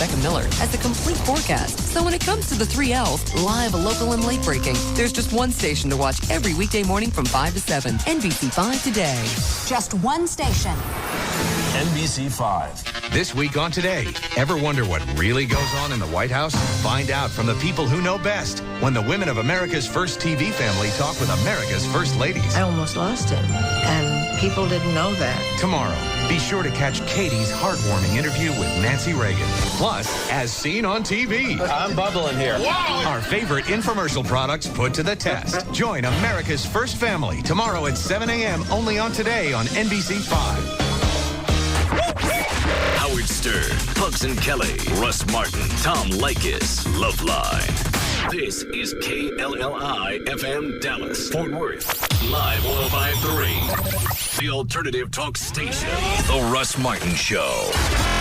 Becca Miller has the complete forecast. So when it comes to the 3 L's, live, local, and late breaking, there's just one station to watch every weekday morning from 5 to 7. NBC5 Today. Just one station. NBC5. This week on Today, ever wonder what really goes on in the White House? Find out from the people who know best when the women of America's first TV family talk with America's first ladies. I almost lost him, and people didn't know that. Tomorrow, be sure to catch Katie's heartwarming interview with Nancy Reagan. Plus, as seen on TV. I'm bubbling here. Wow! Our favorite infomercial products put to the test. Join America's first family tomorrow at 7 a.m. only on Today on NBC5. Howard Stern, Pugs and Kelly, Russ Martin, Tom Leykis, Loveline. This is KLLI FM Dallas, Fort Worth, Live 105.3. The alternative talk station, The Russ Martin Show,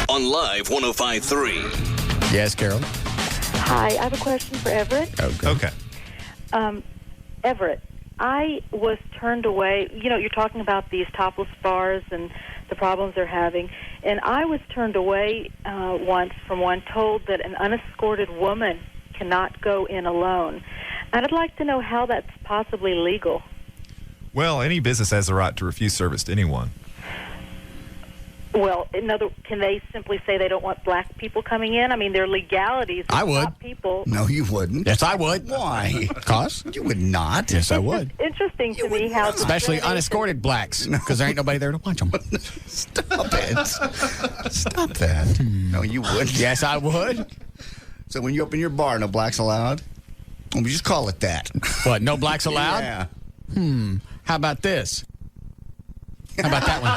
on Live 105.3. Yes, Carol? Hi, I have a question for Everett. Okay. Everett, I was turned away. You know, you're talking about these topless bars and the problems they're having. And I was turned away once from one, told that an unescorted woman cannot go in alone. And I'd like to know how that's possibly legal. Well, any business has the right to refuse service to anyone. Well, can they simply say they don't want black people coming in? I mean, there are legalities. I would. Stop people. No, you wouldn't. Yes, I would. Why? Cause? You would not. Yes, I would. It's interesting to me how... Especially unescorted blacks, because there ain't nobody there to watch them. Stop it. Stop that. No, you wouldn't. Yes, I would. So when you open your bar, no blacks allowed? Well, we just call it that. What, no blacks allowed? Yeah. How about this? How about that one?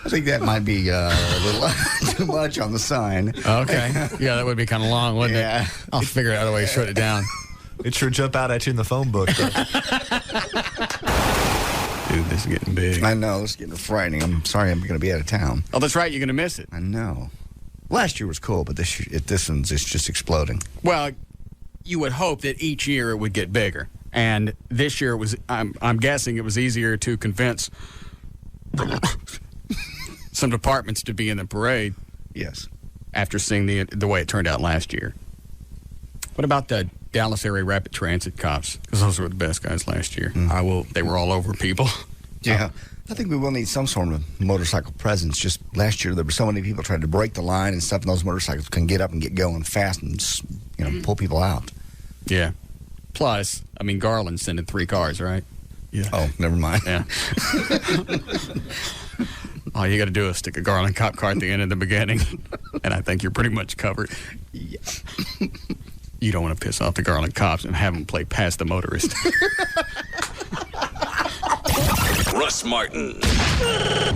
I think that might be a little too much on the sign. Okay. Yeah, that would be kind of long, wouldn't it? I'll figure out a way to shut it down. It sure jump out at you in the phone book. Dude, this is getting big. I know, it's getting frightening. I'm sorry I'm going to be out of town. Oh, that's right. You're going to miss it. I know. Last year was cool, but this one's just exploding. Well, you would hope that each year it would get bigger. And this year it was, I'm guessing it was easier to convince some departments to be in the parade. Yes. After seeing the way it turned out last year. What about the Dallas area rapid transit cops? Because those were the best guys last year. They were all over people. Yeah. I think we will need some sort of motorcycle presence. Just last year, there were so many people trying to break the line and stuff, and those motorcycles can get up and get going fast and just, pull people out. Yeah. Plus, I mean, Garland's sending 3 cars, right? Yeah. Oh, never mind. Yeah. All you got to do is stick a Garland cop car at the end and the beginning, and I think you're pretty much covered. Yeah. You don't want to piss off the Garland cops and have them play past the motorist. Russ Martin.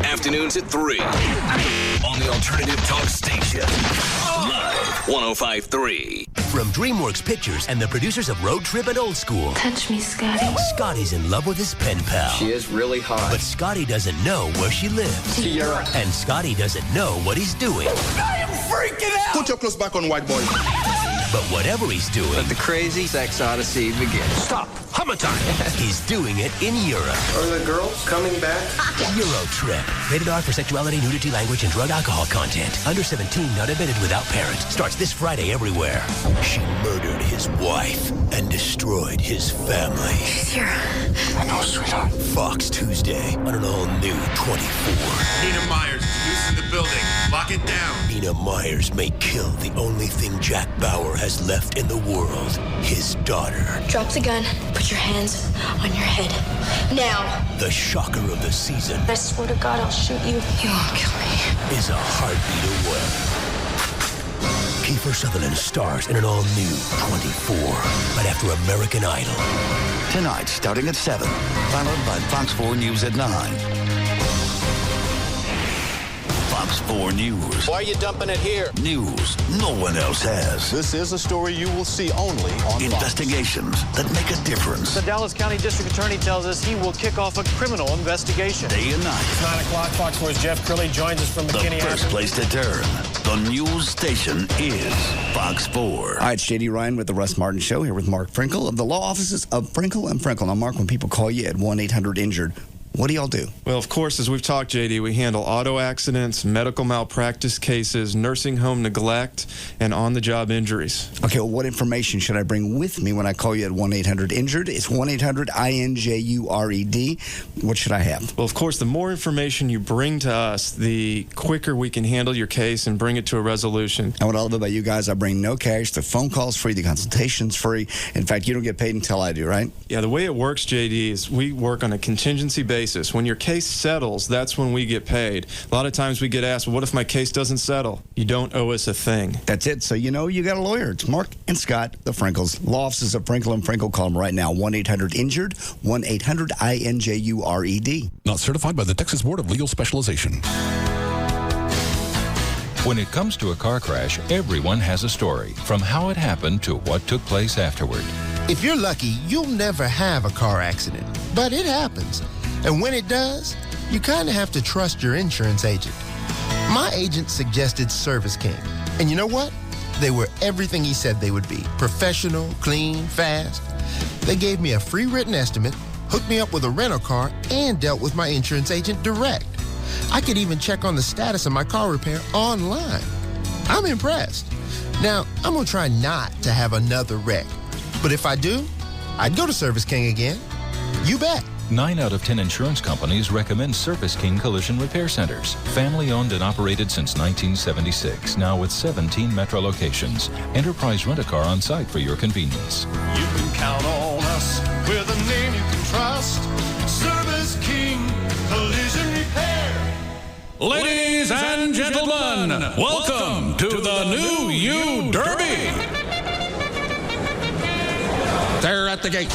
Afternoons at 3 on the alternative talk station. Live 105.3. From DreamWorks Pictures and the producers of Road Trip and Old School. Touch me, Scotty. Scotty's in love with his pen pal. She is really hot. But Scotty doesn't know where she lives. Sierra. And Scotty doesn't know what he's doing. I am freaking out! Put your clothes back on, white boy. But whatever he's doing... Let the crazy sex odyssey begin. Stop! Hummer time! He's doing it in Europe. Are the girls coming back? Euro Trip. Rated R for sexuality, nudity, language, and drug alcohol content. Under 17, not admitted without parent. Starts this Friday everywhere. She murdered his wife and destroyed his family. She's here. I know, sweetheart. Fox Tuesday on an all-new 24. Nina Myers is loose in the building. Lock it down. Nina Myers may kill the only thing Jack Bauer has left in the world, his daughter. Drop the gun. Put your hands on your head. Now. The shocker of the season. I swear to God, I'll shoot you. You won't kill me. Is a heartbeat away. Kiefer Sutherland stars in an all-new 24, right after American Idol. Tonight, starting at 7, followed by Fox 4 News at 9. Fox 4 News. Why are you dumping it here? News no one else has. This is a story you will see only on Investigations that make a difference. The Dallas County District Attorney tells us he will kick off a criminal investigation. Day and night. 9 o'clock, Fox 4's Jeff Curley joins us from McKinney The first place to turn. The news station is Fox 4. Hi, it's J.D. Ryan with the Russ Martin Show, here with Mark Frankel of the law offices of Frankel and Frankel. Now, Mark, when people call you at 1-800-INJURED, What do y'all do? Well, of course, as we've talked, JD, we handle auto accidents, medical malpractice cases, nursing home neglect, and on-the-job injuries. Okay, well, what information should I bring with me when I call you at 1-800-INJURED? It's 1-800-INJURED. What should I have? Well, of course, the more information you bring to us, the quicker we can handle your case and bring it to a resolution. And what I love about you guys, I bring no cash. The phone call's free. The consultation's free. In fact, you don't get paid until I do, right? Yeah, the way it works, JD, is we work on a contingency basis. When your case settles, that's when we get paid. A lot of times we get asked, well, what if my case doesn't settle? You don't owe us a thing. That's it. So you know you got a lawyer. It's Mark and Scott, the Frinkles. Law offices of Frinkle and Frinkle. Call them right now. 1-800-INJURED. 1-800-INJURED. Not certified by the Texas Board of Legal Specialization. When it comes to a car crash, everyone has a story, from how it happened to what took place afterward. If you're lucky, you'll never have a car accident, but it happens. And when it does, you kind of have to trust your insurance agent. My agent suggested Service King. And you know what? They were everything he said they would be. Professional, clean, fast. They gave me a free written estimate, hooked me up with a rental car, and dealt with my insurance agent direct. I could even check on the status of my car repair online. I'm impressed. Now, I'm going to try not to have another wreck. But if I do, I'd go to Service King again. You bet. 9 out of 10 insurance companies recommend Service King Collision Repair Centers. Family owned and operated since 1976, now with 17 metro locations. Enterprise Rent-A-Car on site for your convenience. You can count on us with a name you can trust. Service King Collision Repair. Ladies and gentlemen, welcome to the New You Derby. They're at the gate,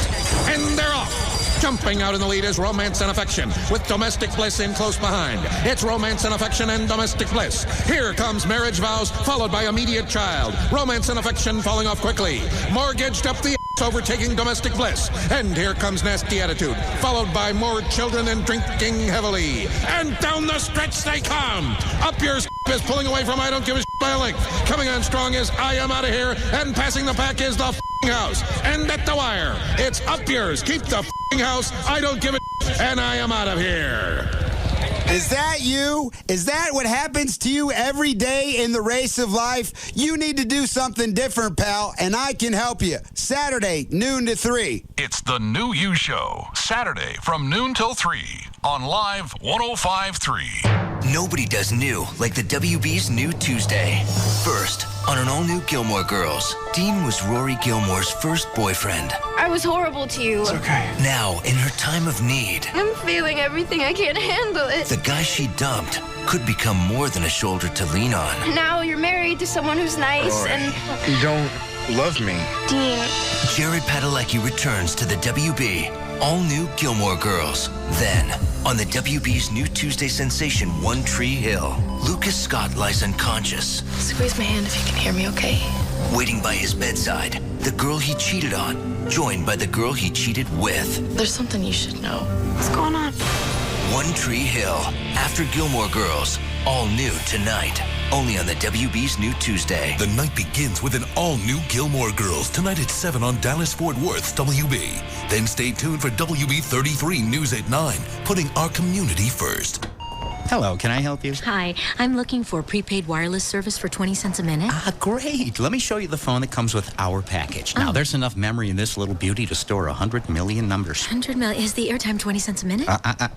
and they're off. Jumping out in the lead is Romance and Affection, with Domestic Bliss in close behind. It's Romance and Affection and Domestic Bliss. Here comes Marriage Vows, followed by Immediate Child. Romance and Affection falling off quickly. Mortgaged up the overtaking Domestic Bliss. And here comes Nasty Attitude, followed by More Children and Drinking Heavily. And down the stretch they come. Up Yours is pulling away from I Don't Give a by a length. Coming on strong is I Am Out of Here, and passing the pack is the House. And at the wire, it's Up Yours. Keep the house. I Don't Give a and I Am Out of Here. Is that you? Is that what happens to you every day in the race of life? You need to do something different, pal, and I can help you. Saturday, noon to 3. It's the New You Show, Saturday from noon till 3 on Live 105.3. Nobody does new like the WB's New Tuesday. First, on an all-new Gilmore Girls, Dean was Rory Gilmore's first boyfriend. I was horrible to you. It's okay. Now, in her time of need, I'm feeling everything. I can't handle it. the guy she dumped could become more than a shoulder to lean on. Now you're married to someone who's nice Rory, and... You don't love me. Dean. Jared Padalecki returns to the WB. All new Gilmore Girls. Then, on the WB's New Tuesday sensation One Tree Hill, Lucas Scott lies unconscious. Squeeze my hand if you can hear me, okay? Waiting by his bedside, the girl he cheated on, joined by the girl he cheated with. There's something you should know. What's going on? One Tree Hill, after Gilmore Girls, all new tonight. Only on the WB's New Tuesday. The night begins with an all-new Gilmore Girls tonight at 7 on Dallas-Fort Worth's WB. Then stay tuned for WB 33 News at 9, putting our community first. Hello, can I help you? Hi, I'm looking for prepaid wireless service for 20 cents a minute. Great. Let me show you the phone that comes with our package. Now, there's enough memory in this little beauty to store 100 million numbers. 100 million. Is the airtime 20 cents a minute?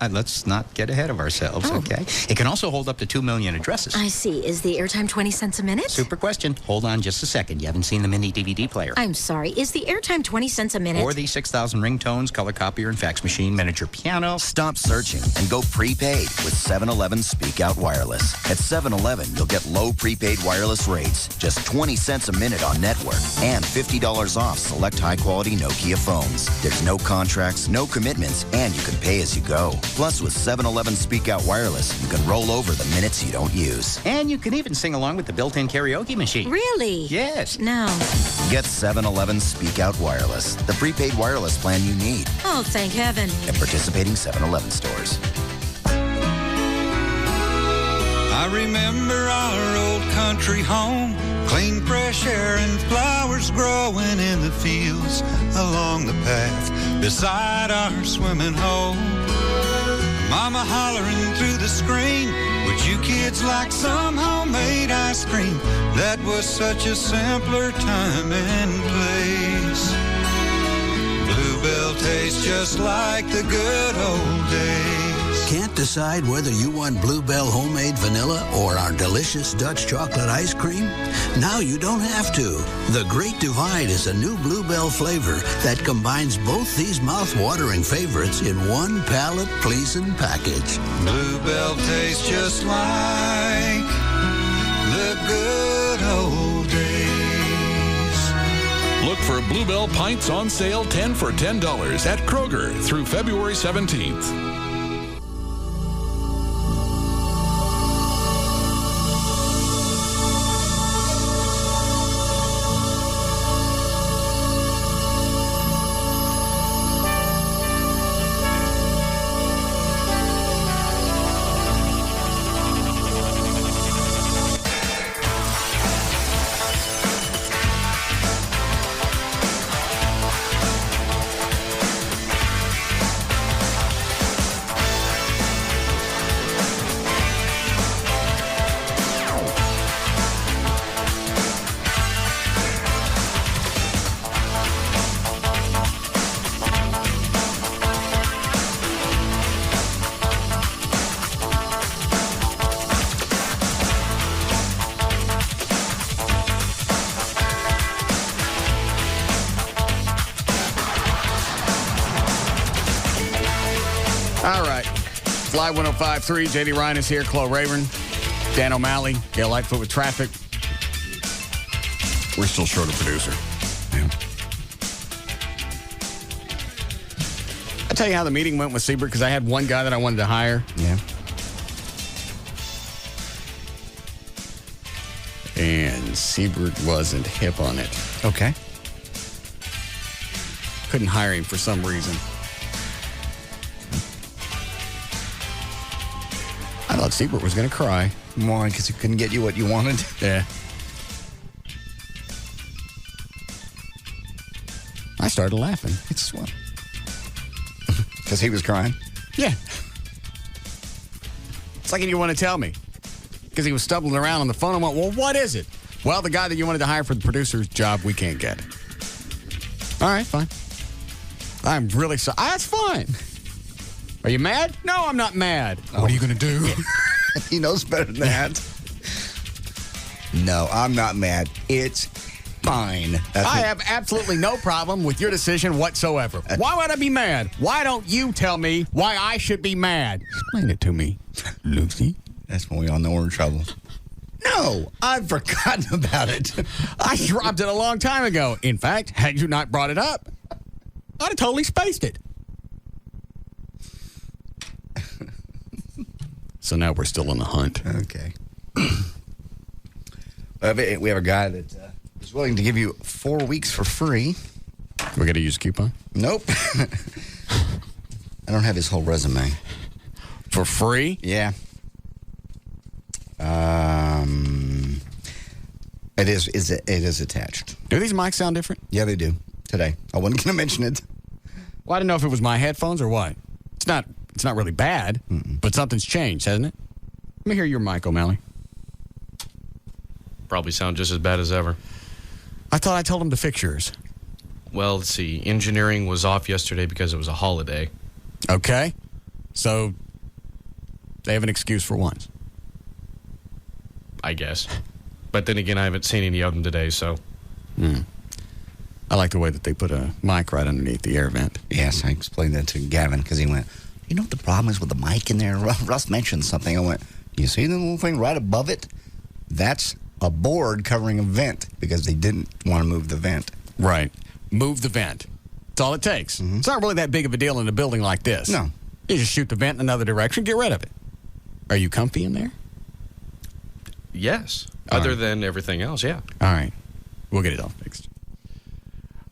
Let's not get ahead of ourselves, okay? It can also hold up to 2 million addresses. I see. Is the airtime 20 cents a minute? Super question. Hold on just a second. You haven't seen the mini DVD player. I'm sorry. Is the airtime 20 cents a minute? Or the 6,000 ringtones, color copier, and fax machine, miniature piano. Stop searching and go prepaid with 7-Eleven Speak Out Wireless. At 7-Eleven, you'll get low prepaid wireless rates, just 20 cents a minute on network, and $50 off select high-quality Nokia phones. There's no contracts, no commitments, and you can pay as you go. Plus, with 7-Eleven Speak Out Wireless, you can roll over the minutes you don't use. And you can even sing along with the built-in karaoke machine. Really? Yes. No. Get 7-Eleven Speak Out Wireless, the prepaid wireless plan you need. Oh, thank heaven. At participating 7-Eleven stores. I remember our old country home, clean fresh air and flowers growing in the fields along the path beside our swimming hole. Mama hollering through the screen, would you kids like some homemade ice cream? That was such a simpler time and place. Bluebell tastes just like the good old days. Can't decide whether you want Bluebell homemade vanilla or our delicious Dutch chocolate ice cream? Now you don't have to. The Great Divide is a new Bluebell flavor that combines both these mouth-watering favorites in one palate-pleasing package. Bluebell tastes just like the good old days. Look for Bluebell Pints on sale 10 for $10 at Kroger through February 17th. All right. Fly 105.3. JD Ryan is here. Chloe Rayburn. Dan O'Malley. Gail Lightfoot with traffic. We're still short a producer. Yeah. I'll tell you how the meeting went with Siebert, because I had one guy that I wanted to hire. Yeah. And Siebert wasn't hip on it. Okay. Couldn't hire him for some reason. I thought Siebert was going to cry. Why? Because he couldn't get you what you wanted? Yeah. I started laughing. It's swell. Because he was crying? Yeah. It's like he didn't want to tell me. Because he was stumbling around on the phone. I went, well, what is it? Well, the guy that you wanted to hire for the producer's job, we can't get. All right, fine. I'm really sorry. That's fine. Are you mad? No, I'm not mad. Oh. What are you going to do? He knows better than that. No, I'm not mad. It's fine. I have absolutely no problem with your decision whatsoever. Why would I be mad? Why don't you tell me why I should be mad? Explain it to me, Lucy. That's when we all know we're in trouble. No, I've forgotten about it. I dropped it a long time ago. In fact, had you not brought it up, I'd have totally spaced it. So now we're still on the hunt. Okay. We have a guy that is willing to give you 4 weeks for free. We got to use a coupon? Nope. I don't have his whole resume. For free? Yeah. It is attached. Do these mics sound different? Yeah, they do. Today. I wasn't going to mention it. Well, I didn't know if it was my headphones or what. It's not really bad, but something's changed, hasn't it? Let me hear your mic, O'Malley. Probably sound just as bad as ever. I thought I told him to fix yours. Well, let's see. Engineering was off yesterday because it was a holiday. Okay. So they have an excuse for once. I guess. But then again, I haven't seen any of them today, so. I like the way that they put a mic right underneath the air vent. Yes, I explained that to Gavin because he went, you know what the problem is with the mic in there? Russ mentioned something. I went, you see the little thing right above it? That's a board covering a vent because they didn't want to move the vent. Right. Move the vent. That's all it takes. It's not really that big of a deal in a building like this. No. You just shoot the vent in another direction, get rid of it. Are you comfy in there? Yes. All Other right. than everything else, yeah. All right. We'll get it all fixed.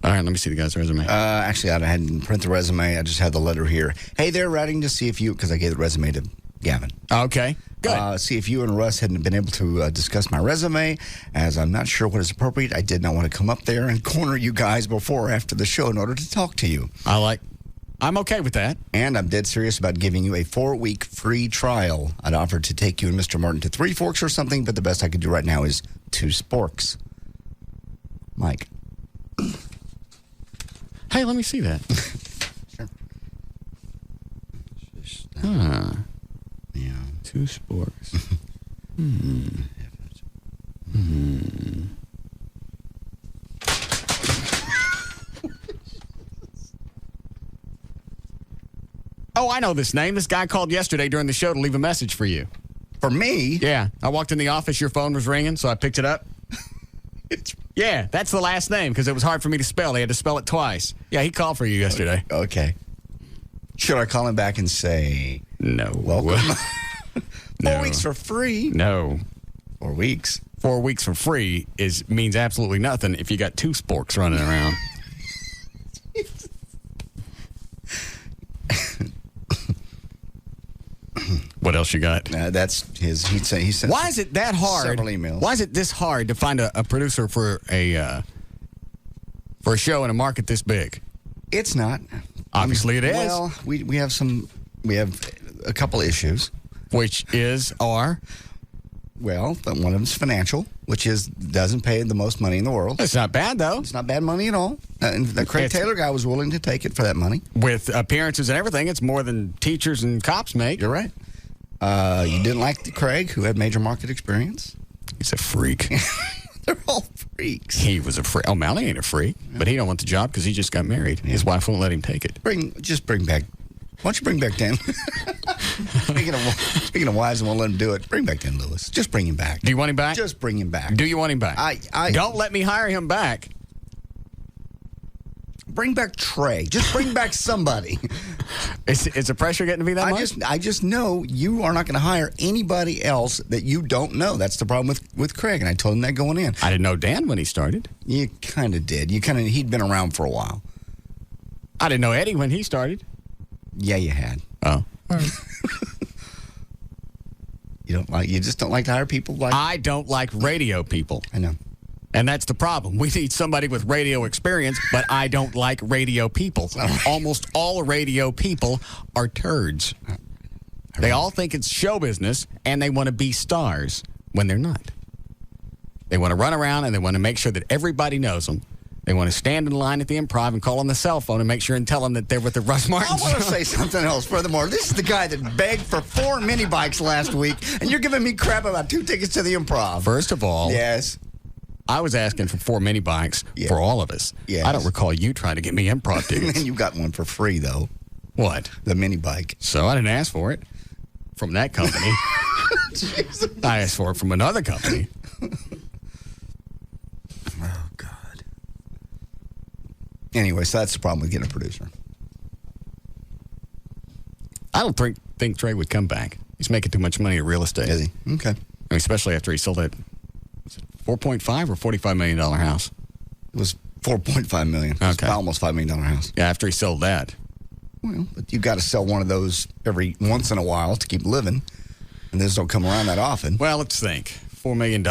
All right, let me see the guy's resume. Actually, I hadn't print the resume. I just had the letter here. Hey, they're writing to see if you, because I gave the resume to Gavin. Okay, good. See if you and Russ hadn't been able to discuss my resume, as I'm not sure what is appropriate. I did not want to come up there and corner you guys before or after the show in order to talk to you. I like I'm okay with that. And I'm dead serious about giving you a 4-week free trial. I'd offer to take you and Mr. Martin to 3 Forks or something, but the best I could do right now is 2 Sporks. Mike. Hey, let me see that. Sure. Huh. Yeah. 2 Sporks. Oh, I know this name. This guy called yesterday during the show to leave a message for you. For me? Yeah. I walked in the office, your phone was ringing, so I picked it up. Yeah, that's the last name because it was hard for me to spell. They had to spell it twice. Yeah, he called for you yesterday. Okay. Should I call him back and say, no. Welcome? No. 4 weeks for free? No. 4 weeks. 4 weeks for free means absolutely nothing if you got 2 Sporks running around. What else you got? That's his. He sent. Why is it that hard? Several emails. Why is it this hard to find a producer for a show in a market this big? It's not. Obviously, it is. Well, we have a couple issues, which are. Well, one of them is financial, which doesn't pay the most money in the world. It's not bad, though. It's not bad money at all. And the Craig Taylor guy was willing to take it for that money. With appearances and everything, it's more than teachers and cops make. You're right. You didn't like Craig, who had major market experience? He's a freak. They're all freaks. He was a freak. O'Malley ain't a freak, but he don't want the job because he just got married. His wife won't let him take it. Just bring back. Why don't you bring back Dan? Speaking of wives and won't let him do it, bring back Dan Lewis. Just bring him back. Do you want him back? Just bring him back. Do you want him back? I don't let me hire him back. Bring back Trey. Just bring back somebody. Is the pressure getting to be that much? I just know you are not going to hire anybody else that you don't know. That's the problem with Craig, and I told him that going in. I didn't know Dan when he started. You kind of did. He'd been around for a while. I didn't know Eddie when he started. Yeah, you had. Oh. All right. You just don't like to hire people like. I don't like radio people. I know. And that's the problem. We need somebody with radio experience, but I don't like radio people. Almost all radio people are turds. They all think it's show business, and they want to be stars when they're not. They want to run around, and they want to make sure that everybody knows them. They want to stand in line at the Improv and call on the cell phone and make sure and tell them that they're with the Russ Martin Show. I want to say something else. Furthermore, this is the guy that begged for 4 mini bikes last week, and you're giving me crap about 2 tickets to the Improv. First of all, yes, I was asking for 4 mini bikes for all of us. Yes. I don't recall you trying to get me Improv tickets. And you got one for free, though. What? The mini bike. So I didn't ask for it from that company. I asked for it from another company. Oh, God. Anyway, so that's the problem with getting a producer. I don't think Trey would come back. He's making too much money in real estate. Is he? Okay. Especially after he sold that $4.5 or $45 million house. It was $4.5 million. It was almost $5 million house. Yeah, after he sold that. Well, but you got to sell one of those every once in a while to keep living, and those don't come around that often. Well, let's think. $4 million.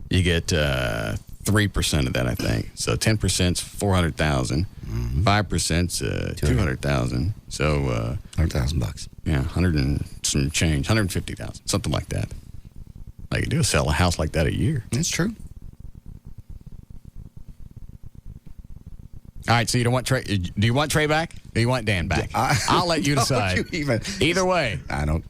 You get 3% of that, I think. So 10% is $400,000. 5% is $200,000. So $100,000. Yeah, 100 and some change, $150,000, something like that. All you do is sell a house like that a year. That's true. All right, so you don't want Trey? Do you want Trey back? Or do you want Dan back? I'll let you decide. Either way, I don't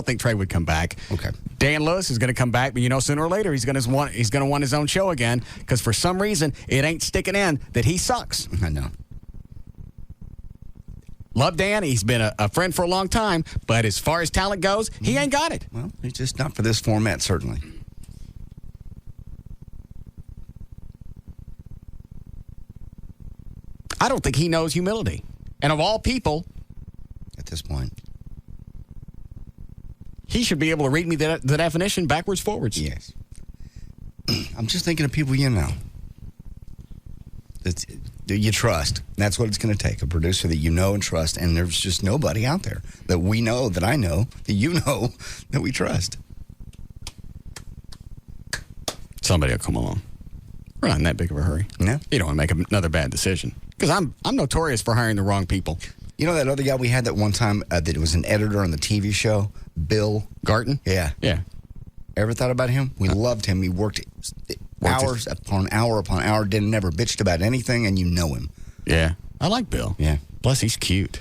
think Trey would come back. Okay. Dan Lewis is going to come back, but sooner or later he's going to want his own show again because for some reason it ain't sticking in that he sucks. I know. Love Dan. He's been a friend for a long time, but as far as talent goes, he ain't got it. Well, he's just not for this format, certainly. I don't think he knows humility. And of all people, at this point, he should be able to read me the definition backwards, forwards. Yes. I'm just thinking of people you know. That you trust. That's what it's going to take, a producer that you know and trust, and there's just nobody out there that we know, that I know, that you know, that we trust. Somebody will come along. We're not in that big of a hurry. No. You don't want to make another bad decision. Because I'm notorious for hiring the wrong people. You know that other guy we had that one time that was an editor on the TV show? Bill Garton? Yeah. Yeah. Ever thought about him? We loved him. He worked hours upon hour, didn't never bitched about anything, and you know him. Yeah. I like Bill. Yeah. Plus, he's cute.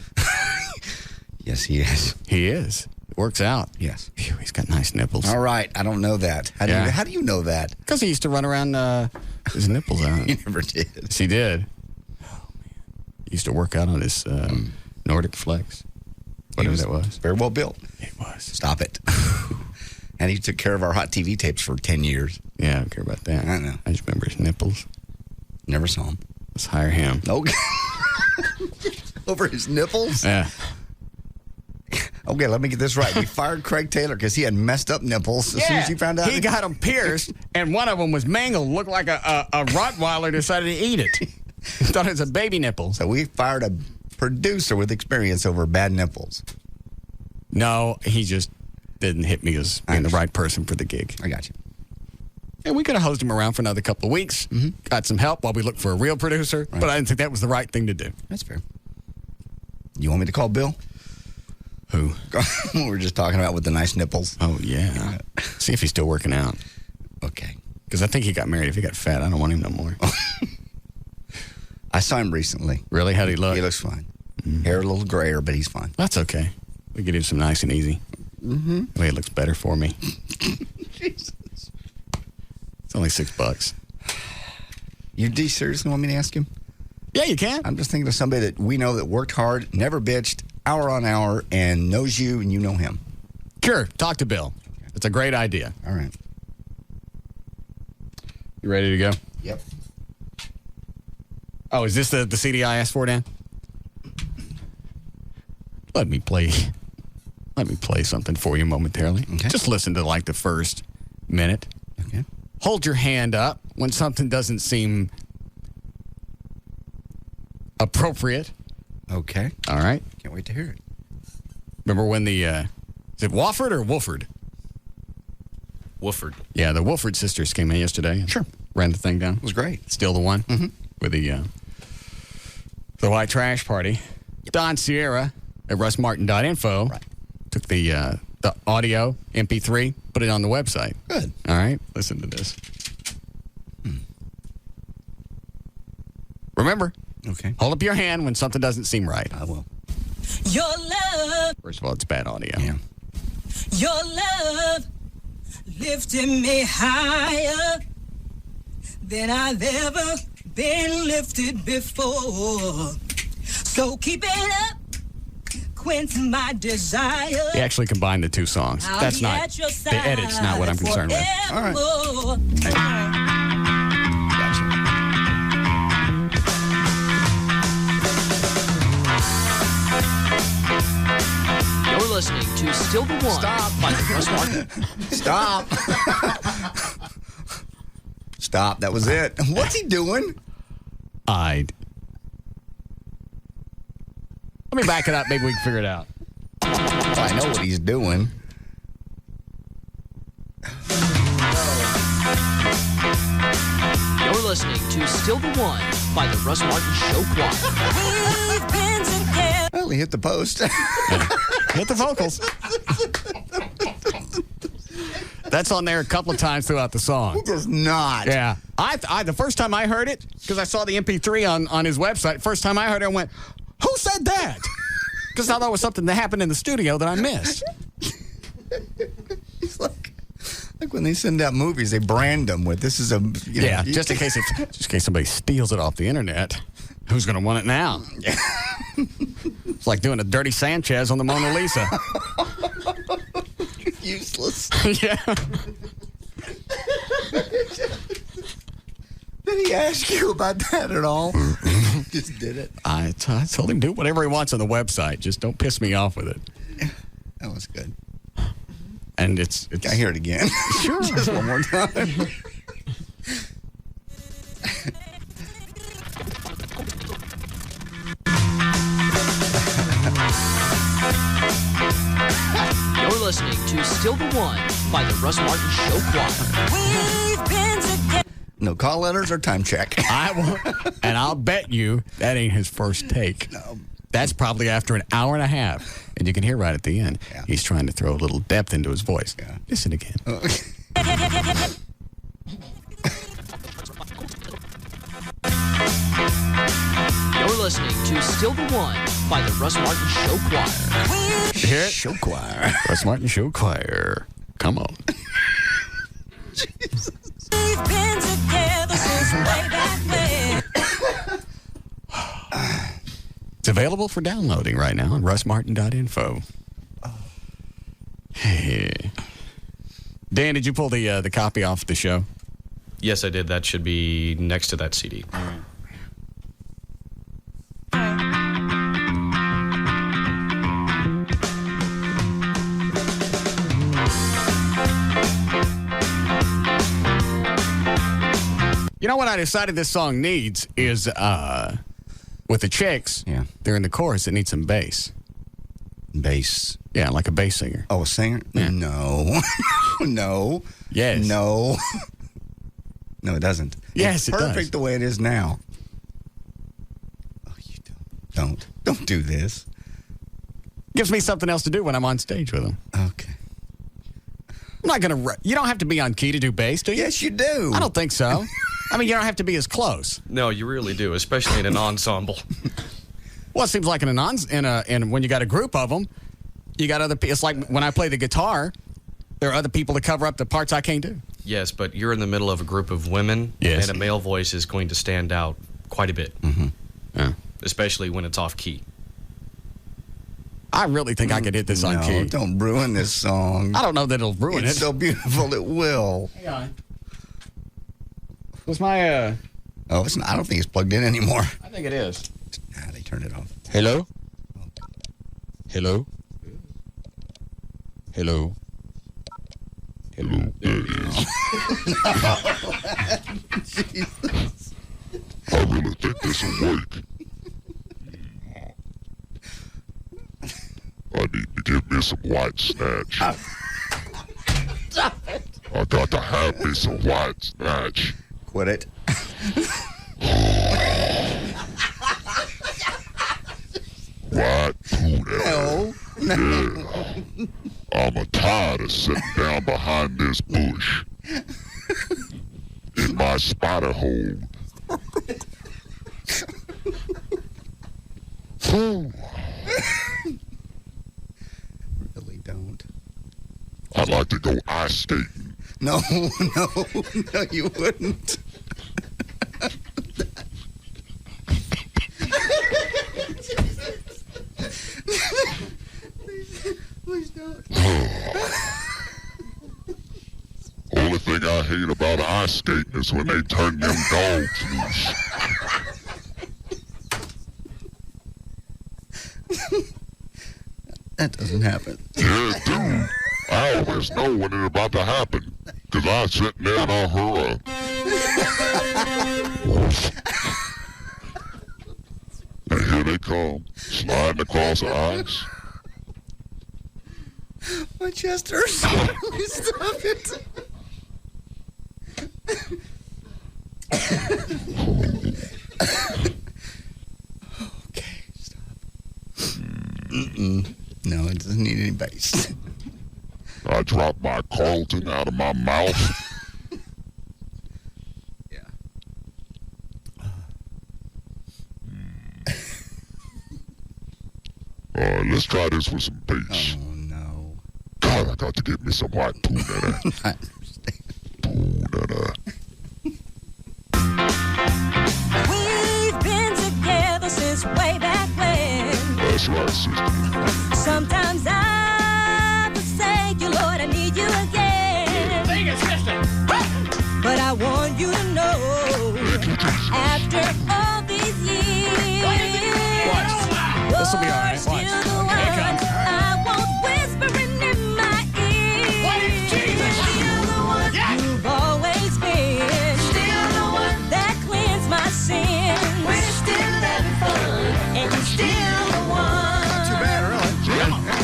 Yes, he is. He is. It works out. Yes. Phew, he's got nice nipples. All right. I don't know that. How do you know that? Because he used to run around his nipples out. He never did. Yes, he did. Oh, man. He used to work out on his Nordic Flex. Whatever that was. Very well built. It was. Stop it. And he took care of our hot TV tapes for 10 years. Yeah, I don't care about that. I know. I just remember his nipples. Never saw him. Let's hire him. Okay. Over his nipples? Yeah. Okay, let me get this right. We fired Craig Taylor because he had messed up nipples as soon as he found out. He got them pierced, and one of them was mangled. Looked like a Rottweiler decided to eat it. He thought it was a baby nipple. So we fired a producer with experience over bad nipples. No, he just didn't hit me as being the right person for the gig. I got you. And we could have hosed him around for another couple of weeks. Mm-hmm. Got some help while we looked for a real producer. Right. But I didn't think that was the right thing to do. That's fair. You want me to call Bill? Who? We were just talking about with the nice nipples. Oh, yeah. See if he's still working out. Okay. Because I think he got married. If he got fat, I don't want him no more. I saw him recently. Really? How'd he look? He looks fine. Hair a little grayer, but he's fine. That's okay. We could do some nice and easy. Mm-hmm. The way it looks better for me. Jesus. It's only $6. Do you seriously want me to ask him? Yeah, you can. I'm just thinking of somebody that we know that worked hard, never bitched, hour on hour, and knows you and you know him. Sure. Talk to Bill. It's a great idea. All right. You ready to go? Yep. Oh, is this the CD I asked for, Dan? Let me play something for you momentarily. Okay. Just listen to like the first minute. Okay. Hold your hand up when something doesn't seem appropriate. Okay. All right. Can't wait to hear it. Remember when is it Wofford or Wolford? Wooford. Yeah, the Wolford sisters came in yesterday. And sure. Ran the thing down. It was great. Still the one. Mm-hmm. With the white trash party. Yep. Don Sierra at russmartin.info took the audio MP3, put it on the website. Good. All right, listen to this. Remember, okay. Hold up your hand when something doesn't seem right. I will. Your love. First of all, it's bad audio. Yeah. Your love lifted me higher than I've ever been lifted before. So keep it up, quench my desire. He actually combined the two songs. That's not, the edit's not what I'm concerned with. All right. You're listening to Still the One. Stop. By Russ Martin. Stop. Stop. That was it. What's he doing? Let me back it up. Maybe we can figure it out. Well, I know what he's doing. You're listening to Still the One by the Russ Martin Show Choir. Well, he hit the post. Hit the vocals. That's on there a couple of times throughout the song. He does not. Yeah. I the first time I heard it, because I saw the MP3 on his website, first time I heard it, I went, who said that? Because I thought it was something that happened in the studio that I missed. It's like when they send out movies, they brand them with, this is a... just in case somebody steals it off the internet. Who's going to want it now? It's like doing a dirty Sanchez on the Mona Lisa. Useless. Yeah. Did he ask you about that at all? Just did it. I told him do whatever he wants on the website. Just don't piss me off with it. That was good. And it's I hear it again. Sure. Just one more time. You're listening to Still the One by the Russ Martin Show Choir. We've been together. No call letters or time check. And I'll bet you that ain't his first take. No. That's probably after an hour and a half. And you can hear right at the end, he's trying to throw a little depth into his voice. Yeah. Listen again. You're listening to Still the One by the Russ Martin Show Choir. Hear it? Show Choir. Russ Martin Show Choir. Come on. We've been together since way back when. It's available for downloading right now on russmartin.info. Hey. Dan, did you pull the copy off the show? Yes, I did. That should be next to that CD. All right. You know what I decided this song needs is, with the chicks, they're in the chorus, it needs some bass. Bass? Yeah, like a bass singer. Oh, a singer? Yeah. No. No. Yes. No. No, it doesn't. Yes, it's it does. perfect the way it is now. Oh, you don't. Don't do this. Gives me something else to do when I'm on stage with them. Okay. I'm not going to... You don't have to be on key to do bass, do you? Yes, you do. I don't think so. I mean, you don't have to be as close. No, you really do, especially in an ensemble. Well, it seems like in when you got a group of them, you got other people. It's like when I play the guitar, there are other people to cover up the parts I can't do. Yes, but you're in the middle of a group of women, yes, and a male voice is going to stand out quite a bit, yeah, especially when it's off key. I really think I could hit this on key. Don't ruin this song. I don't know that it'll ruin it. It's so beautiful, it will. Hang on. What's my, Oh, it's not, I don't think it's plugged in anymore. I think it is. Nah, they turned it off. Hello? Hello? Hello? Hello? There it is. Jesus. I really think this will work. I need to give me some white snatch. Stop it. I got to have me some white snatch. Quit it. White tuna. No. Yeah. I'm tired of sitting down behind this bush in my spider hole. Really don't. I'd like to go ice skating. No, you wouldn't. Please don't. Only thing I hate about ice skating is when they turn them dogs loose. That doesn't happen. Yeah, dude. I always know when it's about to happen. Because I'm sitting there and I hear and here they come, sliding across the ice. My chest hurts. Stop it. Okay, stop. No, it doesn't need any bass. I dropped my Carlton out of my mouth. Yeah. Let's try this with some bass. Oh, no. God, I got to get me some white tuna. Tuna. We've been together since way back when. That's right, sister. Sometimes I forsake you, Lord, I need you again. Sing it, sister. But I want you to know, after all these years, This will be all right. Watch. you're the one I want whispering in my ear. Still the one you've always been. Still the one that cleansed my sin. We're still having fun, and you're still the one. Not too bad, really.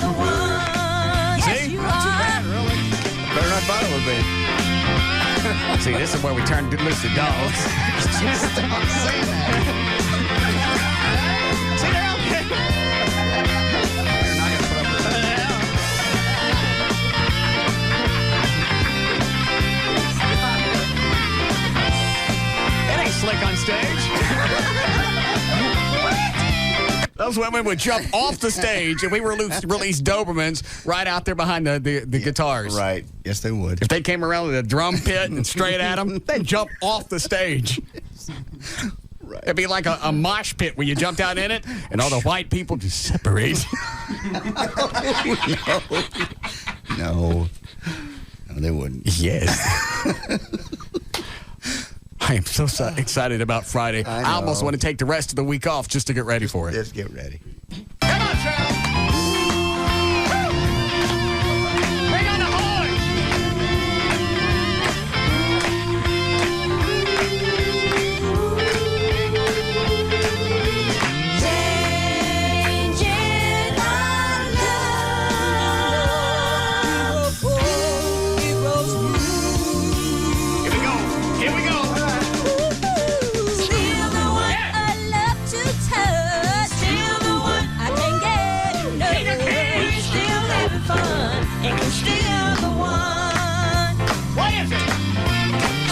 the one. Yes, See? you Not too are. bad, really. Better than I thought it would be. See, this is where we turn loose the dogs. Just stop saying that. See, they're okay. They're not going to put up with that. It ain't slick on stage. Those women would jump off the stage if we released Dobermans right out there behind the guitars. Right. Yes, they would. If they came around with a drum pit and straight at them, they'd jump off the stage. Right. It'd be like a mosh pit where you jumped out in it and all the white people just separate. No, they wouldn't. Yes. I am so excited about Friday. I almost want to take the rest of the week off just to get ready for it. Just get ready. Come on, Charlie. Bring on the horns. Changing our love. Oh, it grows new. Here we go. Here we go. Still the one I love to touch. Still the one I can't get enough. Still having fun. And still the one. What is it?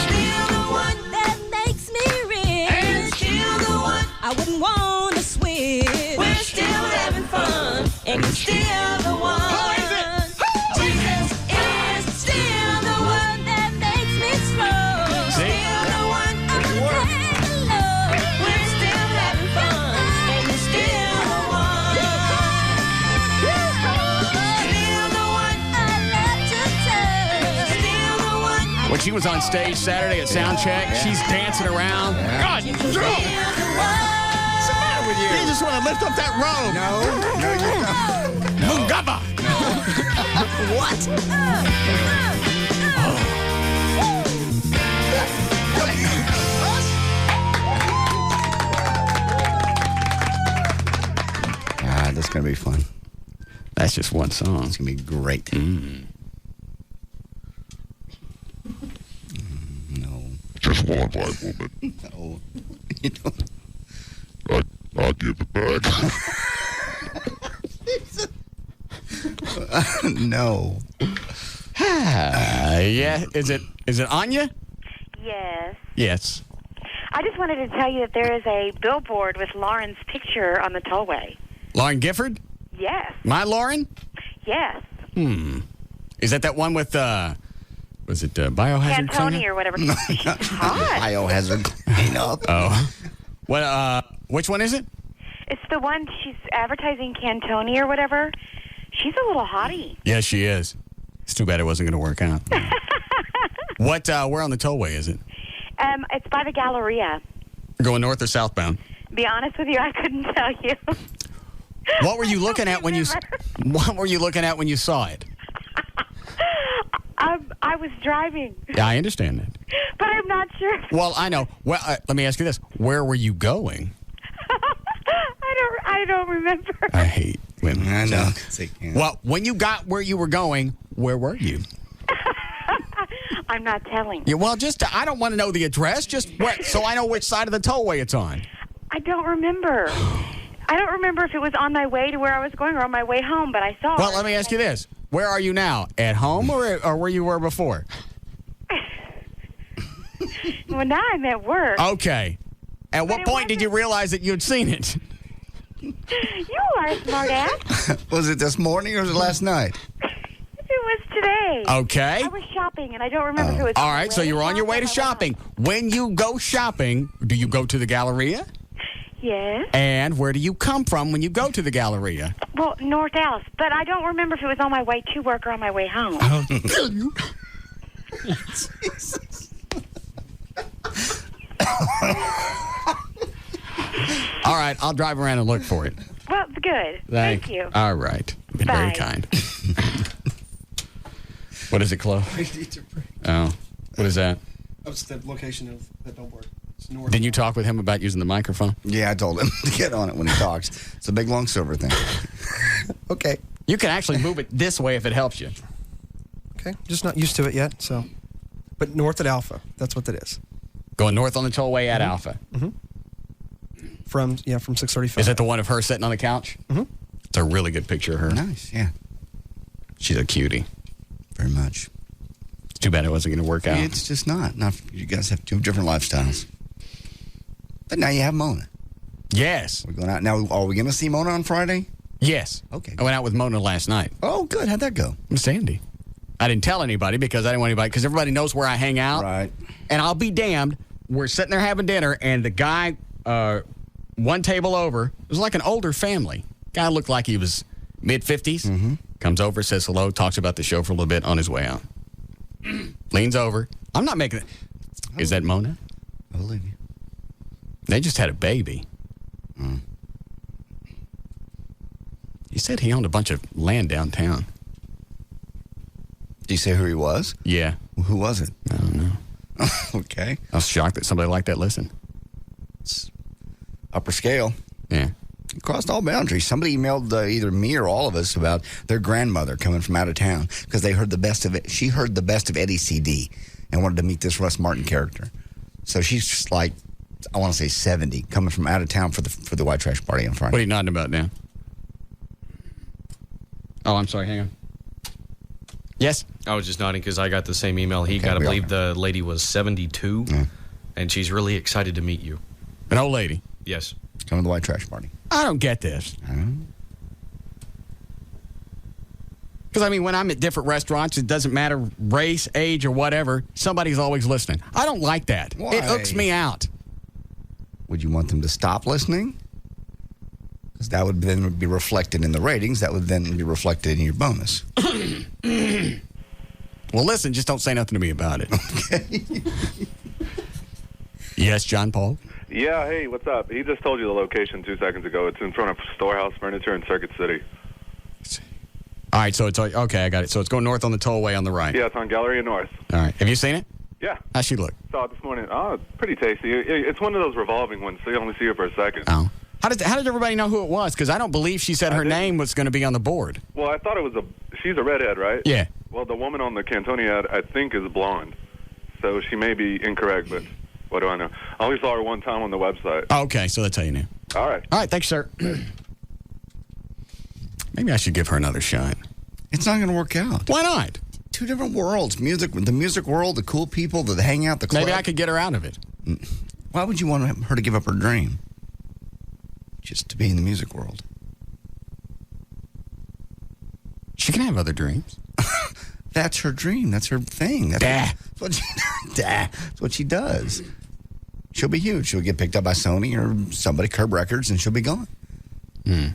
Still the one that makes me rich. Still the one I wouldn't want to switch. We're still having fun. And still the one. Jesus is still the one that makes me strong. See? Still the one I can take alone. We're still having fun. And still the one. Still the one I love to touch. Still the one I When she was on stage Saturday at Soundcheck, she's dancing around. God, still the one. what's the matter with you? You just want to lift up that robe. No, you don't. Mungaba. What? That's going to be fun. That's just one song. It's going to be great. No. Just one white woman. No. You don't. I'll give it back. No. Yeah. Is it Anya? Yes. Yes. I just wanted to tell you that there is a billboard with Lauren's picture on the tollway. Lauren Gifford? Yes. My Lauren? Yes. Is that one with was it Biohazard? Cantoni Cleanup? or whatever. She's hot. Biohazard cleanup. Oh. What? Which one is it? It's the one she's advertising Cantoni or whatever. She's a little hottie. Yes, she is. It's too bad it wasn't going to work out. What? Where on the tollway is it? It's by the Galleria. Going north or southbound? Be honest with you, I couldn't tell you. What were you looking at when you? What were you looking at when you saw it? I was driving. Yeah, I understand that. But I'm not sure. Well, I know. Well, let me ask you this: where were you going? I don't remember. I hate women. I know. Well, when you got where you were going, where were you? I'm not telling. Yeah, well, I don't want to know the address. Just so I know which side of the tollway it's on. I don't remember. I don't remember if it was on my way to where I was going or on my way home, but I saw Well, it. let me ask you this: where are you now? At home or where you were before? Well, now I'm at work. Okay. At what point did you realize that you'd seen it? You are a smart ass. Was it this morning or was it last night? It was today. Okay. I was shopping, and I don't remember if it was. All right, so you were on your way to shopping. When you go shopping, do you go to the Galleria? Yes. And where do you come from when you go to the Galleria? Well, North Dallas, but I don't remember if it was on my way to work or on my way home. I'll kill you. All right, I'll drive around and look for it. Well, good. Thank you. All right. Been very kind. What is it, Chloe? Oh, what is that? That's the location of that billboard. It's north. Didn't you talk with him about using the microphone? Yeah, I told him to get on it when he talks. It's a big, long silver thing. Okay. You can actually move it this way if it helps you. Okay, just not used to it yet, so. But north at Alpha, that's what that is. Going north on the tollway at Alpha. Mm-hmm. From 635. Is that the one of her sitting on the couch? Mm-hmm. It's a really good picture of her. Nice, yeah. She's a cutie. Very much. It's too bad it wasn't going to work out. It's just not. You guys have two different lifestyles. But now you have Mona. Yes. We're going out. Now, are we going to see Mona on Friday? Yes. Okay. I went out with Mona last night. Oh, good. How'd that go? With Sandy. I didn't tell anybody because I didn't want anybody, because everybody knows where I hang out. Right. And I'll be damned. We're sitting there having dinner, and the guy, one table over, it was like an older family. Guy looked like he was mid-50s. Mm-hmm. Comes over, says hello, talks about the show for a little bit on his way out. Leans over. I'm not making it. Is that Mona? I believe you. They just had a baby. Mm. He said he owned a bunch of land downtown. Did you say who he was? Yeah. Who was it? I don't know. Okay. I was shocked that somebody like that listened. It's upper scale. Yeah. It crossed all boundaries. Somebody emailed either me or all of us about their grandmother coming from out of town because they heard the best of it. She heard the best of Eddie CD and wanted to meet this Russ Martin character. So she's just like, I want to say 70, coming from out of town for the white trash party on Friday. What are you nodding about now? Oh, I'm sorry. Hang on. Yes? I was just nodding because I got the same email he got. I believe the lady was 72, and she's really excited to meet you. An old lady? Yes. Coming to the white trash party. I don't get this. Because, I mean, when I'm at different restaurants, it doesn't matter race, age, or whatever, somebody's always listening. I don't like that. Why? It hooks me out. Would you want them to stop listening? Because that would then be reflected in the ratings. That would then be reflected in your bonus. Well, listen, just don't say nothing to me about it. Okay. Yes, John Paul? Yeah, hey, what's up? He just told you the location 2 seconds ago. It's in front of Storehouse Furniture in Circuit City. All right, so it's okay, I got it. So it's going north on the tollway on the right. Yeah, it's on Galleria North. All right. Have you seen it? Yeah. How'd she look? Saw it this morning. Oh, pretty tasty. It's one of those revolving ones, so you only see her for a second. Oh. How did everybody know who it was? Because I don't believe she said her name was going to be on the board. Well, I thought it was she's a redhead, right? Yeah. Well, the woman on the Cantoni ad, I think, is blonde. So she may be incorrect, but what do I know? I only saw her one time on the website. Oh, okay, so that's how you knew. All right. All right, thanks, sir. Maybe I should give her another shot. It's not going to work out. Why not? Two different worlds. The music world, the cool people, the hang out, the club. Maybe I could get her out of it. Why would you want her to give up her dream? Just to be in the music world. She can have other dreams. That's her dream. That's her thing. That's what she does. She'll be huge. She'll get picked up by Sony or somebody, Curb Records, and she'll be gone. I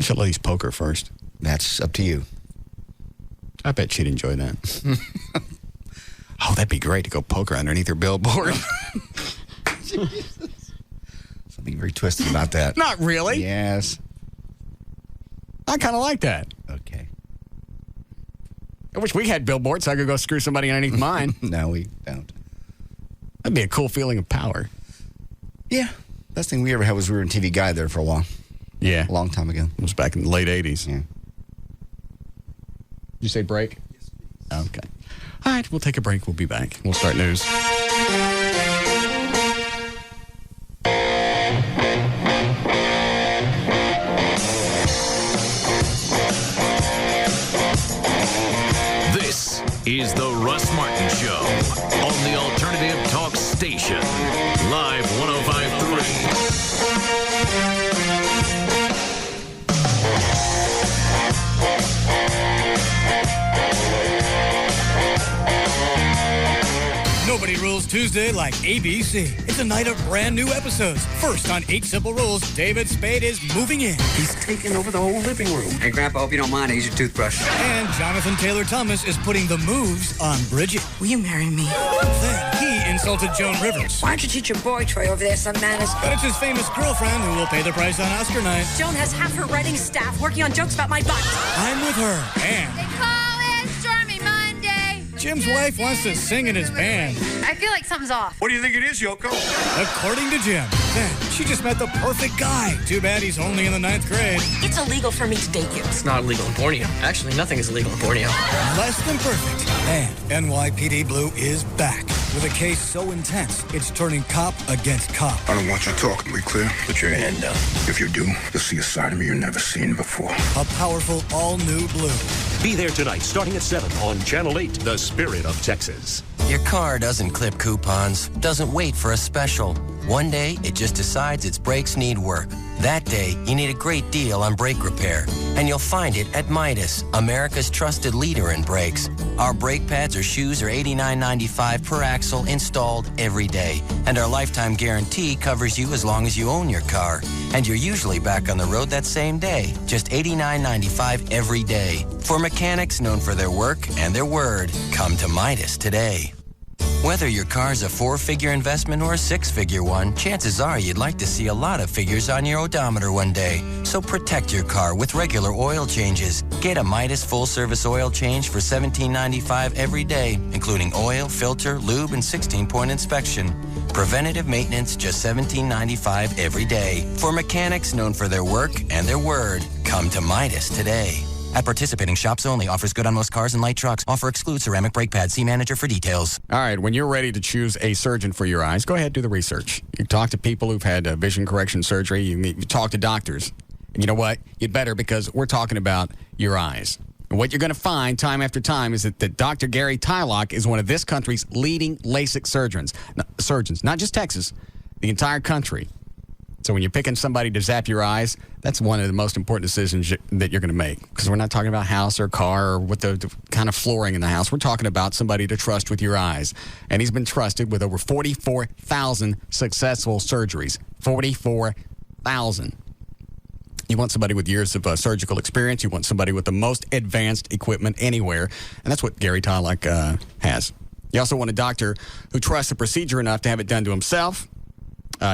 should at least poke her first. That's up to you. I bet she'd enjoy that. Oh, that'd be great to go poke her underneath her billboard. Jesus. Something very twisted about that. Not really. Yes. I kind of like that. Okay. I wish we had billboards so I could go screw somebody underneath mine. No, we don't. That'd be a cool feeling of power. Yeah. Best thing we ever had was we were in TV Guide there for a while. Yeah. A long time ago. It was back in the late 80s. Yeah. Did you say break? Yes, please. Okay. All right, we'll take a break. We'll be back. We'll start news. This is the Russ Martin Show on the Alternative Talk Station. Live 105.3. Nobody rules Tuesday like ABC. It's a night of brand new episodes. First on 8 Simple Rules, David Spade is moving in. He's taking over the whole living room. Hey, Grandpa, hope you don't mind. I use your toothbrush. And Jonathan Taylor Thomas is putting the moves on Bridget. Will you marry me? Then he insulted Joan Rivers. Why don't you teach your boy Troy over there some manners? But it's his famous girlfriend who will pay the price on Oscar night. Joan has half her writing staff working on jokes about my butt. I'm with her. And they call it Stormy Monday. Jim's wife wants to sing in his band. I feel like something's off. What do you think it is, Yoko? According to Jim, man, she just met the perfect guy. Too bad he's only in the 9th grade. It's illegal for me to date you. It's not illegal in Borneo. Actually, nothing is illegal in Borneo. Less than perfect. And NYPD Blue is back with a case so intense, it's turning cop against cop. I don't want you talking. We clear? Put your hand down. If you do, you'll see a side of me you've never seen before. A powerful all-new Blue. Be there tonight, starting at 7 on Channel 8, The Spirit of Texas. Your car doesn't clip coupons, doesn't wait for a special. One day, it just decides its brakes need work. That day, you need a great deal on brake repair. And you'll find it at Midas, America's trusted leader in brakes. Our brake pads or shoes are $89.95 per axle installed every day. And our lifetime guarantee covers you as long as you own your car. And you're usually back on the road that same day. Just $89.95 every day. For mechanics known for their work and their word, come to Midas today. Whether your car's a 4-figure investment or a 6-figure one, chances are you'd like to see a lot of figures on your odometer one day. So protect your car with regular oil changes. Get a Midas full-service oil change for $17.95 every day, including oil, filter, lube, and 16-point inspection. Preventative maintenance, just $17.95 every day. For mechanics known for their work and their word, come to Midas today. At participating shops only. Offers good on most cars and light trucks. Offer excludes ceramic brake pads. See manager for details. All right, when you're ready to choose a surgeon for your eyes, go ahead, do the research. You talk to people who've had vision correction surgery. You talk to doctors. And you know what? You'd better, because we're talking about your eyes. And what you're going to find time after time is that Dr. Gary Tylock is one of this country's leading LASIK surgeons. Not just Texas, the entire country. So when you're picking somebody to zap your eyes, that's one of the most important decisions that you're going to make. Because we're not talking about house or car or what the kind of flooring in the house. We're talking about somebody to trust with your eyes. And he's been trusted with over 44,000 successful surgeries. 44,000. You want somebody with years of surgical experience. You want somebody with the most advanced equipment anywhere. And that's what Gary Tylock has. You also want a doctor who trusts the procedure enough to have it done to himself.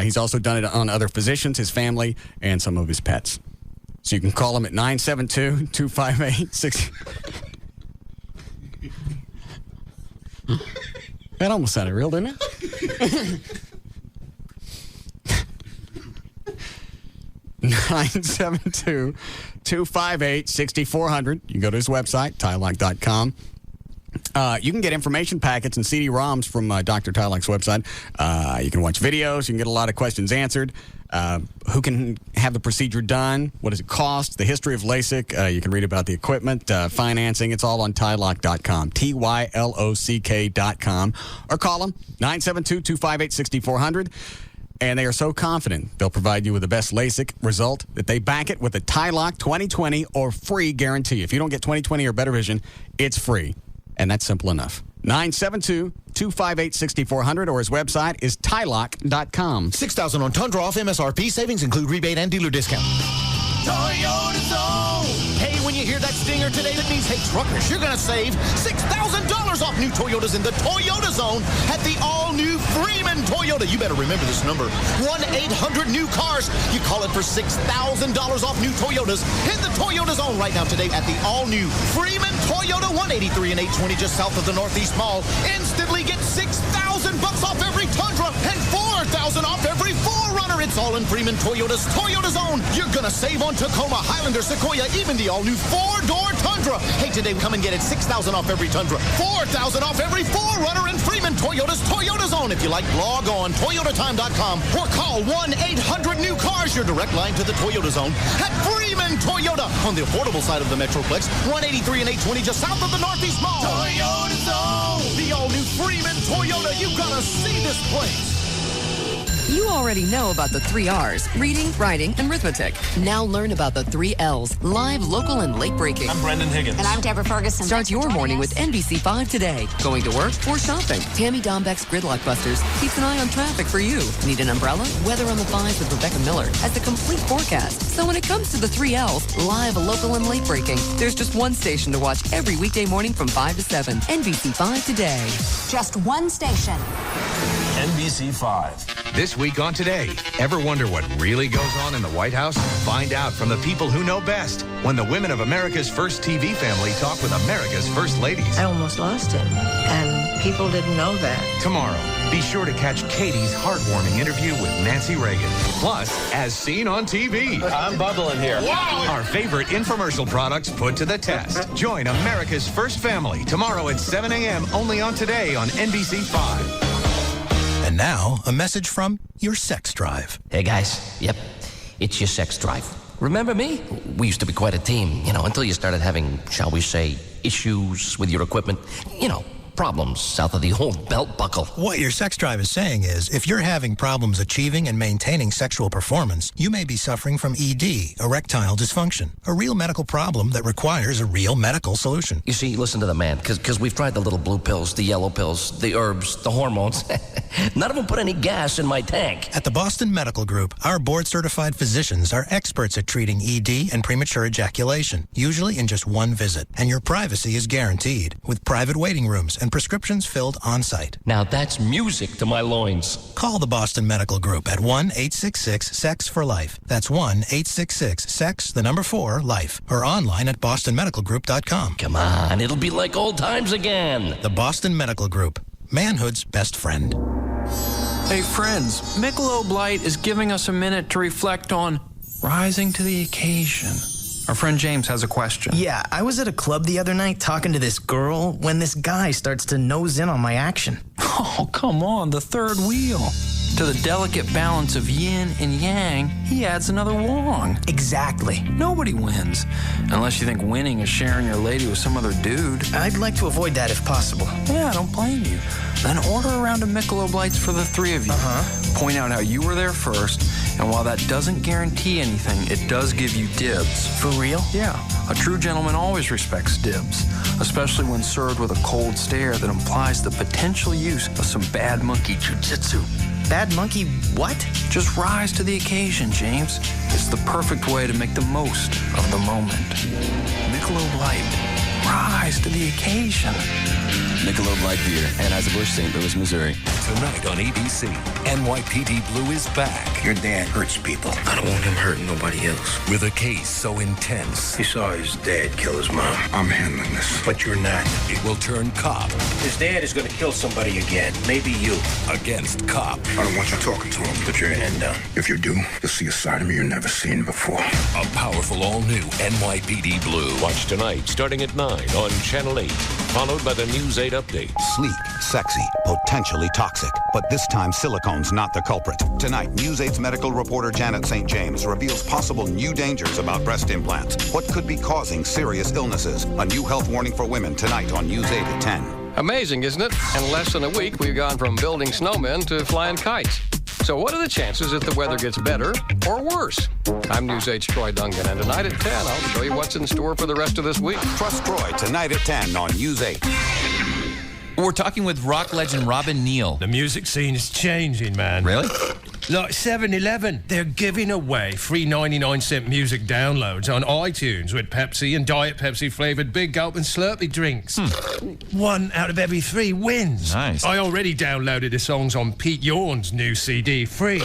He's also done it on other physicians, his family, and some of his pets. So you can call him at 972-258-6... That almost sounded real, didn't it? 972-258-6400. You can go to his website, tylock.com. You can get information packets and CD-ROMs from Dr. Tylock's website. You can watch videos. You can get a lot of questions answered. Who can have the procedure done? What does it cost? The history of LASIK. You can read about the equipment, financing. It's all on tylock.com, TYLOCK.com. Or call them, 972-258-6400. And they are so confident they'll provide you with the best LASIK result that they back it with a Tylock 20/20 or free guarantee. If you don't get 20/20 or better vision, it's free. And that's simple enough. 972-258-6400, or his website is tylock.com. $6,000 on Tundra off MSRP. Savings include rebate and dealer discount. Toyota Zone! Hey, when you hear that stinger today, that means, hey, truckers, you're going to save $6,000 off new Toyotas in the Toyota Zone at the all-new Freeman Toyota. You better remember this number, 1-800-NEW-CARS. You call it for $6,000 off new Toyotas in the Toyota Zone right now today at the all-new Freeman Toyota, 183 and 820 just south of the Northeast Mall. Instantly get $6,000 off every Tundra and $4,000 off every 4Runner. It's all in Freeman Toyota's Toyota Zone. You're going to save on Tacoma, Highlander, Sequoia, even the all-new 4-door Tundra. Hey, today, come and get it. $6,000 off every Tundra, $4,000 off every 4Runner in Freeman Toyota's Toyota Zone. If you like, log on toyotatime.com or call 1-800-NEW-CARS, your direct line to the Toyota Zone at Freeman Toyota on the affordable side of the Metroplex, 183 and 820 just south of the Northeast Mall. Toyota Zone, the all-new Freeman Toyota. You gotta see this place. You already know about the 3 R's, reading, writing, and arithmetic. Now learn about the 3 L's, live, local, and late breaking. I'm Brendan Higgins. And I'm Deborah Ferguson. Start your morning with NBC5 today. Going to work or shopping. Tammy Dombeck's Gridlock Busters keeps an eye on traffic for you. Need an umbrella? Weather on the 5s with Rebecca Miller has the complete forecast. So when it comes to the 3 L's, live, local, and late breaking, there's just one station to watch every weekday morning from 5 to 7. NBC5 today. Just one station. NBC5. This week on Today, ever wonder what really goes on in the White House? Find out from the people who know best when the women of America's first TV family talk with America's first ladies. I almost lost him, and people didn't know that. Tomorrow, be sure to catch Katie's heartwarming interview with Nancy Reagan. Plus, as seen on TV. I'm bubbling here. Wow! Our favorite infomercial products put to the test. Join America's first family tomorrow at 7 a.m. only on Today on NBC5. And now, a message from your sex drive. Hey guys, yep, it's your sex drive. Remember me? We used to be quite a team, until you started having, shall we say, issues with your equipment. Problems south of the old belt buckle. What your sex drive is saying is, if you're having problems achieving and maintaining sexual performance, you may be suffering from ED, erectile dysfunction, a real medical problem that requires a real medical solution. You see, listen to the man, because we've tried the little blue pills, the yellow pills, the herbs, the hormones. None of them put any gas in my tank. At the Boston Medical Group, our board-certified physicians are experts at treating ED and premature ejaculation, usually in just one visit. And your privacy is guaranteed, with private waiting rooms and prescriptions filled on-site. Now that's music to my loins. Call the Boston Medical Group at 1-866-SEX-FOR-LIFE. That's 1-866-SEX-4-LIFE. Or online at bostonmedicalgroup.com. Come on, it'll be like old times again. The Boston Medical Group, manhood's best friend. Hey friends, Michelob Light is giving us a minute to reflect on rising to the occasion. Our friend James has a question. Yeah, I was at a club the other night talking to this girl when this guy starts to nose in on my action. Oh, come on, the third wheel. To the delicate balance of yin and yang, he adds another wong. Exactly. Nobody wins, unless you think winning is sharing your lady with some other dude. I'd like to avoid that if possible. Yeah, I don't blame you. Then order a round of Michelob Lights for the three of you. Point out how you were there first, and while that doesn't guarantee anything, it does give you dibs. For real? Yeah. A true gentleman always respects dibs, especially when served with a cold stare that implies the potential use of some bad monkey jujitsu. Bad monkey what? Just rise to the occasion, James. It's the perfect way to make the most of the moment. Michelob Light. Rise to the occasion. Michelob Light Beer, Anheuser-Busch, St. Louis, Missouri. Tonight on ABC, NYPD Blue is back. Your dad hurts people. I don't want him hurting nobody else. With a case so intense, He saw his dad kill his mom. I'm handling this. But you're not. it will turn cop His dad is going to kill somebody again. Maybe you. against cop. I don't want you talking to him. Put your hand down. If you do, you'll see a side of me you've never seen before. A powerful all-new NYPD Blue. Watch tonight, starting at 9 on Channel 8, followed by the News 8 update. Sleek, sexy, potentially toxic. But this time, silicone's not the culprit. Tonight, News 8's medical reporter Janet St. James reveals possible new dangers about breast implants. What could be causing serious illnesses? A new health warning for women tonight on News 8 at 10. Amazing, isn't it? In less than a week, we've gone from building snowmen to flying kites. So what are the chances that the weather gets better or worse? I'm News 8's Troy Duncan, and tonight at 10, I'll show you what's in store for the rest of this week. Trust Troy tonight at 10 on News 8. We're talking with rock legend Robin Neal. The music scene is changing, man. Really? Like 7-Eleven, they're giving away free 99-cent music downloads on iTunes with Pepsi and Diet Pepsi flavored Big Gulp and Slurpee drinks. 1 out of every 3 wins. Nice. I already downloaded the songs on Pete Yorn's new CD, Free,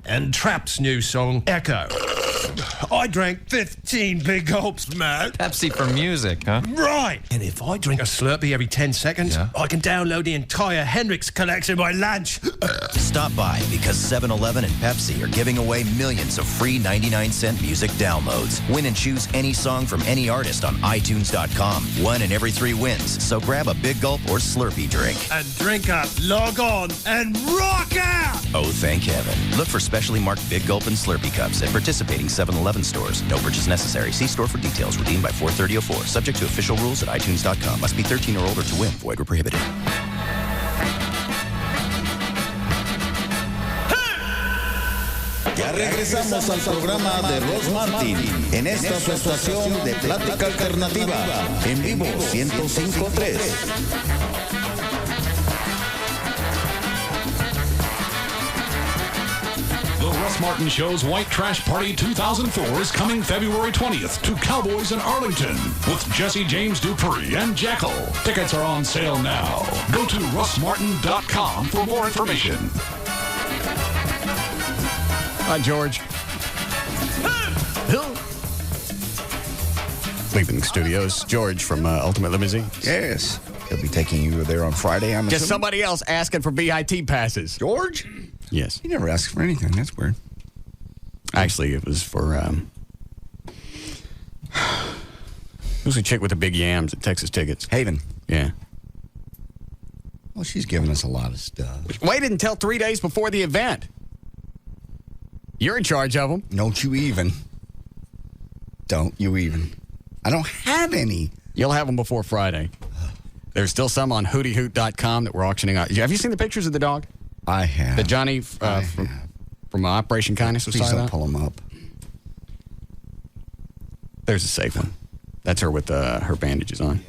and Trap's new song, Echo. I drank 15 Big Gulps, man. Pepsi for music, huh? Right. And if I drink a Slurpee every 10 seconds, I can download the entire Hendrix collection by lunch. Stop by because 7-Eleven and Pepsi are giving away millions of free 99-cent music downloads. Win and choose any song from any artist on iTunes.com. 1 in every 3 wins. So grab a Big Gulp or Slurpee drink. And drink up, log on, and rock out! Oh, thank heaven. Look for specially marked Big Gulp and Slurpee cups at participating 7-Eleven stores. No purchase necessary. See store for details. Redeemed by 4/30/04. Subject to official rules at iTunes.com. Must be 13 or older to win. Void where prohibited. Ya regresamos al programa de Russ Martin en esta su estación de plática alternativa en vivo 105.3. The Russ Martin Show's White Trash Party 2004 is coming February 20th to Cowboys in Arlington with Jesse James Dupree and Jackal. Tickets are on sale now. Go to russmartin.com for more information. Hi, George. Leaving the studios, George from Ultimate Limousine. Yes. He'll be taking you there on Friday, I'm Just assuming. somebody else asking for BIT passes. George? Yes. He never asks for anything. That's weird. Actually, it was for, it was a chick with the big yams at Texas Tickets. Haven. Yeah. Well, she's giving us a lot of stuff. Waited until 3 days before the event. You're in charge of them. Don't you even. Don't you even. I don't have any. You'll have them before Friday. There's still some on hootyhoot.com that we're auctioning out. Have you seen the pictures of the dog? I have. That Johnny from Operation Kindness was Please talking don't about? pull them up. There's a safe one. That's her with her bandages on.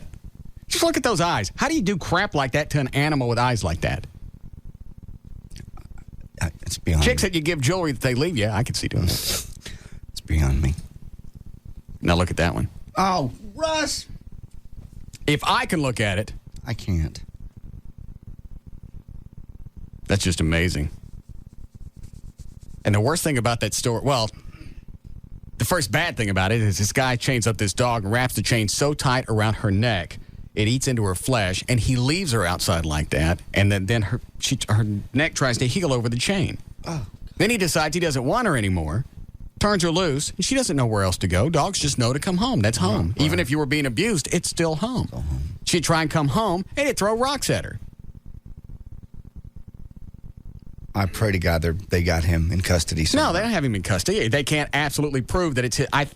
Just look at those eyes. How do you do crap like that to an animal with eyes like that? It's beyond Chicks that you give jewelry that they leave you, I could see doing that. It's beyond me. Now look at that one. Oh, Russ. If I can look at it. I can't. That's just amazing. And the worst thing about that story, well, the first bad thing about it is this guy chains up this dog and wraps the chain so tight around her neck, it eats into her flesh, and he leaves her outside like that, and then her neck tries to heal over the chain. Oh. Then he decides he doesn't want her anymore, turns her loose, and she doesn't know where else to go. Dogs just know to come home. That's home. Right. Even if you were being abused, it's still home. She'd try and come home, and he'd throw rocks at her. I pray to God they got him in custody somewhere. No, they don't have him in custody. They can't absolutely prove that it's his. I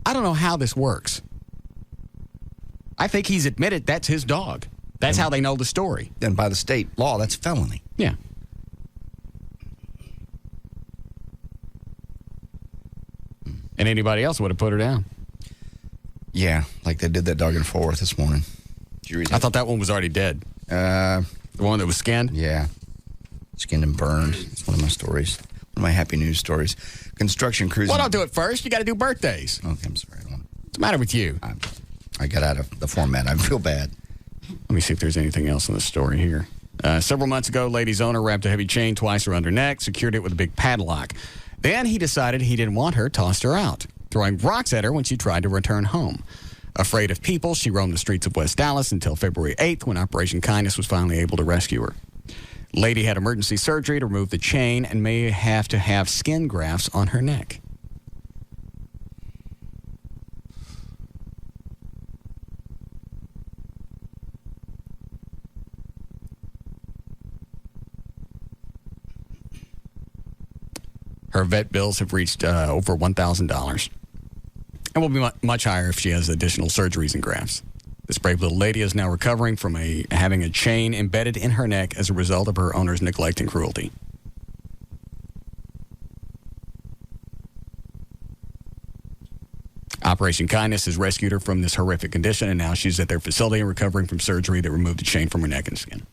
don't know how this works. I think he's admitted that's his dog. That's how they know the story. Then by the state law, that's felony. Yeah. And anybody else would have put her down. Yeah, like they did that dog in Fort Worth this morning. Did you read that? I thought that one was already dead. The one that was skinned? Yeah. Skinned and burned. It's one of my stories. One of my happy news stories. Construction crews. Well, don't do it first. You got to do birthdays. Okay, I'm sorry. What's the matter with you? I got out of the format. I feel bad. Let me see if there's anything else in the story here. Several months ago, lady's owner wrapped a heavy chain twice around her neck, secured it with a big padlock. Then he decided he didn't want her, tossed her out, throwing rocks at her when she tried to return home. Afraid of people, she roamed the streets of West Dallas until February 8th when Operation Kindness was finally able to rescue her. Lady had emergency surgery to remove the chain and may have to have skin grafts on her neck. Her vet bills have reached over $1,000 and will be much higher if she has additional surgeries and grafts. This brave little lady is now recovering from having a chain embedded in her neck as a result of her owner's neglect and cruelty. Operation Kindness has rescued her from this horrific condition, and now she's at their facility and recovering from surgery that removed the chain from her neck and skin.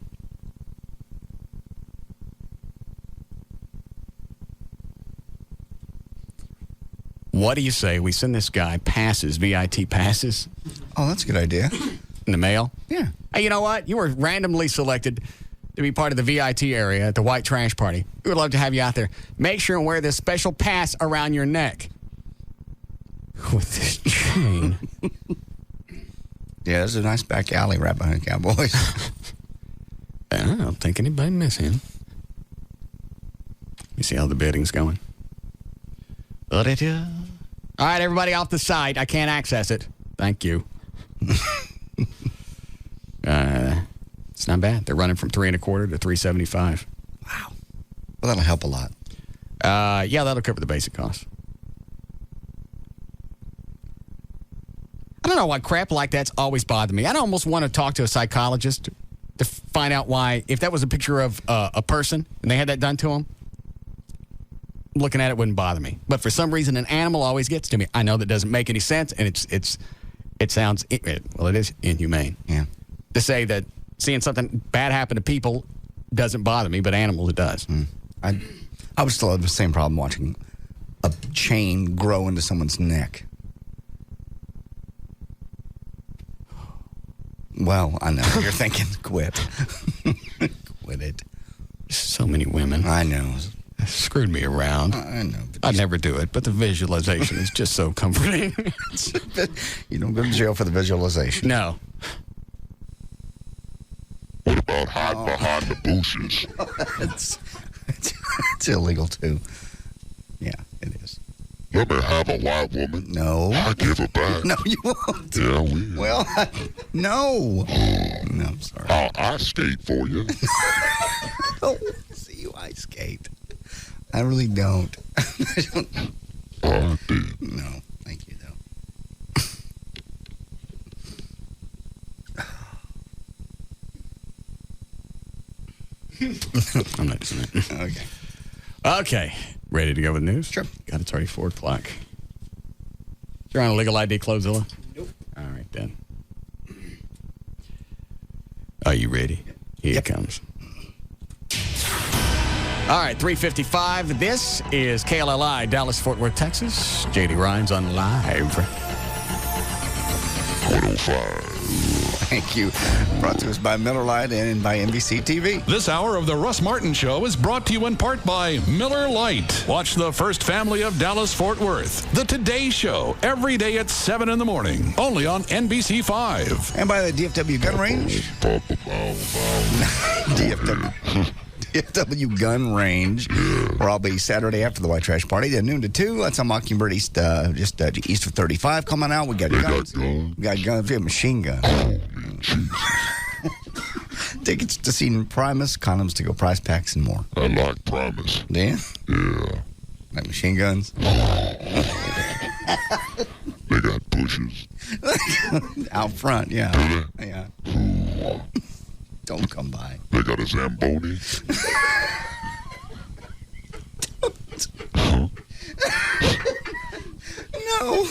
What do you say we send this guy passes, VIT passes? Oh, that's a good idea. In the mail? Yeah. Hey, you know what? You were randomly selected to be part of the VIT area at the White Trash Party. We would love to have you out there. Make sure and wear this special pass around your neck. With this chain. Yeah, there's a nice back alley right behind Cowboys. I don't think anybody miss him. You see how the bidding's going? All right, everybody off the site. I can't access it. Thank you. It's not bad. They're running from $3.25 to $3.75. Wow. Well, that'll help a lot. Yeah, that'll cover the basic costs. I don't know why crap like that's always bothered me. I'd almost want to talk to a psychologist to find out why, if that was a picture of a person and they had that done to them, looking at it wouldn't bother me. But for some reason, an animal always gets to me. I know that doesn't make any sense, and it sounds, well, it is inhumane. Yeah. To say that seeing something bad happen to people doesn't bother me, but animals it does. I would still have the same problem watching a chain grow into someone's neck. Well, I know. You're thinking, quit. Quit it. So many women. I know. Screwed me around. I know. I'd never do it, but the visualization is just so comforting. You don't go to jail for the visualization. No. What about hiding behind the bushes? It's illegal, too. Yeah, it is. Let me have a white woman. No. I'll give her back. No, you won't. Yeah, I will. Well, no. No, I'm sorry. I'll ice skate for you. I don't want to see you ice skate. I really don't. I don't. I do. No, thank you, though. I'm not doing it. Okay. Okay. Ready to go with news? Sure. God, it's already 4 o'clock. You're on a legal ID, Closezilla? Nope. All right, then. Are you ready? Here it comes. All right, 3:55. This is KLLI, Dallas, Fort Worth, Texas. J.D. Ryan's on live. 105. Thank you. Brought to us by Miller Lite and by NBC TV. This hour of the Russ Martin Show is brought to you in part by Miller Lite. Watch the first family of Dallas-Fort Worth. The Today Show, every day at 7 in the morning. Only on NBC 5. And by the DFW Gun Range. DFW Gun Range, where I'll be Saturday after the White Trash Party, at noon to 2. That's on Mockingbird East, just east of 35. Coming out, we got guns. We got guns. We have machine guns. Tickets to see Primus, condoms to go, prize packs, and more. I like Primus. Yeah? Yeah. Like machine guns? They got bushes. Out front, yeah. Do they? Yeah. Don't come by. They got a Zamboni. No.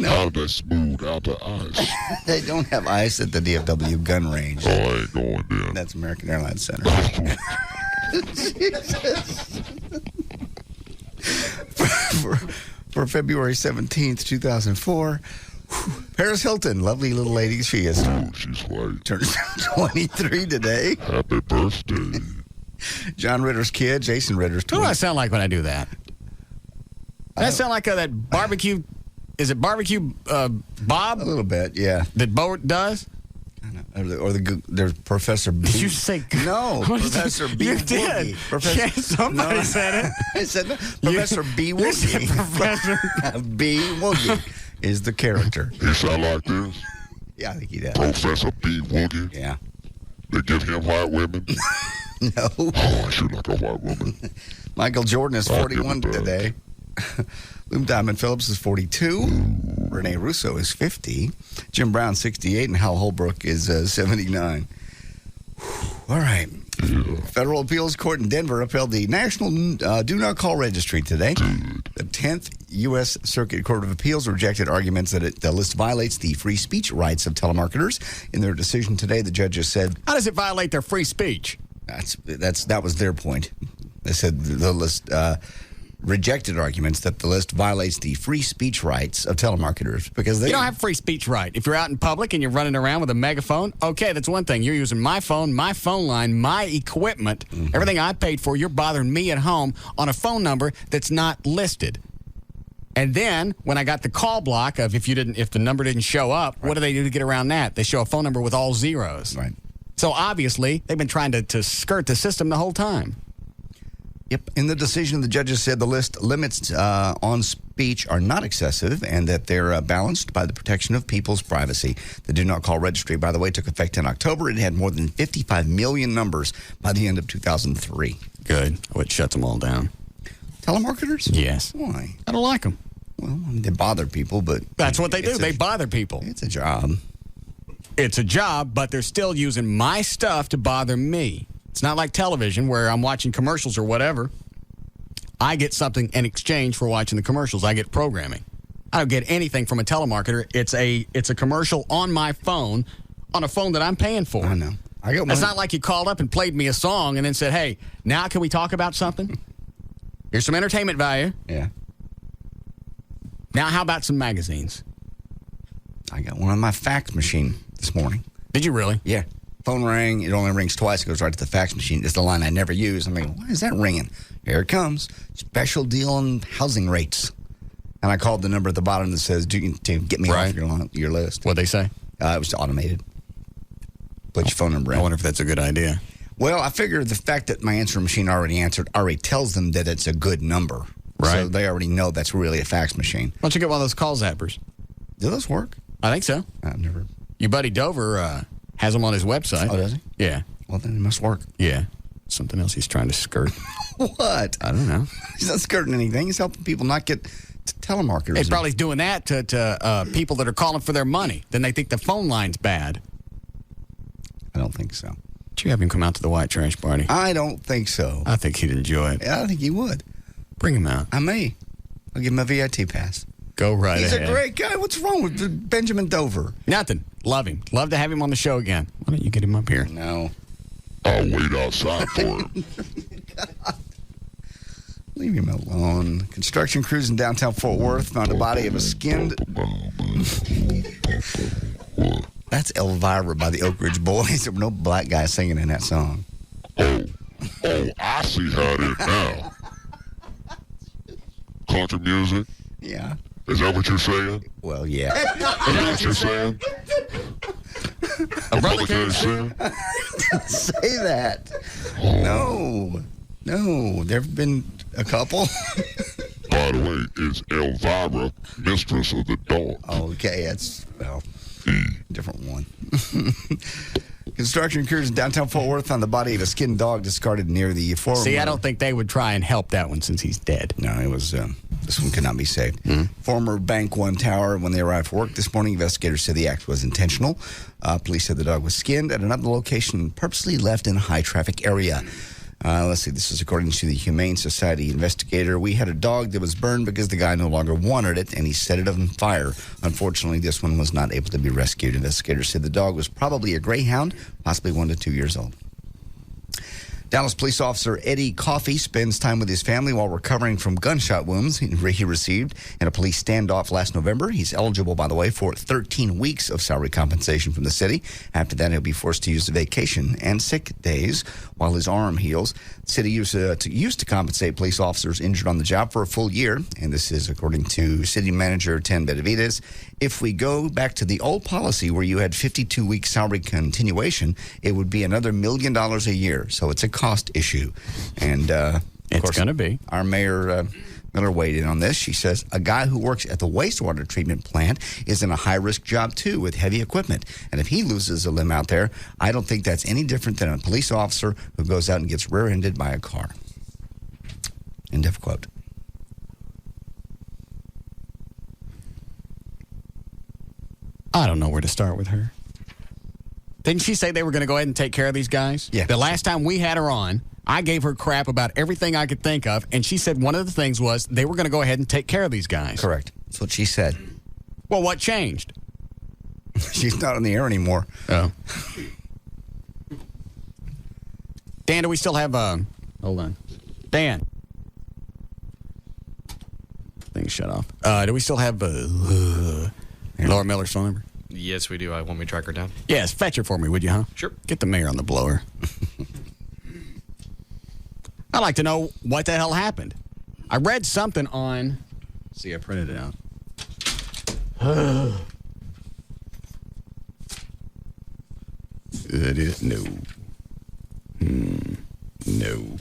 How they smooth out the ice? They don't have ice at the DFW Gun Range. Oh, I ain't going there. That's American Airlines Center. for February 17th, 2004, Paris Hilton, lovely little lady she is. Oh, she's white. Turns 23 today. Happy birthday. John Ritter's kid, Jason Ritter's 20. What do I sound like when I do that? Does that sound like that barbecue... Is it barbecue Bob? A little bit, yeah. That Bo does? Or there's Professor B. Did you say... No, Professor B. You did. Professor, somebody said it. I said Professor B. Woogie. Professor B. Woogie is the character. He sound like this? Yeah, I think he does. Professor B. Woogie? Yeah. They give him white women? No. Oh, I should like a white woman. Michael Jordan is 41 today. Loom Diamond Phillips is 42. Rene Russo is 50. Jim Brown, 68. And Hal Holbrook is 79. All right. Yeah. Federal Appeals Court in Denver upheld the National Do Not Call Registry today. The 10th U.S. Circuit Court of Appeals rejected arguments that the list violates the free speech rights of telemarketers. In their decision today, the judges said... How does it violate their free speech? That was their point. They said the list... rejected arguments that the list violates the free speech rights of telemarketers because they... You don't have free speech right. If you're out in public and you're running around with a megaphone, okay, that's one thing. You're using my phone line, my equipment, everything I paid for. You're bothering me at home on a phone number that's not listed. And then when I got the call block of if the number didn't show up, what do they do to get around that? They show a phone number with all zeros. Right. So obviously they've been trying to skirt the system the whole time. Yep. In the decision, the judges said the list limits on speech are not excessive and that they're balanced by the protection of people's privacy. The Do Not Call Registry, by the way, took effect in October. It had more than 55 million numbers by the end of 2003. Good. It shuts them all down. Telemarketers? Yes. Why? I don't like them. Well, they bother people, but... That's what they do. They bother people. It's a job. It's a job, but they're still using my stuff to bother me. It's not like television where I'm watching commercials or whatever. I get something in exchange for watching the commercials. I get programming. I don't get anything from a telemarketer. It's a commercial on my phone, on a phone that I'm paying for. I know. I got one. It's not like you called up and played me a song and then said, hey, now can we talk about something? Here's some entertainment value. Yeah. Now, how about some magazines? I got one on my fax machine this morning. Did you really? Yeah. Phone rang. It only rings twice. It goes right to the fax machine. It's the line I never use. I'm like, why is that ringing? Here it comes. Special deal on housing rates. And I called the number at the bottom that says, to get me off your list. What'd they say? It was automated. Put your phone number in. I wonder if that's a good idea. Well, I figure the fact that my answering machine already answered already tells them that it's a good number. Right. So they already know that's really a fax machine. Why don't you get one of those call zappers? Do those work? I think so. I've never. Your buddy Dover has them on his website. Oh, does he? Yeah. Well, then it must work. Yeah. Something else he's trying to skirt. What? I don't know. He's not skirting anything. He's helping people not get telemarketers. He's probably doing that to people that are calling for their money. Then they think the phone line's bad. I don't think so. Did you have him come out to the white trash party? I don't think so. I think he'd enjoy it. I think he would. Bring him out. I may. I'll give him a VIT pass. Go right He's ahead. a great guy. What's wrong with Benjamin Dover? Nothing. Love him. Love to have him on the show again. Why don't you get him up here? No. I'll wait outside for him. Leave him alone. Construction crews in downtown Fort Worth found a body of a skinned... That's Elvira by the Oak Ridge Boys. There were no black guys singing in that song. Oh, I see how it is now. Country music? Yeah. Is that what you're saying? Well, yeah. Is that what you're saying? A brother can't sing? Don't say that. No. There have been a couple. By the way, is Elvira mistress of the dog? Okay, that's, well, different one. Construction crews in downtown Fort Worth found the body of a skinned dog discarded near the former... See, I don't think they would try and help that one since he's dead. No, it was... this one could not be saved. Former Bank One Tower, when they arrived for work this morning, investigators said the act was intentional. Police said the dog was skinned at another location, purposely left in a high-traffic area. Let's see, this is according to the Humane Society investigator. We had a dog that was burned because the guy no longer wanted it, and he set it on fire. Unfortunately, this one was not able to be rescued. Investigators said the dog was probably a greyhound, possibly 1 to 2 years old. Dallas police officer Eddie Coffey spends time with his family while recovering from gunshot wounds he received in a police standoff last November. He's eligible, by the way, for 13 weeks of salary compensation from the city. After that, he'll be forced to use the vacation and sick days while his arm heals. The city used to compensate police officers injured on the job for a full year, and this is according to city manager Ten Benavides. If we go back to the old policy where you had 52-week salary continuation, it would be another $1 million a year. So it's a cost issue. And it's going to be. Our mayor, Miller, weighed in on this. She says a guy who works at the wastewater treatment plant is in a high-risk job, too, with heavy equipment. And if he loses a limb out there, I don't think that's any different than a police officer who goes out and gets rear-ended by a car. End of quote. I don't know where to start with her. Didn't she say they were going to go ahead and take care of these guys? Yeah. The last time we had her on, I gave her crap about everything I could think of, and she said one of the things was they were going to go ahead and take care of these guys. Correct. That's what she said. Well, what changed? She's not on the air anymore. Oh. Dan, do we still have... hold on. Dan. Things shut off. Do we still have... Laura Miller's phone number? Yes, we do. Want me to track her down? Yes, fetch her for me, would you, huh? Sure. Get the mayor on the blower. I'd like to know what the hell happened. I read something on... See, I printed it out. No. No.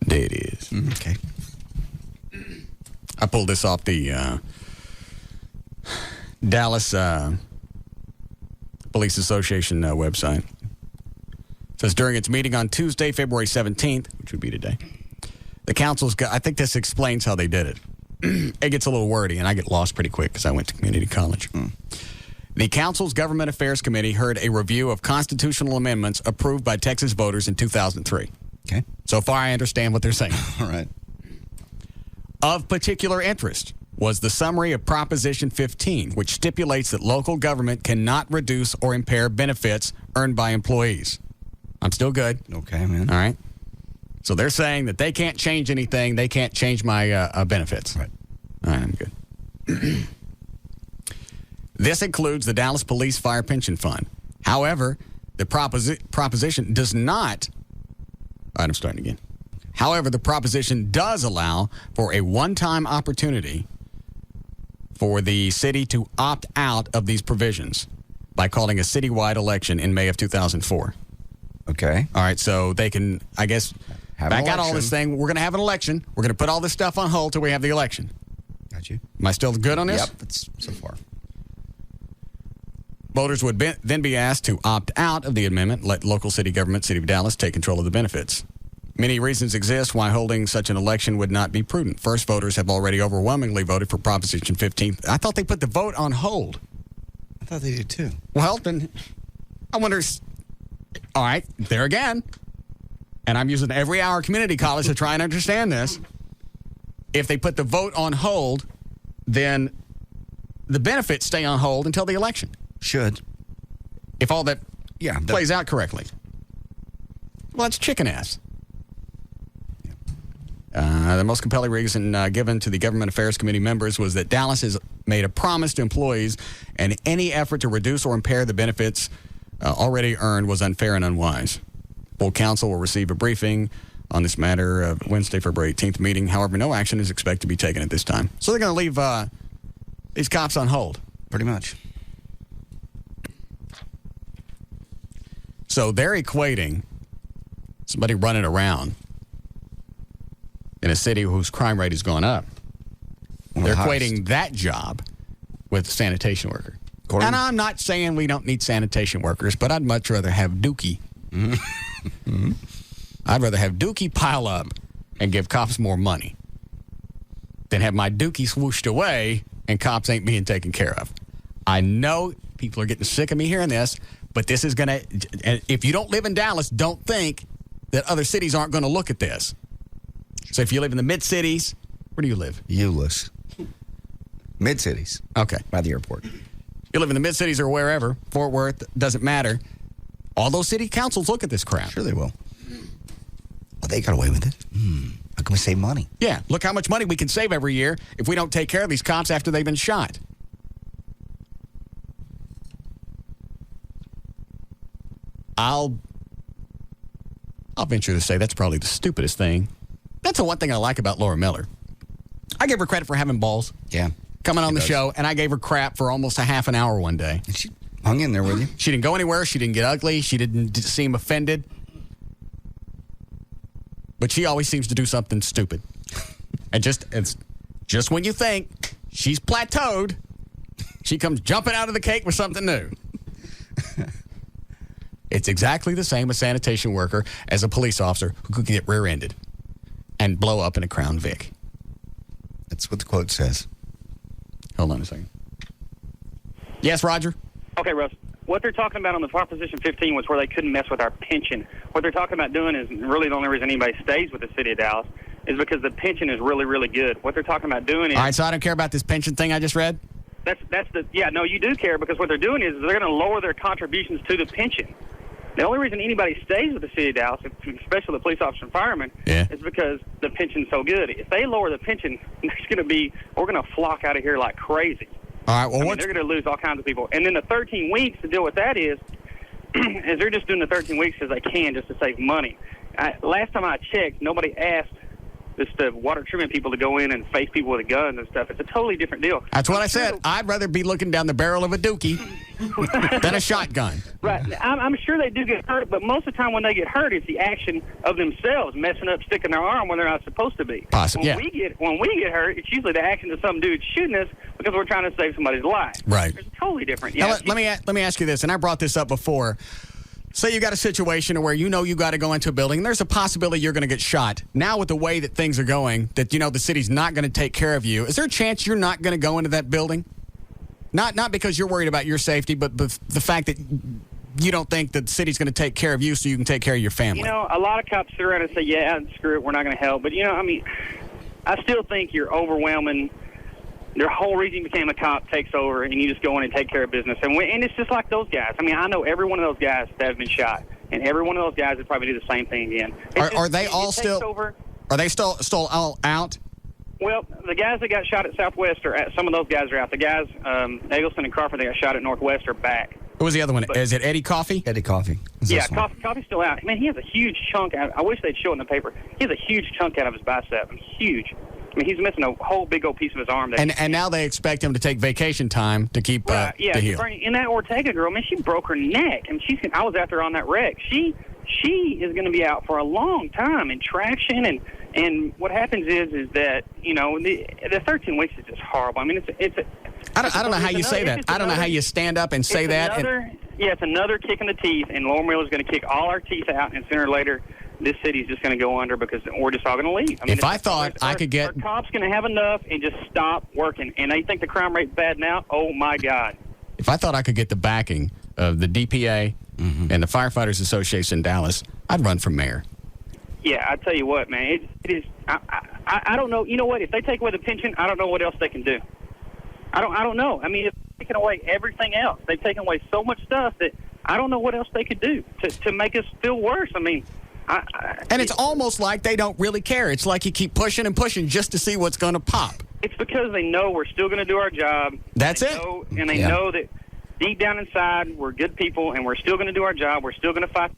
There it is. Okay. I pulled this off the Dallas Police Association website. It says during its meeting on Tuesday, February 17th, which would be today, the council's got, I think this explains how they did it. It gets a little wordy, and I get lost pretty quick because I went to community college. The council's Government Affairs Committee heard a review of constitutional amendments approved by Texas voters in 2003. Okay. So far, I understand what they're saying. All right. Of particular interest was the summary of Proposition 15, which stipulates that local government cannot reduce or impair benefits earned by employees. I'm still good. Okay, man. All right. So they're saying that they can't change anything. They can't change my benefits. Right. All right, I'm good. This includes the Dallas Police Fire Pension Fund. However, the proposition does not. All right, I'm starting again. However, the proposition does allow for a one-time opportunity for the city to opt out of these provisions by calling a citywide election in May of 2004. Okay. All right, so they can, I guess, back out all this thing. We're going to have an election. We're going to put all this stuff on hold till we have the election. Got you. Am I still good on this? Yep, that's so far. Voters would then be asked to opt out of the amendment, let local city government, City of Dallas, take control of the benefits. Many reasons exist why holding such an election would not be prudent. First, voters have already overwhelmingly voted for Proposition 15. I thought they put the vote on hold. I thought they did too. Well, then, I wonder. All right, there again. And I'm using every hour community college to try and understand this. If they put the vote on hold, then the benefits stay on hold until the election. Should. If all that plays out correctly. Well, it's chicken ass. The most compelling reason given to the Government Affairs Committee members was that Dallas has made a promise to employees, and any effort to reduce or impair the benefits already earned was unfair and unwise. Full council will receive a briefing on this matter of Wednesday, February 18th meeting. However, no action is expected to be taken at this time. So they're going to leave these cops on hold. Pretty much. So they're equating somebody running around in a city whose crime rate has gone up. They're equating that job with a sanitation worker. And I'm not saying we don't need sanitation workers, but I'd much rather have Dookie. Mm-hmm. I'd rather have Dookie pile up and give cops more money than have my Dookie swooshed away and cops ain't being taken care of. I know people are getting sick of me hearing this, but this is going to, if you don't live in Dallas, don't think that other cities aren't going to look at this. So if you live in the mid-cities, where do you live? Euless. Mid-cities. Okay. By the airport. You live in the mid-cities or wherever, Fort Worth, doesn't matter. All those city councils look at this crap. Sure they will. Well, they got away with it. How can we save money? Yeah, look how much money we can save every year if we don't take care of these cops after they've been shot. I'll venture to say that's probably the stupidest thing. That's the one thing I like about Laura Miller. I give her credit for having balls. Yeah. Coming on the show, and I gave her crap for almost a half an hour one day. She hung in there with you. She didn't go anywhere. She didn't get ugly. She didn't seem offended. But she always seems to do something stupid. And it's just when you think she's plateaued, she comes jumping out of the cake with something new. It's exactly the same a sanitation worker as a police officer who could get rear-ended and blow up in a Crown Vic. That's what the quote says. Hold on a second. Yes, Roger? Okay, Russ. What they're talking about on the Proposition 15 was where they couldn't mess with our pension. What they're talking about doing is really the only reason anybody stays with the city of Dallas is because the pension is really, really good. What they're talking about doing is... All right, so I don't care about this pension thing I just read? No, you do care, because what they're doing is they're going to lower their contributions to the pension. The only reason anybody stays with the city of Dallas, especially the police officers and firemen, is because the pension's so good. If they lower the pension, we're going to flock out of here like crazy. All right, well, they're going to lose all kinds of people. And then the 13 weeks to deal with that is they're just doing the 13 weeks as they can just to save money. Last time I checked, nobody asked the water treatment people to go in and face people with guns and stuff. It's a totally different deal. That's what I said. I'd rather be looking down the barrel of a dookie than a shotgun. Right. I'm sure they do get hurt, but most of the time when they get hurt, it's the action of themselves messing up, sticking their arm when they're not supposed to be. Possibly, When we get hurt, it's usually the action of some dude shooting us because we're trying to save somebody's life. Right. It's totally different. Now, let me ask you this, and I brought this up before. Say you got a situation where you got to go into a building, and there's a possibility you're going to get shot. Now with the way that things are going, that the city's not going to take care of you, is there a chance you're not going to go into that building? Not because you're worried about your safety, but the fact that you don't think that the city's going to take care of you so you can take care of your family. A lot of cops sit around and say, yeah, screw it, we're not going to help. But, I still think you're overwhelming. Their whole reason you became a cop takes over, and you just go in and take care of business. And it's just like those guys. I know every one of those guys that have been shot. and every one of those guys would probably do the same thing again. Are they all still? Are they still all out? Well, the guys that got shot at Southwest some of those guys are out. The guys, Eggleston and Crawford, that got shot at Northwest are back. Who was the other one? Is it Eddie Coffey? Eddie Coffey. Yeah, Coffey's still out. Man, he has a huge chunk out. I wish they'd show it in the paper. He has a huge chunk out of his bicep. Huge. I mean, he's missing a whole big old piece of his arm there. And now they expect him to take vacation time to keep to heal. And that Ortega girl, man, she broke her neck. And I was out there on that wreck. She is going to be out for a long time in traction. And what happens is that, the 13 weeks is just horrible. I mean, I don't know how you say that. I don't know how you stand up and say that. It's another kick in the teeth, and Lauren Wheeler's going to kick all our teeth out, and sooner or later, this city's just going to go under because we're just all going to leave. I mean, if I thought I could get... Our cops going to have enough and just stop working, and they think the crime rate's bad now. Oh, my God. If I thought I could get the backing of the DPA and the Firefighters Association in Dallas, I'd run for mayor. Yeah, I tell you what, man, it is... I don't know. You know what? If they take away the pension, I don't know what else they can do. I don't know. I mean, if they've taken away everything else, they've taken away so much stuff that I don't know what else they could do to make us feel worse. I mean... And it's almost like they don't really care. It's like you keep pushing and pushing just to see what's going to pop. It's because they know we're still going to do our job. That's it. And they know that deep down inside we're good people and we're still going to do our job. We're still going to fight.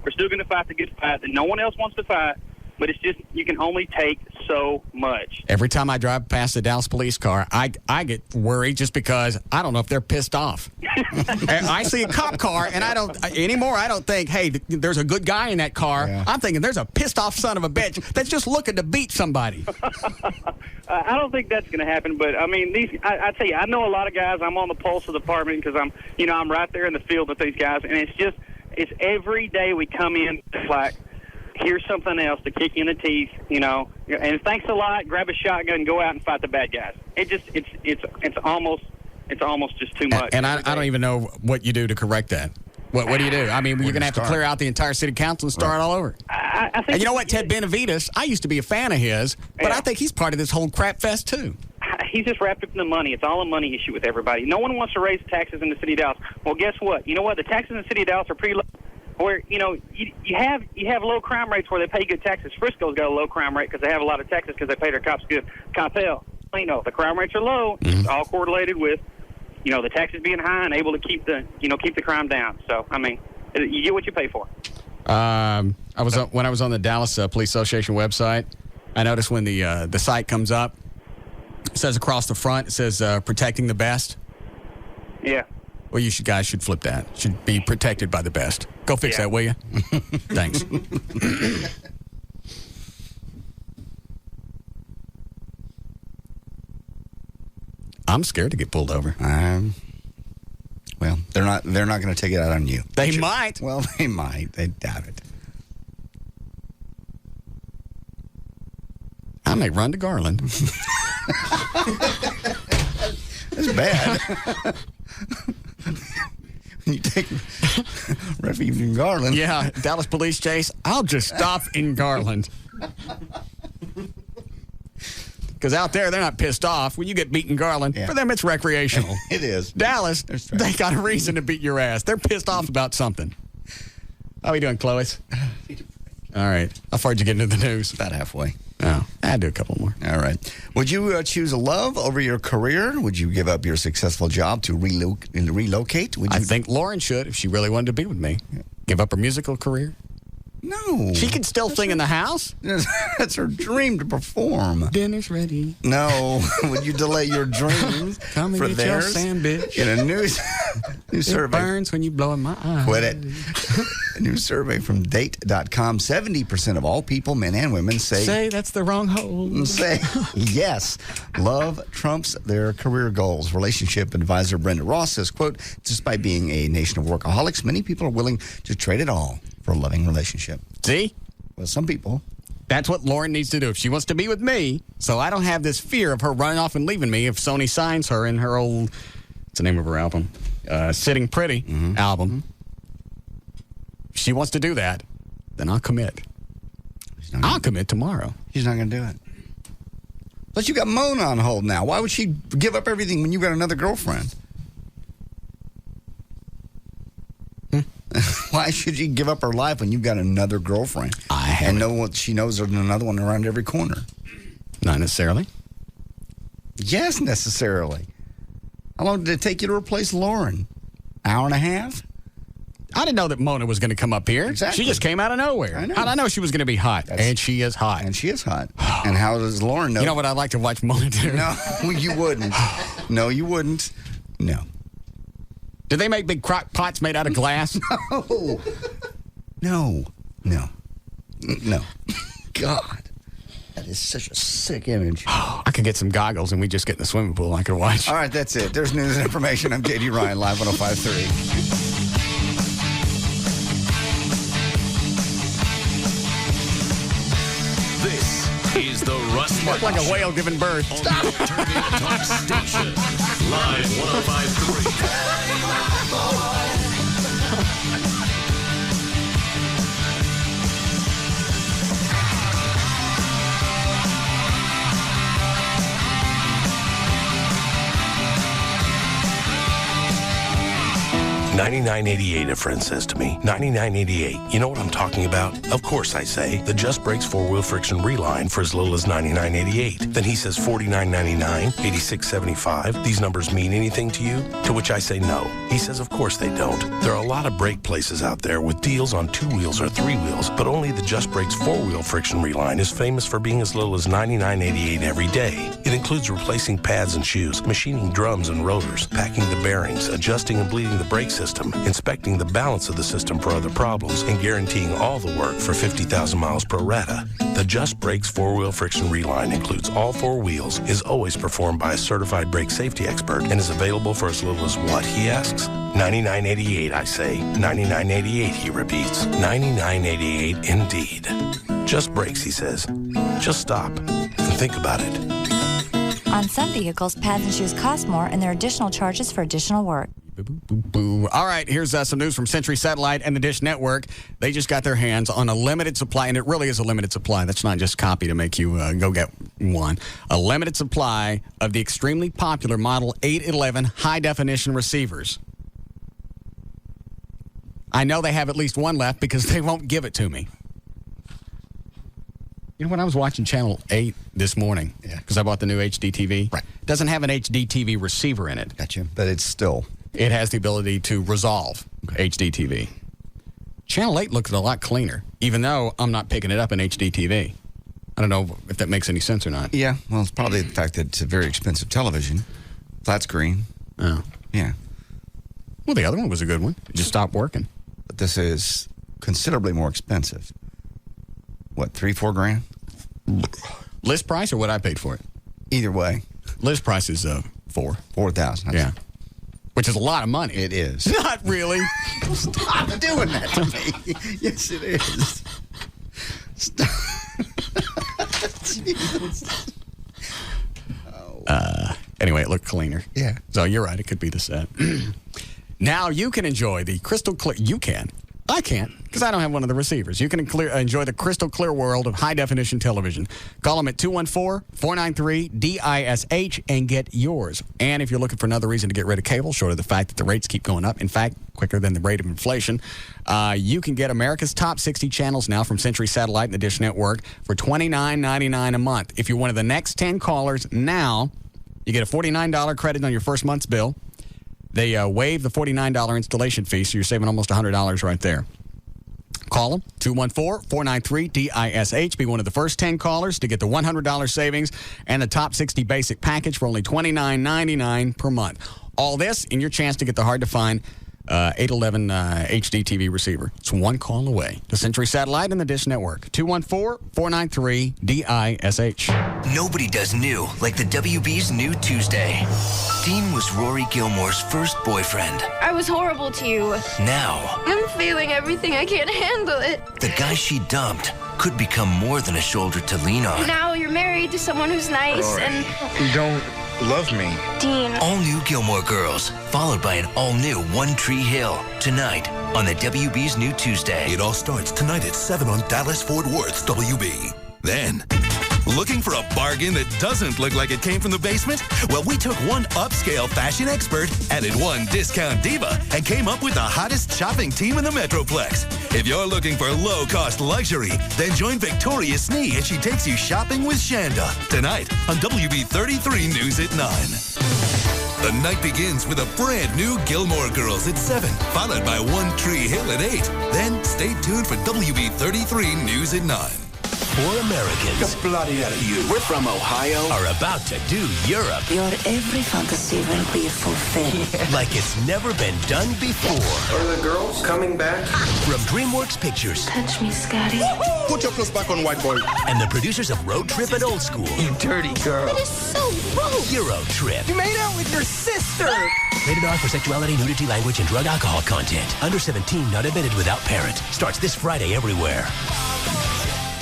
We're still going to fight the good fight that no one else wants to fight. But it's just you can only take so much. Every time I drive past the Dallas police car, I get worried just because I don't know if they're pissed off. I see a cop car, and I don't think, hey, there's a good guy in that car. Yeah. I'm thinking there's a pissed off son of a bitch that's just looking to beat somebody. I don't think that's going to happen, but I mean, I tell you, I know a lot of guys. I'm on the pulse of the department because I'm right there in the field with these guys, and it's every day we come in, it's like, here's something else to kick you in the teeth, and thanks a lot, grab a shotgun and go out and fight the bad guys. It's almost just too much. And I don't even know what you do to correct that. What do you do? I mean, you're going to have to clear out the entire city council and start all over. I think and you know what, Ted Benavides, I used to be a fan of his, but I think he's part of this whole crap fest too. He's just wrapped up in the money. It's all a money issue with everybody. No one wants to raise taxes in the city of Dallas. Well, guess what? You know what? The taxes in the city of Dallas are pretty low. Where you have low crime rates where they pay good taxes. Frisco's got a low crime rate because they have a lot of taxes because they pay their cops good. Coppell, the crime rates are low. Mm-hmm. It's all correlated with the taxes being high and able to keep the crime down. So I mean, you get what you pay for. When I was on the Dallas Police Association website, I noticed when the site comes up, it says across the front, it says protecting the best. Yeah. Well, you guys should flip that. Should be protected by the best. Go fix that, will you? Thanks. I'm scared to get pulled over. Well, they're not going to take it out on you. They might. Well, they might. They doubt it. I may run to Garland. That's bad. You take refuge in Garland. Yeah, Dallas police chase. I'll just stop in Garland. Because out there, they're not pissed off. When you get beat in Garland, for them, it's recreational. It is. Dallas, they got a reason to beat your ass. They're pissed off about something. How are we doing, Chloe? All right. How far did you get into the news? About halfway. Oh, I'd do a couple more. All right. Would you choose love over your career? Would you give up your successful job to relocate? I think Lauren should, if she really wanted to be with me. Give up her musical career? No. She can still sing in the house? That's her dream to perform. Dinner's ready. No. Would you delay your dreams Come for and get theirs? your sandwich. In a new survey. It burns when you blow in my eyes. Quit it. A new survey from Date.com. 70% of all people, men and women, say that's the wrong hole. Say yes. Love trumps their career goals. Relationship advisor Brenda Ross says, quote, despite being a nation of workaholics, many people are willing to trade it all for a loving relationship. See? Well, some people. That's what Lauren needs to do. If she wants to be with me, so I don't have this fear of her running off and leaving me if Sony signs her in her old, what's the name of her album? Sitting Pretty album. If she wants to do that, then I'll commit. I'll commit tomorrow. She's not going to do it. Plus, you got Mona on hold now. Why would she give up everything when you got another girlfriend? Why Why should she give up her life when you've got another girlfriend? And know what she knows there's another one around every corner. Not necessarily. Yes, necessarily. How long did it take you to replace Lauren? Hour and a half? I didn't know that Mona was going to come up here. Exactly. She just came out of nowhere. I know. How'd I know she was going to be hot? And she is hot. And she is hot. And how does Lauren know? You know what I'd like to watch Mona do? No, you wouldn't. No, you wouldn't. No. Do they make big crock pots made out of glass? No. God. That is such a sick image. I could get some goggles and we just get in the swimming pool. I could watch. All right, that's it. There's news and information. I'm JD Ryan, live 105.3. This is the Russ Martin like a Show. whale giving birth. On the Alternative Talk Station. Live 105.3. 9988, a friend says to me. 9988. You know what I'm talking about? Of course, I say. The Just Brakes 4-wheel friction reline for as little as $99.88. Then he says $49.99, $86.75. These numbers mean anything to you? To which I say no. He says of course they don't. There are a lot of brake places out there with deals on 2 wheels or 3 wheels, but only the Just Brakes 4-wheel friction reline is famous for being as little as $99.88 every day. It includes replacing pads and shoes, machining drums and rotors, packing the bearings, adjusting and bleeding the brake system, inspecting the balance of the system for other problems, and guaranteeing all the work for 50,000 miles pro rata. The Just Brakes 4-wheel friction reline includes all 4 wheels, is always performed by a certified brake safety expert, and is available for as little as what, he asks? $99.88, I say. $99.88, he repeats. $99.88 indeed. Just Brakes, he says. Just stop and think about it. On some vehicles, pads and shoes cost more, and there are additional charges for additional work. Boo. All right, here's some news from Century Satellite and the Dish Network. They just got their hands on a limited supply, and it really is a limited supply. That's not just copy to make you go get one. A limited supply of the extremely popular Model 811 high-definition receivers. I know they have at least one left because they won't give it to me. You know, when I was watching Channel 8 this morning, because I bought the new HD TV, it doesn't have an HD TV receiver in it. Gotcha. But it's still... It has the ability to resolve HD TV. Channel 8 looks a lot cleaner, even though I'm not picking it up in HD TV. I don't know if that makes any sense or not. Yeah, well, it's probably the fact that it's a very expensive television. Flat screen. Oh. Yeah. Well, the other one was a good one. It just stopped working. But this is considerably more expensive. What, $3-4 grand? List price or what I paid for it? Either way. List price is $4,000. Yeah. Which is a lot of money. It is. Not really. Stop doing that to me. Yes, it is. Stop. Jesus. Anyway, it looked cleaner. Yeah. So you're right. It could be the set. Now you can enjoy the crystal clear. You can. I can't, because I don't have one of the receivers. You can enjoy the crystal clear world of high-definition television. Call them at 214-493-DISH and get yours. And if you're looking for another reason to get rid of cable, short of the fact that the rates keep going up, in fact, quicker than the rate of inflation, you can get America's top 60 channels now from Century Satellite and the Dish Network for $29.99 a month. If you're one of the next 10 callers now, you get a $49 credit on your first month's bill. They waive the $49 installation fee, so you're saving almost $100 right there. Call them, 214-493-DISH. Be one of the first 10 callers to get the $100 savings and the top 60 basic package for only $29.99 per month. All this and your chance to get the hard-to-find 811 HD TV receiver. It's one call away. The Century Satellite and the Dish Network. 214-493-DISH. Nobody does new like the WB's New Tuesday. Dean was Rory Gilmore's first boyfriend. I was horrible to you. Now, I'm feeling everything. I can't handle it. the guy she dumped could become more than a shoulder to lean on. Now you're married to someone who's nice Rory, and... You don't love me. Dean. All new Gilmore Girls, followed by an all-new One Tree Hill, tonight on the WB's New Tuesday. It all starts tonight at 7 on Dallas Fort Worth's WB. Then... Looking for a bargain that doesn't look like it came from the basement? Well, we took one upscale fashion expert, added one discount diva, and came up with the hottest shopping team in the Metroplex. If you're looking for low-cost luxury, then join Victoria Snee as she takes you shopping with Shanda tonight on WB33 News at 9. The night begins with a brand new Gilmore Girls at 7, followed by One Tree Hill at 8. Then stay tuned for WB33 News at 9. 4 Americans. The bloody out of you. We're from Ohio. Are about to do Europe. Your every fantasy will be fulfilled. Like it's never been done before. Are the girls coming back? From DreamWorks Pictures. Touch me, Scotty. Put your clothes back on, white boy. And the producers of Road Trip and Old School. You dirty girl. That is so gross. Euro Trip. You made out with your sister. Rated R for sexuality, nudity, language, and drug alcohol content. Under 17, not admitted without parent. Starts this Friday everywhere.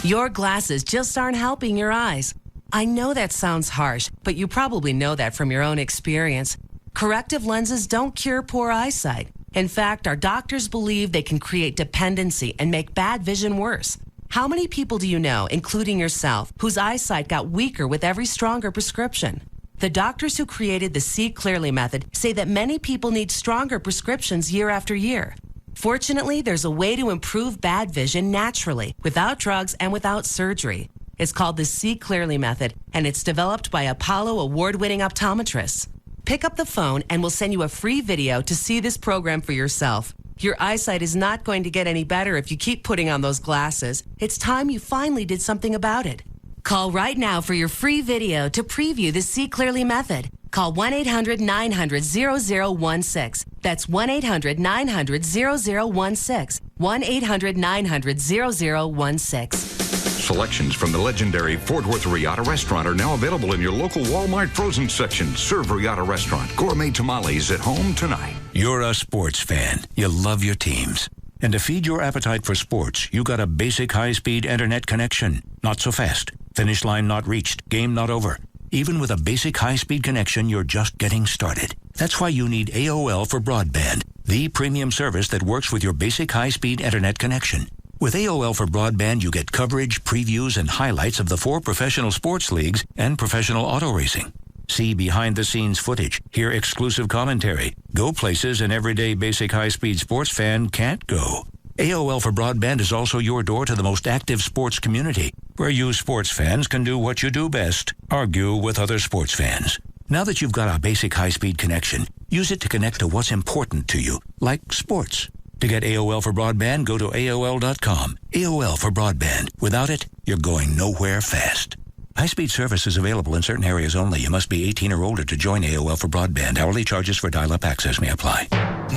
Your glasses just aren't helping your eyes. I know that sounds harsh, but you probably know that from your own experience. Corrective lenses don't cure poor eyesight. In fact, our doctors believe they can create dependency and make bad vision worse. How many people do you know, including yourself, whose eyesight got weaker with every stronger prescription? The doctors who created the See Clearly method say that many people need stronger prescriptions year after year. Fortunately, there's a way to improve bad vision naturally, without drugs and without surgery. It's called the See Clearly method, and it's developed by Apollo award-winning optometrists. Pick up the phone and we'll send you a free video to see this program for yourself. Your eyesight is not going to get any better if you keep putting on those glasses. It's time you finally did something about it. Call right now for your free video to preview the See Clearly method. Call 1-800-900-0016. That's 1-800-900-0016. 1-800-900-0016. Selections from the legendary Fort Worth Riata Restaurant are now available in your local Walmart frozen section. Serve Riata Restaurant. Gourmet tamales at home tonight. You're a sports fan. You love your teams. And to feed your appetite for sports, you got a basic high-speed internet connection. Not so fast. Finish line not reached. Game not over. Even with a basic high-speed connection, you're just getting started. That's why you need AOL for Broadband, the premium service that works with your basic high-speed internet connection. With AOL for Broadband, you get coverage, previews, and highlights of the 4 professional sports leagues and professional auto racing. See behind-the-scenes footage, hear exclusive commentary, go places an everyday basic high-speed sports fan can't go. AOL for Broadband is also your door to the most active sports community, where you sports fans can do what you do best, argue with other sports fans. Now that you've got a basic high-speed connection, use it to connect to what's important to you, like sports. To get AOL for Broadband, go to AOL.com. AOL for Broadband. Without it, you're going nowhere fast. High-speed service is available in certain areas only. You must be 18 or older to join AOL for Broadband. Hourly charges for dial-up access may apply.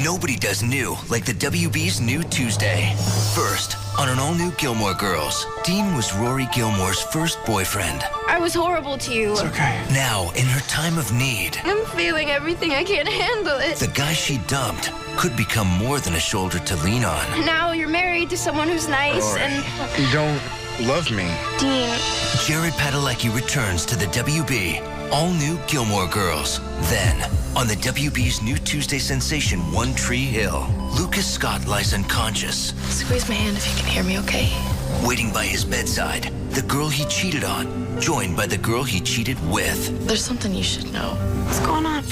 Nobody does new like the WB's New Tuesday. First, on an all-new Gilmore Girls, Dean was Rory Gilmore's first boyfriend. I was horrible to you. It's okay. Now, in her time of need, I'm feeling everything. I can't handle it. the guy she dumped could become more than a shoulder to lean on. Now you're married to someone who's nice and... You don't love me. Dean. Jared Padalecki returns to the WB. All-new Gilmore Girls. Then, on the WB's New Tuesday sensation One Tree Hill, Lucas Scott lies unconscious. Squeeze my hand if you can hear me, okay? Waiting by his bedside, the girl he cheated on, joined by the girl he cheated with. There's something you should know. What's going on?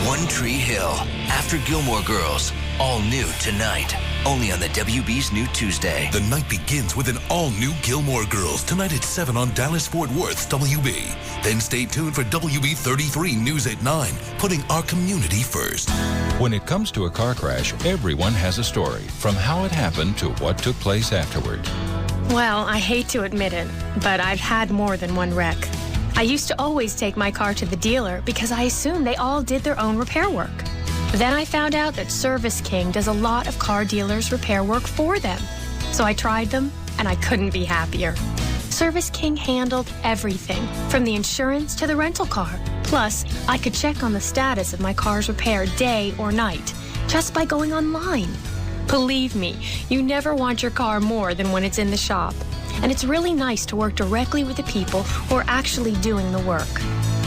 One Tree Hill. After Gilmore Girls. All new tonight. Only on the WB's New Tuesday. The night begins with an all-new Gilmore Girls tonight at 7 on Dallas-Fort Worth's WB. Then stay tuned for WB33 News at 9, putting our community first. When it comes to a car crash, everyone has a story, from how it happened to what took place afterward. Well, I hate to admit it, but I've had more than one wreck. I used to always take my car to the dealer because I assumed they all did their own repair work. Then I found out that Service King does a lot of car dealers' repair work for them. So I tried them, and I couldn't be happier. Service King handled everything, from the insurance to the rental car. Plus, I could check on the status of my car's repair day or night, just by going online. Believe me, you never want your car more than when it's in the shop. And it's really nice to work directly with the people who are actually doing the work.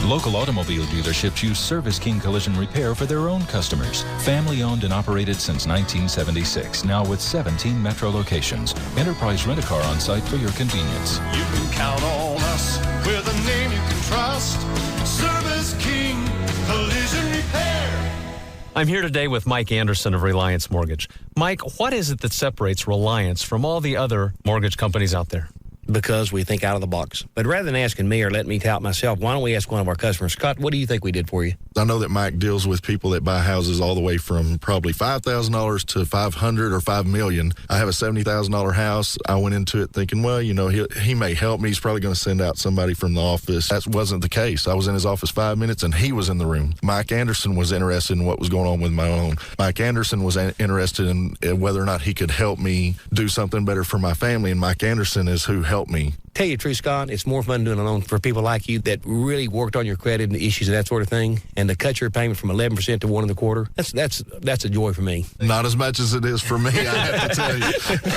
Local automobile dealerships use Service King Collision Repair for their own customers. Family owned and operated since 1976, now with 17 metro locations. Enterprise Rent-A-Car on site for your convenience. You can count on us with a name you can trust. Service King Collision Repair. I'm here today with Mike Anderson of Reliance Mortgage. Mike, what is it that separates Reliance from all the other mortgage companies out there? Because we think out of the box. But rather than asking me or letting me tout myself, why don't we ask one of our customers? Scott, what do you think we did for you? I know that Mike deals with people that buy houses all the way from probably $5,000 to $500,000 or $5 million. I have a $70,000 house. I went into it thinking, well, you know, he may help me. He's probably going to send out somebody from the office. That wasn't the case. I was in his office 5 minutes and he was in the room. Mike Anderson was interested in what was going on with my own. Mike Anderson was interested in whether or not he could help me do something better for my family, and Mike Anderson is who helped me. Tell you the truth, Scott, it's more fun doing a loan for people like you that really worked on your credit and issues and that sort of thing, and to cut your payment from 11% to 1.25%. That's a joy for me. Not as much as it is for me, I have to tell you.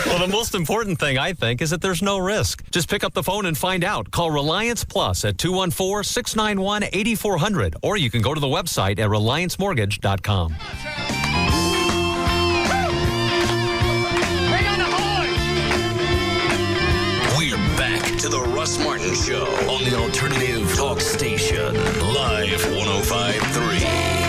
Well, the most important thing, I think, is that there's no risk. Just pick up the phone and find out. Call Reliance Plus at 214-691-8400, or you can go to the website at RelianceMortgage.com. To the Russ Martin Show on the Alternative Talk Station, Live 105.3.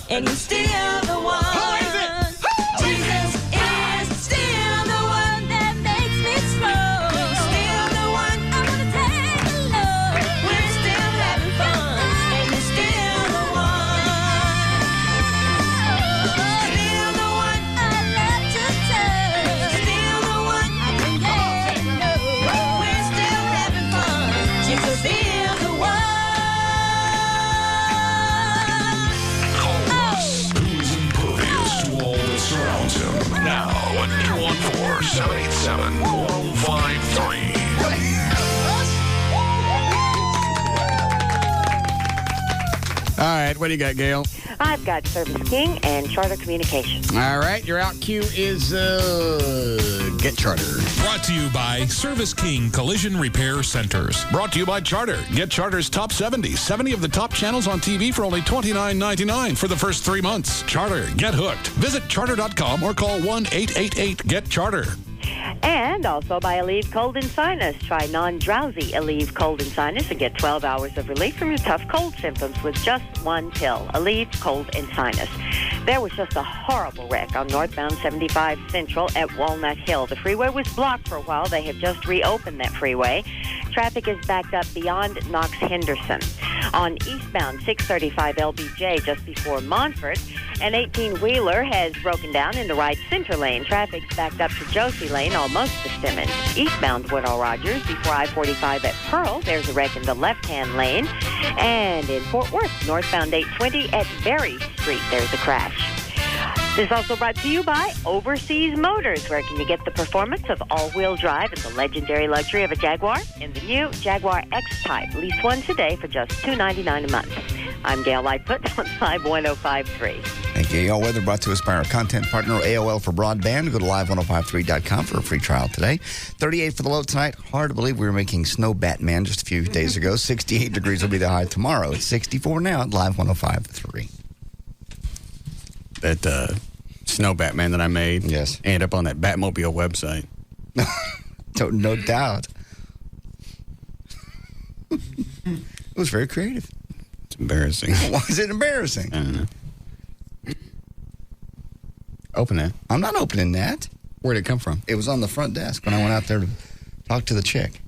And you're still the one. Jesus is still the one that makes me strong. Still the one I want to take alone. We're still having fun, and you're still the one. Still the one I love to touch. Still the one I can get to know. We're still having fun. Jesus is the one. Surrounds him now at 214-787-1053. All right, what do you got, Gail? I've got Service King and Charter Communications. All right, your out cue is Get Charter. Brought to you by Service King Collision Repair Centers. Brought to you by Charter. Get Charter's Top 70. 70 of the top channels on TV for only $29.99 for the first 3 months. Charter. Get hooked. Visit charter.com or call 1-888-GET-CHARTER. And also by Aleve Cold and Sinus. Try non-drowsy Aleve Cold and Sinus and get 12 hours of relief from your tough cold symptoms with just one pill. Aleve Cold and Sinus. There was just a horrible wreck on northbound 75 Central at Walnut Hill. The freeway was blocked for a while. They have just reopened that freeway. Traffic is backed up beyond Knox Henderson. On eastbound 635 LBJ just before Montfort, an 18-wheeler has broken down in the right center lane. Traffic's backed up to Josie Lane, almost to Simmons. Eastbound Woodall Rogers before I-45 at Pearl, there's a wreck in the left-hand lane. And in Fort Worth, northbound 820 at Berry Street, there's a crash. This is also brought to you by Overseas Motors. Where can you get the performance of all-wheel drive and the legendary luxury of a Jaguar? In the new Jaguar X-Type. Lease one today for just $299 a month. I'm Gail Lightfoot on Live 105.3. Thank you. AOL Weather brought to us by our content partner, AOL for Broadband. Go to live1053.com for a free trial today. 38 for the low tonight. Hard to believe we were making Snow Batman just a few days ago. 68 degrees will be the high tomorrow. It's 64 now at Live 105.3. That Snow Batman that I made. Yes. Ended up on that Batmobile website. No doubt. It was very creative. It's embarrassing. Why is it embarrassing? I don't know. Open that. I'm not opening that. Where'd it come from? It was on the front desk when I went out there to talk to the chick.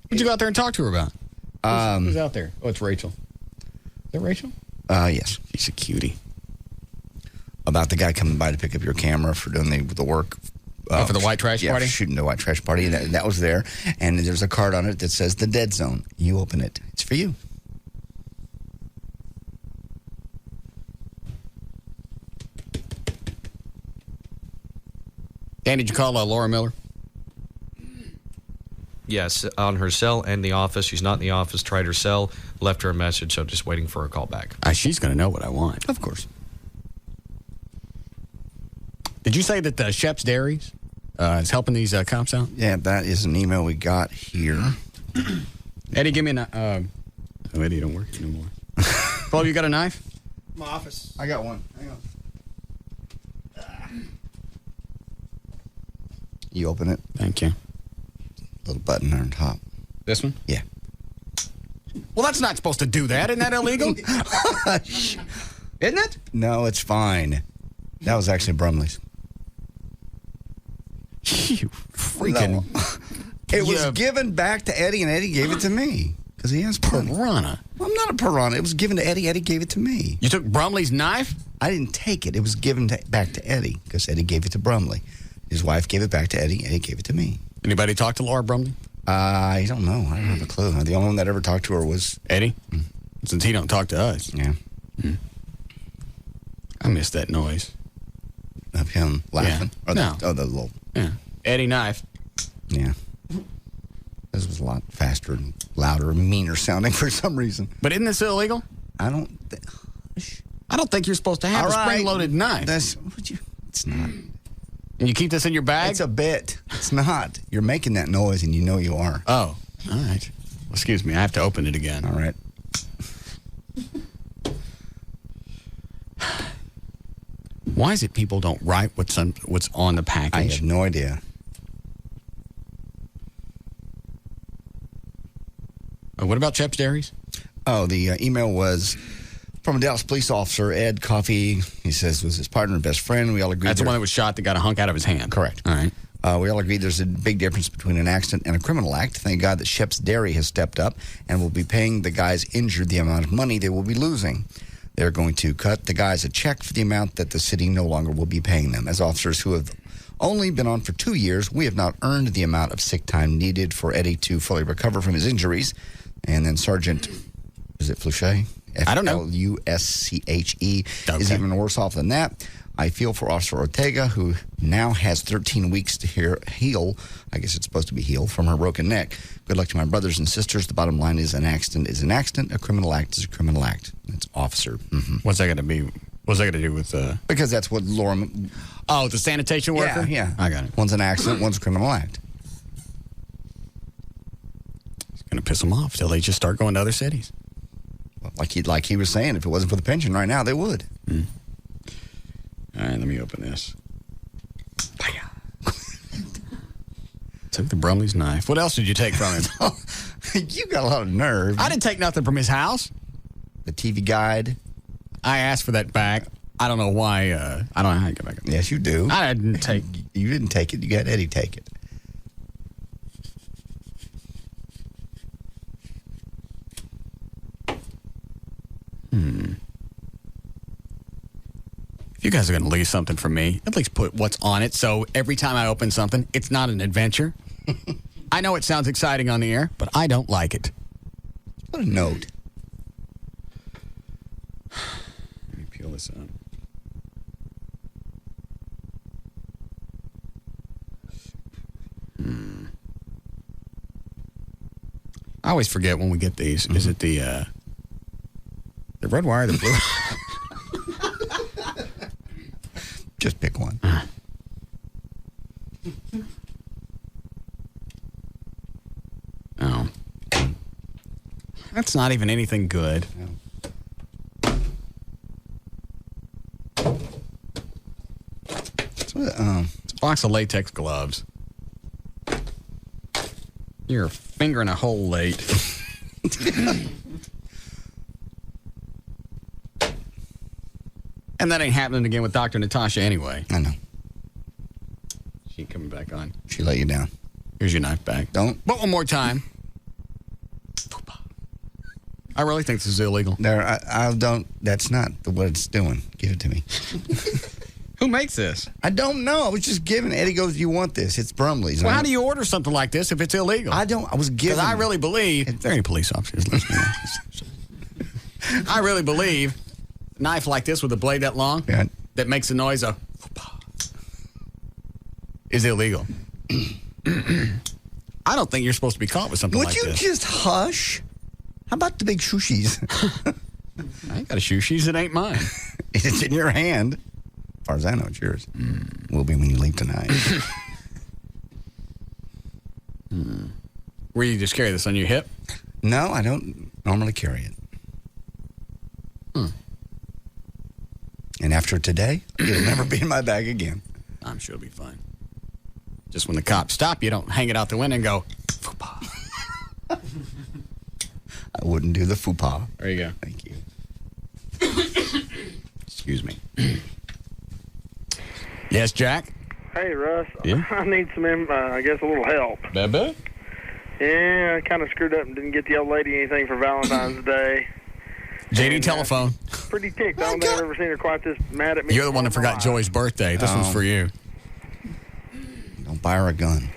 What'd you go out there and talk to her about? Who's out there? Oh, it's Rachel. Is that Rachel? Yes. She's a cutie. About the guy coming by to pick up your camera for doing the work for the white trash party? Shooting the white trash party. That was there. And there's a card on it that says the dead zone. You open it. It's for you. Dan, did you call Laura Miller? Yes, on her cell and the office. She's not in the office. Tried her cell, left her a message, so just waiting for a call back. She's going to know what I want. Of course. Did you say that Shep's Dairies is helping these cops out? Yeah, that is an email we got here. Eddie, give me a Eddie don't work anymore. Paul, you got a knife? My office. I got one. Hang on. You open it. Thank you. Little button on top. This one? Yeah. Well, that's not supposed to do that. Isn't that illegal? Isn't it? No, it's fine. That was actually Brumley's. You freaking... It was given back to Eddie, and Eddie gave it to me. Because he has plenty. Piranha. Well, I'm not a piranha. It was given to Eddie. Eddie gave it to me. You took Brumley's knife? I didn't take it. It was given back to Eddie because Eddie gave it to Brumley. His wife gave it back to Eddie. Eddie gave it to me. Anybody talk to Laura Brumley? I don't know. I don't have a clue. The only one that ever talked to her was Eddie. Since he don't talk to us. Yeah. I missed that noise of him laughing. Yeah. The little. Yeah. Eddie knife. Yeah. This was a lot faster and louder and meaner sounding for some reason. But isn't this illegal? I don't think you're supposed to have a spring-loaded knife. It's not. And you keep this in your bag? It's a bit. It's not. You're making that noise, and you know you are. Oh, all right. Excuse me. I have to open it again. All right. Why is it people don't write what's on the package? I have no idea. What about Shep's Dairies? Oh, the email was from a Dallas police officer, Ed Coffey. He says was his partner and best friend. We all agreed. That's the one that was shot that got a hunk out of his hand. Correct. All right. We all agreed there's a big difference between an accident and a criminal act. Thank God that Shep's Dairy has stepped up and will be paying the guys injured the amount of money they will be losing. They're going to cut the guys a check for the amount that the city no longer will be paying them. As officers who have only been on for 2 years, we have not earned the amount of sick time needed for Eddie to fully recover from his injuries. And then Sergeant, is it Fluche? I don't know. F-L-U-S-C-H-E is even worse off than that. I feel for Officer Ortega, who now has 13 weeks to heal. I guess it's supposed to be heal from her broken neck. Good luck to my brothers and sisters. The bottom line is an accident is an accident. A criminal act is a criminal act. It's officer. Mm-hmm. What's that going to be? What's that going to do with... Because that's what Laura... Oh, the sanitation worker? Yeah. I got it. One's an accident, one's a criminal act. It's going to piss them off till they just start going to other cities. Well, like he was saying, if it wasn't for the pension right now, they would. Mm. All right, let me open this. Took the Brumley's knife. What else did you take from him? You got a lot of nerve. I didn't take nothing from his house. The TV guide. I asked for that back. I don't know why. I don't know how you get back. Yes, you do. I didn't take. You didn't take it. You got Eddie take it. If you guys are going to leave something for me, at least put what's on it so every time I open something, it's not an adventure. I know it sounds exciting on the air, but I don't like it. Put a note. Let me peel this up. I always forget when we get these. Is it the red wire, the blue? Just pick one. Oh. That's not even anything good. It's a box of latex gloves. You're fingering a hole late. And that ain't happening again with Dr. Natasha anyway. I know. She ain't coming back on. She let you down. Here's your knife back. Don't. But one more time. I really think this is illegal. There, I don't. That's not what it's doing. Give it to me. Who makes this? I don't know. I was just given. Eddie goes, "You want this? It's Brumley's." Well, how do you order something like this if it's illegal? I don't. I was given. Because I really believe, if there are any police officers listening, I really believe a knife like this with a blade that long that makes a noise of is illegal. I don't think you're supposed to be caught with something Would like you this. just hush? How about the big shooshies? I ain't got a shooshies. It ain't mine. It's in your hand. As far as I know, it's yours. Will be when you leave tonight. Where you just carry this on your hip? No, I don't normally carry it. And after today, it'll never be in my bag again. I'm sure it'll be fine. Just when the cops stop, you don't hang it out the window and go, "Foo-pa." I wouldn't do the foo-pa. There you go. Thank you. Excuse me. Yes, Jack? Hey, Russ. Yeah? I need some, I guess, a little help. Bebe? Yeah, I kind of screwed up and didn't get the old lady anything for Valentine's Day. JD telephone. Pretty ticked. I don't think I've ever seen her quite this mad at me. You're the one that forgot Joey's birthday. This one's for you. Don't buy her a gun.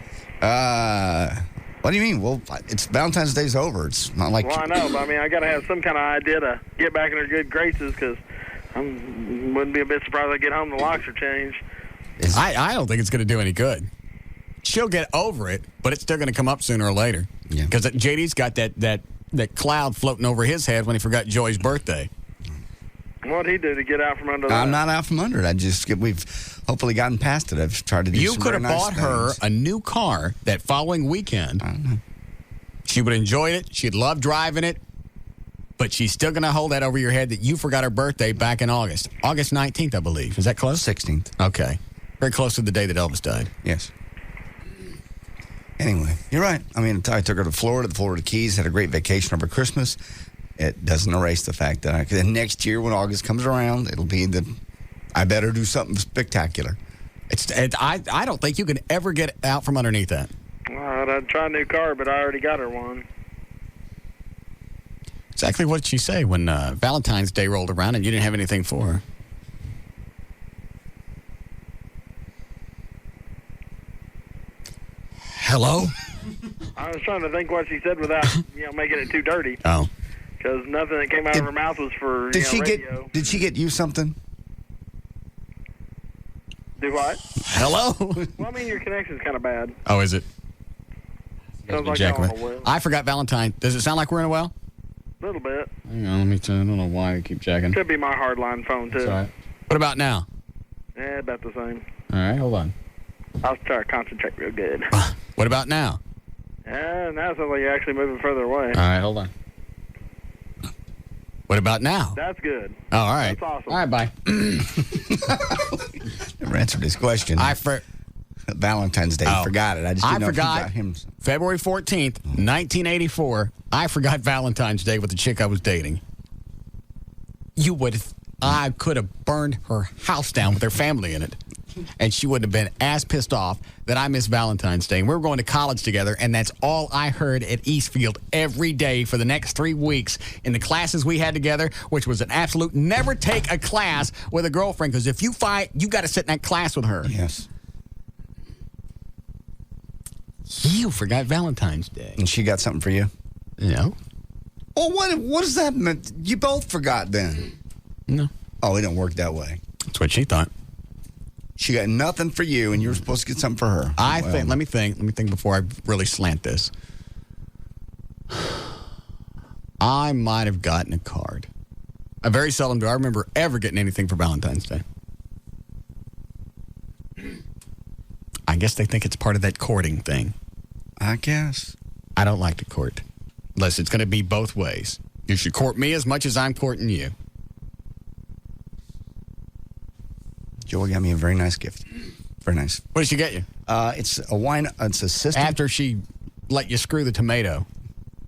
What do you mean? Well, it's Valentine's Day's over. It's not like... Well, I know, but I mean, I got to have some kind of idea to get back in her good graces because I wouldn't be a bit surprised if I get home and the locks are changed. I don't think it's going to do any good. She'll get over it, but it's still going to come up sooner or later. Because JD's got that cloud floating over his head when he forgot Joey's birthday. What'd he do to get out from under that? I'm not out from under it. We've hopefully gotten past it. I've tried to do You some could very have nice bought her things. a new car that following weekend. I don't know. She would enjoy it. She'd love driving it. But she's still going to hold that over your head that you forgot her birthday back in August. August 19th, I believe. Is that close? 16th. Okay. Very close to the day that Elvis died. Yes. Anyway, you're right. I mean, I took her to Florida, the Florida Keys, had a great vacation over Christmas. It doesn't erase the fact that then next year when August comes around, it'll be that I better do something spectacular. I don't think you can ever get out from underneath that. Well, I'd try a new car, but I already got her one. Exactly what did she say when Valentine's Day rolled around and you didn't have anything for her? Hello? I was trying to think what she said without, making it too dirty. Oh. Because nothing that came out of her mouth was for, Did she radio. Did she get you something? Do what? Hello? Well, I mean, your connection's kind of bad. Oh, is it? Sounds like Jack, y'all in a well. I forgot Valentine. Does it sound like we're in a well? A little bit. Hang on, let me tell you. I don't know why I keep checking. Could be my hardline phone, too. It's all right. What about now? Yeah, about the same. All right, hold on. I'll try to concentrate real good. What about now? Yeah, now it sounds like you're actually moving further away. All right, hold on. What about now? That's good. Oh, all right. That's awesome. All right, bye. Never answered his question. Valentine's Day. Oh. Forgot it. I just didn't know if you forgot got him. February 14th, 1984. I forgot Valentine's Day with the chick I was dating. I could have burned her house down with her family in it. And she wouldn't have been as pissed off that I missed Valentine's Day. And we were going to college together, and that's all I heard at Eastfield every day for the next 3 weeks in the classes we had together, which was an absolute never take a class with a girlfriend, because if you fight, you got to sit in that class with her. Yes. You forgot Valentine's Day. And she got something for you? No. Well, what does that mean? You both forgot then? No. Oh, it didn't work that way. That's what she thought. She got nothing for you, and you were supposed to get something for her. Let me think before I really slant this. I might have gotten a card. I very seldom do I remember ever getting anything for Valentine's Day. I guess they think it's part of that courting thing. I guess. I don't like to court. Unless it's going to be both ways. You should court me as much as I'm courting you. Joey got me a very nice gift. Very nice. What did she get you? It's a wine. It's a system. After she let you screw the tomato.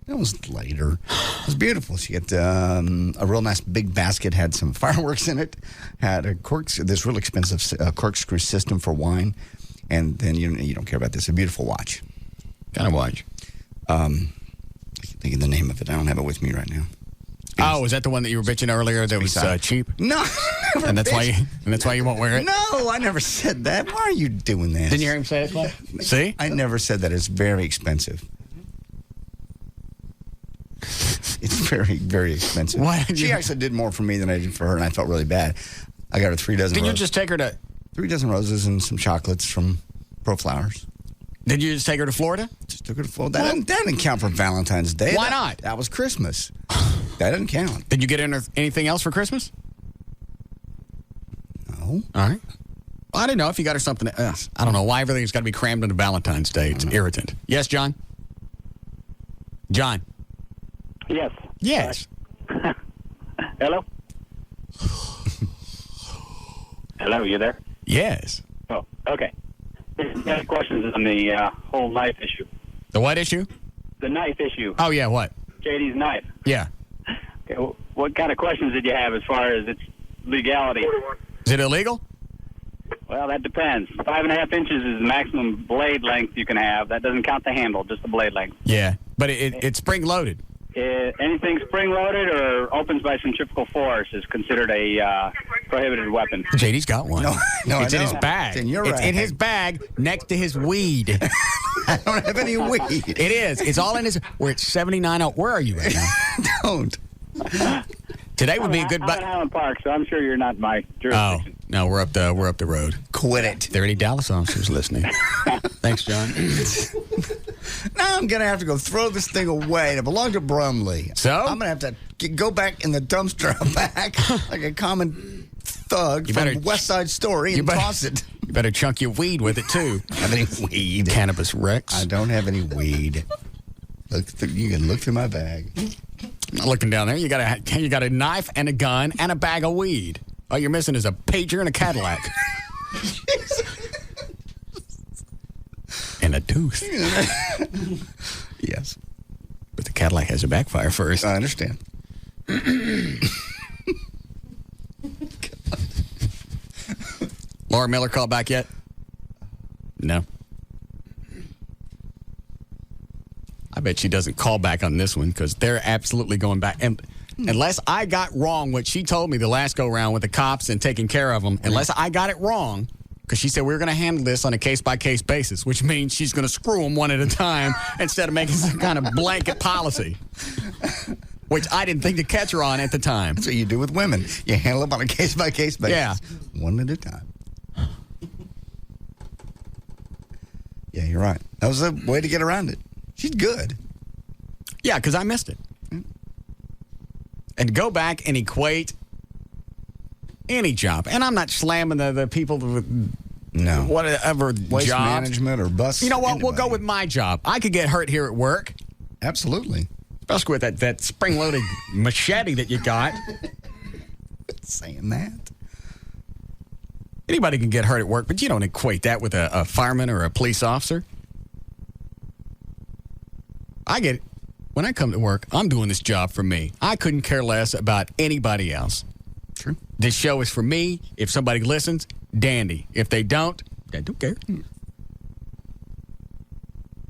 It was later. It was beautiful. She got a real nice big basket, had some fireworks in it, had a this real expensive corkscrew system for wine, and then you don't care about this, a beautiful watch. Kind of watch. I can't think of the name of it. I don't have it with me right now. Oh, is that the one that you were bitching earlier that was cheap? No, never. And that's why you won't wear it? No, I never said that. Why are you doing that? Didn't you hear him say it, Clay? See? I never said that. It's very expensive. It's very, very expensive. What? She actually did more for me than I did for her, and I felt really bad. I got her 3 dozen Didn't you roses. just take her to... 3 dozen roses and some chocolates from Pro Flowers. Did you just take her to Florida? Just took her to Florida. That didn't count for Valentine's Day. Why not? That was Christmas. That doesn't count. Did you get her anything else for Christmas? No. All right. Well, I didn't know if you got her something else. I don't know why everything's got to be crammed into Valentine's Day. It's irritant. Yes, John? John? Yes. Yes. Hello? Hello, you there? Yes. Oh, okay. Got questions on the whole knife issue. The what issue? The knife issue. Oh, yeah, what? JD's knife. Yeah. Okay, what kind of questions did you have as far as its legality? Is it illegal? Well, that depends. 5.5 inches is the maximum blade length you can have. That doesn't count the handle, just the blade length. Yeah, but it's spring-loaded. Anything spring-loaded or opens by centrifugal force is considered a prohibited weapon. JD's got one. No, it's I in his know. bag. It's in your It's in bag. his bag next to his weed. I don't have any weed. It is. It's all in his... We're at 79. Where are you right now? Don't. Today would be a good... I'm at Highland Park, so I'm sure you're not my jurisdiction. Oh, no, we're up the road. Quit it. There are any Dallas officers listening? Thanks, John. Now I'm going to have to go throw this thing away. It belonged to Brumley. So? I'm going to have to go back in the dumpster out back like a common thug from West Side Story and toss it. You better chunk your weed with it, too. Have any weed? Cannabis Rex. I don't have any weed. You can look through my bag. I'm not looking down there. You got a knife and a gun and a bag of weed. All you're missing is a pager and a Cadillac. And a tooth. Yes. But the Cadillac has a backfire first. I understand. Laura Miller called back yet? No. I bet she doesn't call back on this one because they're absolutely going back. And unless I got wrong what she told me the last go-round with the cops and taking care of them, unless I got it wrong, because she said we were going to handle this on a case-by-case basis, which means she's going to screw them one at a time instead of making some kind of blanket policy, which I didn't think to catch her on at the time. That's what you do with women. You handle them on a case-by-case basis. Yeah. One at a time. Yeah, you're right. That was a way to get around it. She's good. Yeah, because I missed it. And go back and equate any job. And I'm not slamming the people with whatever Waste job. management or bus. You know what? anybody. We'll go with my job. I could get hurt here at work. Absolutely. Especially with that spring-loaded machete that you got. Saying that. Anybody can get hurt at work, but you don't equate that with a fireman or a police officer. I get it. When I come to work, I'm doing this job for me. I couldn't care less about anybody else. True. This show is for me. If somebody listens, dandy. If they don't, I don't care.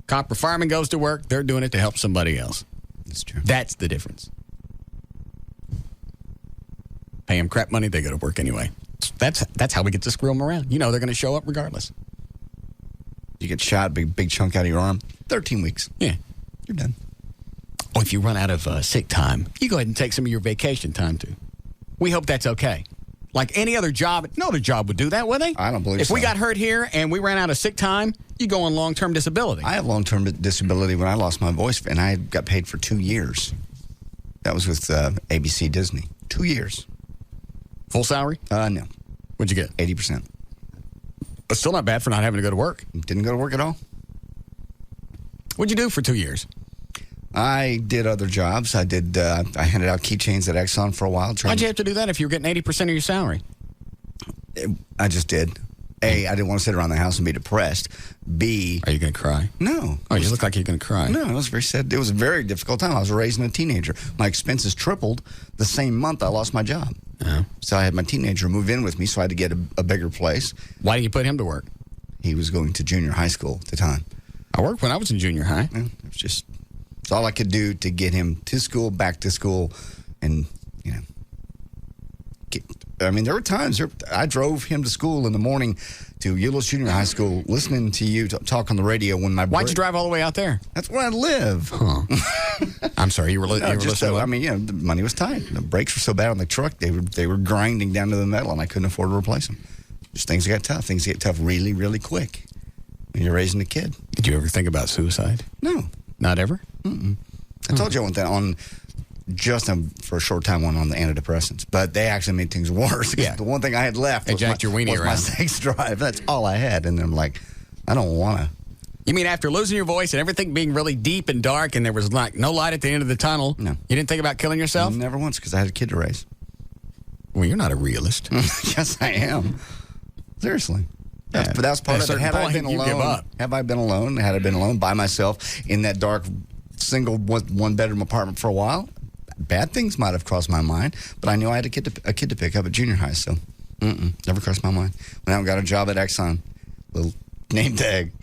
Cop or fireman goes to work, they're doing it to help somebody else. That's true. That's the difference. Pay them crap money, they go to work anyway. That's how we get to screw them around. You know they're going to show up regardless. You get shot, big chunk out of your arm. 13 weeks. Yeah. You're done. Or if you run out of sick time, you go ahead and take some of your vacation time too. We hope that's okay. Like any other job, no other job would do that, would they? I don't believe If so. we got hurt here and we ran out of sick time, you go on long-term disability. I have long-term disability when I lost my voice, and I got paid for 2 years. That was with ABC Disney. 2 years. Full salary? No. What'd you get? 80%. But still not bad for not having to go to work. Didn't go to work at all. What'd you do for 2 years? I did other jobs. I handed out keychains at Exxon for a while. Why'd you have to do that if you were getting 80% of your salary? I just did. A, I didn't want to sit around the house and be depressed. B, are you going to cry? No. Oh, you look like you're going to cry. No, it was very sad. It was a very difficult time. I was raising a teenager. My expenses tripled the same month I lost my job. Oh. So I had my teenager move in with me, so I had to get a bigger place. Why didn't you put him to work? He was going to junior high school at the time. I worked when I was in junior high. Yeah, it was just, it's all I could do to get him to school, back to school, and, I mean, there were times I drove him to school in the morning to Euless Junior High School, listening to you talk on the radio when my. Why'd you drive all the way out there? That's where I live. Huh. I'm sorry, you were listening. I mean, the money was tight. The brakes were so bad on the truck; they were grinding down to the metal, and I couldn't afford to replace them. Just things got tough. Things get tough really, really quick when you're raising a kid. Did you ever think about suicide? No, not ever. Mm-mm. I told you I went that on. Just for a short time went on the antidepressants, but they actually made things worse. Yeah. The one thing I had left was, jacked your weenie was my around. sex drive. That's all I had. And I'm like, I don't want to. You mean after losing your voice and everything being really deep and dark and there was like no light at the end of the tunnel, no. You didn't think about killing yourself? Never once, because I had a kid to raise. Well, you're not a realist. Yes, I am. Seriously. Yeah. But that's part At a of it. certain Had I point, been you alone, give up. have I been alone? Had I been alone by myself in that dark, single, one-bedroom apartment for a while, bad things might have crossed my mind, but I knew I had a kid to pick up at junior high, so never crossed my mind. When I got a job at Exxon, little name tag,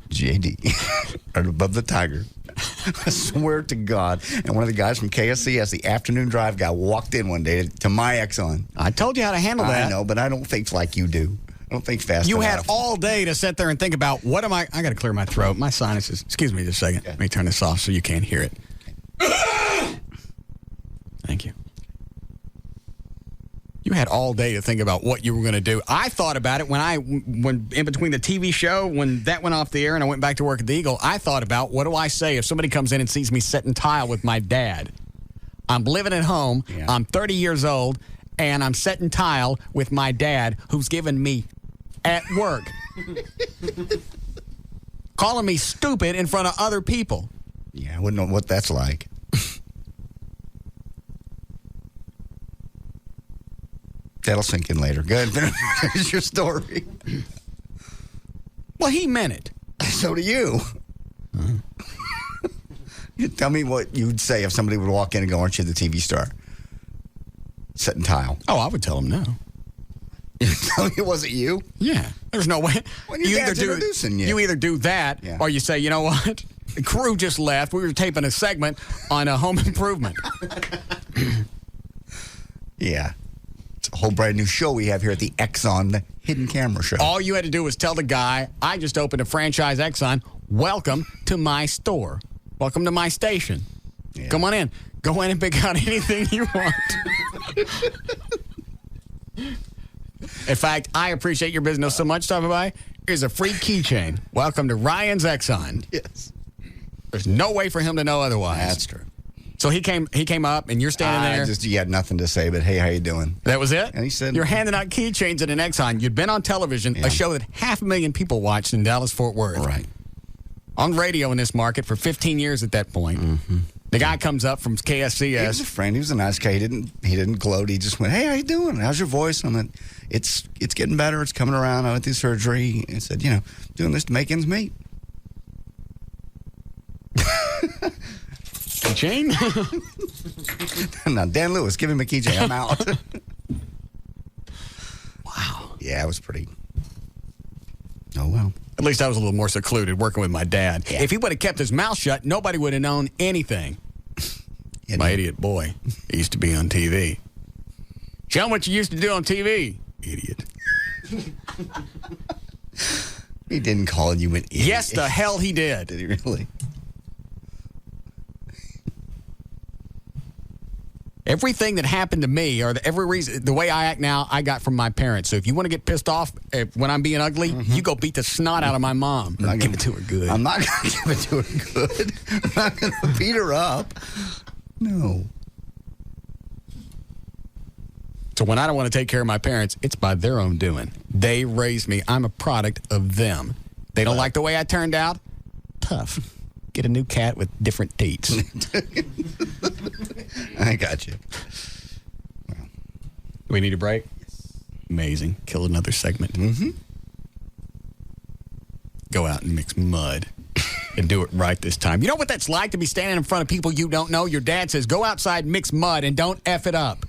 JD, right above the tiger. I swear to God. And one of the guys from KSCS, the afternoon drive guy, walked in one day to my Exxon. I told you how to handle that. I know, but I don't think like you do. I don't think fast You enough. had all day to sit there and think about, what am I got to clear my throat, my sinuses. Excuse me just a second. Let me turn this off so you can't hear it. Thank you. You had all day to think about what you were going to do. I thought about it when in between the TV show, when that went off the air and I went back to work at the Eagle, I thought about, what do I say if somebody comes in and sees me setting tile with my dad? I'm living at home, I'm 30 years old, and I'm setting tile with my dad who's giving me at work. Calling me stupid in front of other people. Yeah, I wouldn't know what that's like. That'll sink in later. Go ahead, finish your story. Well, he meant it. So do you. You tell me what you'd say if somebody would walk in and go, "Aren't you the TV star?" Setting tile. Oh, I would tell him no. You tell me it wasn't you? Yeah. There's no way. When your dad's introducing you. You either do that or you say, you know what? The crew just left. We were taping a segment on a home improvement. Yeah. It's a whole brand new show we have here at the Exxon, the Hidden Camera Show. All you had to do was tell the guy, I just opened a franchise Exxon. Welcome to my store. Welcome to my station. Yeah. Come on in. Go in and pick out anything you want. In fact, I appreciate your business so much, stopping by. Here's a free keychain. Welcome to Ryan's Exxon. Yes. There's no way for him to know otherwise. That's true. So he came up, and you're standing there. You had nothing to say, but hey, how you doing? That was it? And he said, you're handing out keychains at an Exxon. You'd been on television, a show that 500,000 people watched in Dallas-Fort Worth. Right. On radio in this market for 15 years at that point. Mm-hmm. The guy comes up from KSCS. He was a friend. He was a nice guy. He didn't gloat. He just went, "Hey, how you doing? How's your voice?" And I went, It's getting better. It's coming around. I went through surgery. And said, doing this to make ends meet. Keychain? Now, Dan Lewis, give him a keychain. I'm out. Wow. Yeah, it was pretty. Oh, well. At least I was a little more secluded working with my dad. Yeah. If he would have kept his mouth shut, nobody would have known anything. My idiot boy. He used to be on TV. Show him what you used to do on TV. Idiot. He didn't call you an idiot. Yes, the hell he did. Did he really? Everything that happened to me, or every reason, the way I act now, I got from my parents. So if you want to get pissed off when I'm being ugly, you go beat the snot out of my mom. I'm not give it to her good. I'm not going to give it to her good. I'm not going to beat her up. No. So when I don't want to take care of my parents, it's by their own doing. They raised me. I'm a product of them. They don't like the way I turned out? Tough. Get a new cat with different teats. I got you. Do we need a break? Yes. Amazing. Kill another segment. Mm-hmm. Go out and mix mud and do it right this time. You know what that's like to be standing in front of people you don't know? Your dad says, go outside, mix mud, and don't F it up.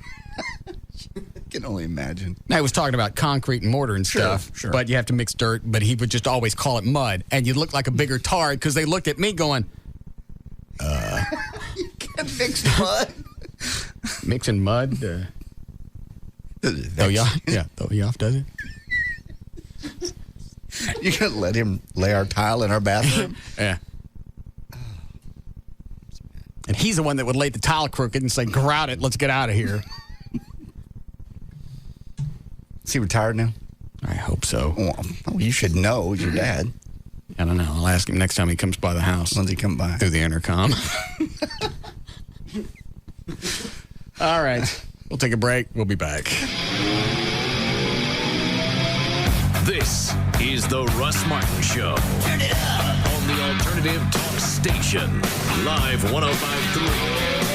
I can only imagine. Now, he was talking about concrete and mortar and stuff, sure. But you have to mix dirt, but he would just always call it mud. And you look like a bigger tard because they looked at me going, You can't mix mud. Mixing mud? Yoff does it. You gonna let him lay our tile in our bathroom? Yeah. And he's the one that would lay the tile crooked and say, grout it, let's get out of here. Is he retired now? I hope so. Well, you should know. Your dad. I don't know. I'll ask him next time he comes by the house. When's he come by? Through the intercom. All right. We'll take a break. We'll be back. This is the Russ Martin Show. Turn it up. On the Alternative Talk Station. Live 105.3.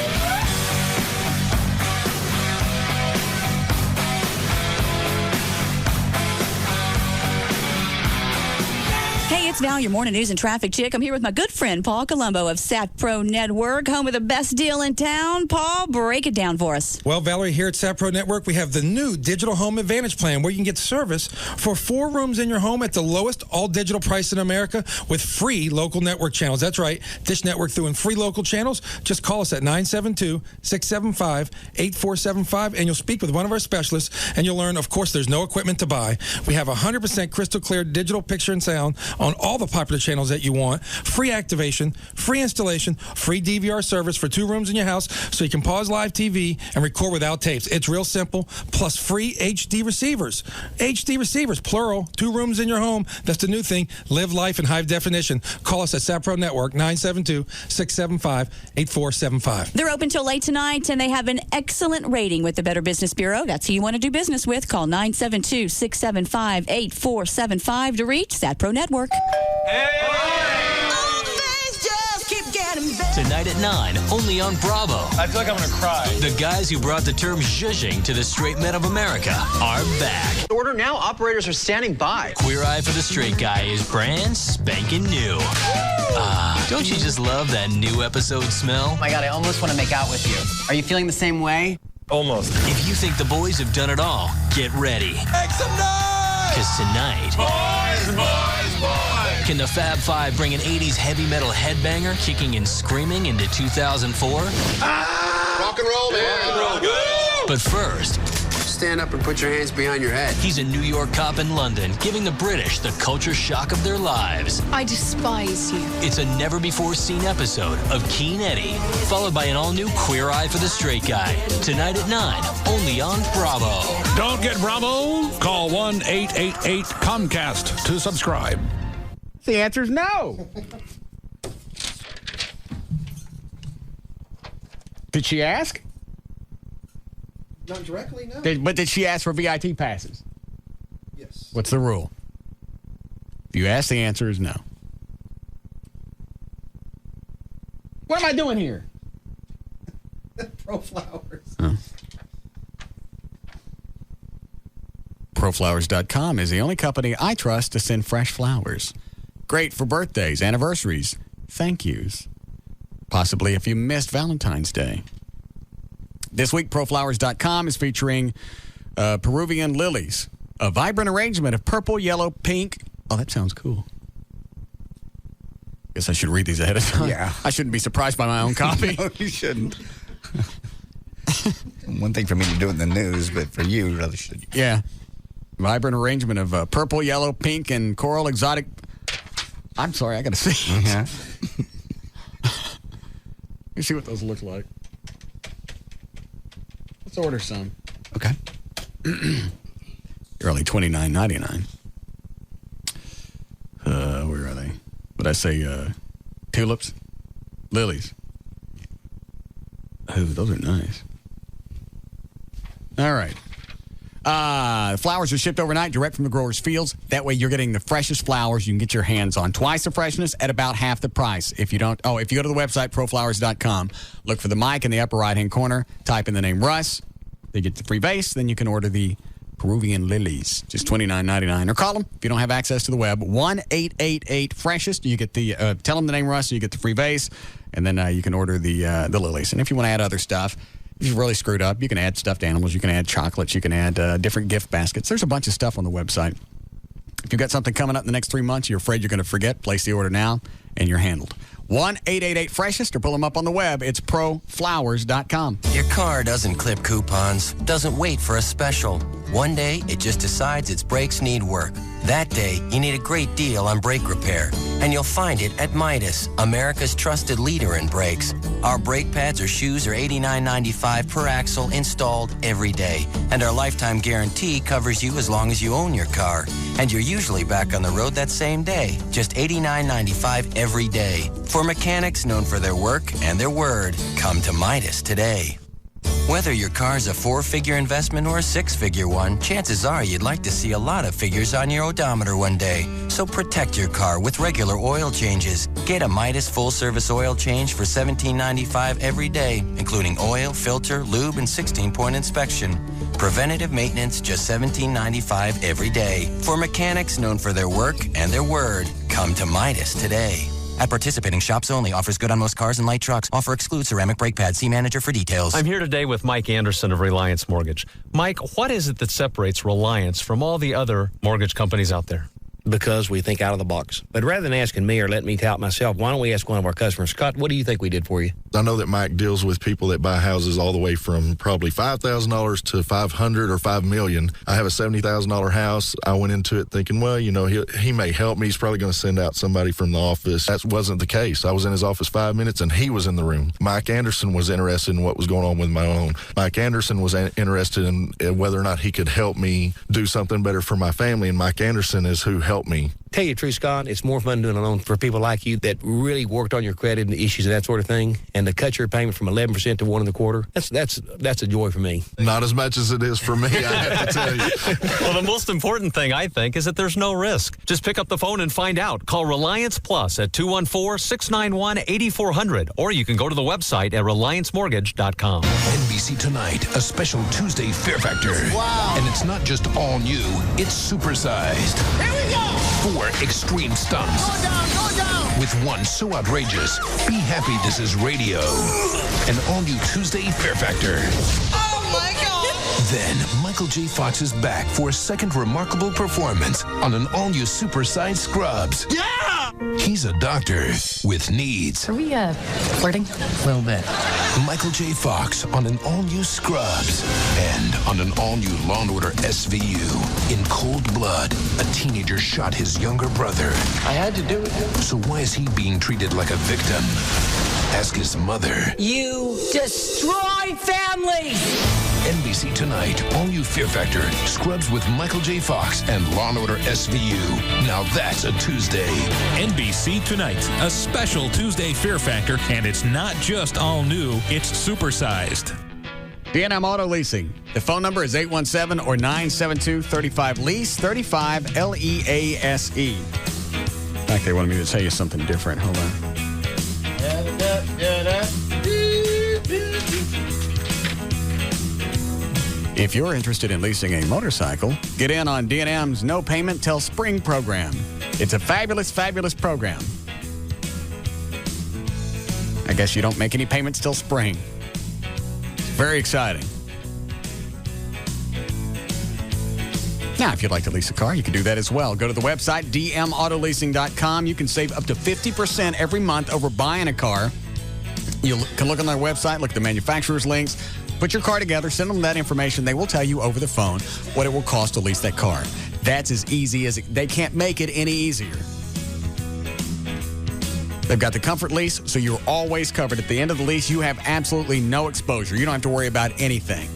Hey, it's Val, your morning news and traffic chick. I'm here with my good friend, Paul Colombo of Sat Pro Network, home of the best deal in town. Paul, break it down for us. Well, Valerie, here at Sat Pro Network, we have the new Digital Home Advantage Plan where you can get service for 4 rooms in your home at the lowest all-digital price in America with free local network channels. That's right. Dish Network through and free local channels. Just call us at 972-675-8475, and you'll speak with one of our specialists, and you'll learn, of course, there's no equipment to buy. We have 100% crystal clear digital picture and sound on all the popular channels that you want, free activation, free installation, free DVR service for 2 rooms in your house so you can pause live TV and record without tapes. It's real simple, plus free HD receivers. HD receivers, plural, 2 rooms in your home. That's the new thing. Live life in high definition. Call us at SatPro Network, 972-675-8475. They're open till late tonight, and they have an excellent rating with the Better Business Bureau. That's who you want to do business with. Call 972-675-8475 to reach SatPro Network. Tonight at 9, only on Bravo. I feel like I'm going to cry. The guys who brought the term zhuzhing to the straight men of America are back. Order now. Operators are standing by. Queer Eye for the Straight Guy is brand spanking new. Don't you just love that new episode smell? Oh my God, I almost want to make out with you. Are you feeling the same way? Almost. If you think the boys have done it all, get ready. Make some noise! Because tonight... Can the Fab Five bring an 80s heavy metal headbanger kicking and screaming into 2004? Rock and roll, man. Rock and roll. But first... Stand up and put your hands behind your head. He's a New York cop in London, giving the British the culture shock of their lives. I despise you. It's a never-before-seen episode of Keen Eddie, followed by an all-new Queer Eye for the Straight Guy. Tonight at 9, only on Bravo. Don't get Bravo? Call 1-888-COMCAST to subscribe. The answer is no. Did she ask? Not directly, no. But did she ask for VIT passes? Yes. What's the rule? If you ask, the answer is no. What am I doing here? Pro Flowers. Oh. ProFlowers.com is the only company I trust to send fresh flowers. Great for birthdays, anniversaries, thank yous. Possibly if you missed Valentine's Day. This week, ProFlowers.com is featuring Peruvian lilies, a vibrant arrangement of purple, yellow, pink. Oh, that sounds cool. Guess I should read these ahead of time. Yeah. I shouldn't be surprised by my own copy. No, you shouldn't. One thing for me to do in the news, but for you, really should. Yeah. Vibrant arrangement of purple, yellow, pink, and coral exotic. I'm sorry, I got to see. Yeah. Let me see what those look like. Let's order some. Okay. They're only $29.99. Where are they? What did I say? Tulips? Lilies. Oh, those are nice. All right. Flowers are shipped overnight direct from the growers' fields. That way you're getting the freshest flowers you can get your hands on. Twice the freshness at about half the price. If you go to the website, proflowers.com, look for the mic in the upper right-hand corner, type in the name Russ. They get the free vase. Then you can order the Peruvian lilies, just $29.99. Or call them if you don't have access to the web. 1-888-FRESHEST. You get the tell them the name Russ, you get the free vase, and then you can order the lilies. And if you want to add other stuff, if you've really screwed up, you can add stuffed animals, you can add chocolates, you can add different gift baskets. There's a bunch of stuff on the website. If you've got something coming up in the next 3 months, you're afraid you're going to forget, place the order now, and you're handled. 1-888-FRESHEST or pull them up on the web. It's proflowers.com. Your car doesn't clip coupons, doesn't wait for a special. One day, it just decides its brakes need work. That day, you need a great deal on brake repair. And you'll find it at Midas, America's trusted leader in brakes. Our brake pads or shoes are $89.95 per axle installed every day. And our lifetime guarantee covers you as long as you own your car. And you're usually back on the road that same day. Just $89.95 every day. For mechanics known for their work and their word, come to Midas today. Whether your car's a 4-figure investment or a 6-figure one, chances are you'd like to see a lot of figures on your odometer one day. So protect your car with regular oil changes. Get a Midas full-service oil change for $17.95 every day, including oil, filter, lube, and 16-point inspection. Preventative maintenance, just $17.95 every day. For mechanics known for their work and their word, come to Midas today. At participating shops only. Offers good on most cars and light trucks. Offer excludes ceramic brake pads. See manager for details. I'm here today with Mike Anderson of Reliance Mortgage. Mike, what is it that separates Reliance from all the other mortgage companies out there? Because we think out of the box. But rather than asking me or letting me tout myself, why don't we ask one of our customers? Scott, what do you think we did for you? I know that Mike deals with people that buy houses all the way from probably $5,000 to $500,000 or $5 million. I have a $70,000 house. I went into it thinking, well, you know, he may help me. He's probably going to send out somebody from the office. That wasn't the case. I was in his office 5 minutes and he was in the room. Mike Anderson was interested in what was going on with my own. Mike Anderson was interested in whether or not he could help me do something better for my family, and Mike Anderson is who helped me. Tell you the truth, Scott, it's more fun doing a loan for people like you that really worked on your credit and issues and that sort of thing. And to cut your payment from 11% to 1.25%, that's a joy for me. Not as much as it is for me, I have to tell you. Well, the most important thing, I think, is that there's no risk. Just pick up the phone and find out. Call Reliance Plus at 214-691-8400, or you can go to the website at reliancemortgage.com. NBC Tonight, a special Tuesday Fear Factor. Wow. And it's not just all new, it's supersized. Here we go! 4 extreme stunts. Go down! With one so outrageous, be happy this is radio. An all-new Tuesday Fear Factor. Oh my God! Then, Michael J. Fox is back for a second remarkable performance on an all-new supersized Scrubs. Yeah! He's a doctor with needs. Are we, flirting? A little bit. Michael J. Fox on an all-new Scrubs. And on an all-new Law & Order SVU. In cold blood, a teenager shot his younger brother. I had to do it. So why is he being treated like a victim? Ask his mother. You destroy families! NBC Tonight, all-new Fear Factor, Scrubs with Michael J. Fox and Law & Order SVU. Now that's a Tuesday. NBC Tonight, a special Tuesday Fear Factor, and it's not just all new, it's supersized. D&M Auto Leasing. The phone number is 817 or 972-35-LEASE, 35 L-E-A-S-E. In fact, they wanted me to tell you something different. Hold on. If you're interested in leasing a motorcycle, get in on D&M's No Payment Till Spring program. It's a fabulous, fabulous program. I guess you don't make any payments till spring. Very exciting. Now, if you'd like to lease a car, you can do that as well. Go to the website, dmautoleasing.com. You can save up to 50% every month over buying a car. You can look on their website, look at the manufacturer's links, put your car together, send them that information. They will tell you over the phone what it will cost to lease that car. That's as easy as they can't make it any easier. They've got the comfort lease, so you're always covered. At the end of the lease, you have absolutely no exposure. You don't have to worry about anything.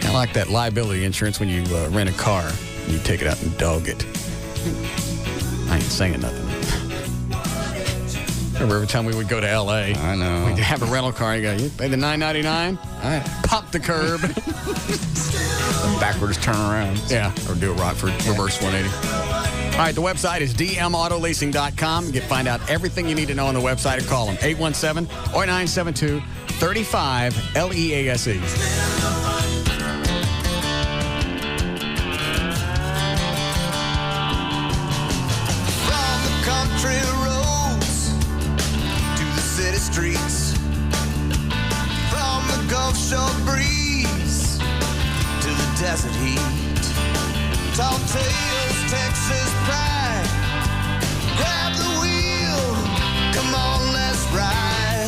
I like that liability insurance when you rent a car and you take it out and dog it. I ain't saying nothing. Remember every time we would go to L.A., I know. we'd have a rental car. You go, you pay the $9.99? I pop the curb. Backwards turn around. Yeah, or do a Rockford reverse 180. All right, the website is dmautoleasing.com. You can find out everything you need to know on the website or call them 817 or 972-35 LEASE. From the country roads to the city streets, from the Gulf Shore breeze to the desert heat, Tall tales, Texas pride. Grab the wheel, come on, let's ride.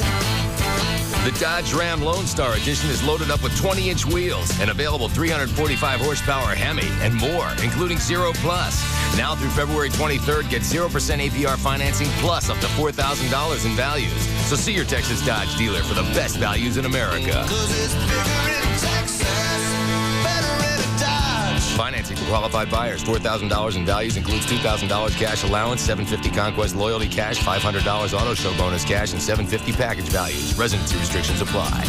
The Dodge Ram Lone Star Edition is loaded up with 20-inch wheels, an available 345-horsepower Hemi, and more, including Zero Plus. Now through February 23rd, get 0% APR financing plus up to $4,000 in values. So see your Texas Dodge dealer for the best values in America. 'Cause it's bigger in Texas, better in a Dodge. Financing for qualified buyers. $4,000 in values includes $2,000 cash allowance, $750 Conquest loyalty cash, $500 auto show bonus cash, and $750 package values. Residency restrictions apply.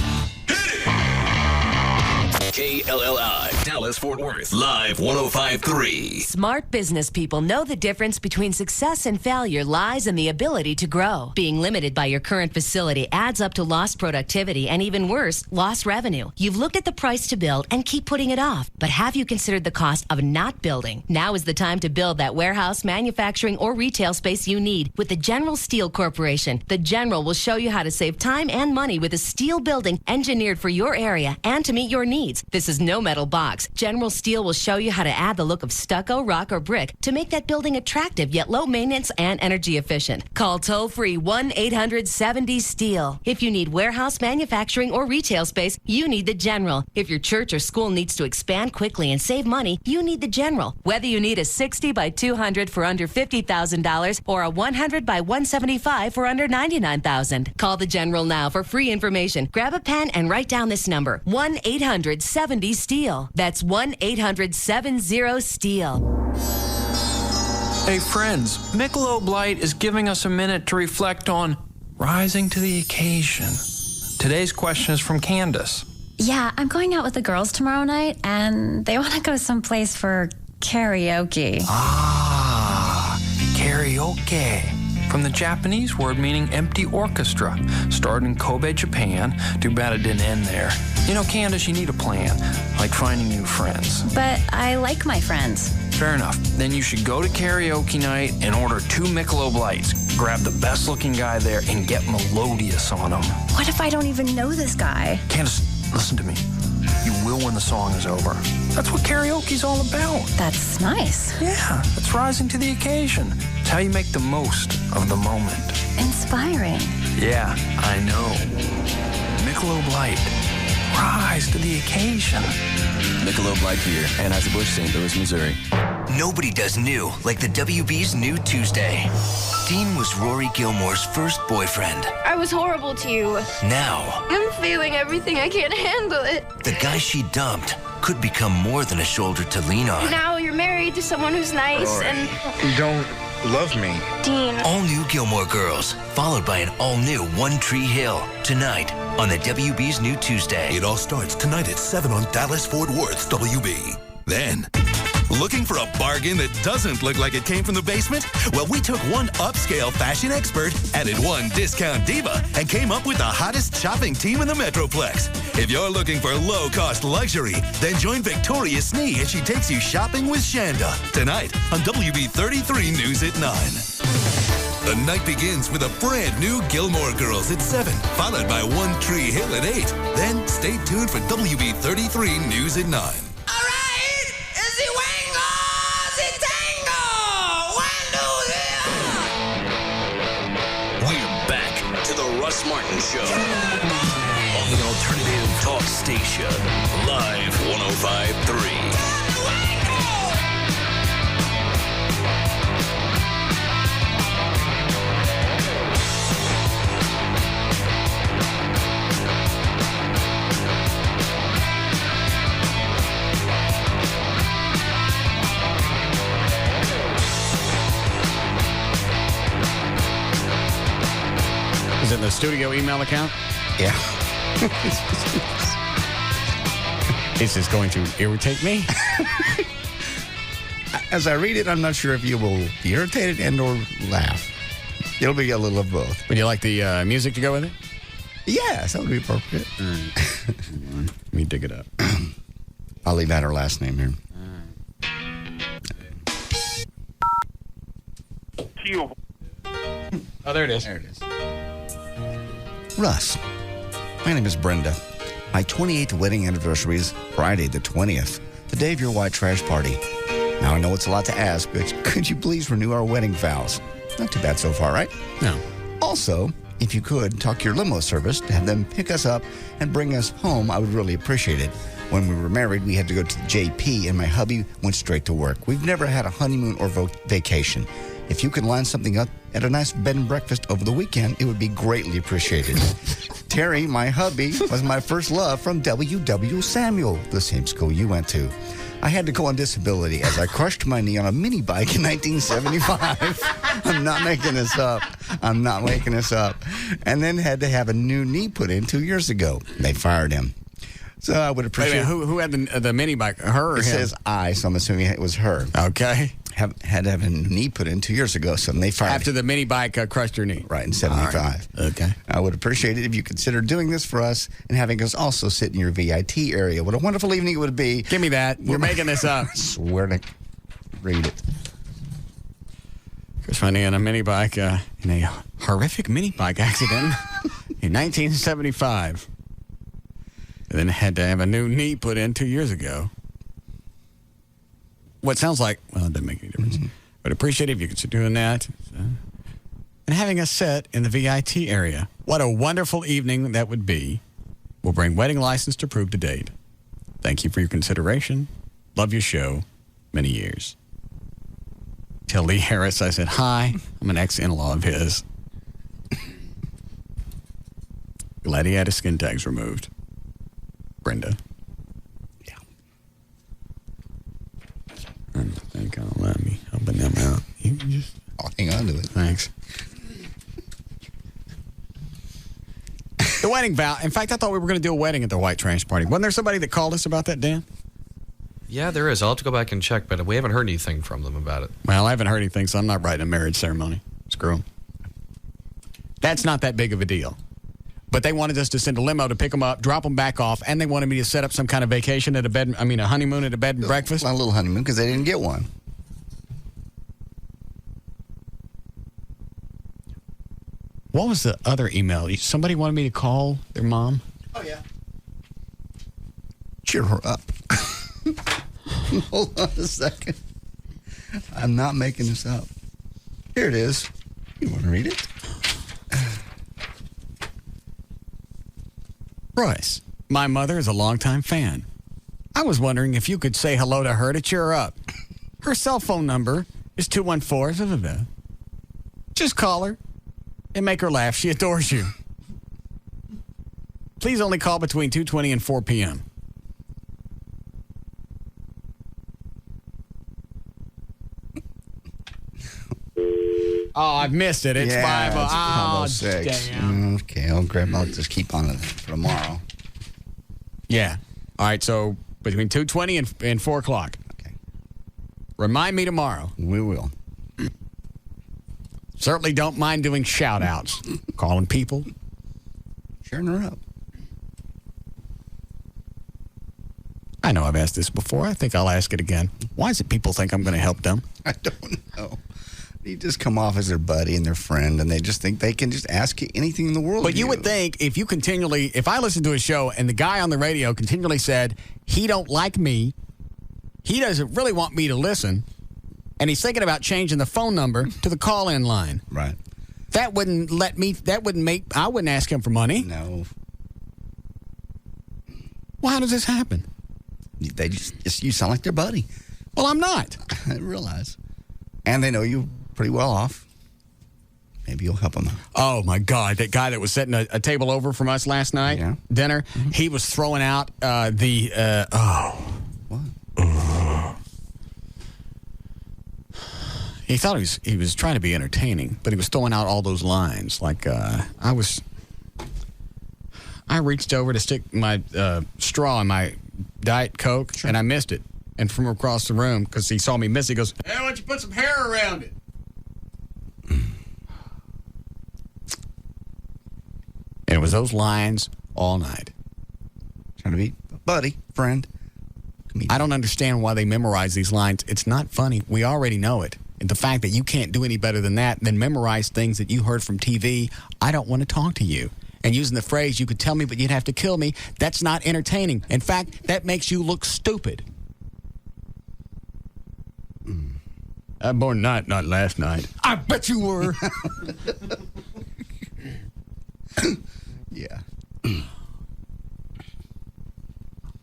KLLI, Dallas, Fort Worth, live 105.3. Smart business people know the difference between success and failure lies in the ability to grow. Being limited by your current facility adds up to lost productivity and, even worse, lost revenue. You've looked at the price to build and keep putting it off. But have you considered the cost of not building? Now is the time to build that warehouse, manufacturing, or retail space you need with the General Steel Corporation. The General will show you how to save time and money with a steel building engineered for your area and to meet your needs. This is no metal box. General Steel will show you how to add the look of stucco, rock, or brick to make that building attractive yet low maintenance and energy efficient. Call toll-free 1-800-70-STEEL. If you need warehouse, manufacturing, or retail space, you need the General. If your church or school needs to expand quickly and save money, you need the General. Whether you need a 60 by 200 for under $50,000 or a 100 by 175 for under $99,000. Call the General now for free information. Grab a pen and write down this number: 1-800-70-STEEL. That's 1-800-70-STEEL. Hey friends, Michelob Light is giving us a minute to reflect on rising to the occasion. Today's question is from Candace. Yeah, I'm going out with the girls tomorrow night, and they want to go someplace for karaoke. Ah, karaoke. From the Japanese word meaning empty orchestra. Started in Kobe, Japan. Too bad it didn't end there. You know, Candace, you need a plan, like finding new friends. But I like my friends. Fair enough. Then you should go to karaoke night and order 2 Michelob Lights. Grab the best-looking guy there and get melodious on him. What if I don't even know this guy? Candace, listen to me. You will when the song is over. That's what karaoke's all about. That's nice. Yeah, it's rising to the occasion. It's how you make the most of the moment. Inspiring. Yeah, I know. Michelob Light. Rise to the occasion. Michelob Light Beer, Anheuser-Busch, St. Louis, Missouri. Nobody does new like the WB's New Tuesday. Dean was Rory Gilmore's first boyfriend. I was horrible to you. Now, I'm feeling everything. I can't handle it. the guy she dumped could become more than a shoulder to lean on. Now you're married to someone who's nice and... You don't love me. Dean. All new Gilmore Girls, followed by an all-new One Tree Hill. Tonight on the WB's New Tuesday. It all starts tonight at 7 on Dallas Fort Worth's WB. Then, looking for a bargain that doesn't look like it came from the basement? Well, we took one upscale fashion expert, added one discount diva, and came up with the hottest shopping team in the Metroplex. If you're looking for low-cost luxury, then join Victoria Snee as she takes you shopping with Shanda. Tonight on WB33 News at 9. The night begins with a brand new Gilmore Girls at 7, followed by One Tree Hill at 8. Then stay tuned for WB33 News at 9. We're back to the Russ Martin Show on the Alternative Talk Station, live 105.3. Is it the studio email account? Yeah. Is this going to irritate me? As I read it, I'm not sure if you will be irritated and or laugh. It'll be a little of both. Would you like the music to go with it? Yes, that would be appropriate. All right. Let me dig it up. I'll leave out her last name here. Oh, there it is. There it is. Russ, my name is Brenda. My 28th wedding anniversary is Friday the 20th, the day of your white trash party. Now, I know it's a lot to ask, but could you please renew our wedding vows? Not too bad so far, right? No. Also, if you could, talk to your limo service to have them pick us up and bring us home. I would really appreciate it. When we were married, we had to go to the JP, and my hubby went straight to work. We've never had a honeymoon or vacation. If you could line something up at a nice bed and breakfast over the weekend, it would be greatly appreciated. Terry, my hubby, was my first love from W.W. Samuel, the same school you went to. I had to go on disability as I crushed my knee on a mini bike in 1975. I'm not making this up. And then had to have a new knee put in 2 years ago. They fired him. So I would appreciate. Wait a minute, who had the mini bike? Her or him? It says I, so I'm assuming it was her. Okay. Had to have a knee put in 2 years ago, so they fired After the mini bike crushed her knee. Right, in 75. Right. Okay. I would appreciate it if you consider doing this for us and having us also sit in your VIT area. What a wonderful evening it would be. Give me that. We're making this up. I swear to read it. Chris Funny on a mini bike in a horrific mini bike accident in 1975. And then had to have a new knee put in 2 years ago. What sounds like, well, it doesn't make any difference. But appreciate it if you consider doing that. And having us sit in the VIT area. What a wonderful evening that would be. We'll bring wedding license to prove the date. Thank you for your consideration. Love your show. Many years. Tell Lee Harris I said hi. I'm an ex-in-law of his. Glad he had his skin tags removed. Brenda. Yeah. I think I'll let me open them out. You can just... I'll hang on to it. Thanks. The wedding vow. In fact, I thought we were going to do a wedding at the white trash party. Wasn't there somebody that called us about that, Dan? Yeah, there is. I'll have to go back and check, but we haven't heard anything from them about it. Well, I haven't heard anything, so I'm not writing a marriage ceremony. Screw them. That's not that big of a deal. But they wanted us to send a limo to pick them up, drop them back off, and they wanted me to set up some kind of vacation at a honeymoon at a bed and breakfast. A little honeymoon because they didn't get one. What was the other email? Somebody wanted me to call their mom? Oh, yeah. Cheer her up. Hold on a second. I'm not making this up. Here it is. You want to read it? Royce, my mother is a longtime fan. I was wondering if you could say hello to her to cheer her up. Her cell phone number is 214. Just call her and make her laugh. She adores you. Please only call between 2:20 and 4 p.m. Oh, I've missed it. It's 5. It's almost 6. Damn. Okay, I'll just keep on it for tomorrow. Yeah. All right, so between 2:20 and 4 o'clock. Okay. Remind me tomorrow. We will. Certainly don't mind doing shout-outs. Calling people. Cheering her up. I know I've asked this before. I think I'll ask it again. Why is it people think I'm going to help them? I don't know. They just come off as their buddy and their friend, and they just think they can just ask you anything in the world. But you would think if I listened to a show and the guy on the radio continually said, he don't like me, he doesn't really want me to listen, and he's thinking about changing the phone number to the call-in line. Right. I wouldn't ask him for money. No. Well, how does this happen? They just you sound like their buddy. Well, I'm not. I realize. And they know you pretty well off. Maybe you'll help them out. Oh, my God. That guy that was setting a table over from us last night, dinner, he was throwing out What? He thought he was trying to be entertaining, but he was throwing out all those lines. Like, I reached over to stick my straw in my Diet Coke, and I missed it. And from across the room, because he saw me miss, he goes, "Hey, why don't you put some hair around it?" And it was those lines all night. Trying to be a buddy, friend. I don't understand why they memorize these lines. It's not funny. We already know it. And the fact that you can't do any better than that, then memorize things that you heard from TV, I don't want to talk to you. And using the phrase, you could tell me, but you'd have to kill me, that's not entertaining. In fact, that makes you look stupid. Born not last night. I bet you were. Yeah.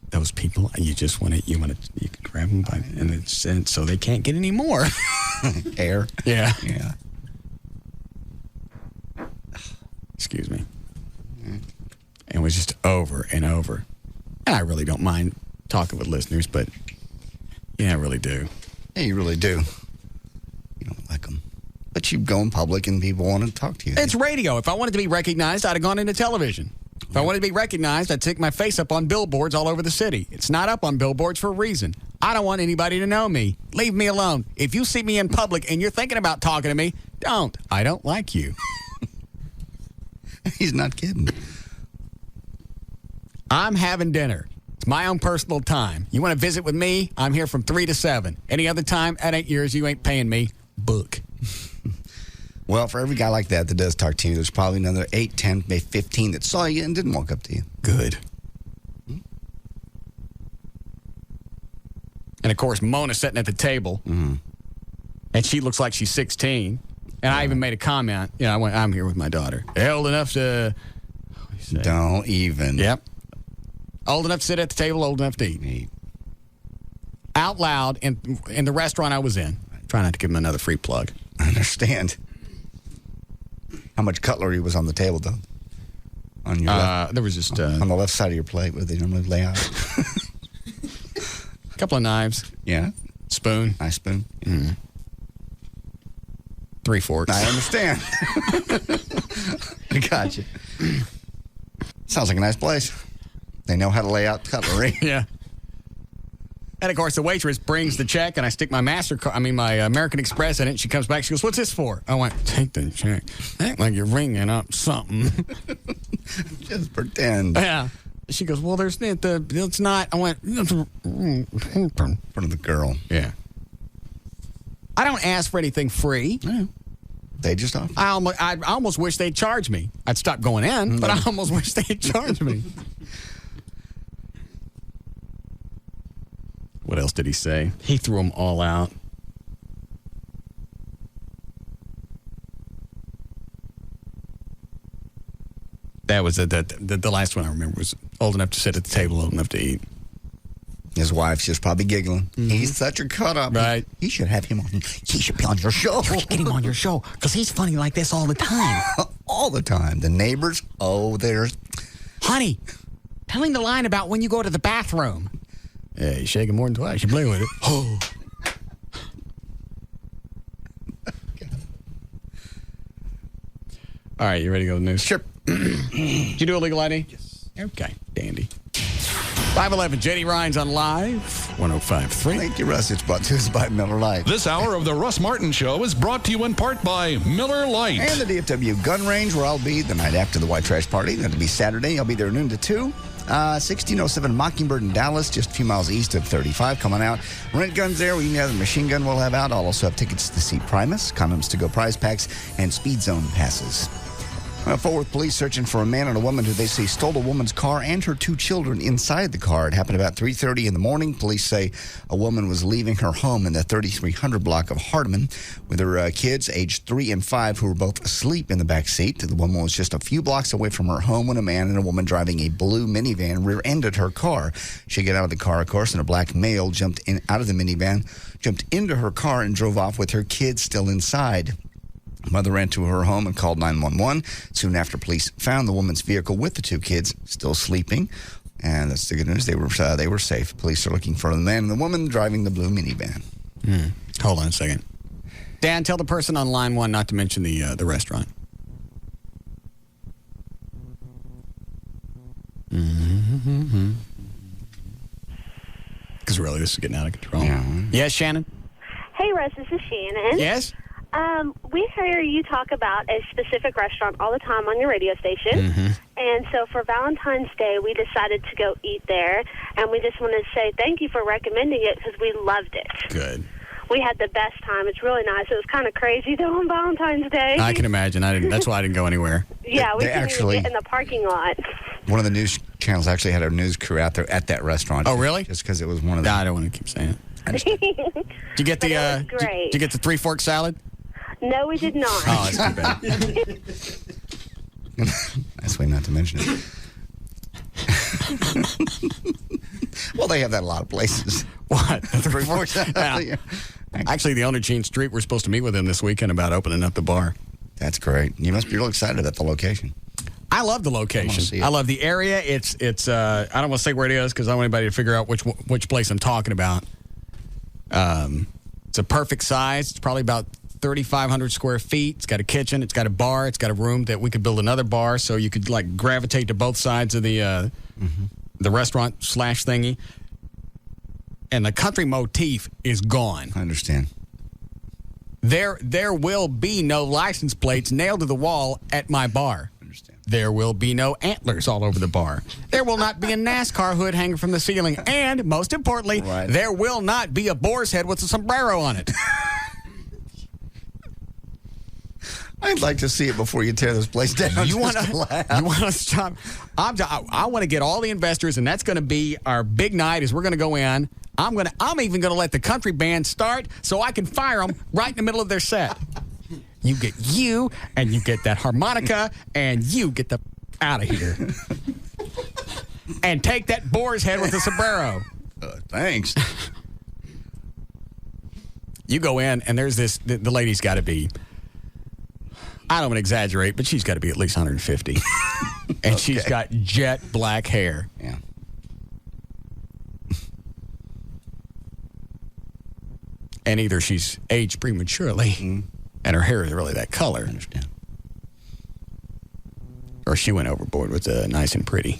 Those people, you can grab them by, and so they can't get any more. Air. Yeah. Yeah. Excuse me. And it was just over and over. And I really don't mind talking with listeners, but yeah, I really do. Yeah, you really do. You don't like them. But you go in public and people want to talk to you. It's radio. If I wanted to be recognized, I'd have gone into television. If I wanted to be recognized, I'd stick my face up on billboards all over the city. It's not up on billboards for a reason. I don't want anybody to know me. Leave me alone. If you see me in public and you're thinking about talking to me, don't. I don't like you. He's not kidding. I'm having dinner. It's my own personal time. You want to visit with me? I'm here from 3 to 7. Any other time, that ain't yours. You ain't paying me. Book. Well, for every guy like that does talk to you, there's probably another 8, 10, maybe 15 that saw you and didn't walk up to you. Good. And, of course, Mona's sitting at the table, and she looks like she's 16. And I even made a comment. You know, I'm here with my daughter. Old enough to... Don't even. Yep. Old enough to sit at the table, old enough to eat. Out loud in the restaurant I was in. Try not to give him another free plug. I understand. How much cutlery was on the table, though? On your left? There was just... on the left side of your plate where they normally lay out. A couple of knives. Yeah. Spoon. Nice spoon. 3 forks. I understand. I got you. Sounds like a nice place. They know how to lay out cutlery. Yeah. And, of course, the waitress brings the check, and I stick my my American Express in it. She comes back. She goes, "What's this for?" I went, "Take the check. Act like you're ringing up something." Just pretend. Yeah. She goes, "Well, it's not." I went, in front of the girl. Yeah. I don't ask for anything free. Yeah. They just offer. I almost wish they'd charge me. I'd stop going in, but I almost wish they'd charge me. What else did he say? He threw them all out. That was the last one I remember was old enough to sit at the table, old enough to eat. His wife's just probably giggling. He's such a cut-up. Right. He should have him on. He should be on your show. Get him on your show, because he's funny like this all the time. All the time. The neighbors, there's... Honey, tell him the line about when you go to the bathroom. Yeah, you shake it more than twice. You play with it. Oh. All right, you ready to go to the news? Sure. Did you do a legal ID? Yes. Okay, dandy. 511, JD Ryan's on Live, 105.3. Thank you, Russ. It's brought to us by Miller Lite. This hour of the Russ Martin Show is brought to you in part by Miller Lite. And the DFW gun range, where I'll be the night after the white trash party. That'll be Saturday. I'll be there noon to 2. 1607 Mockingbird in Dallas, just a few miles east of 35, coming out. Rent guns there. We even have the machine gun we'll have out. I'll also have tickets to see Primus, condoms to go prize packs, and speed zone passes. Fort Worth police searching for a man and a woman who they say stole a woman's car and her 2 children inside the car. It happened about 3:30 in the morning. Police say a woman was leaving her home in the 3300 block of Hardeman with her kids, aged 3 and 5, who were both asleep in the back seat. The woman was just a few blocks away from her home when a man and a woman driving a blue minivan rear-ended her car. She got out of the car, of course, and a black male jumped out of the minivan, jumped into her car, and drove off with her kids still inside. Mother ran to her home and called 911. Soon after, police found the woman's vehicle with the 2 kids still sleeping. And that's the good news. They were safe. Police are looking for the man and the woman driving the blue minivan. Hold on a second. Dan, tell the person on line 1 not to mention the restaurant. Because really, this is getting out of control. Yeah. Yes, Shannon? Hey, Russ, this is Shannon. Yes? We hear you talk about a specific restaurant all the time on your radio station. And so for Valentine's Day, we decided to go eat there. And we just want to say thank you for recommending it because we loved it. Good. We had the best time. It's really nice. It was kind of crazy, though, on Valentine's Day. I can imagine. That's why I didn't go anywhere. Yeah, we They couldn't actually- even get in the parking lot. One of the news channels actually had a news crew out there at that restaurant. Oh, really? Just because it was one of the... I don't want to keep saying it. but Did you get the it was great. did you get the 3 fork salad? No, we did not. Oh, that's too bad. Nice way not to mention it. Well, they have that a lot of places. What? The 3 fork salad. Yeah. Actually, the owner, Gene Street, we're supposed to meet with him this weekend about opening up the bar. That's great. You must be real excited about the location. I love the location. I love the area. It's. I don't want to say where it is because I don't want anybody to figure out which place I'm talking about. It's a perfect size. It's probably about 3,500 square feet. It's got a kitchen. It's got a bar. It's got a room that we could build another bar so you could like gravitate to both sides of the restaurant / thingy. And the country motif is gone. I understand. There will be no license plates nailed to the wall at my bar. There will be no antlers all over the bar. There will not be a NASCAR hood hanging from the ceiling. And, most importantly, there will not be a boar's head with a sombrero on it. I'd like to see it before you tear this place down. You want to stop? I want to get all the investors, and that's going to be our big night. Is we're going to go in. I'm even going to let the country band start so I can fire them right in the middle of their set. You get you, and you get that harmonica, and you get the out of here. And take that boar's head with a sombrero. Thanks. You go in, and there's this, the lady's got to be, I don't want to exaggerate, but she's got to be at least 150. And she's got jet black hair. Yeah. And either she's aged prematurely, and her hair is really that color. I understand. Or she went overboard with nice and pretty.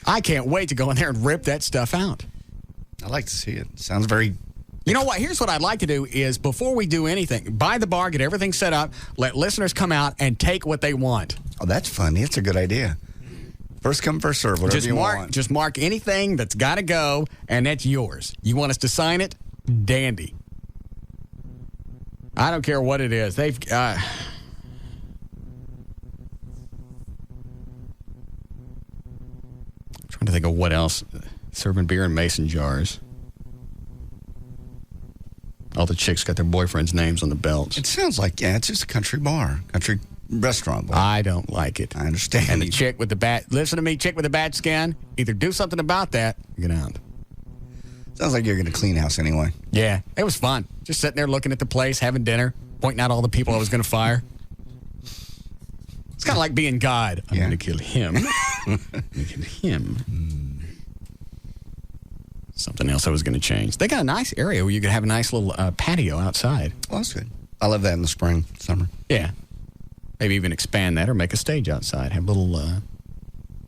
I can't wait to go in there and rip that stuff out. I'd like to see it. Sounds very... You know what? Here's what I'd like to do is before we do anything, buy the bar, get everything set up, let listeners come out and take what they want. Oh, that's funny. That's a good idea. First come, first serve, whatever you want. Just mark anything that's got to go, and that's yours. You want us to sign it? Dandy. I don't care what it is. They've... trying to think of what else. Serving beer in mason jars. All the chicks got their boyfriends' names on the belts. It sounds like, it's just a country bar, country restaurant bar. I don't like it. I understand. And the chick with the bad, listen to me, chick with the bad skin, either do something about that or get out. Sounds like you're going to clean house anyway. Yeah, it was fun. Just sitting there looking at the place, having dinner, pointing out all the people I was going to fire. It's kind of like being God. I'm going to kill him. I'm going to kill him. Something else I was going to change. They got a nice area where you could have a nice little patio outside. Well, that's good. I love that in the spring, summer. Yeah. Maybe even expand that or make a stage outside. Have little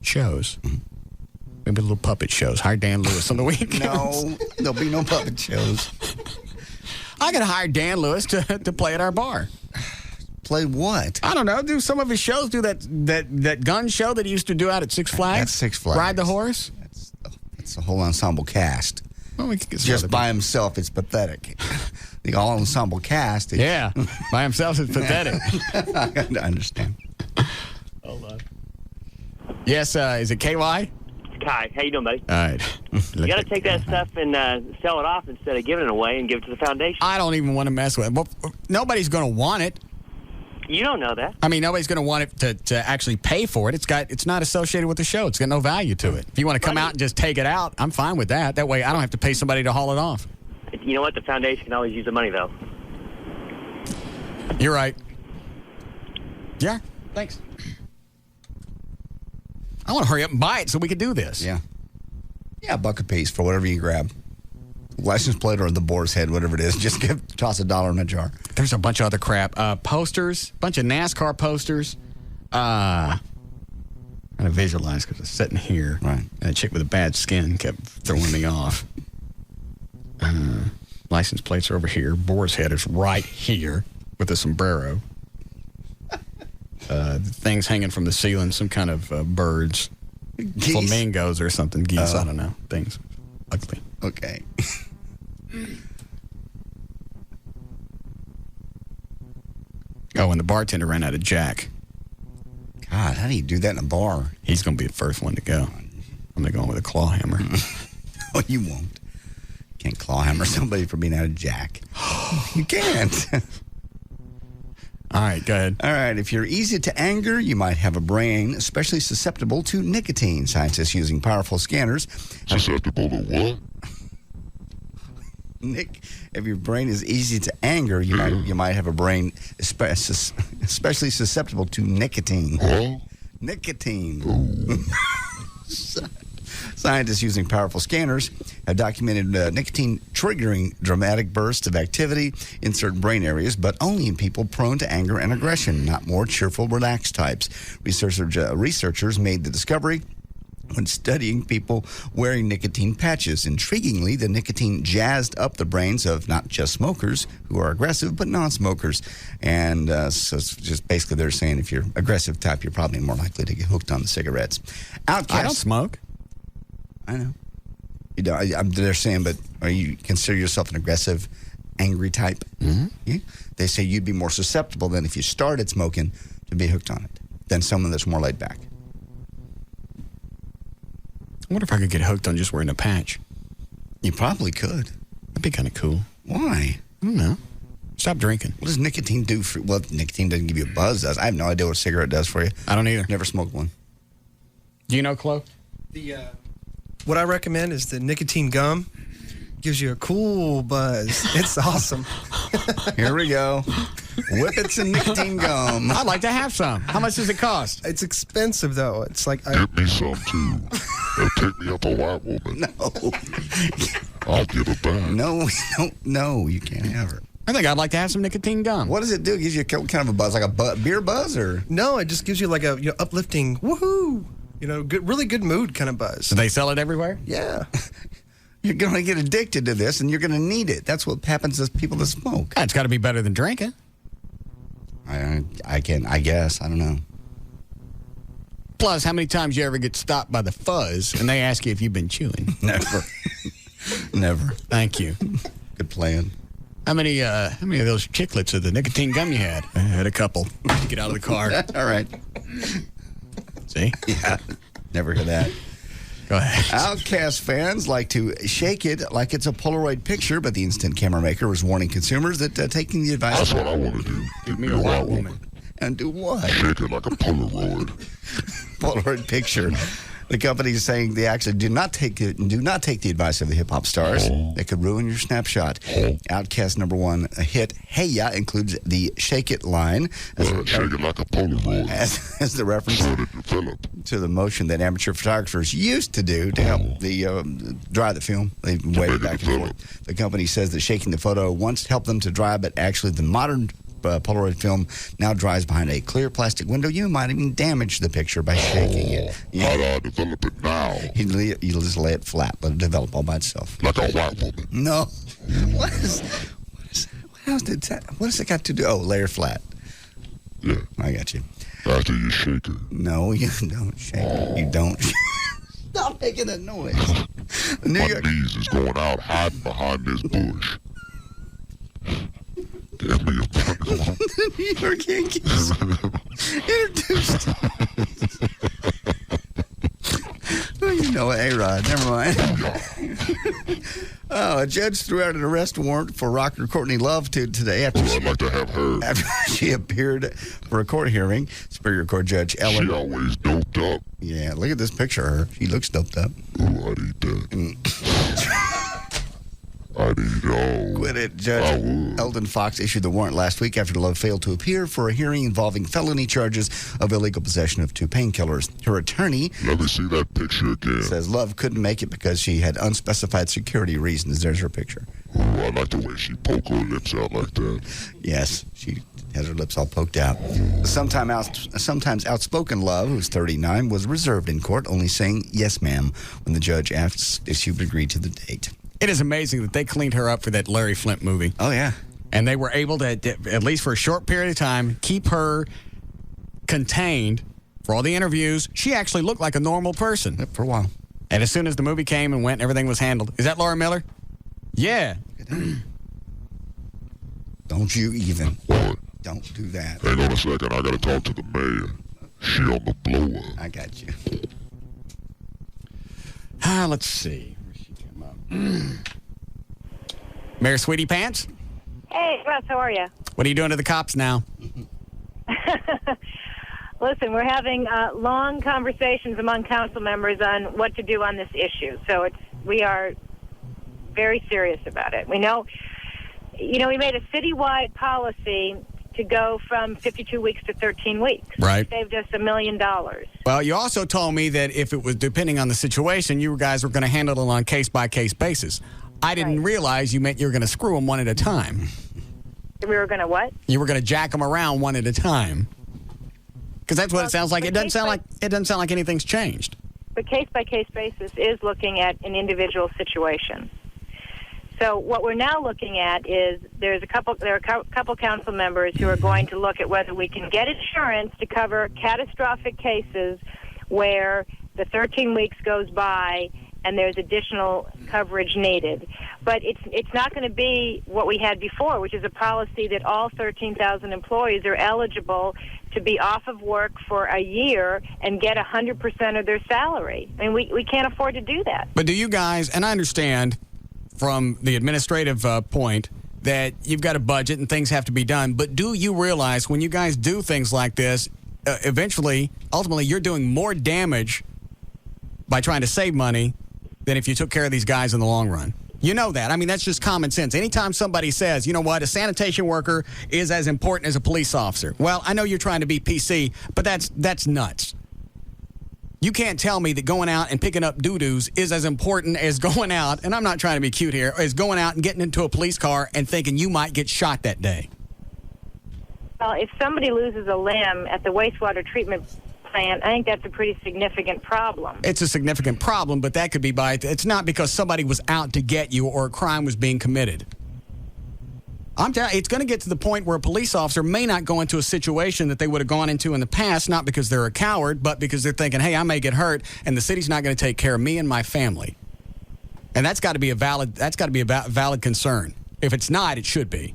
shows. Maybe little puppet shows. Hire Dan Lewis on the weekends. No, there'll be no puppet shows. I could hire Dan Lewis to play at our bar. Play what? I don't know. Do some of his shows. Do that gun show that he used to do out at Six Flags. That's Six Flags. Ride the horse. It's a whole ensemble cast. Well, we could get just by himself, it's pathetic. The all ensemble cast. Yeah, by himself, it's pathetic. I understand. Hold on. Yes, is it KY? It's Kai. How you doing, buddy? All right. You got to take that stuff and sell it off instead of giving it away and give it to the foundation. I don't even want to mess with it. Well, nobody's going to want it. You don't know that. I mean, nobody's going to want it to actually pay for it. It's not associated with the show. It's got no value to it. If you want to come out and just take it out, I'm fine with that. That way, I don't have to pay somebody to haul it off. You know what? The foundation can always use the money, though. You're right. Yeah, thanks. I want to hurry up and buy it so we can do this. Yeah. Yeah, a buck a piece for whatever you grab. License plate or the boar's head, whatever it is. Just toss $1 in a jar. There's a bunch of other crap. Posters, bunch of NASCAR posters. Trying to visualize because I was sitting here. Right. And a chick with a bad skin kept throwing me off. License plates are over here. Boar's head is right here with a sombrero. Things hanging from the ceiling, some kind of birds. Geese? Flamingos or something. Geese, I don't know. Things. Ugly. Okay. Oh, and the bartender ran out of Jack. God, how do you do that in a bar? He's going to be the first one to go. I'm going to go in with a claw hammer. Oh, you won't. Can't claw hammer somebody for being out of jack. You can't. All right, go ahead. All right, if you're easy to anger, you might have a brain especially susceptible to nicotine. Scientists using powerful scanners. Susceptible to what? Nick, if your brain is easy to anger, you might have a brain especially susceptible to nicotine. Huh? Nicotine. Scientists using powerful scanners have documented nicotine triggering dramatic bursts of activity in certain brain areas, but only in people prone to anger and aggression, not more cheerful, relaxed types. Researchers made the discovery when studying people wearing nicotine patches. Intriguingly, the nicotine jazzed up the brains of not just smokers who are aggressive, but non-smokers. And so it's just basically they're saying if you're aggressive type, you're probably more likely to get hooked on the cigarettes. Outcast. I don't smoke. I know. You don't, they're saying, but are you consider yourself an aggressive, angry type? Mm-hmm. Yeah. They say you'd be more susceptible than if you started smoking to be hooked on it than someone that's more laid back. I wonder if I could get hooked on just wearing a patch. You probably could. That'd be kind of cool. Why? I don't know. Stop drinking. What does nicotine do for? Well, nicotine doesn't give you a buzz. Does I have no idea what a cigarette does for you. I don't either. Never smoked one. Do you know, Chloe? What I recommend is the nicotine gum. Gives you a cool buzz. It's awesome. Here we go. Whippets and nicotine gum. I'd like to have some. How much does it cost? It's expensive, though. It's like... Get me some, too. Take me up a white woman. No. I'll give it back. No, you can't have her. I think I'd like to have some nicotine gum. What does it do? It gives you kind of a buzz, like a beer buzz, or? No, it just gives you like a uplifting, woohoo, really good mood kind of buzz. Do they sell it everywhere? Yeah. You're going to get addicted to this, and you're going to need it. That's what happens to people that smoke. It's got to be better than drinking. I guess. I don't know. Plus, how many times you ever get stopped by the fuzz and they ask you if you've been chewing? Never. Never. Thank you. Good plan. How many of those chiclets of the nicotine gum you had? I had a couple. Get out of the car. All right. See? Yeah. Never heard that. Go ahead. Outcast fans like to shake it like it's a Polaroid picture, but the instant camera maker was warning consumers that taking the advice... That's what I want to do. Give me a white woman. And do what? Shake it like a Polaroid. Polaroid picture. The company is saying they actually do not take the advice of the hip hop stars. They could ruin your snapshot. Outcast #1 hit "Hey Ya" includes the "Shake It" line Shake it like a Polaroid. as the reference to the motion that amateur photographers used to do to help dry the film. They waved back and forth. The company says that shaking the photo once helped them to dry, but actually the modern Polaroid film now dries behind a clear plastic window. You might even damage the picture by shaking it. How do I develop it now? You just lay it flat, let it develop all by itself. Like a white woman. No. What has it got to do? Oh, lay her flat. Yeah. I got you. After you shake her. No, you don't shake her. You don't. Stop making that noise. My knees is going out hiding behind this bush. Give me a bucket. The New York Yankees introduced. Well, you know, A-Rod. Never mind. A judge threw out an arrest warrant for rocker Courtney Love today after I'd like to have her. After she appeared for a court hearing. Superior Court Judge Ellen. She always doped up. Yeah, look at this picture of her. She looks doped up. Ooh, I'd eat that. I'd eat all. Quit it. Judge Eldon Fox issued the warrant last week after Love failed to appear for a hearing involving felony charges of illegal possession of 2 painkillers. Her attorney... Let me see that picture again. ...says Love couldn't make it because she had unspecified security reasons. There's her picture. Ooh, I like the way she poked her lips out like that. Yes, she has her lips all poked out. Sometimes outspoken Love, who's 39, was reserved in court, only saying yes, ma'am, when the judge asked if she would agree to the date. It is amazing that they cleaned her up for that Larry Flint movie. Oh, yeah. And they were able to, at least for a short period of time, keep her contained for all the interviews. She actually looked like a normal person. Yep, for a while. And as soon as the movie came and went, everything was handled. Is that Laura Miller? Yeah. Don't you even. What? Don't do that. Hang on a second. I got to talk to the mayor. She on the blow-up. I got you. Let's see. Where she come up? Mayor Sweetie Pants, Hey, Russ, how are you? what are you doing to the cops now? Listen, we're having long conversations among council members on what to do on this issue. So we are very serious about it. We know, we made a citywide policy to go from 52 weeks to 13 weeks. Right. It saved us $1 million. Well, you also told me that if it was depending on the situation, you guys were going to handle it on a case-by-case basis. I didn't realize you meant you were going to screw them one at a time. We were going to what? You were going to jack them around one at a time. Because that's what it sounds like. It doesn't sound like anything's changed. The case-by-case basis is looking at an individual situation. So what we're now looking at is there are a couple council members who are going to look at whether we can get insurance to cover catastrophic cases where the 13 weeks goes by and there's additional coverage needed. But it's not going to be what we had before, which is a policy that all 13,000 employees are eligible to be off of work for a year and get 100% of their salary. I mean, we can't afford to do that. But do you guys, and I understand from the administrative point that you've got a budget and things have to be done, but do you realize when you guys do things like this, ultimately, you're doing more damage by trying to save money than if you took care of these guys in the long run? You know that. I mean, that's just common sense. Anytime somebody says, you know what, a sanitation worker is as important as a police officer. Well, I know you're trying to be PC, but that's nuts. You can't tell me that going out and picking up doo-doos is as important as going out, and I'm not trying to be cute here, as going out and getting into a police car and thinking you might get shot that day. Well, if somebody loses a limb at the wastewater treatment plant, I think that's a pretty significant problem. It's a significant problem, but that could be it's not because somebody was out to get you or a crime was being committed. I'm telling you, it's going to get to the point where a police officer may not go into a situation that they would have gone into in the past, not because they're a coward, but because they're thinking, hey, I may get hurt, and the city's not going to take care of me and my family. And that's got to be a valid concern. If it's not, it should be.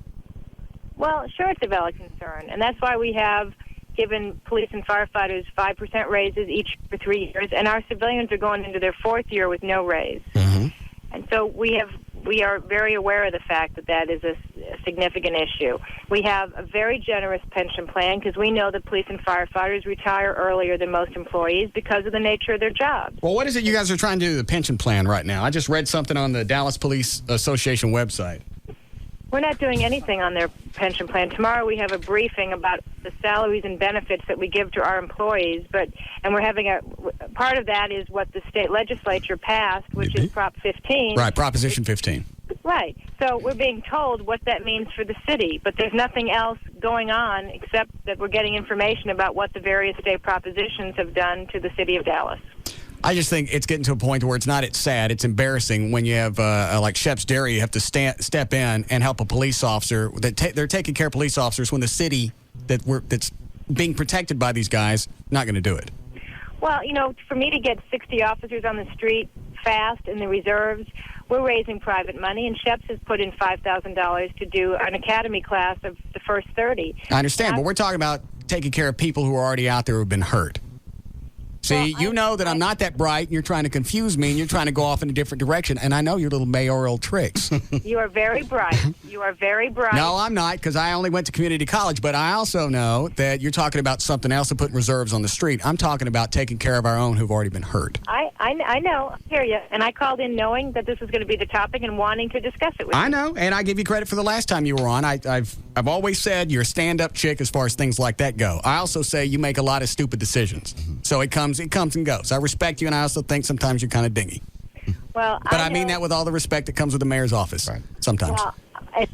Well, sure, it's a valid concern, and that's why we have given police and firefighters 5% raises each for 3 years, and our civilians are going into their fourth year with no raise. Mm-hmm. And so we are very aware of the fact that is a significant issue. We have a very generous pension plan because we know that police and firefighters retire earlier than most employees because of the nature of their jobs. Well, what is it you guys are trying to do with the pension plan right now? I just read something on the Dallas Police Association website. We're not doing anything on their pension plan. Tomorrow we have a briefing about the salaries and benefits that we give to our employees, and we're having part of that is what the state legislature passed, which is Prop 15. Right, Proposition 15. Right. So we're being told what that means for the city, but there's nothing else going on except that we're getting information about what the various state propositions have done to the city of Dallas. I just think it's getting to a point where it's sad, it's embarrassing when you have, like Shep's Dairy, you have to step in and help a police officer. They're taking care of police officers when the city that's being protected by these guys not going to do it. Well, for me to get 60 officers on the street fast in the reserves, we're raising private money, and Shep's has put in $5,000 to do an academy class of the first 30. I understand, but we're talking about taking care of people who are already out there who have been hurt. See, you know that I'm not that bright, and you're trying to confuse me, and you're trying to go off in a different direction, and I know your little mayoral tricks. You are very bright. You are very bright. No, I'm not, because I only went to community college, but I also know that you're talking about something else and putting reserves on the street. I'm talking about taking care of our own who've already been hurt. I know. I hear you. And I called in knowing that this was going to be the topic and wanting to discuss it with you. I know, and I give you credit for the last time you were on. I've always said you're a stand-up chick as far as things like that go. I also say you make a lot of stupid decisions. So it comes and goes. I respect you, and I also think sometimes you're kind of dingy. Well, but I mean that with all the respect that comes with the mayor's office. Right. Sometimes. Well,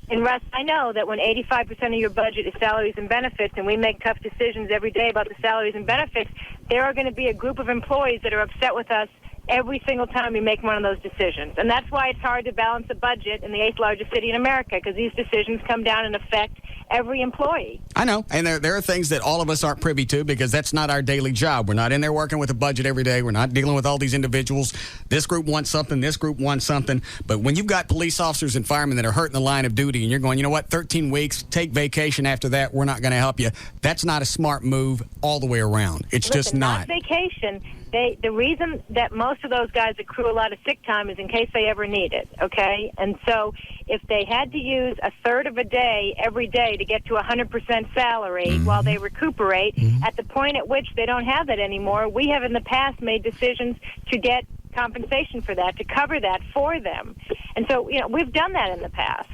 and Russ, I know that when 85% of your budget is salaries and benefits, and we make tough decisions every day about the salaries and benefits, there are going to be a group of employees that are upset with us every single time we make one of those decisions. And that's why it's hard to balance a budget in the 8th largest city in America, because these decisions come down and affect every employee. I know, and there are things that all of us aren't privy to because that's not our daily job. We're not in there working with a budget every day. We're not dealing with all these individuals. This group wants something, this group wants something. But when you've got police officers and firemen that are hurt in the line of duty and you're going, you know what, 13 weeks, take vacation after that, we're not going to help you. That's not a smart move all the way around. It's just not. Vacation. The reason that most of those guys accrue a lot of sick time is in case they ever need it, okay? And so if they had to use a third of a day every day to get to 100% salary while they recuperate, at the point at which they don't have that anymore, we have in the past made decisions to get compensation for that, to cover that for them. And so, we've done that in the past.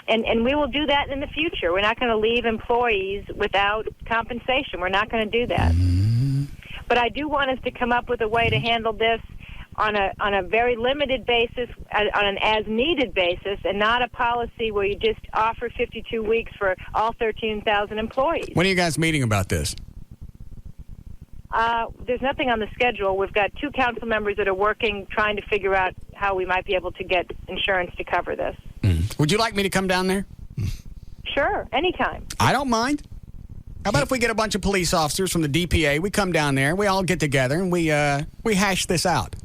And we will do that in the future. We're not going to leave employees without compensation. We're not going to do that. But I do want us to come up with a way to handle this on a very limited basis, on an as-needed basis, and not a policy where you just offer 52 weeks for all 13,000 employees. When are you guys meeting about this? There's nothing on the schedule. We've got 2 council members that are working, trying to figure out how we might be able to get insurance to cover this. Would you like me to come down there? Sure, anytime. I don't mind. How about if we get a bunch of police officers from the DPA, we come down there, we all get together, and we hash this out?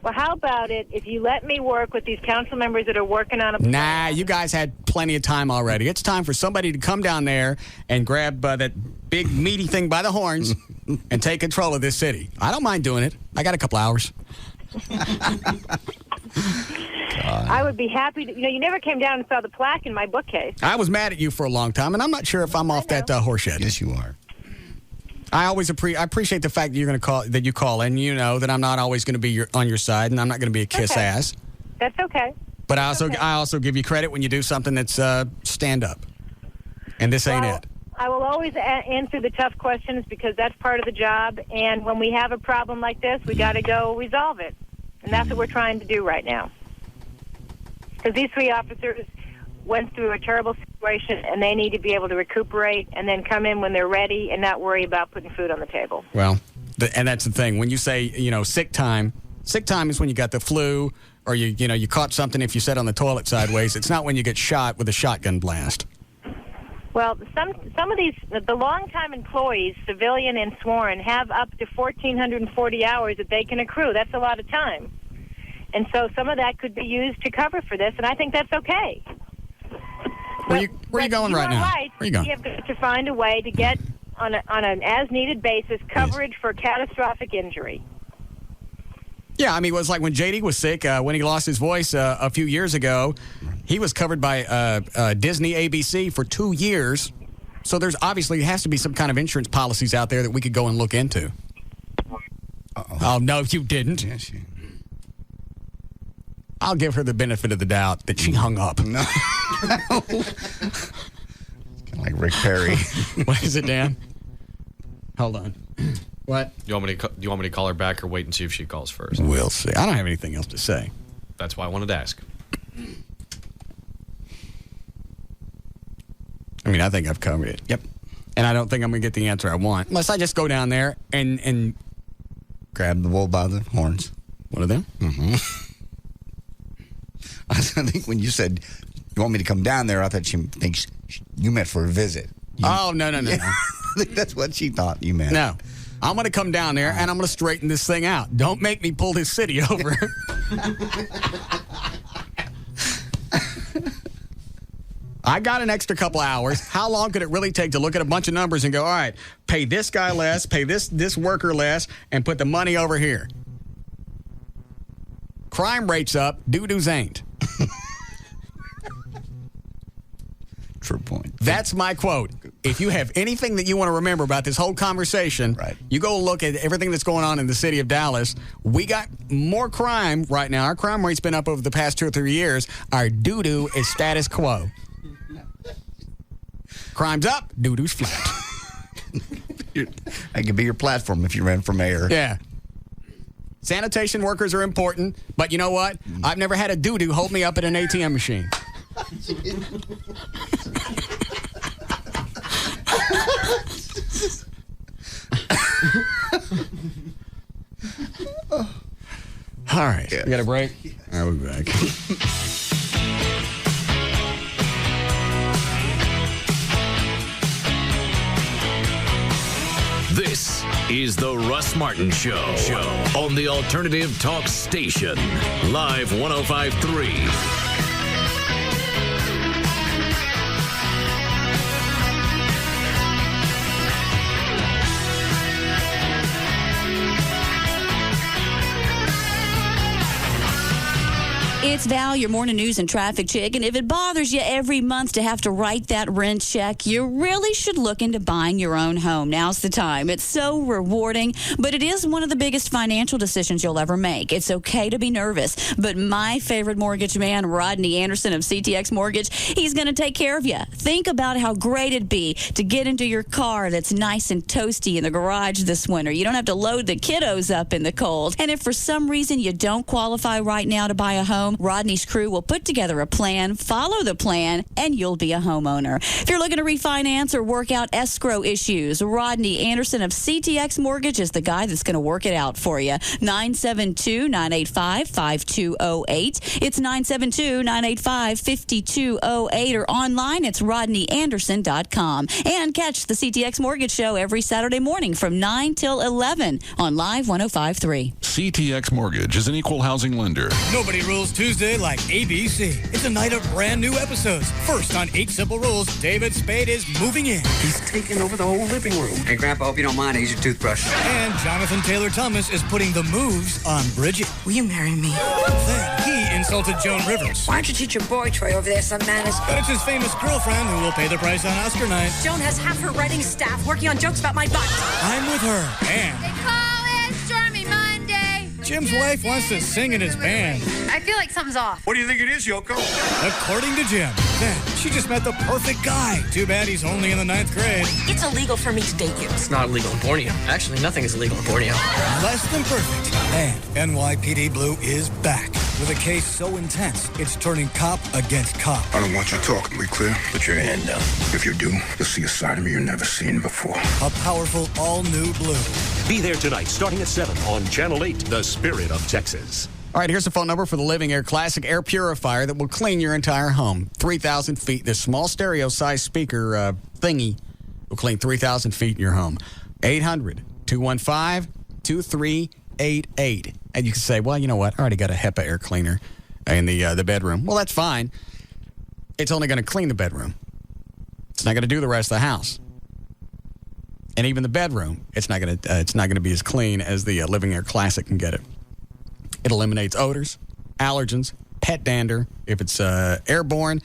Well, how about it if you let me work with these council members that are working on a plan? Nah, you guys had plenty of time already. It's time for somebody to come down there and grab that big meaty thing by the horns and take control of this city. I don't mind doing it. I got a couple hours. I would be happy to. You never came down and saw the plaque in my bookcase. I was mad at you for a long time, and I'm not sure if I'm off that horse yet. Yes, you are. I always appreciate the fact that you're going to call, that you call, and you know that I'm not always going to be on your side, and I'm not going to be a kiss ass. That's okay. But I also give you credit when you do something that's stand up, and this ain't it. I will always answer the tough questions because that's part of the job. And when we have a problem like this, we got to go resolve it, and that's what we're trying to do right now. Because these 3 officers went through a terrible situation, and they need to be able to recuperate and then come in when they're ready and not worry about putting food on the table. Well, and that's the thing. When you say, sick time is when you got the flu or you caught something if you sat on the toilet sideways. It's not when you get shot with a shotgun blast. Well, some of these, the long-time employees, civilian and sworn, have up to 1,440 hours that they can accrue. That's a lot of time. And so some of that could be used to cover for this, and I think that's okay. Where are you going right now? Right. Where are you going? We have got to find a way to get, on an as-needed basis, coverage for catastrophic injury. Yeah, I mean, it was like when JD was sick, when he lost his voice a few years ago, he was covered by Disney ABC for 2 years. So there's obviously has to be some kind of insurance policies out there that we could go and look into. Uh-oh. Oh, no, you didn't. Yes, I'll give her the benefit of the doubt that she hung up. No. Kind of like Rick Perry. What is it, Dan? Hold on. What? Do you want me to call her back or wait and see if she calls first? We'll see. I don't have anything else to say. That's why I wanted to ask. I mean, I think I've covered it. Yep. And I don't think I'm going to get the answer I want. Unless I just go down there and grab the bull by the horns. One of them? Mm-hmm. I think when you said you want me to come down there, I thought she thinks you meant for a visit. No. I think that's what she thought you meant. No. I'm going to come down there, and I'm going to straighten this thing out. Don't make me pull this city over. I got an extra couple hours. How long could it really take to look at a bunch of numbers and go, all right, pay this guy less, pay this worker less, and put the money over here? Crime rate's up, doo-doos ain't. True point. That's my quote. If you have anything that you want to remember about this whole conversation, you go look at everything that's going on in the city of Dallas. We got more crime right now. Our crime rate's been up over the past 2 or 3 years. Our doo-doo is status quo. Crime's up, doo-doo's flat. That could be your platform if you ran for mayor. Yeah. Sanitation workers are important, but you know what? I've never had a doo-doo hold me up at an ATM machine. All right. Yeah. We got a break? All right, we'll be back. is the Russ Martin Show on the Alternative Talk Station. Live 105.3. It's Val, your morning news and traffic chick, and if it bothers you every month to have to write that rent check, you really should look into buying your own home. Now's the time. It's so rewarding, but it is one of the biggest financial decisions you'll ever make. It's okay to be nervous, but my favorite mortgage man, Rodney Anderson of CTX Mortgage, he's going to take care of you. Think about how great it'd be to get into your car that's nice and toasty in the garage this winter. You don't have to load the kiddos up in the cold. And if for some reason you don't qualify right now to buy a home, Rodney's crew will put together a plan, follow the plan, and you'll be a homeowner. If you're looking to refinance or work out escrow issues, Rodney Anderson of CTX Mortgage is the guy that's going to work it out for you. 972-985-5208. It's 972-985-5208, or online, it's rodneyanderson.com. And catch the CTX Mortgage Show every Saturday morning from 9 till 11 on Live 105.3. CTX Mortgage is an equal housing lender. Nobody rules Tuesday like ABC. It's a night of brand new episodes. First on 8 Simple Rules, David Spade is moving in. He's taking over the whole living room. Hey, Grandpa, hope you don't mind. I use your toothbrush. And Jonathan Taylor Thomas is putting the moves on Bridget. Will you marry me? Then he insulted Joan Rivers. Why don't you teach your boy Troy over there some manners? But it's his famous girlfriend who will pay the price on Oscar night. Joan has half her writing staff working on jokes about my butt. I'm with her. And They call it Stormy Monday. Jim's wife wants to sing in his band. I feel like something's off. What do you think it is, Yoko? According to Jim, then she just met the perfect guy. Too bad he's only in the 9th grade. It's illegal for me to date you. It's not illegal in Borneo. Actually, nothing is illegal in Borneo. Less than perfect. And NYPD Blue is back with a case so intense it's turning cop against cop. I don't want you talking. We clear? Put your hand down. If you do, you'll see a side of me you've never seen before. A powerful all-new Blue. Be there tonight, starting at 7 on Channel 8, The Spirit of Texas. All right, here's the phone number for the Living Air Classic Air Purifier that will clean your entire home. 3,000 feet. This small stereo-sized speaker thingy will clean 3,000 feet in your home. 800-215-2388. And you can say, well, you know what? I already got a HEPA air cleaner in the bedroom. Well, that's fine. It's only going to clean the bedroom. It's not going to do the rest of the house. And even the bedroom, it's not going to be as clean as the Living Air Classic can get it. It eliminates odors, allergens, pet dander. If it's airborne,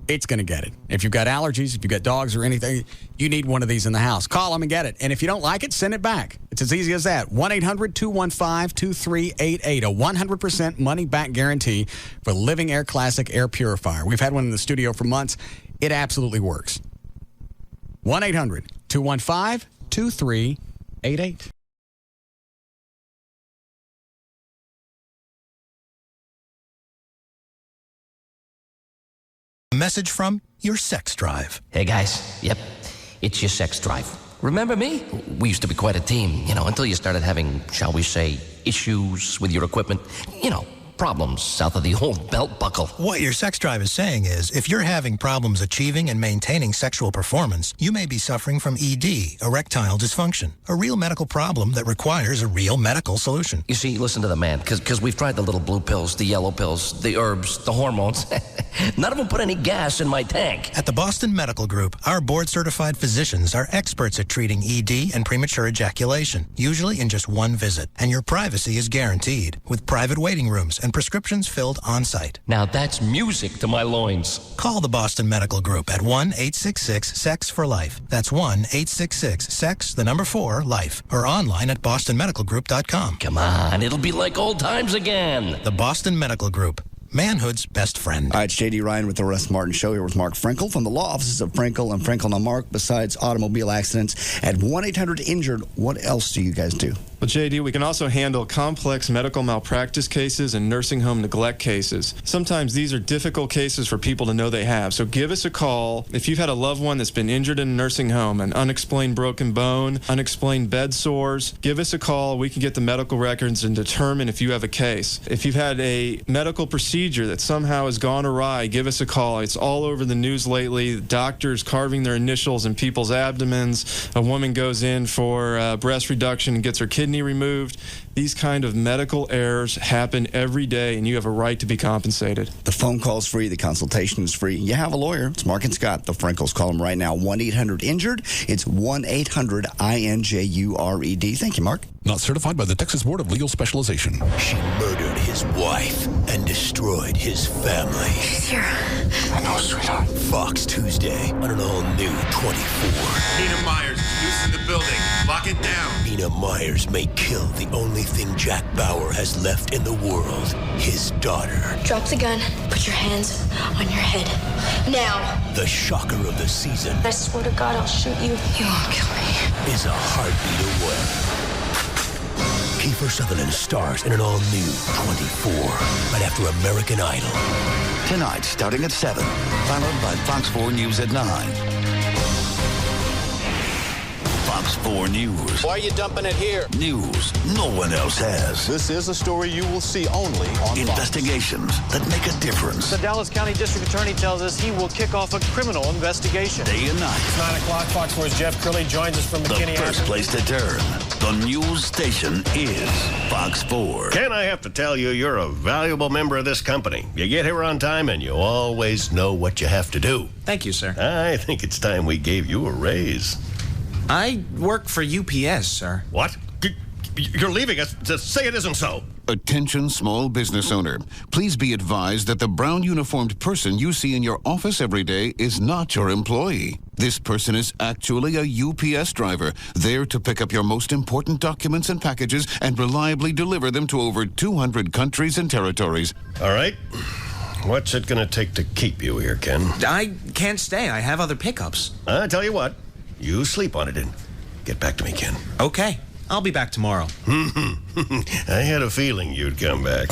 it's going to get it. If you've got allergies, if you've got dogs or anything, you need one of these in the house. Call them and get it. And if you don't like it, send it back. It's as easy as that. 1-800-215-2388. A 100% money-back guarantee for Living Air Classic Air Purifier. We've had one in the studio for months. It absolutely works. 1-800-215-2388. Message from your sex drive. Hey guys, yep, it's your sex drive. Remember me? We used to be quite a team, until you started having, shall we say, issues with your equipment. Problems south of the old belt buckle. What your sex drive is saying is, if you're having problems achieving and maintaining sexual performance, you may be suffering from ED, erectile dysfunction, a real medical problem that requires a real medical solution. You see, listen to the man, because we've tried the little blue pills, the yellow pills, the herbs, the hormones. None of them put any gas in my tank. At the Boston Medical Group, our board-certified physicians are experts at treating ED and premature ejaculation, usually in just one visit. And your privacy is guaranteed, with private waiting rooms and prescriptions filled on-site. Now that's music to my loins. Call the Boston Medical Group at 1-866-SEX-FOR-LIFE. That's 1-866-SEX-4-LIFE. Or online at bostonmedicalgroup.com. Come on, it'll be like old times again. The Boston Medical Group. Manhood's best friend. All right, it's J.D. Ryan with the Russ Martin Show here with Mark Frankel from the law offices of Frankel and Frankel. Now, Mark, besides automobile accidents, at 1-800-INJURED, what else do you guys do? Well, JD, we can also handle complex medical malpractice cases and nursing home neglect cases. Sometimes these are difficult cases for people to know they have. So give us a call if you've had a loved one that's been injured in a nursing home, an unexplained broken bone, unexplained bed sores. Give us a call. We can get the medical records and determine if you have a case. If you've had a medical procedure that somehow has gone awry, give us a call. It's all over the news lately. Doctors carving their initials in people's abdomens. A woman goes in for breast reduction and gets her kidney removed. These kind of medical errors happen every day, and you have a right to be compensated. The phone call is free. The consultation is free. You have a lawyer. It's Mark and Scott. The Frenkels. Call them right now. 1-800-INJURED. It's 1-800-INJURED. Thank you, Mark. Not certified by the Texas Board of Legal Specialization. She murdered his wife and destroyed his family. She's here. I know, sweetheart. Fox Tuesday on an all-new 24. Nina Myers is loose in the building. Lock it down. Nina Myers may kill the only thing Jack Bauer has left in the world, his daughter. Drop the gun. Put your hands on your head. Now. The shocker of the season. I swear to God, I'll shoot you. You won't kill me. Is a heartbeat away. Kiefer Sutherland stars in an all-new 24, right after American Idol. Tonight, starting at 7, followed by Fox 4 News at 9. Fox 4 News. Why are you dumping it here? News no one else has. This is a story you will see only on Investigations that make a difference. The Dallas County District Attorney tells us he will kick off a criminal investigation. Day and night. It's 9 o'clock. Fox 4's Jeff Curley joins us from McKinney. The first place to turn. The news station is Fox 4. Ken, I have to tell you, you're a valuable member of this company. You get here on time and you always know what you have to do. Thank you, sir. I think it's time we gave you a raise. I work for UPS, sir. What? You're leaving us? Just say it isn't so. Attention small business owner. Please be advised that the brown uniformed person you see in your office every day is not your employee. This person is actually a UPS driver, there to pick up your most important documents and packages and reliably deliver them to over 200 countries and territories. All right. What's it going to take to keep you here, Ken? I can't stay. I have other pickups. I tell you what. You sleep on it and get back to me, Ken. Okay. I'll be back tomorrow. I had a feeling you'd come back.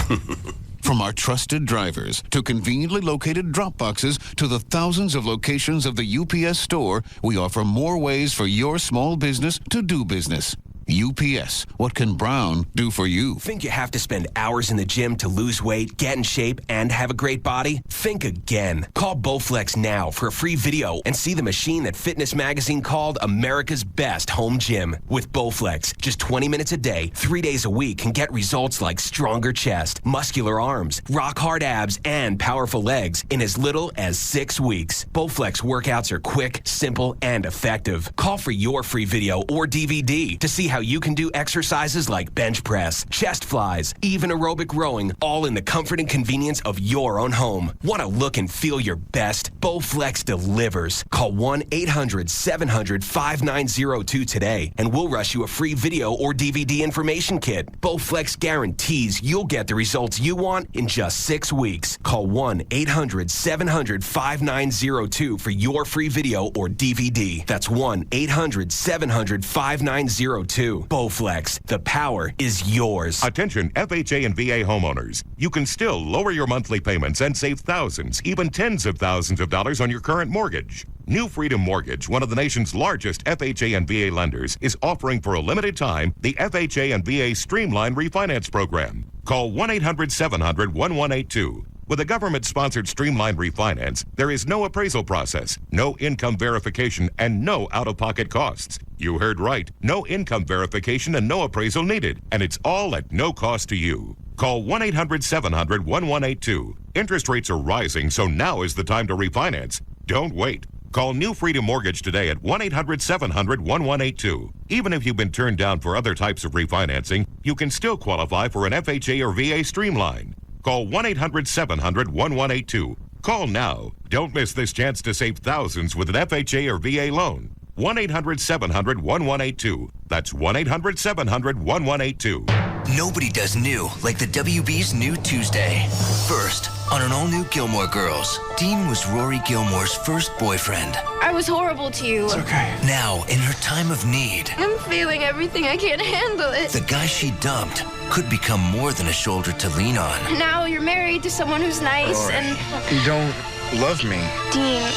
From our trusted drivers to conveniently located drop boxes to the thousands of locations of the UPS store, we offer more ways for your small business to do business. UPS, what can Brown do for you? Think you have to spend hours in the gym to lose weight, get in shape, and have a great body? Think again. Call Bowflex now for a free video and see the machine that Fitness Magazine called America's best home gym. With Bowflex, just 20 minutes a day, 3 days a week can get results like stronger chest, muscular arms, rock-hard abs, and powerful legs in as little as 6 weeks. Bowflex workouts are quick, simple, and effective. Call for your free video or DVD to see how you can do exercises like bench press, chest flies, even aerobic rowing, all in the comfort and convenience of your own home. Want to look and feel your best? Bowflex delivers. Call 1-800-700-5902 today, and we'll rush you a free video or DVD information kit. Bowflex guarantees you'll get the results you want in just 6 weeks. Call 1-800-700-5902 for your free video or DVD. That's 1-800-700-5902. Bowflex, the power is yours. Attention FHA and VA homeowners. You can still lower your monthly payments and save thousands, even tens of thousands of dollars on your current mortgage. New Freedom Mortgage, one of the nation's largest FHA and VA lenders, is offering for a limited time the FHA and VA Streamline Refinance Program. Call 1-800-700-1182. With a government-sponsored Streamline Refinance, there is no appraisal process, no income verification, and no out-of-pocket costs. You heard right. No income verification and no appraisal needed, and it's all at no cost to you. Call 1-800-700-1182. Interest rates are rising, so now is the time to refinance. Don't wait. Call New Freedom Mortgage today at 1-800-700-1182. Even if you've been turned down for other types of refinancing, you can still qualify for an FHA or VA Streamline. Call 1-800-700-1182. Call now. Don't miss this chance to save thousands with an FHA or VA loan. 1-800-700-1182. That's 1-800-700-1182. Nobody does new like the WB's New Tuesday. First, on an all-new Gilmore Girls, Dean was Rory Gilmore's first boyfriend. I was horrible to you. It's okay. Now, in her time of need, I'm feeling everything. I can't handle it. the guy she dumped could become more than a shoulder to lean on. Now you're married to someone who's nice and... You don't love me. Dean.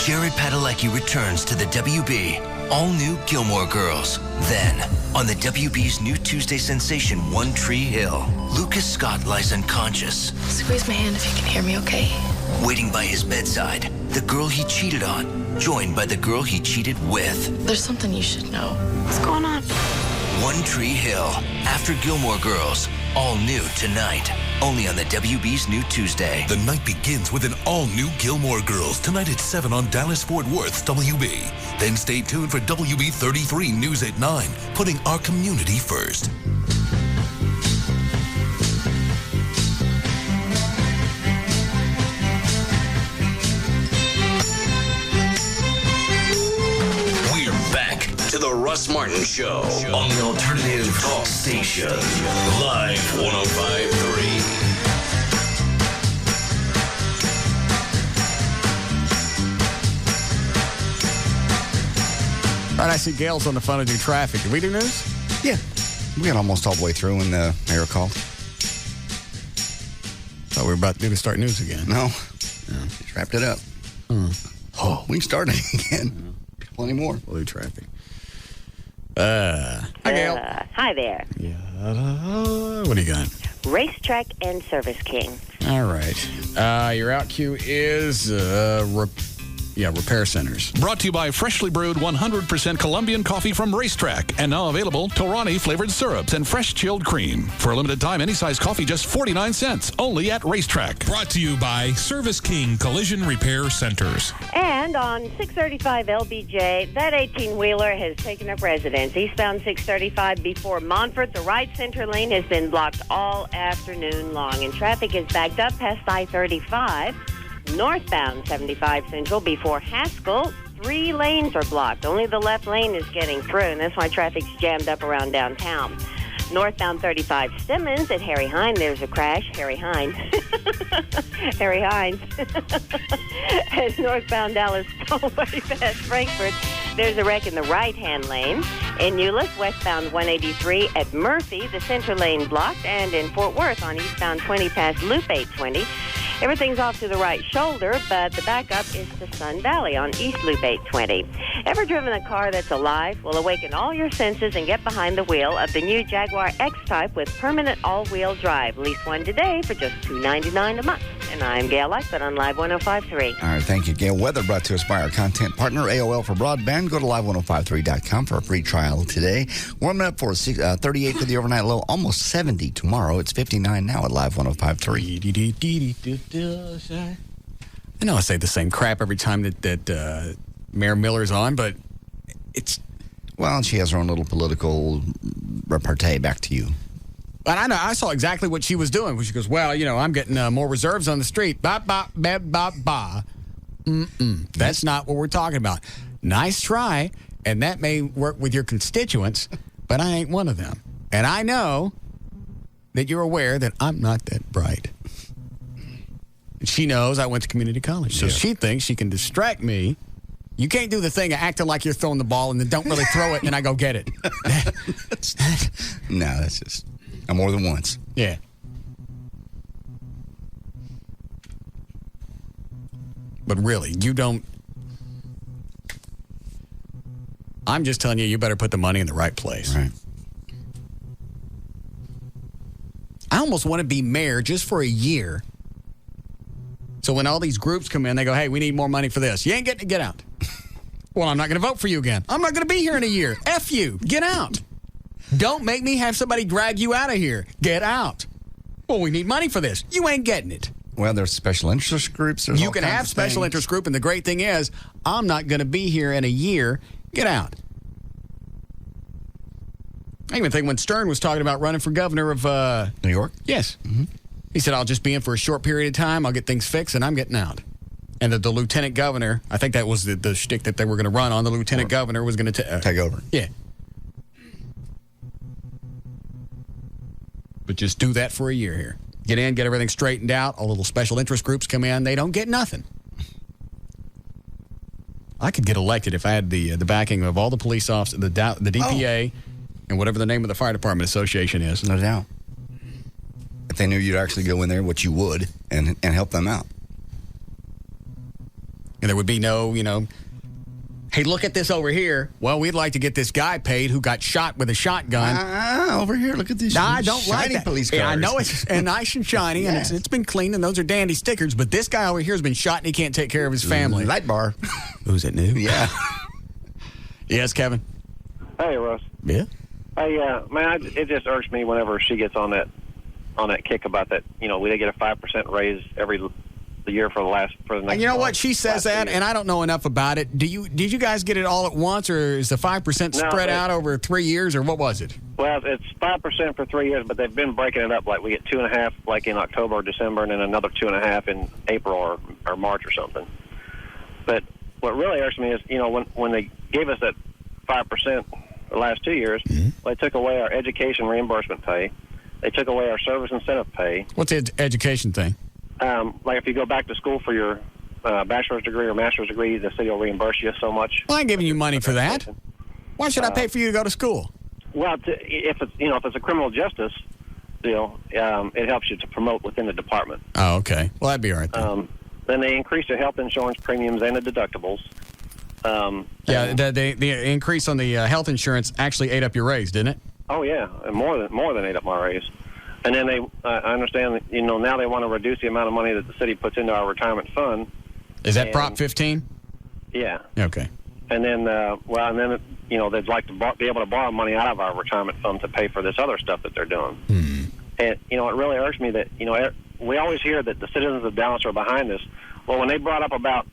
Jared Padalecki returns to the WB. All-new Gilmore Girls. Then, on the WB's New Tuesday sensation One Tree Hill, Lucas Scott lies unconscious. Squeeze my hand if you can hear me, okay? Waiting by his bedside, the girl he cheated on, joined by the girl he cheated with. There's something you should know. What's going on? One Tree Hill. After Gilmore Girls. All new tonight. Only on the WB's New Tuesday. The night begins with an all-new Gilmore Girls tonight at 7 on Dallas-Fort Worth's WB. Then stay tuned for WB 33 News at 9, putting our community first. We're back to the Russ Martin Show on the Alternative Talk Station. Live 105.3. All right, I see Gail's on the phone to do traffic. Did we do news? Yeah. We got almost all the way through when the mayor called. Thought we were about to start news again. No. Just wrapped it up. Oh, we can start it again. Plenty more. We'll do traffic. Hi, Gail. Hi there. What do you got? Racetrack and Service King. All right. Your out cue is repair centers. Brought to you by freshly brewed 100% Colombian coffee from Racetrack. And now available Torani flavored syrups and fresh chilled cream. For a limited time, any size coffee just 49 cents. Only at Racetrack. Brought to you by Service King Collision Repair Centers. And on 635 LBJ, that 18-wheeler has taken up residence. Eastbound 635 before Montfort. The right center lane has been blocked all afternoon long. And traffic is backed up past I-35. Northbound 75 Central before Haskell, 3 lanes are blocked. Only the left lane is getting through, and that's why traffic's jammed up around downtown. Northbound 35 Simmons at Harry Hines, there's a crash. Harry Hines. Harry Hines. As northbound Dallas Tollway past Frankfurt, there's a wreck in the right-hand lane. In Euless, westbound 183 at Murphy, the center lane blocked. And in Fort Worth on eastbound 20 past Loop 820, everything's off to the right shoulder, but the backup is to Sun Valley on East Loop 820. Ever driven a car that's alive? Will awaken all your senses and get behind the wheel of the new Jaguar X-Type with permanent all-wheel drive. Lease one today for just $299 a month. And I'm Gail Lightfoot on Live 105.3. All right, thank you, Gail. Weather brought to us by our content partner, AOL for Broadband. Go to live1053.com for a free trial today. Warming up for 38 for the overnight low, almost 70 tomorrow. It's 59 now at Live 105.3. I know I say the same crap every time that Mayor Miller's on, but it's... Well, she has her own little political repartee. Back to you. And I know, I saw exactly what she was doing. She goes, well, I'm getting more reserves on the street. Ba, ba, ba, ba, ba. That's not what we're talking about. Nice try, and that may work with your constituents, but I ain't one of them. And I know that you're aware that I'm not that bright. And she knows I went to community college, so she thinks she can distract me. You can't do the thing of acting like you're throwing the ball and then don't really throw it, and then I go get it. No, that's just... more than once. Yeah. But really, you don't... I'm just telling you, you better put the money in the right place. Right. I almost want to be mayor just for a year. So when all these groups come in, they go, hey, we need more money for this. You ain't getting to get out. Well, I'm not going to vote for you again. I'm not going to be here in a year. F you. Get out. Don't make me have somebody drag you out of here. Get out. Well, we need money for this. You ain't getting it. Well, there's special interest groups. You can have special interest group, and the great thing is, I'm not going to be here in a year. Get out. I even think when Stern was talking about running for governor of... New York? Yes. Mm-hmm. He said, I'll just be in for a short period of time. I'll get things fixed, and I'm getting out. And the lieutenant governor, I think that was the shtick that they were going to run on. The lieutenant governor was going to... take over. Yeah. But just do that for a year here. Get in, get everything straightened out. All little special interest groups come in. They don't get nothing. I could get elected if I had the backing of all the police officers, the DPA, and whatever the name of the fire department association is. No doubt. If they knew you'd actually go in there, which you would, and help them out. And there would be no, hey, look at this over here. Well, we'd like to get this guy paid who got shot with a shotgun. Over here, look at these I don't shiny like that. police cars. Yeah, I know it's nice and shiny, and it's been clean, and those are dandy stickers, but this guy over here has been shot, and he can't take care of his family. Light bar. Who's it new? Yeah. Yes, Kevin? Hey, Russ. Yeah? Hey, man, it just irks me whenever she gets on that kick about that, they get a 5% raise every year for the next. And you know what? She says that, and I don't know enough about it. Did you guys get it all at once, or is the 5% spread out over 3 years, or what was it? Well, it's 5% for 3 years, but they've been breaking it up. Like we get 2.5, like in October or December, and then another 2.5 in April or March or something. But what really irks me is, when they gave us that 5% the last 2 years, they took away our education reimbursement pay. They took away our service incentive pay. What's the education thing? Like if you go back to school for your bachelor's degree or master's degree, the city will reimburse you so much. Well, I ain't giving you money for that. Why should I pay for you to go to school? Well, if it's a criminal justice deal, it helps you to promote within the department. Oh, okay. Well, that'd be all right then. Then they increased the health insurance premiums and the deductibles. The increase on the health insurance actually ate up your raise, didn't it? Oh yeah, and more than ate up my raise. And then I understand that, now they want to reduce the amount of money that the city puts into our retirement fund. Is that Prop 15? Yeah. Okay. And then, they'd like to be able to borrow money out of our retirement fund to pay for this other stuff that they're doing. And, it really irks me that, we always hear that the citizens of Dallas are behind this. Well, when they brought up about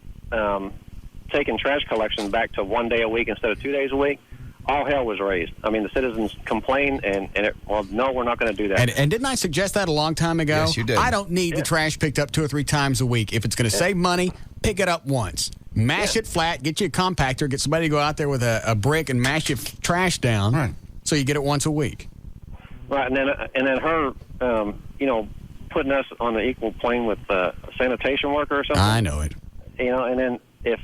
taking trash collection back to 1 day a week instead of 2 days a week, all hell was raised. I mean, the citizens complained, no, we're not going to do that. And didn't I suggest that a long time ago? Yes, you did. I don't need the trash picked up 2 or 3 times a week. If it's going to save money, pick it up once. Mash it flat, get you a compactor, get somebody to go out there with a brick and mash your trash down so you get it once a week. Right, and then her, putting us on the equal plane with a sanitation worker or something. I know it. And then if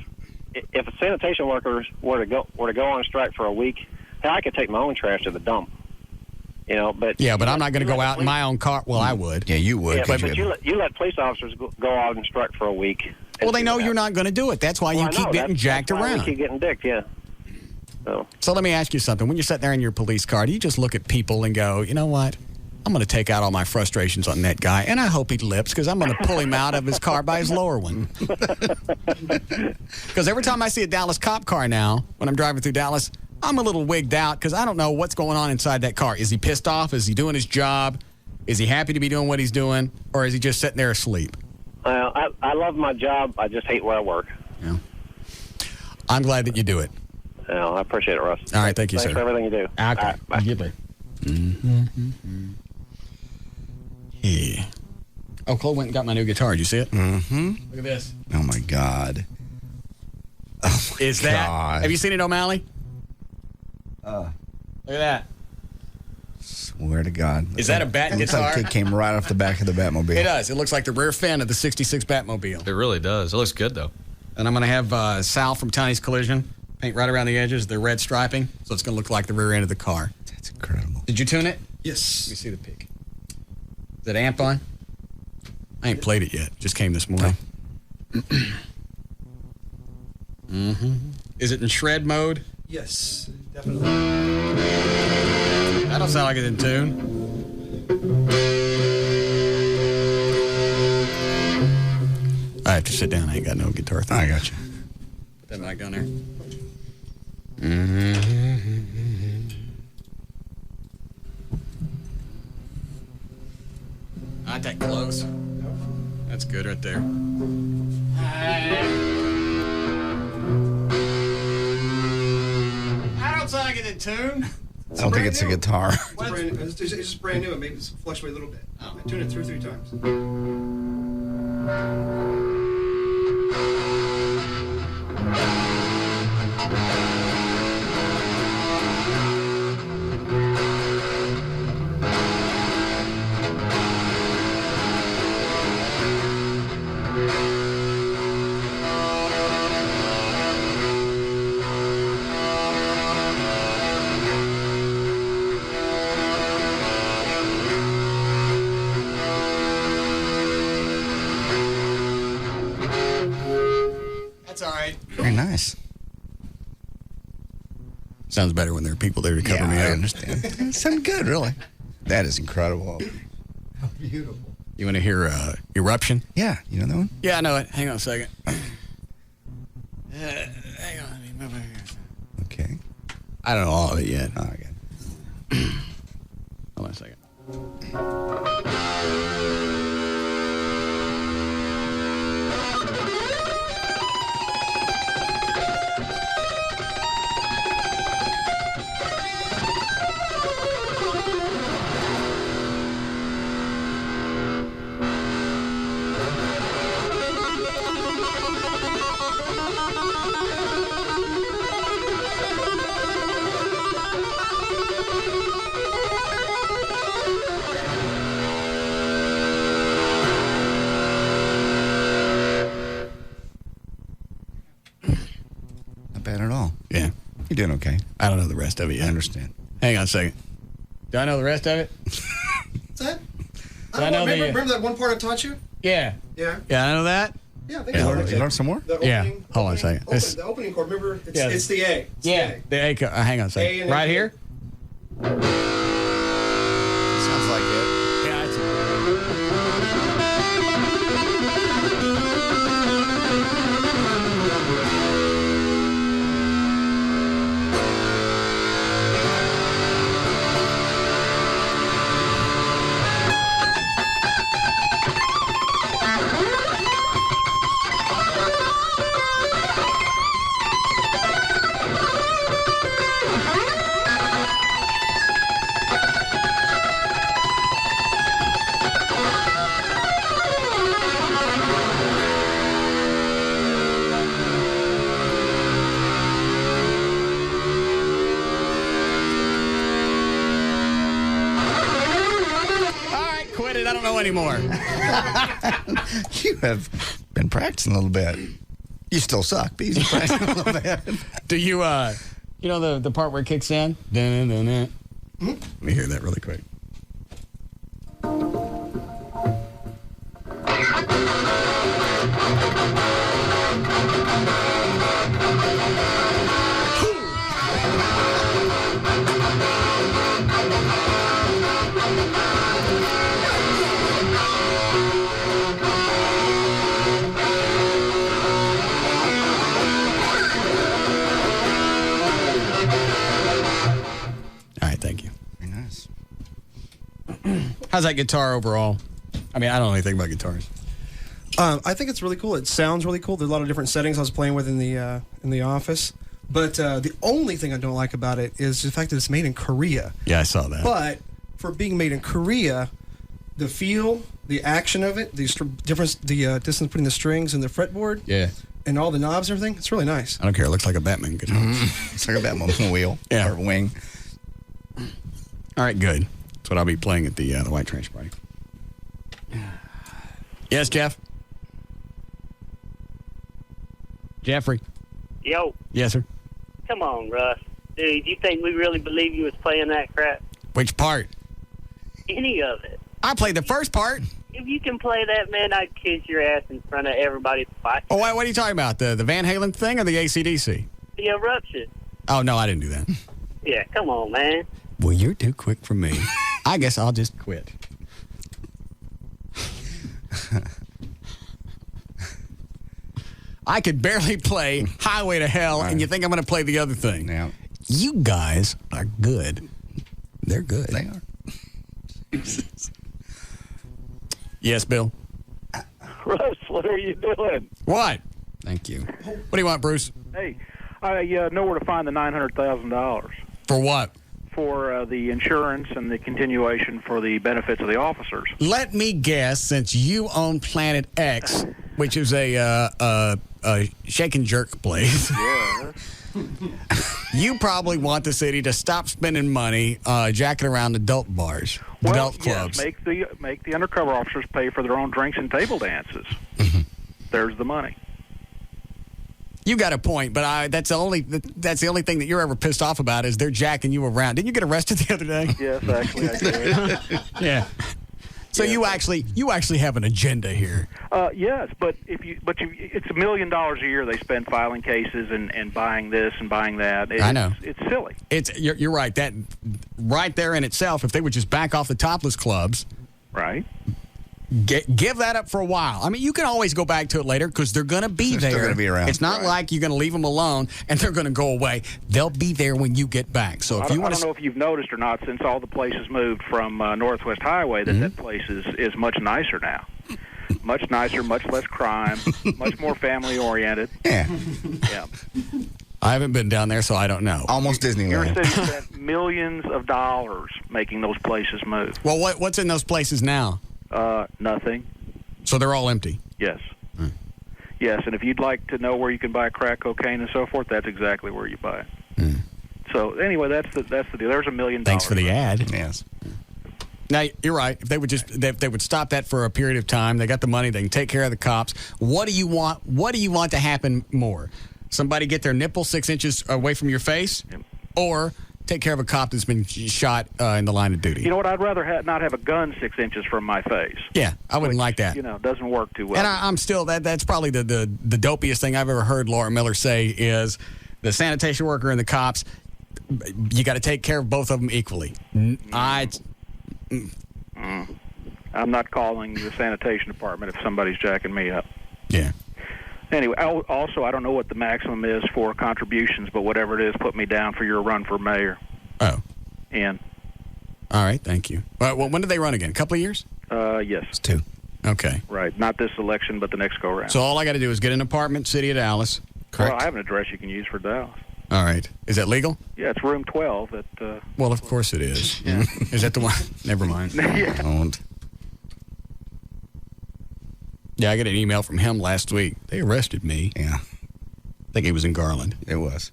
sanitation workers were to go on strike for a week, hell, I could take my own trash to the dump. But I'm not going to go out in my own car. Well, I would. Yeah, you would. Yeah, but you let police officers go out and strike for a week. Well, they know you're not going to do it. That's why you keep getting jacked around. You keep getting dicked, yeah. So let me ask you something. When you're sitting there in your police car, do you just look at people and go, you know what? I'm going to take out all my frustrations on that guy, and I hope he lips because I'm going to pull him out of his car by his lower one. Because every time I see a Dallas cop car now, when I'm driving through Dallas, I'm a little wigged out because I don't know what's going on inside that car. Is he pissed off? Is he doing his job? Is he happy to be doing what he's doing? Or is he just sitting there asleep? I love my job. I just hate where I work. Yeah. I'm glad that you do it. I appreciate it, Russ. All right, thank you, Thanks sir. for everything you do. Okay. All right, bye. Goodbye. Yeah. Oh, Chloe went and got my new guitar. Did you see it? Mm-hmm. Look at this. Oh, my God. Oh, my Is that... Have you seen it, O'Malley? Look at that. Swear to God. Is that a bat It looks guitar? like it came right off the back of the Batmobile. It does. It looks like the rear fin of the 66 Batmobile. It really does. It looks good, though. And I'm going to have Sal from Tiny's Collision paint right around the edges, the red striping, so it's going to look like the rear end of the car. That's incredible. Did you tune it? Yes. Let me see the pic. Is it amp on? I ain't played it yet. Just came this morning. Is it in shred mode? Yes, definitely. That don't sound like it's in tune. I have to sit down. I ain't got no guitar thing. I got you. Put that mic down there. Not that close. That's good right there. I don't sound like it's in tune. I don't think it's a guitar. It's just brand new. It may fluctuate a little bit. I tuned it 2 or 3 times. right. Very nice. Sounds better when there are people there to cover me up. I understand. Sounds good, really. That is incredible. How beautiful. You want to hear Eruption? Yeah, you know that one? Yeah, I know it. Hang on a second. Hang on. Okay. I don't know all of it yet. Oh, okay. Hold on a second. Not bad at all. Yeah. You're doing okay. I don't know the rest of it yet. I understand. Hang on a second. Do I know the rest of it? What's that? I know remember that one part I taught you? Yeah. Yeah. Yeah, I know that. Yeah, I think You I learn some more? Hold on a second. The opening chord, remember? It's the A. It's Yeah, the A. Hang on a A second. and Right A. here? Sounds like it. Yeah, it's quit it. I don't know anymore. You have been practicing a little bit. You still suck, but you've been practicing a little bit. Do you, you know the part where it kicks in? Dun, dun, dun. Let me hear that really quick. All right, thank you. Very nice. How's that guitar overall? I mean, I don't know anything about guitars. I think it's really cool. It sounds really cool. There's a lot of different settings I was playing with in the office. But the only thing I don't like about it is the fact that it's made in Korea. Yeah, I saw that. But for being made in Korea, the feel, the action of it, the distance between the strings and the fretboard, Yeah. and all the knobs and everything, it's really nice. I don't care. It looks like a Batman guitar. It's like a Batman wheel Yeah. or wing. All right, good. That's what I'll be playing at the White Trash Party. Yes, Jeff? Jeffrey? Yo, Yes, sir. come on, Russ. Dude, you think we really believe you was playing that crap? Which part? Any of it. I played the first part. If you can play that, man, I'd kiss your ass in front of everybody at the fight. Oh, wait, what are you talking about? The Van Halen thing or the AC/DC? The eruption. Oh, no, I didn't do that. Yeah, come on, man. Well, you're too quick for me. I guess I'll just quit. I could barely play Highway to Hell, and you think I'm going to play the other thing. Yeah. You guys are good. They're good. They are. Yes, Bill? Russ, what are you doing? What? Thank you. What do you want, Bruce? Hey, I know where to find the $900,000 For what? for the insurance and the continuation for the benefits of the officers. Let me guess, since you own Planet X, which is a shake and jerk place. Yeah. You probably want the city to stop spending money jacking around adult bars, adult clubs. Yes, make the undercover officers pay for their own drinks and table dances. There's the money. You got a point, but that's the only thing that you're ever pissed off about is they're jacking you around. Didn't you get arrested the other day? Yes, actually, I did. Yeah. So you actually have an agenda here. Yes, but it's $1 million a year they spend filing cases and buying this and buying that. I know. It's silly. You're right. That right there in itself, if they would just back off the topless clubs. Right. Give that up for a while. I mean, you can always go back to it later because they're going to be there. They're still going to be around. It's not like you're going to leave them alone and they're going to go away. They'll be there when you get back. So if you want I don't know if you've noticed or not, since all the places moved from Northwest Highway, that place is much nicer now. Much nicer, much less crime, much more family oriented. Yeah. Yeah. I haven't been down there, so I don't know. Almost Disneyland. Your city spent millions of dollars making those places move. Well, what's in those places now? Nothing. So they're all empty? Yes. Yes, and if you'd like to know where you can buy crack cocaine and so forth, that's exactly where you buy it. So anyway, that's the deal. There's $1 million. Thanks for the ad. Yes. Now, you're right. If they would stop that for a period of time, they got the money, they can take care of the cops. What do you want? What do you want to happen more? Somebody get their nipple 6 inches away from your face, or take care of a cop that's been shot in the line of duty? You know what? I'd rather not have a gun 6 inches from my face. Yeah, I wouldn't like that. You know, doesn't work too well. And I'm still that's probably the dopiest thing I've ever heard Laura Miller say is the sanitation worker and the cops. You got to take care of both of them equally. I'm not calling the sanitation department if somebody's jacking me up. Yeah. Anyway, also, I don't know what the maximum is for contributions, but whatever it is, put me down for your run for mayor. Oh. And. All right, thank you. Well, when did they run again? A couple of years? Yes. It's 2. Okay. Right. Not this election, but the next go-around. So all I got to do is get an apartment, city of Dallas. Correct? Well, I have an address you can use for Dallas. All right. Is that legal? Yeah, it's room 12 at... well, of course it is. Yeah. Is that the one? Never mind. Yeah. Don't. Yeah, I got an email from him last week. They arrested me. Yeah. I think he was in Garland. It was.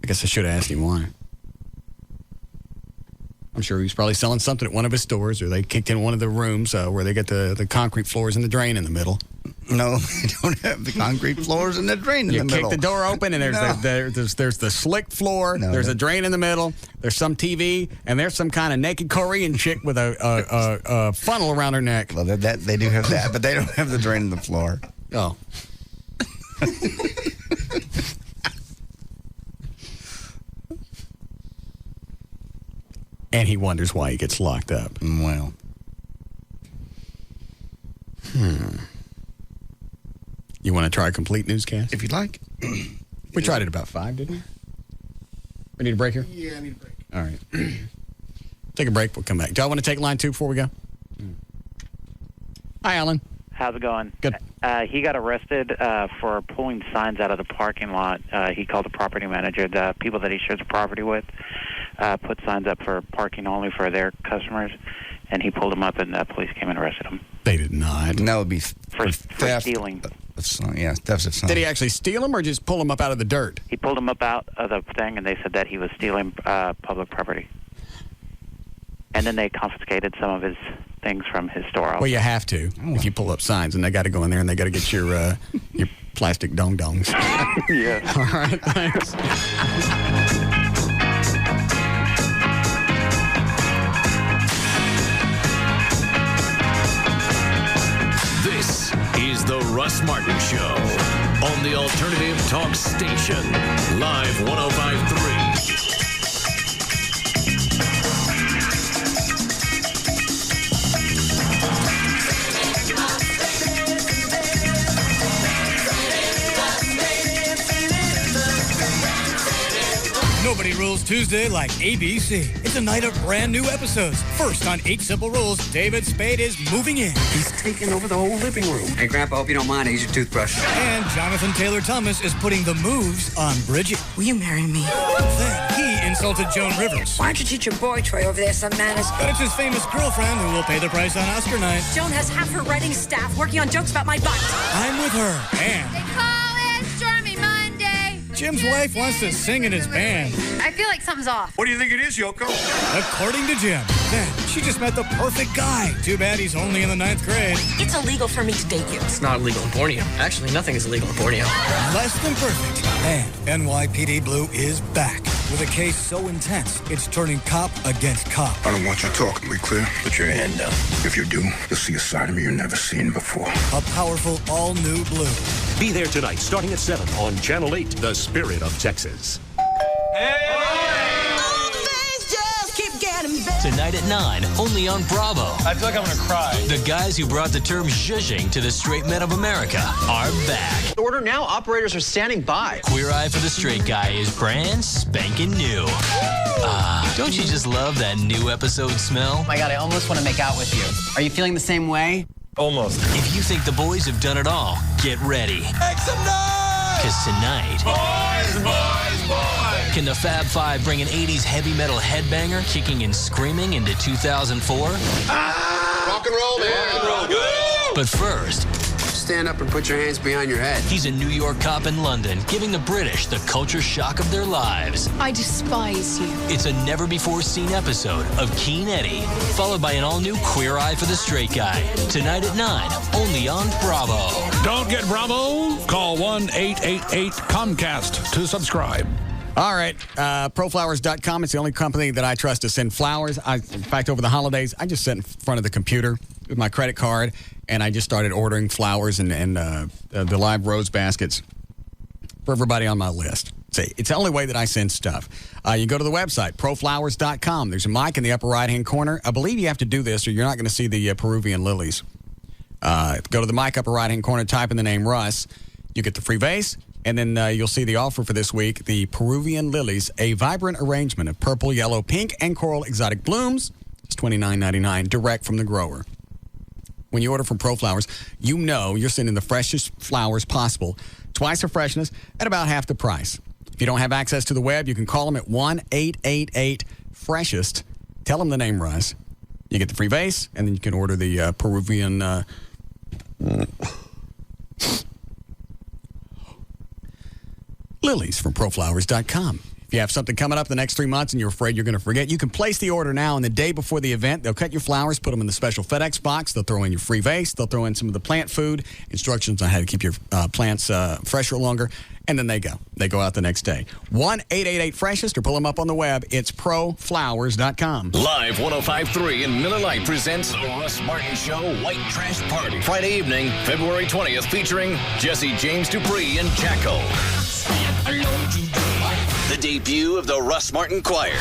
I guess I should have asked him why. I'm sure he was probably selling something at one of his stores, or they kicked in one of the rooms where they get the concrete floors and the drain in the middle. No, they don't have the concrete floors and the drain in the middle. You kick the door open, and there's the slick floor. No, there's a drain in the middle. There's some TV, and there's some kind of naked Korean chick with a funnel around her neck. Well, they do have that, but they don't have the drain in the floor. Oh. And he wonders why he gets locked up. Well. You want to try a complete newscast? If you'd like. We tried it about 5, didn't we? We need a break here? Yeah, I need a break. All right. Take a break. We'll come back. Do y'all want to take line 2 before we go? Hi, Alan. How's it going? Good. He got arrested for pulling signs out of the parking lot. He called the property manager. The people that he shares the property with put signs up for parking only for their customers, and he pulled them up, and the police came and arrested him. They did not. And that would be for stealing. Yeah, theft of signs. Did he actually steal them or just pull them up out of the dirt? He pulled them up out of the thing, and they said that he was stealing public property. And then they confiscated some of his things from his store. Well, you have to if you pull up signs, and they got to go in there and they got to get your plastic dong-dongs. Yeah. All right, thanks. This is the Russ Martin Show on the Alternative Talk Station, Live 105.3. Nobody Rules Tuesday like ABC. It's a night of brand new episodes. First on 8 Simple Rules, David Spade is moving in. He's taking over the whole living room. Hey, Grandpa, hope you don't mind. I use your toothbrush. And Jonathan Taylor Thomas is putting the moves on Bridget. Will you marry me? Then he insulted Joan Rivers. Why don't you teach your boy Troy over there some manners? But it's his famous girlfriend who will pay the price on Oscar night. Joan has half her writing staff working on jokes about my butt. I'm with her. And they call it Stormy Monday. Jim's wife wants to sing in his band. I feel like something's off. What do you think it is, Yoko? According to Jim. Then she just met the perfect guy. Too bad he's only in the 9th grade. It's illegal for me to date you. It's not illegal in Borneo. Actually, nothing is illegal in Borneo. Less than perfect. And NYPD Blue is back with a case so intense, it's turning cop against cop. I don't want you talking. We clear? Put your hand down. If you do, you'll see a side of me you've never seen before. A powerful all-new Blue. Be there tonight, starting at 7 on Channel 8, The Spirit of Texas. Tonight at 9, only on Bravo. I feel like I'm going to cry. The guys who brought the term zhuzhing to the straight men of America are back. Order now. Operators are standing by. Queer Eye for the Straight Guy is brand spanking new. Don't you just love that new episode smell? Oh my God, I almost want to make out with you. Are you feeling the same way? Almost. If you think the boys have done it all, get ready. Make some noise! Because tonight... Boys! Can the Fab Five bring an 80s heavy metal headbanger kicking and screaming into 2004? Rock and roll, man. Rock and roll. But first... Stand up and put your hands behind your head. He's a New York cop in London, giving the British the culture shock of their lives. I despise you. It's a never-before-seen episode of Keen Eddie, followed by an all-new Queer Eye for the Straight Guy. Tonight at 9, only on Bravo. Don't get Bravo? Call 1-888-COMCAST to subscribe. All right, proflowers.com. It's the only company that I trust to send flowers. In fact, over the holidays, I just sat in front of the computer with my credit card, and I just started ordering flowers and the live rose baskets for everybody on my list. See, it's the only way that I send stuff. You go to the website, proflowers.com. There's a mic in the upper right-hand corner. I believe you have to do this or you're not going to see the Peruvian lilies. Go to the mic upper right-hand corner, type in the name Russ. You get the free vase. And then you'll see the offer for this week, the Peruvian lilies, a vibrant arrangement of purple, yellow, pink, and coral exotic blooms. It's $29.99 direct from the grower. When you order from ProFlowers, you know you're sending the freshest flowers possible, twice the freshness at about half the price. If you don't have access to the web, you can call them at 1-888-FRESHEST. Tell them the name Russ. You get the free vase, and then you can order the Peruvian... lilies from proflowers.com. If you have something coming up the next 3 months and you're afraid you're going to forget, you can place the order now, and the day before the event, they'll cut your flowers, put them in the special FedEx box. They'll throw in your free vase. They'll throw in some of the plant food, instructions on how to keep your plants fresher longer, and then they go. They go out the next day. 1-888-FRESHEST or pull them up on the web. It's proflowers.com. Live 105.3 in Miller Lite presents The Russ Martin Show White Trash Party. Friday evening, February 20th, featuring Jesse James Dupree and Jacko. The debut of the Russ Martin Choir.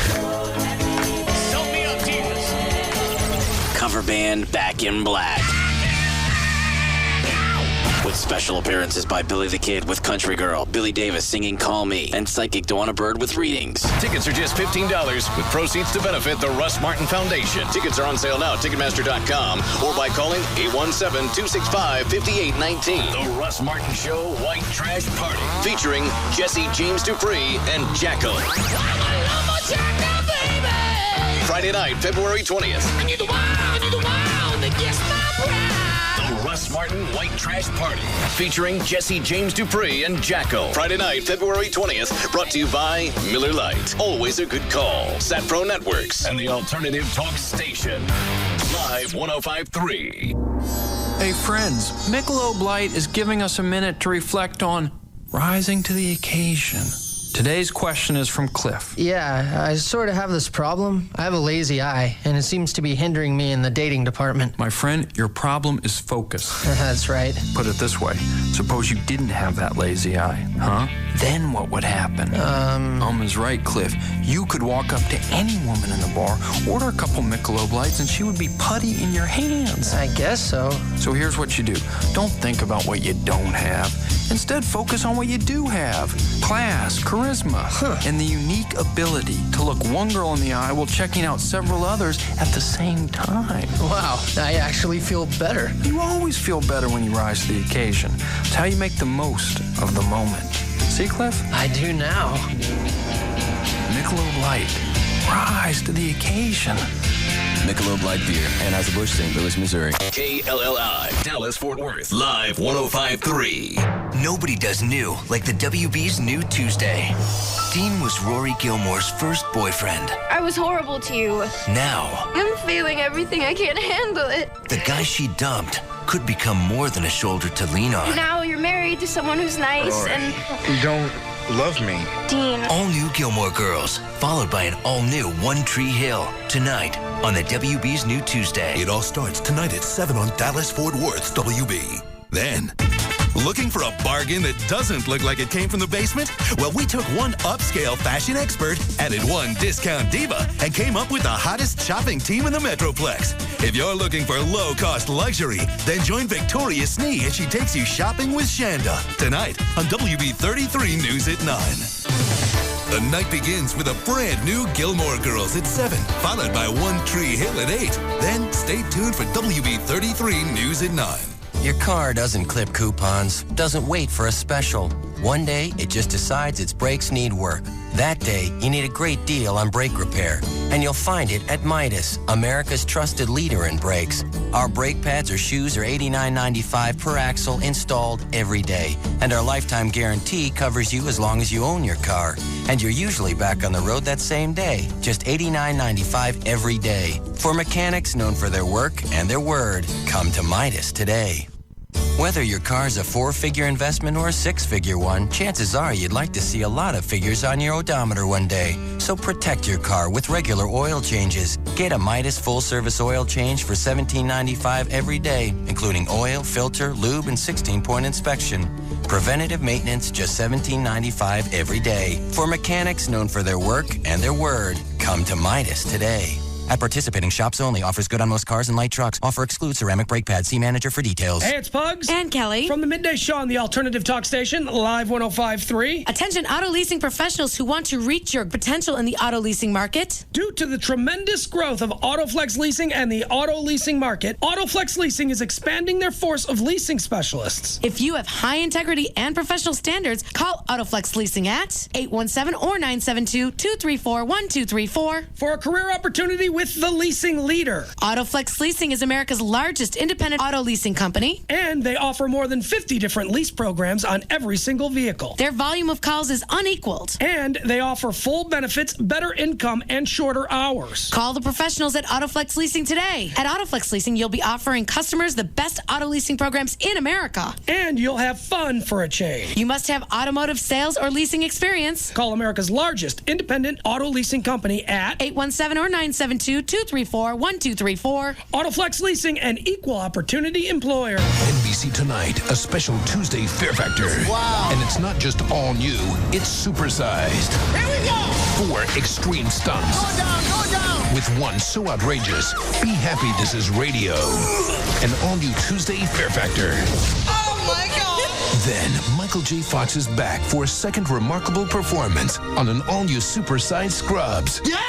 Help me up, Jesus. Cover band Back in Black. With special appearances by Billy the Kid with Country Girl, Billy Davis singing Call Me, and Psychic Dawana Bird with readings. Tickets are just $15 with proceeds to benefit the Russ Martin Foundation. Tickets are on sale now at Ticketmaster.com or by calling 817-265-5819. The Russ Martin Show White Trash Party featuring Jesse James Dupree and Jacko. Friday night, February 20th. I need the wow that gets my pride. The Russ Martin White Trash Party featuring Jesse James Dupree and Jacko. Friday night, February 20th, brought to you by Miller Lite. Always a good call. SatPro Networks and the Alternative Talk Station. Live 105.3. Hey friends, Michelob Light is giving us a minute to reflect on rising to the occasion. Today's question is from Cliff. Yeah, I sort of have this problem. I have a lazy eye, and it seems to be hindering me in the dating department. My friend, your problem is focus. That's right. Put it this way. Suppose you didn't have that lazy eye, huh? Then what would happen? is right, Cliff. You could walk up to any woman in the bar, order a couple Michelob Lights, and she would be putty in your hands. I guess so. So here's what you do. Don't think about what you don't have. Instead, focus on what you do have. Class, charisma, and the unique ability to look one girl in the eye while checking out several others at the same time. Wow, I actually feel better. You always feel better when you rise to the occasion. It's how you make the most of the moment. See, Cliff? I do now. Michelob Light. Rise to the occasion. Michelob Light Beer, Anheuser-Busch, St. Louis, Missouri. KLLI, Dallas-Fort Worth, live 105.3. Nobody does new like the WB's New Tuesday. Dean was Rory Gilmore's first boyfriend. I was horrible to you. Now, I'm feeling everything. I can't handle it. the guy she dumped could become more than a shoulder to lean on. Now you're married to someone who's nice Rory, and... Don't love me. Dean. All new Gilmore Girls, followed by an all-new One Tree Hill. Tonight on the WB's New Tuesday. It all starts tonight at 7 on Dallas Fort Worth's WB. Then, looking for a bargain that doesn't look like it came from the basement? Well, we took one upscale fashion expert, added one discount diva, and came up with the hottest shopping team in the Metroplex. If you're looking for low-cost luxury, then join Victoria Snee as she takes you shopping with Shanda. Tonight on WB 33 News at 9. The night begins with a brand new Gilmore Girls at 7, followed by One Tree Hill at 8. Then stay tuned for WB 33 News at 9. Your car doesn't clip coupons, doesn't wait for a special. One day, it just decides its brakes need work. That day, you need a great deal on brake repair. And you'll find it at Midas, America's trusted leader in brakes. Our brake pads or shoes are $89.95 per axle installed every day. And our lifetime guarantee covers you as long as you own your car. And you're usually back on the road that same day. Just $89.95 every day. For mechanics known for their work and their word, come to Midas today. Whether your car's a 4-figure investment or a 6-figure one, chances are you'd like to see a lot of figures on your odometer one day. So protect your car with regular oil changes. Get a Midas full-service oil change for $17.95 every day, including oil, filter, lube, and 16-point inspection. Preventative maintenance, just $17.95 every day. For mechanics known for their work and their word, come to Midas today. At participating shops only. Offers good on most cars and light trucks. Offer excludes ceramic brake pads. See manager for details. Hey, it's Pugs. And Kelly. From the Midday Show on the Alternative Talk Station, Live 105.3. Attention auto leasing professionals who want to reach your potential in the auto leasing market. Due to the tremendous growth of Autoflex Leasing and the auto leasing market, Autoflex Leasing is expanding their force of leasing specialists. If you have high integrity and professional standards, call Autoflex Leasing at 817 or 972-234-1234 for a career opportunity with the leasing leader. Autoflex Leasing is America's largest independent auto leasing company. And they offer more than 50 different lease programs on every single vehicle. Their volume of calls is unequaled. And they offer full benefits, better income, and shorter hours. Call the professionals at Autoflex Leasing today. At Autoflex Leasing, you'll be offering customers the best auto leasing programs in America. And you'll have fun for a change. You must have automotive sales or leasing experience. Call America's largest independent auto leasing company at 817 or 972-234-1234. Autoflex Leasing, an equal opportunity employer. NBC Tonight, a special Tuesday Fear Factor. Wow. And it's not just all new, it's supersized. Here we go. 4 extreme stunts. Go down. With one so outrageous, be happy this is radio. An all-new Tuesday Fear Factor. Oh my God. Then, Michael J. Fox is back for a second remarkable performance on an all-new supersized Scrubs. Yeah!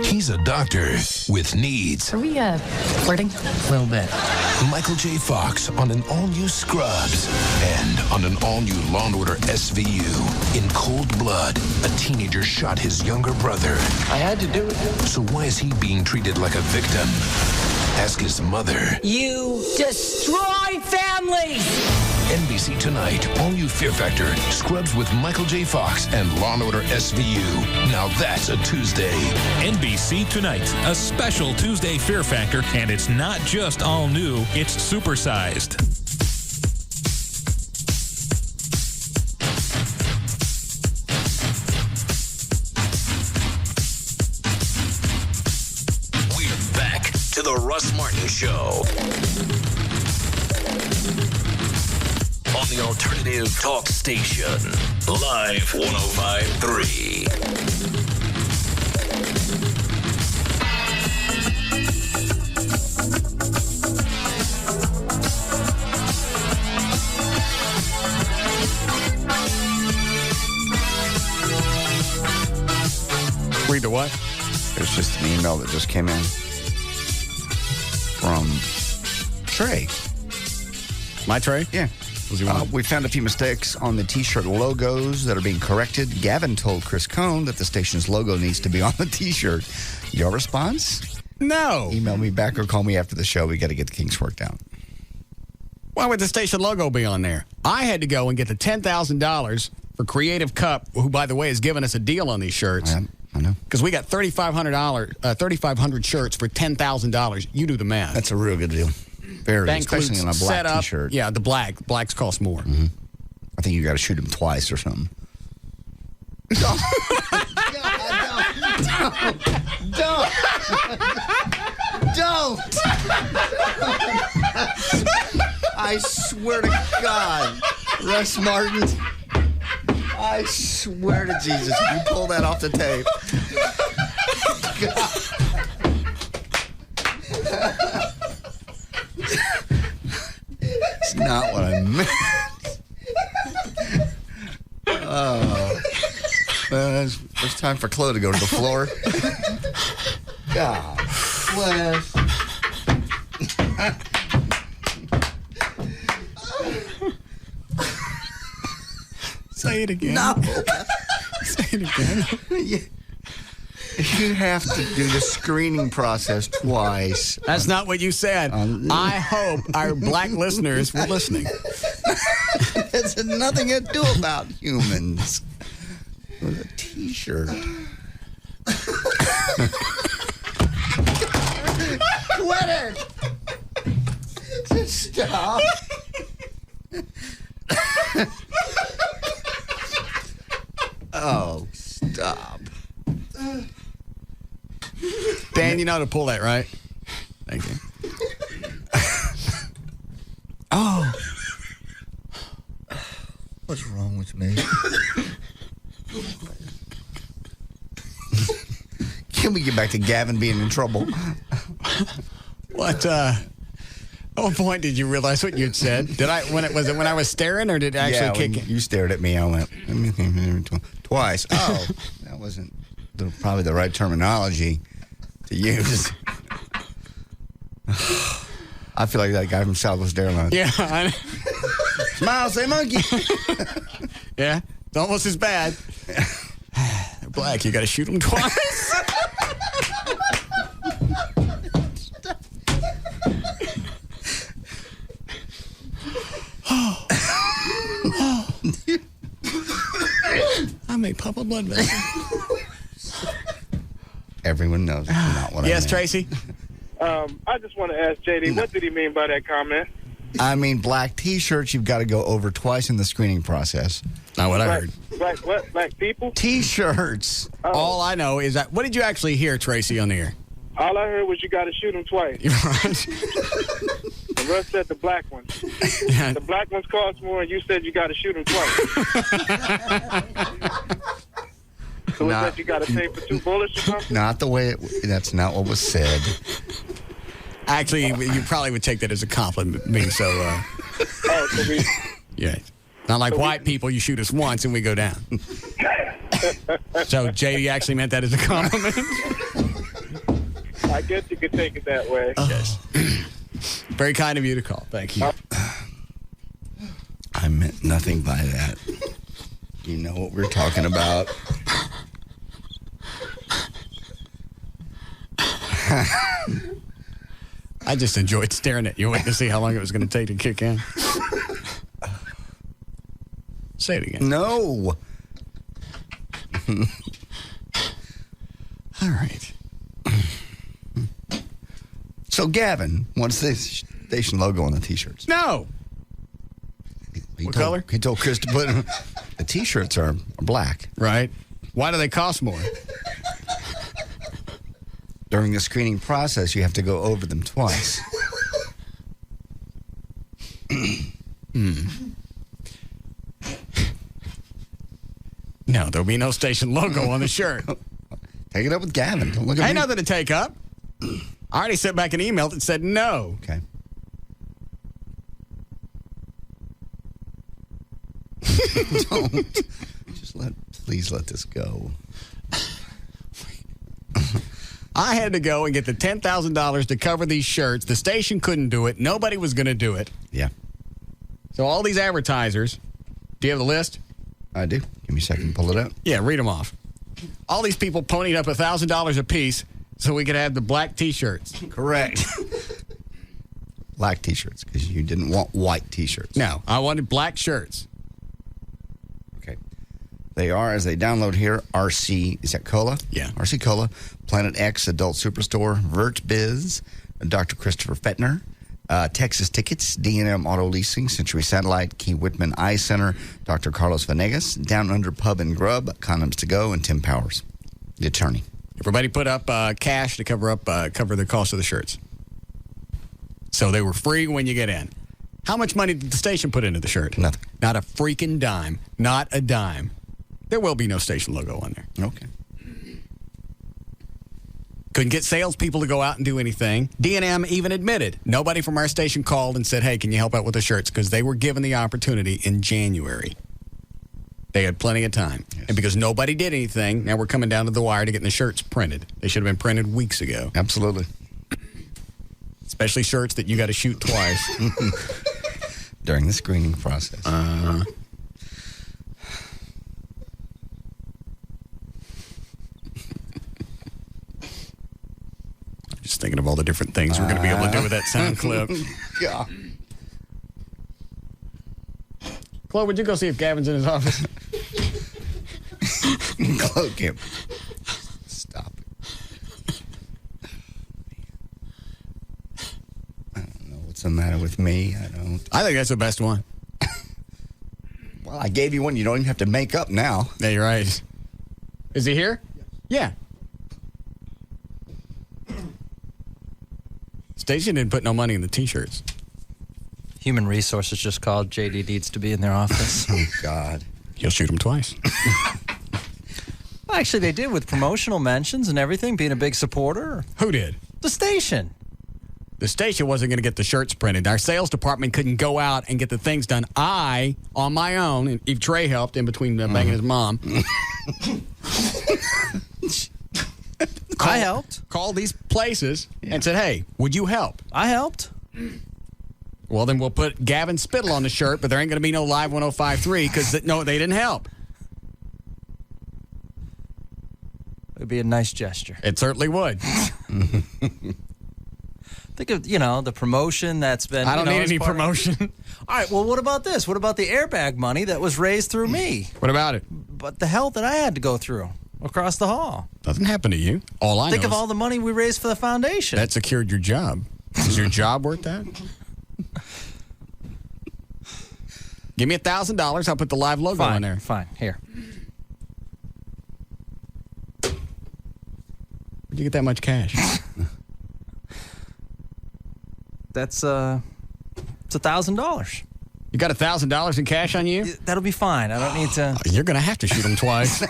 He's a doctor with needs. Are we, flirting? A little bit. Michael J. Fox on an all-new Scrubs. And on an all-new Law & Order SVU. In cold blood, a teenager shot his younger brother. I had to do it. So why is he being treated like a victim? Ask his mother. You destroy families! NBC Tonight, all-new Fear Factor, Scrubs with Michael J. Fox and Law & Order SVU. Now that's a Tuesday. NBC Tonight, a special Tuesday Fear Factor, and it's not just all new, it's supersized. We're back to the Russ Martin Show. On the Alternative Talk Station, Live 105.3. Read the what? It's just an email that just came in from Trey. My Trey? Yeah. We found a few mistakes on the T-shirt logos that are being corrected. Gavin told Chris Cohn that the station's logo needs to be on the T-shirt. Your response? No. Email me back or call me after the show. We got to get the kinks worked out. Why would the station logo be on there? I had to go and get the $10,000 for Creative Cup, who, by the way, has given us a deal on these shirts. I know. Because we got $3,500 shirts for $10,000. You do the math. That's a real good deal. Very, that especially in a black setup, T-shirt. Yeah, the blacks cost more. Mm-hmm. I think you got to shoot them twice or something. Don't. I swear to God, Russ Martin. I swear to Jesus, if you pull that off the tape. It's not what I meant. Oh. Well, it's time for Chloe to go to the floor. God bless. Say it again. No. Say it again. You have to do the screening process twice. That's not what you said. I hope our black listeners were listening. It's nothing to do about humans. With a T-shirt. Quit it! Just stop. Oh, stop. Dan, you know how to pull that, right? Thank you. Oh. What's wrong with me? Can we get back to Gavin being in trouble? What, at what point did you realize what you'd said? Did I, when it when I was staring, or did it actually kick in? You stared at me, I went, twice. Oh, that wasn't probably the right terminology to use. I feel like that guy from Southwest Airlines. Yeah. Smile, say monkey. Yeah, it's almost as bad. They're black, you got to shoot them twice. I may pop a blood vessel. Everyone knows not what I Yes, meant. Tracy? I just want to ask JD, what did he mean by that comment? I mean, black T-shirts you've got to go over twice in the screening process. Not what I heard. Black what? Black people? T-shirts. Oh. All I know is that, what did you actually hear, Tracy, on the air? All I heard was you got to shoot them twice. And Russ said the black ones. The black ones cost more, and you said you got to shoot them twice. So is that you got to pay for 2 bullets or something? Not the way that's not what was said. Actually, you probably would take that as a compliment, being so, yeah. Not like white people, you shoot us once and we go down. So JD actually meant that as a compliment? I guess you could take it that way. Yes. Very kind of you to call. Thank you. I meant nothing by that. You know what we're talking about. I just enjoyed staring at you, waiting to see how long it was going to take to kick in. Say it again. No. All right. So, Gavin, what's the station logo on the T-shirts? No. What color? He told Chris to put the T-shirts are black. Right. Why do they cost more? During the screening process, you have to go over them twice. No, there'll be no station logo on the shirt. Take it up with Gavin. Don't look at me. Ain't nothing to take up. I already sent back an email that said no. Okay. Don't. Please let this go. I had to go and get the $10,000 to cover these shirts. The station couldn't do it. Nobody was going to do it. Yeah. So all these advertisers, do you have the list? I do. Give me a second to pull it up. Yeah, read them off. All these people ponied up $1,000 a piece so we could have the black T-shirts. Correct. Black T-shirts, because you didn't want white T-shirts. No, I wanted black shirts. Okay. They are, as they download here, RC, is that Cola? Yeah. RC Cola, Planet X, Adult Superstore, Vert Biz, Dr. Christopher Fettner, Texas Tickets, D&M Auto Leasing, Century Satellite, Key Whitman Eye Center, Dr. Carlos Venegas, Down Under Pub and Grub, Condoms to Go, and Tim Powers, the attorney. Everybody put up cash to cover the cost of the shirts. So they were free when you get in. How much money did the station put into the shirt? Nothing. Not a freaking dime. Not a dime. There will be no station logo on there. Okay. Couldn't get salespeople to go out and do anything. D&M even admitted nobody from our station called and said, hey, can you help out with the shirts? Because they were given the opportunity in January. They had plenty of time. Yes. And because nobody did anything, now we're coming down to the wire to getting the shirts printed. They should have been printed weeks ago. Absolutely. Especially shirts that you got to shoot twice. During the screening process. Just thinking of all the different things we're going to be able to do with that sound clip. Yeah. Chloe, would you go see if Gavin's in his office? Chloe can't. Stop it. I don't know what's the matter with me. I think that's the best one. Well, I gave you one you don't even have to make up now. Yeah, you're right. Is he here? Yeah. Station didn't put no money in the T-shirts. Human Resources just called. JD needs to be in their office. Oh, God. He'll shoot him twice. Well, actually, they did with promotional mentions and everything, being a big supporter. Who did? The station. The station wasn't going to get the shirts printed. Our sales department couldn't go out and get the things done. I, on my own, and Eve Trey helped in between banging his mom. I helped. Called these places and said, hey, would you help? I helped. Well, then we'll put Gavin Spittle on the shirt, but there ain't going to be no Live 105.3 because, no, they didn't help. It would be a nice gesture. It certainly would. Think of, the promotion that's been... I don't need any promotion. All right, well, what about this? What about the airbag money that was raised through me? What about it? But the hell that I had to go through across the hall. Doesn't happen to you. All I know Think of all the money we raised for the foundation. That secured your job. Is your job worth that? Give me $1,000. I'll put the live logo on there. Fine. Here. Where'd you get that much cash? It's $1,000. You got $1,000 in cash on you? That'll be fine. I don't need to. You're going to have to shoot him twice.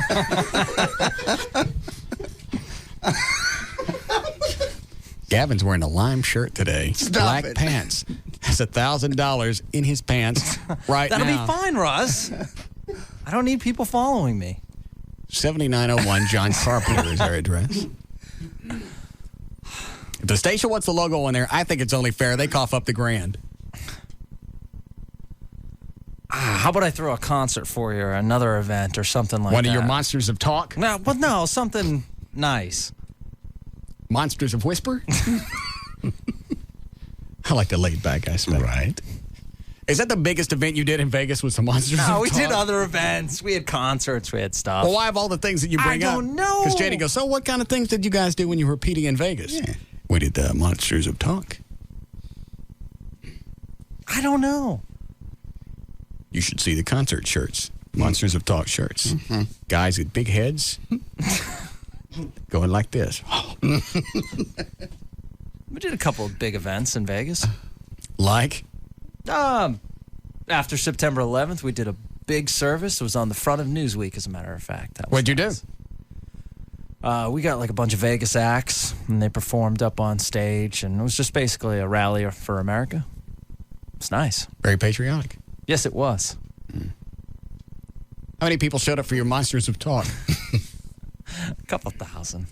Gavin's wearing a lime shirt today. Black pants. Has $1,000 in his pants right That'll now. be fine, Russ. I don't need people following me. 7901 John Carpenter is our address. If the station wants the logo on there, I think it's only fair. They cough up the grand. How about I throw a concert for you or another event or something like that? One of your Monsters of Talk? No, something nice. Monsters of Whisper? I like the laid back aspect. Right. Is that the biggest event you did in Vegas was the Monsters of Talk? No, we did other events. We had concerts. We had stuff. Well, why have all the things that you bring up? I don't know. Because JD goes, so what kind of things did you guys do when you were repeating in Vegas? Yeah. We did the Monsters of Talk. I don't know. You should see the concert shirts. Monsters of Talk shirts. Mm-hmm. Guys with big heads going like this. We did a couple of big events in Vegas. Like? After September 11th, we did a big service. It was on the front of Newsweek, as a matter of fact. What'd you do? We got like a bunch of Vegas acts, and they performed up on stage, and it was just basically a rally for America. It's nice. Very patriotic. Yes, it was. How many people showed up for your Monsters of Talk? A couple thousand.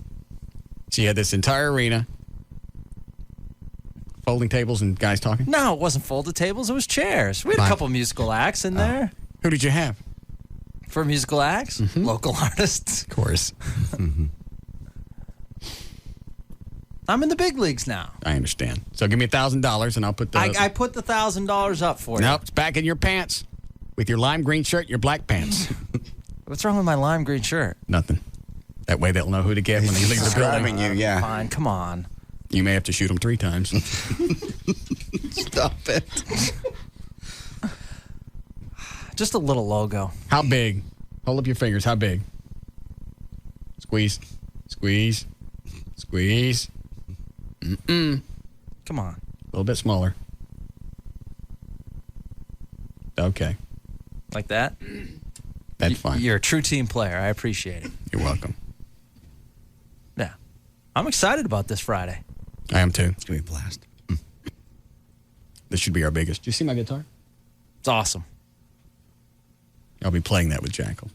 So you had this entire arena, folding tables and guys talking? No, it wasn't folded tables. It was chairs. We had a couple musical acts in there. Who did you have? For musical acts? Mm-hmm. Local artists. Of course. Mm-hmm. I'm in the big leagues now. I understand. So give me $1,000 and I'll put the... I put the $1,000 up for you. Nope, it's back in your pants with your lime green shirt and your black pants. What's wrong with my lime green shirt? Nothing. That way they'll know who to get when they leave the building. You, yeah. Fine, come on. You may have to shoot them 3 times. Stop it. Just a little logo. How big? Hold up your fingers. How big? Squeeze. Squeeze. Squeeze. Mm-mm. Come on. A little bit smaller. Okay. Like that? That's fine. You're a true team player. I appreciate it. You're welcome. Yeah. I'm excited about this Friday. I am too. It's going to be a blast. This should be our biggest. Do you see my guitar? It's awesome. I'll be playing that with Jackal.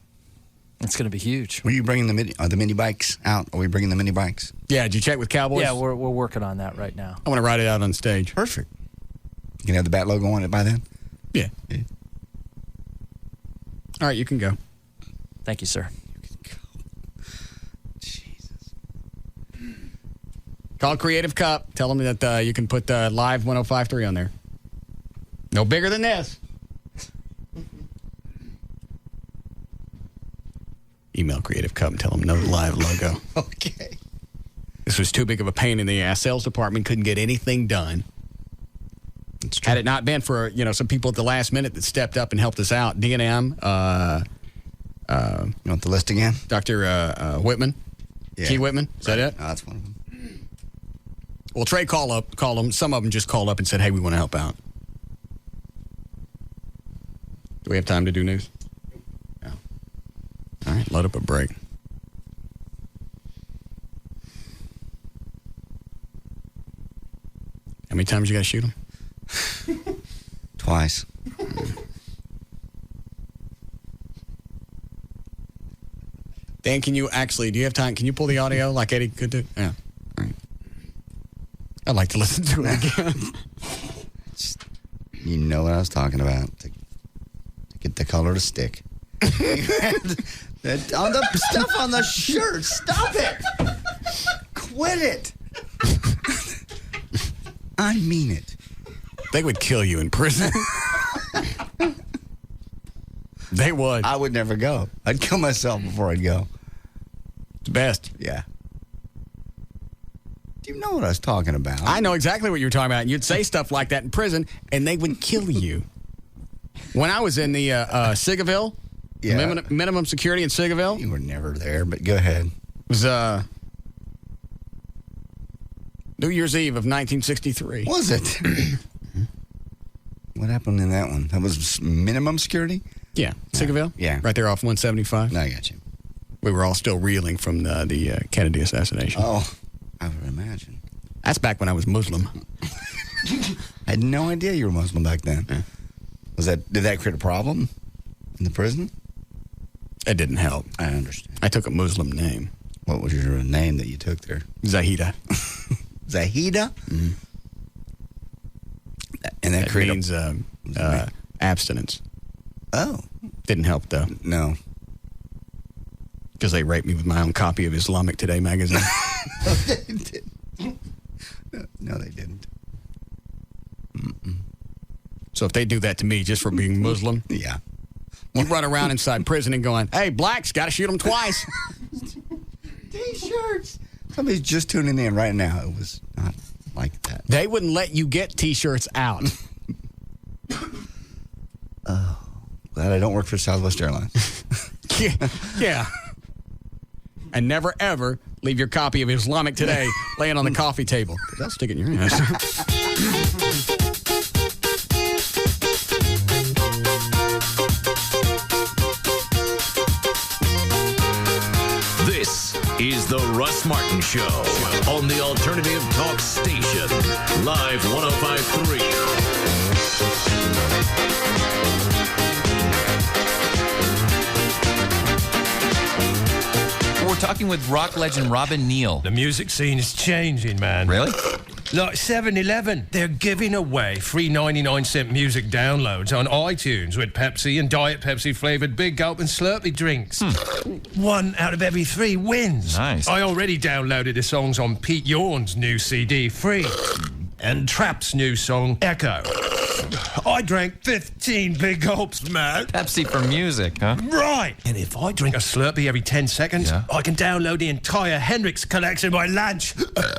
It's going to be huge. Were you bringing the mini bikes out? Are we bringing the mini bikes? Yeah, did you check with Cowboys? Yeah, we're working on that right now. I want to ride it out on stage. Perfect. You can have the bat logo on it by then? Yeah. All right, you can go. Thank you, sir. Jesus. Call Creative Cup. Tell them that you can put Live 105.3 on there. No bigger than this. Email Creative Cup and tell them no Live logo. Okay. This was too big of a pain in the ass. Sales department couldn't get anything done. Had it not been for some people at the last minute that stepped up and helped us out, D&M, you want the list again? Dr. Whitman, Key Whitman, is that it? No, that's one of them. Well, Trey called them. Some of them just called up and said, "Hey, we want to help out." Do we have time to do news? No. All right, load up a break. How many times you got to shoot them? Twice. Dan, do you have time? Can you pull the audio like Eddie could do? Yeah. All right. I'd like to listen to it again. You know what I was talking about. To get the color to stick. On the stuff on the shirt. Stop it. Quit it. I mean it. They would kill you in prison. They would. I would never go. I'd kill myself before I'd go. It's best. Yeah. Do you know what I was talking about? I know exactly what you're talking about. You'd say stuff like that in prison, and they would kill you. When I was in the Sigaville, minimum security in Sigaville. You were never there, but go ahead. It was New Year's Eve of 1963. Was it? What happened in that one? That was minimum security? Yeah. Sigaville? Yeah. Right there off 175. I got you. We were all still reeling from the Kennedy assassination. Oh, I would imagine. That's back when I was Muslim. I had no idea you were Muslim back then. Yeah. Did that create a problem in the prison? It didn't help. I understand. I took a Muslim name. What was your name that you took there? Zahida. Zahida? Mm-hmm. And that means abstinence. Oh. Didn't help, though. No. Because they raped me with my own copy of Islamic Today magazine. No, they didn't. No, they didn't. Mm-mm. So if they do that to me just for being Muslim, yeah, you run around inside prison and going, "Hey, blacks, got to shoot them twice." T-shirts. Somebody's just tuning in right now. It was not like that. They wouldn't let you get T-shirts out. Oh, glad I don't work for Southwest Airlines. Yeah. And never, ever leave your copy of Islamic Today laying on the coffee table. They'll stick it in your ass. This is the Russ Martin Show on the Alternative Talk Station. Live 105.3. We're talking with rock legend Robin Neal. The music scene is changing, man. Really? Like 7-Eleven, they're giving away free 99-cent music downloads on iTunes with Pepsi and Diet Pepsi flavored Big Gulp and Slurpee drinks. 1 out of every 3 wins. Nice. I already downloaded the songs on Pete Yorn's new CD, Free, and Trap's new song, Echo. I drank 15 big gulps, Matt. Pepsi for music, huh? Right. And if I drink a Slurpee every 10 seconds, I can download the entire Hendrix collection by lunch.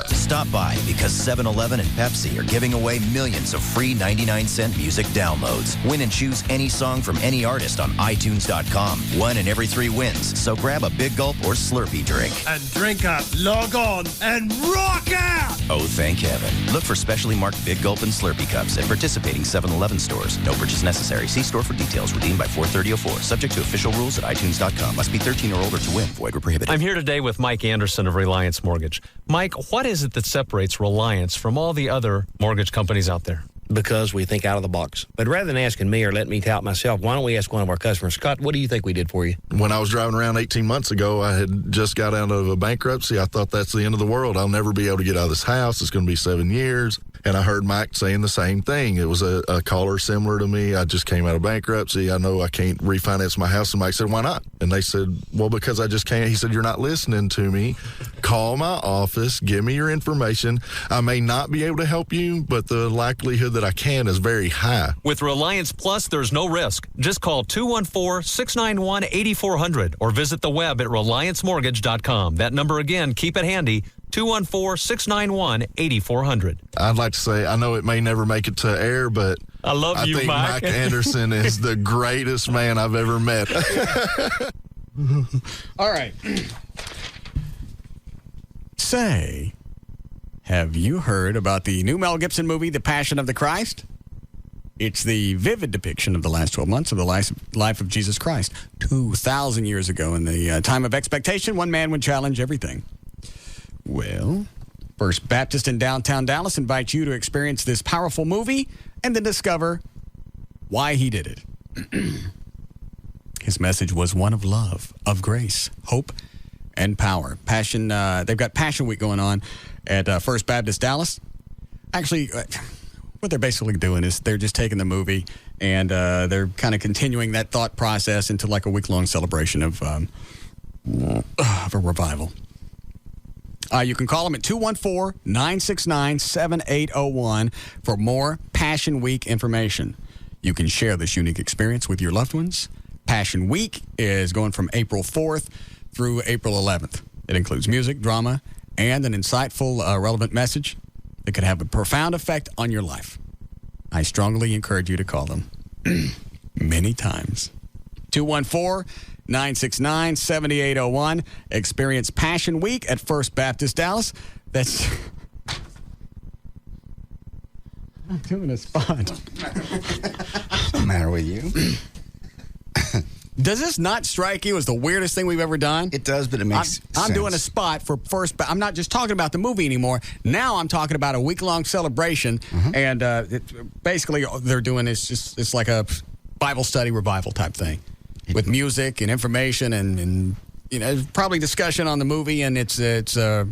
Stop by because 7-Eleven and Pepsi are giving away millions of free 99-cent music downloads. Win and choose any song from any artist on iTunes.com. 1 in every 3 wins. So grab a big gulp or Slurpee drink. And drink up, log on, and rock out! Oh, thank heaven. Look for specially marked Big Gulp and Slurpee cups at participating 7-Eleven stores. No purchase necessary. See store for details. Redeemed by 4/30/04. Subject to official rules at iTunes.com. Must be 13 or older to win. Void where prohibited. I'm here today with Mike Anderson of Reliance Mortgage. Mike, what is it that separates Reliance from all the other mortgage companies out there? Because we think out of the box. But rather than asking me or letting me tout myself, why don't we ask one of our customers? Scott, what do you think we did for you? When I was driving around 18 months ago, I had just got out of a bankruptcy. I thought that's the end of the world. I'll never be able to get out of this house. It's going to be 7 years. And I heard Mike saying the same thing. It was a caller similar to me. I just came out of bankruptcy. I know I can't refinance my house. And Mike said, why not? And they said, well, because I just can't. He said, you're not listening to me. Call my office. Give me your information. I may not be able to help you, but the likelihood that I can is very high. With Reliance Plus, there's no risk. Just call 214-691-8400 or visit the web at reliancemortgage.com. That number again, keep it handy, 214-691-8400. I'd like to say, I know it may never make it to air, but I love you, think Mike. Mike Anderson is the greatest man I've ever met. All right. Say, have you heard about the new Mel Gibson movie, The Passion of the Christ? It's the vivid depiction of the last 12 months of the life of Jesus Christ. 2,000 years ago, in the time of expectation, one man would challenge everything. Well, First Baptist in downtown Dallas invites you to experience this powerful movie and then discover why he did it. His message was one of love, of grace, hope, and power. Passion. They've got Passion Week going on at First Baptist Dallas. Actually, what they're basically doing is they're just taking the movie and they're kind of continuing that thought process into like a week-long celebration of a revival. You can call them at 214-969-7801 for more Passion Week information. You can share this unique experience with your loved ones. Passion Week is going from April 4th through April 11th. It includes music, drama, and an insightful, relevant message that could have a profound effect on your life. I strongly encourage you to call them many times. 214-969-7801. Experience Passion Week at First Baptist Dallas. That's... I'm doing a spot. What's the matter with you? Does this not strike you as the weirdest thing we've ever done? It does, but it makes sense. I'm doing a spot for First. I'm not just talking about the movie anymore. Now I'm talking about a week-long celebration, and basically they're doing it's like a Bible study revival type thing with music and information and you know probably discussion on the movie, and it's the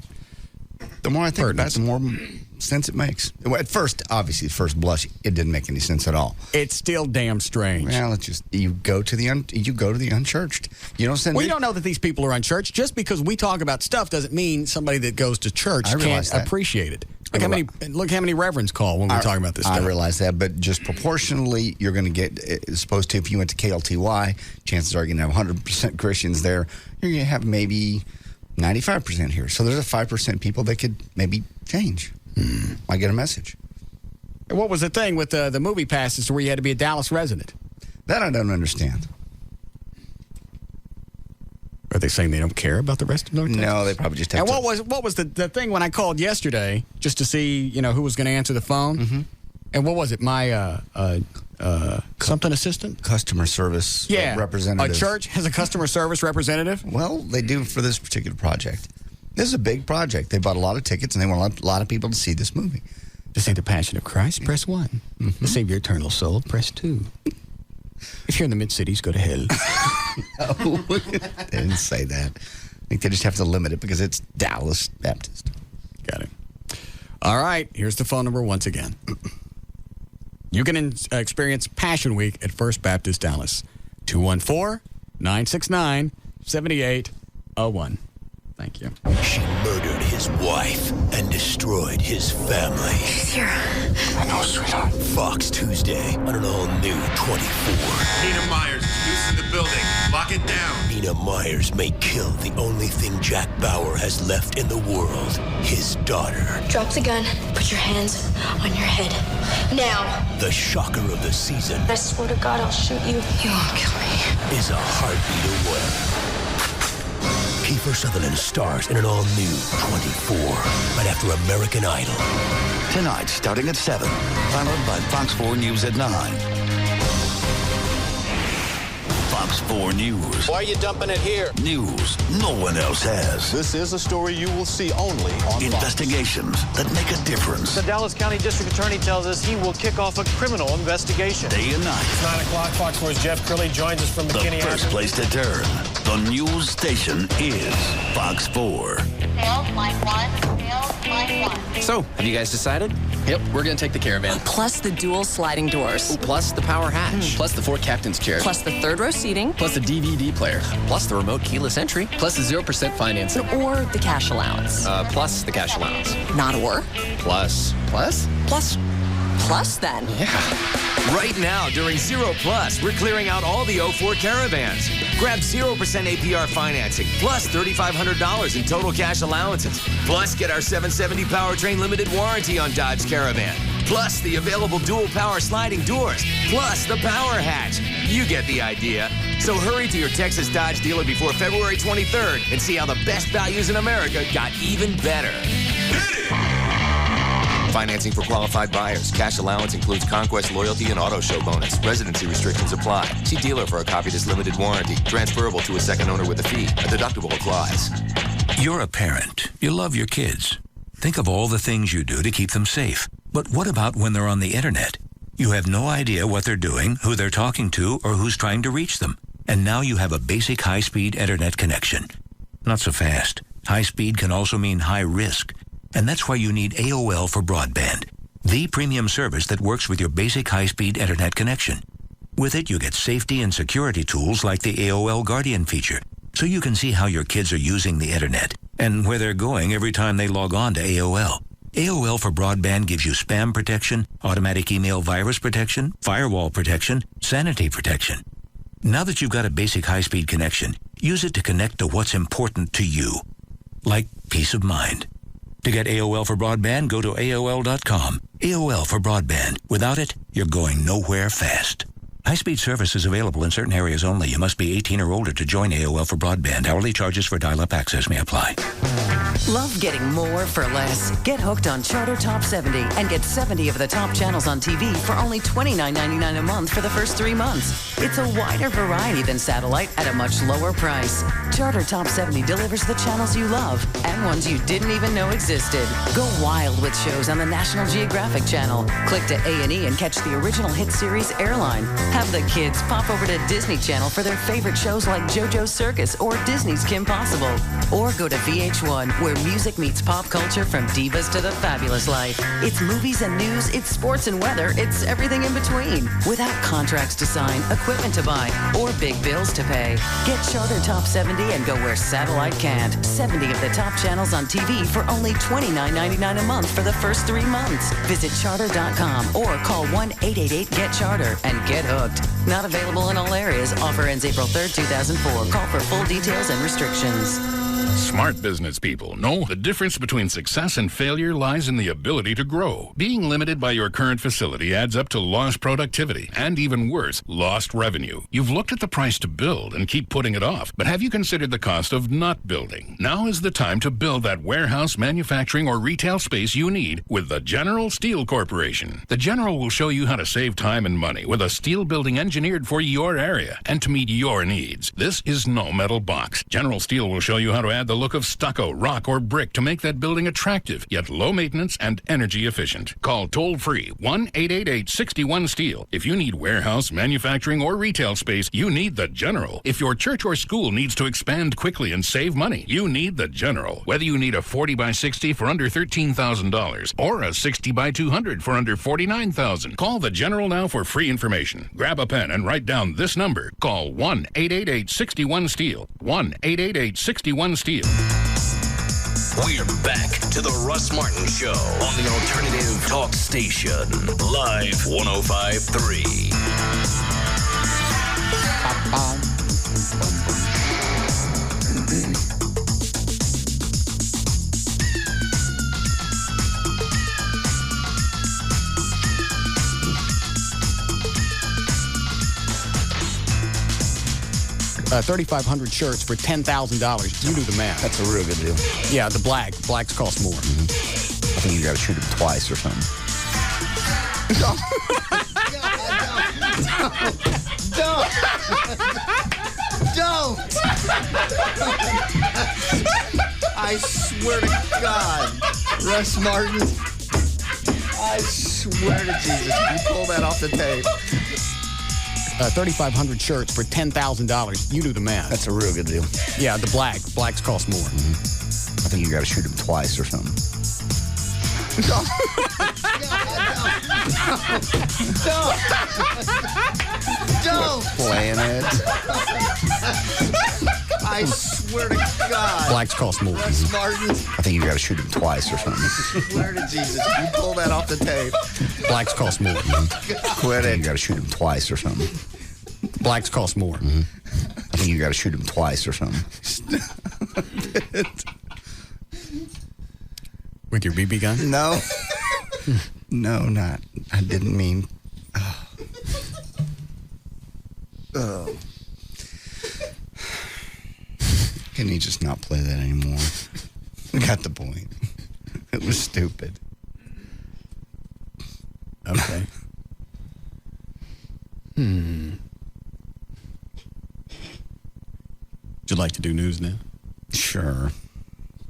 more I think about it, the more sense it makes. At first, obviously, at first blush, it didn't make any sense at all. It's still damn strange. Well, it's just you go to the unchurched. You don't send. We don't know that these people are unchurched. Just because we talk about stuff doesn't mean somebody that goes to church can't appreciate it. Look how many reverends call when we're talking about this stuff. I realize that, but just proportionally, you're going to get, as opposed to if you went to KLTY, chances are you're going to have 100% Christians there. You're going to have maybe 95% here. So there's a 5% people that could maybe change. I get a message. What was the thing with the movie passes where you had to be a Dallas resident? That I don't understand. Are they saying they don't care about the rest of North Texas? No, they probably just have And what was the thing when I called yesterday just to see, who was going to answer the phone? Mm-hmm. And what was it? My something assistant? Customer service representative. A church has a customer service representative? Well, they do for this particular project. This is a big project. They bought a lot of tickets, and they want a lot of people to see this movie. To see The Passion of Christ, press 1. Mm-hmm. To save your eternal soul, press 2. If you're in the mid-cities, go to hell. No, they didn't say that. I think they just have to limit it because it's Dallas Baptist. Got it. All right, here's the phone number once again. You can experience Passion Week at First Baptist Dallas. 214-969-7801. Thank you. She murdered his his wife and destroyed his family. She's here. I know, sweetheart. Fox Tuesday on an all-new 24. Nina Myers is loose in the building. Lock it down. Nina Myers may kill the only thing Jack Bauer has left in the world, his daughter. Drop the gun. Put your hands on your head. Now. The shocker of the season I swear to God, I'll shoot you. You won't kill me. is a heartbeat away. Kiefer Sutherland stars in an all-new 24 right after American Idol. Tonight, starting at 7, followed by Fox 4 News at 9. Fox 4 News. Why are you dumping it here? News no one else has. This is a story you will see only on Investigations that make a difference. The Dallas County District Attorney tells us he will kick off a criminal investigation. Day and night. It's 9 o'clock. Fox 4's Jeff Curley joins us from McKinney. The first place to turn. The news station is Fox 4. Sales line 1. Sales line 1. So, have you guys decided? Yep, we're going to take the Caravan. Plus the dual sliding doors. Ooh, plus the power hatch. Plus the 4 captain's chairs. Plus the third row seating. Plus the DVD player. Plus the remote keyless entry. Plus the 0% financing. Or the cash allowance. Plus the cash allowance. Not or. Plus. Plus? Plus. Plus then. Yeah. Right now, during Zero Plus, we're clearing out all the 04 Caravans. Grab 0% APR financing, plus $3,500 in total cash allowances. Plus, get our 770 powertrain limited warranty on Dodge Caravan. Plus, the available dual power sliding doors. Plus, the power hatch. You get the idea. So hurry to your Texas Dodge dealer before February 23rd and see how the best values in America got even better. Financing for qualified buyers. Cash allowance includes Conquest loyalty and auto show bonus. Residency restrictions apply. See dealer for a copy of this limited warranty. Transferable to a second owner with a fee. A deductible applies. You're a parent. You love your kids. Think of all the things you do to keep them safe. But what about when they're on the internet? You have no idea what they're doing, who they're talking to, or who's trying to reach them. And now you have a basic high-speed internet connection. Not so fast. High speed can also mean high risk. And that's why you need AOL for broadband, the premium service that works with your basic high-speed internet connection. With it, you get safety and security tools like the AOL Guardian feature, so you can see how your kids are using the internet and where they're going every time they log on to AOL. AOL for broadband gives you spam protection, automatic email virus protection, firewall protection, sanity protection. Now that you've got a basic high-speed connection, use it to connect to what's important to you, like peace of mind. To get AOL for broadband, go to AOL.com. AOL for broadband. Without it, you're going nowhere fast. High-speed service is available in certain areas only. You must be 18 or older to join AOL for broadband. Hourly charges for dial-up access may apply. Love getting more for less? Get hooked on Charter Top 70 and get 70 of the top channels on TV for only $29.99 a month for the first 3 months. It's a wider variety than satellite at a much lower price. Charter Top 70 delivers the channels you love and ones you didn't even know existed. Go wild with shows on the National Geographic Channel. Click to A&E and catch the original hit series Airline. Have the kids pop over to Disney Channel for their favorite shows like JoJo's Circus or Disney's Kim Possible. Or go to VH1, where music meets pop culture from divas to the fabulous life. It's movies and news, it's sports and weather, it's everything in between. Without contracts to sign, equipment to buy, or big bills to pay. Get Charter Top 70 and go where satellite can't. 70 of the top channels on TV for only $29.99 a month for the first 3 months. Visit charter.com or call 1-888-GET-CHARTER and get hooked. Not available in all areas. Offer ends April 3rd, 2004. Call for full details and restrictions. Smart business people know the difference between success and failure lies in the ability to grow. Being limited by your current facility adds up to lost productivity and, even worse, lost revenue. You've looked at the price to build and keep putting it off, but have you considered the cost of not building? Now is the time to build that warehouse, manufacturing, or retail space you need with the General Steel Corporation. The General will show you how to save time and money with a steel building engineered for your area and to meet your needs. This is no metal box. General Steel will show you how to add the look of stucco, rock, or brick to make that building attractive, yet low maintenance and energy efficient. Call toll-free 1-888-61-STEEL. If you need warehouse, manufacturing, or retail space, you need the General. If your church or school needs to expand quickly and save money, you need the General. Whether you need a 40 by 60 for under $13,000 or a 60 by 200 for under $49,000, call the General now for free information. Grab a pen and write down this number. Call 1-888-61-STEEL. 1-888-61-STEEL. We're back to the Russ Martin Show on the Alternative Talk Station. Live 105.3. 3,500 shirts for $10,000. You do the math. That's a real good deal. Yeah, the blacks cost more. I think you got to shoot them twice or something. Don't! I swear to God, Russ Martin, I swear to Jesus, you pull that off the tape. 3,500 shirts for $10,000. You do the math. That's a real good deal. Yeah, the blacks cost more. I think you got to shoot them twice or something. Don't! Playing it. I swear to God. Blacks cost more. Russ Martin. I think you got to shoot him twice or something. I swear to Jesus, you pull that off the tape. Blacks cost more. Quit it. You got to shoot him twice or something. Blacks cost more. I think you got to shoot him twice or something. With your BB gun? No. No, not. I didn't mean. Oh. Can you just not play that anymore? We got the point. It was stupid. Okay. Would you like to do news now? Sure.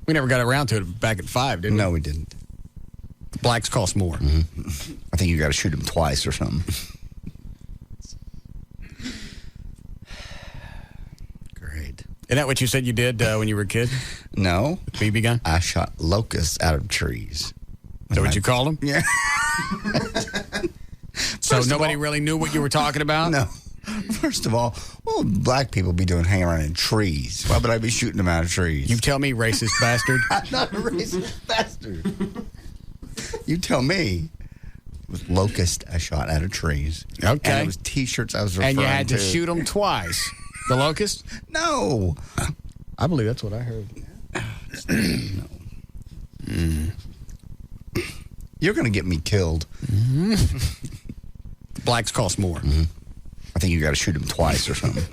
We never got around to it back at 5, did we? No, we didn't. The blacks cost more. I think you got to shoot him twice or something. Great. Isn't that what you said you did when you were a kid? No. BB gun? I shot locusts out of trees. Is that what you called them? Yeah. So nobody really knew what you were talking about? No. First of all, what would black people be doing hanging around in trees? Why would I be shooting them out of trees? You tell me, racist bastard. I'm not a racist bastard. You tell me. With locust, I shot out of trees. Okay. And it was T-shirts I was referring to. And you had to shoot them twice. The locust? No. I believe that's what I heard. No. You're going to get me killed. Blacks cost more. I think you got to shoot him twice or something.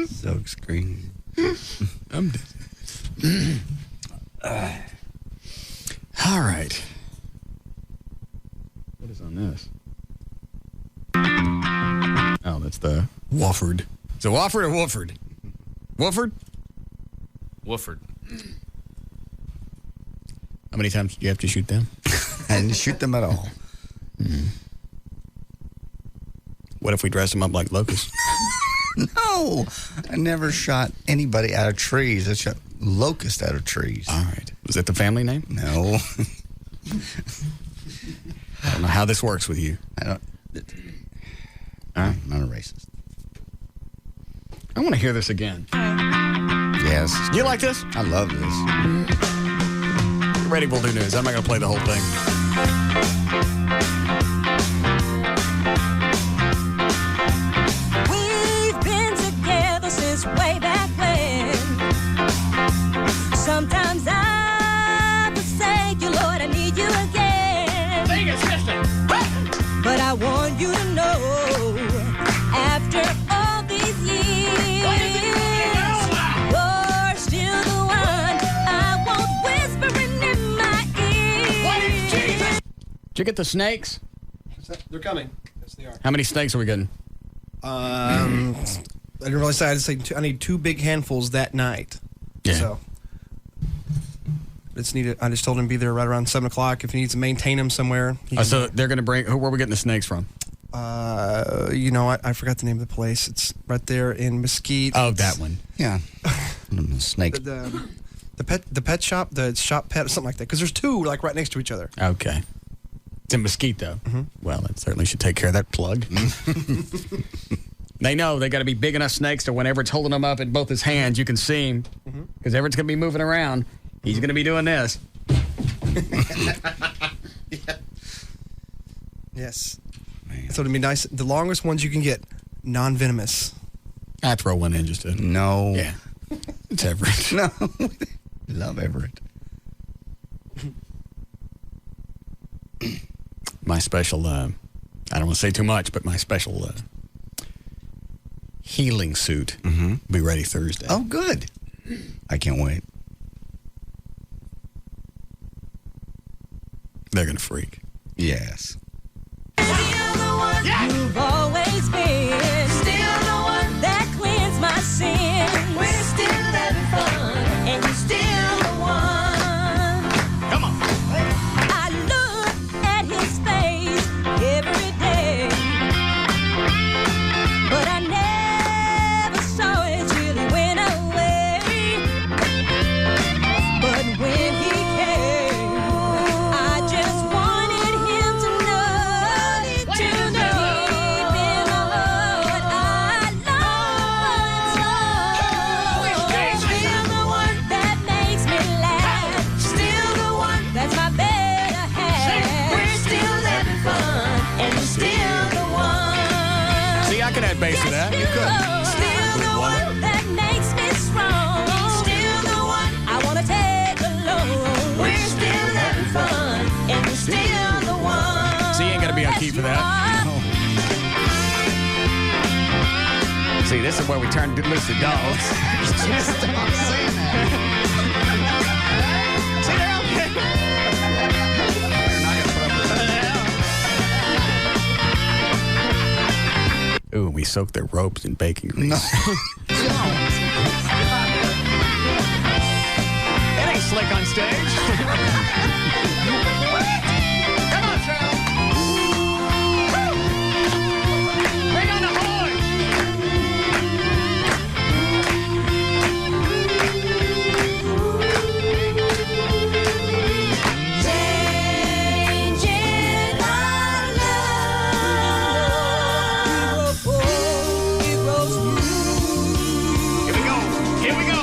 Silk screen. I'm dead. All right. What is on this? Oh, that's the Wofford. Is it Wofford or Wooford? Wooford? Wooford. How many times do you have to shoot them? I didn't shoot them at all. What if we dress them up like locusts? No. I never shot anybody out of trees. I shot locusts out of trees. All right. Was that the family name? No. I don't know how this works with you. I don't. All right. I'm not a racist. I want to hear this again. Yes. You like this? I love this. Get ready, we'll do news. I'm not going to play the whole thing. We've been together since way back when. Sometimes I forsake you, Lord, I need you again. Sing it, sister. But I want you to know, after all these years, you're still the one I want whispering in my ear. Did you get the snakes? They're coming. Yes, they are. How many snakes are we getting? I didn't really say. I just say I need 2 big handfuls that night. Yeah. So it's needed. I just told him to be there right around 7 o'clock. If he needs to maintain them somewhere. So they're going to bring. Where are we getting the snakes from? You know what? I forgot the name of the place. It's right there in Mesquite. Oh, that one. Yeah. Snakes. The pet shop, the shop pet, something like that. Because there's 2 like right next to each other. Okay. It's in Mesquite, though. Well, that certainly should take care of that plug. They know they got to be big enough snakes to whenever it's holding them up in both his hands, you can see him. Because Everett's going to be moving around. He's going to be doing this. Yes. So it'd be nice. The longest ones you can get, non-venomous. I throw one in just to. No. Yeah. It's Everett. No. Love Everett. My special, I don't want to say too much, but my special healing suit will be ready Thursday. Oh, good. I can't wait. They're going to freak. Yes. You've always been still the one that cleansed my sin. We're still having fun, and you're still the one. Come on. I look at his face every day, but I never saw it till he went away. But when he came, I just wanted him to know. See, I could add bass to that. You could. Still the one that makes me strong. Still the one I want to take alone. We're still having fun, and you're still the one. See, you ain't got to be on key for that. See, this is where we turn loose the dogs. Just stop saying that. See, they're okay. Ooh, we soak their ropes in baking grease. No. It ain't slick on stage. Come on, Charles. Bring on the horns. Changing our love. Here we go.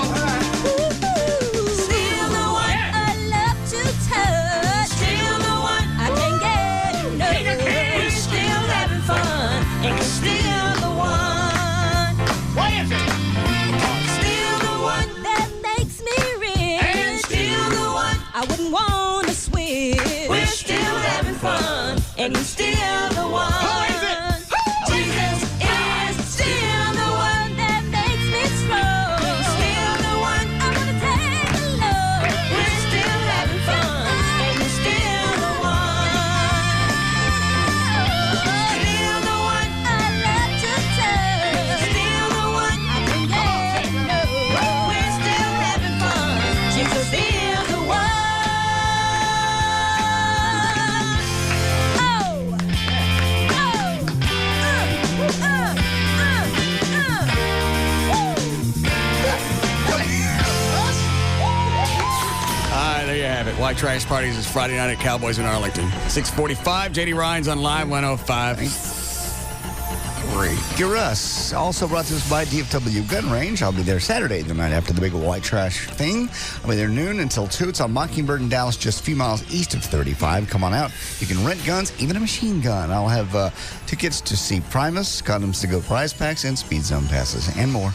Still the one I love to touch. Still the one I can't get enough. We're still having fun, and you're still the one. What is it? Still the one that makes me rich. And still the one I wouldn't want to switch. We're still having fun, and you're still the one. Jesus is still the one that makes me strong. Still the one I want to take alone. We're still having fun, and you're still the one. Still the one I love to touch. Still the one I can get enough. We're still having fun. Jesus is the one. There you have it. White Trash Parties is Friday night at Cowboys in Arlington. 6:45. JD Ryan's on Live 105. Get Russ. Also brought to us by DFW Gun Range. I'll be there Saturday, the night after the big white trash thing. I'll be there noon until 2. It's on Mockingbird in Dallas, just a few miles east of 35. Come on out. You can rent guns, even a machine gun. I'll have tickets to see Primus, condoms to go prize packs, and speed zone passes, and more.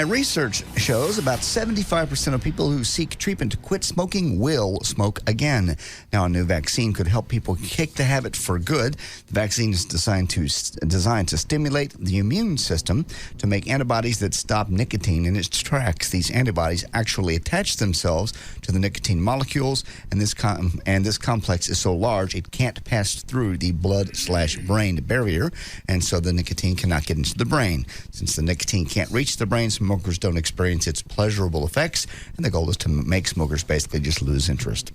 Research shows about 75% of people who seek treatment to quit smoking will smoke again. Now, a new vaccine could help people kick the habit for good. The vaccine is designed to stimulate the immune system to make antibodies that stop nicotine in its tracks. These antibodies actually attach themselves to the nicotine molecules, and this complex is so large it can't pass through the blood/brain barrier, and so the nicotine cannot get into the brain. Since the nicotine can't reach the brain, smokers don't experience its pleasurable effects, and the goal is to make smokers basically just lose interest.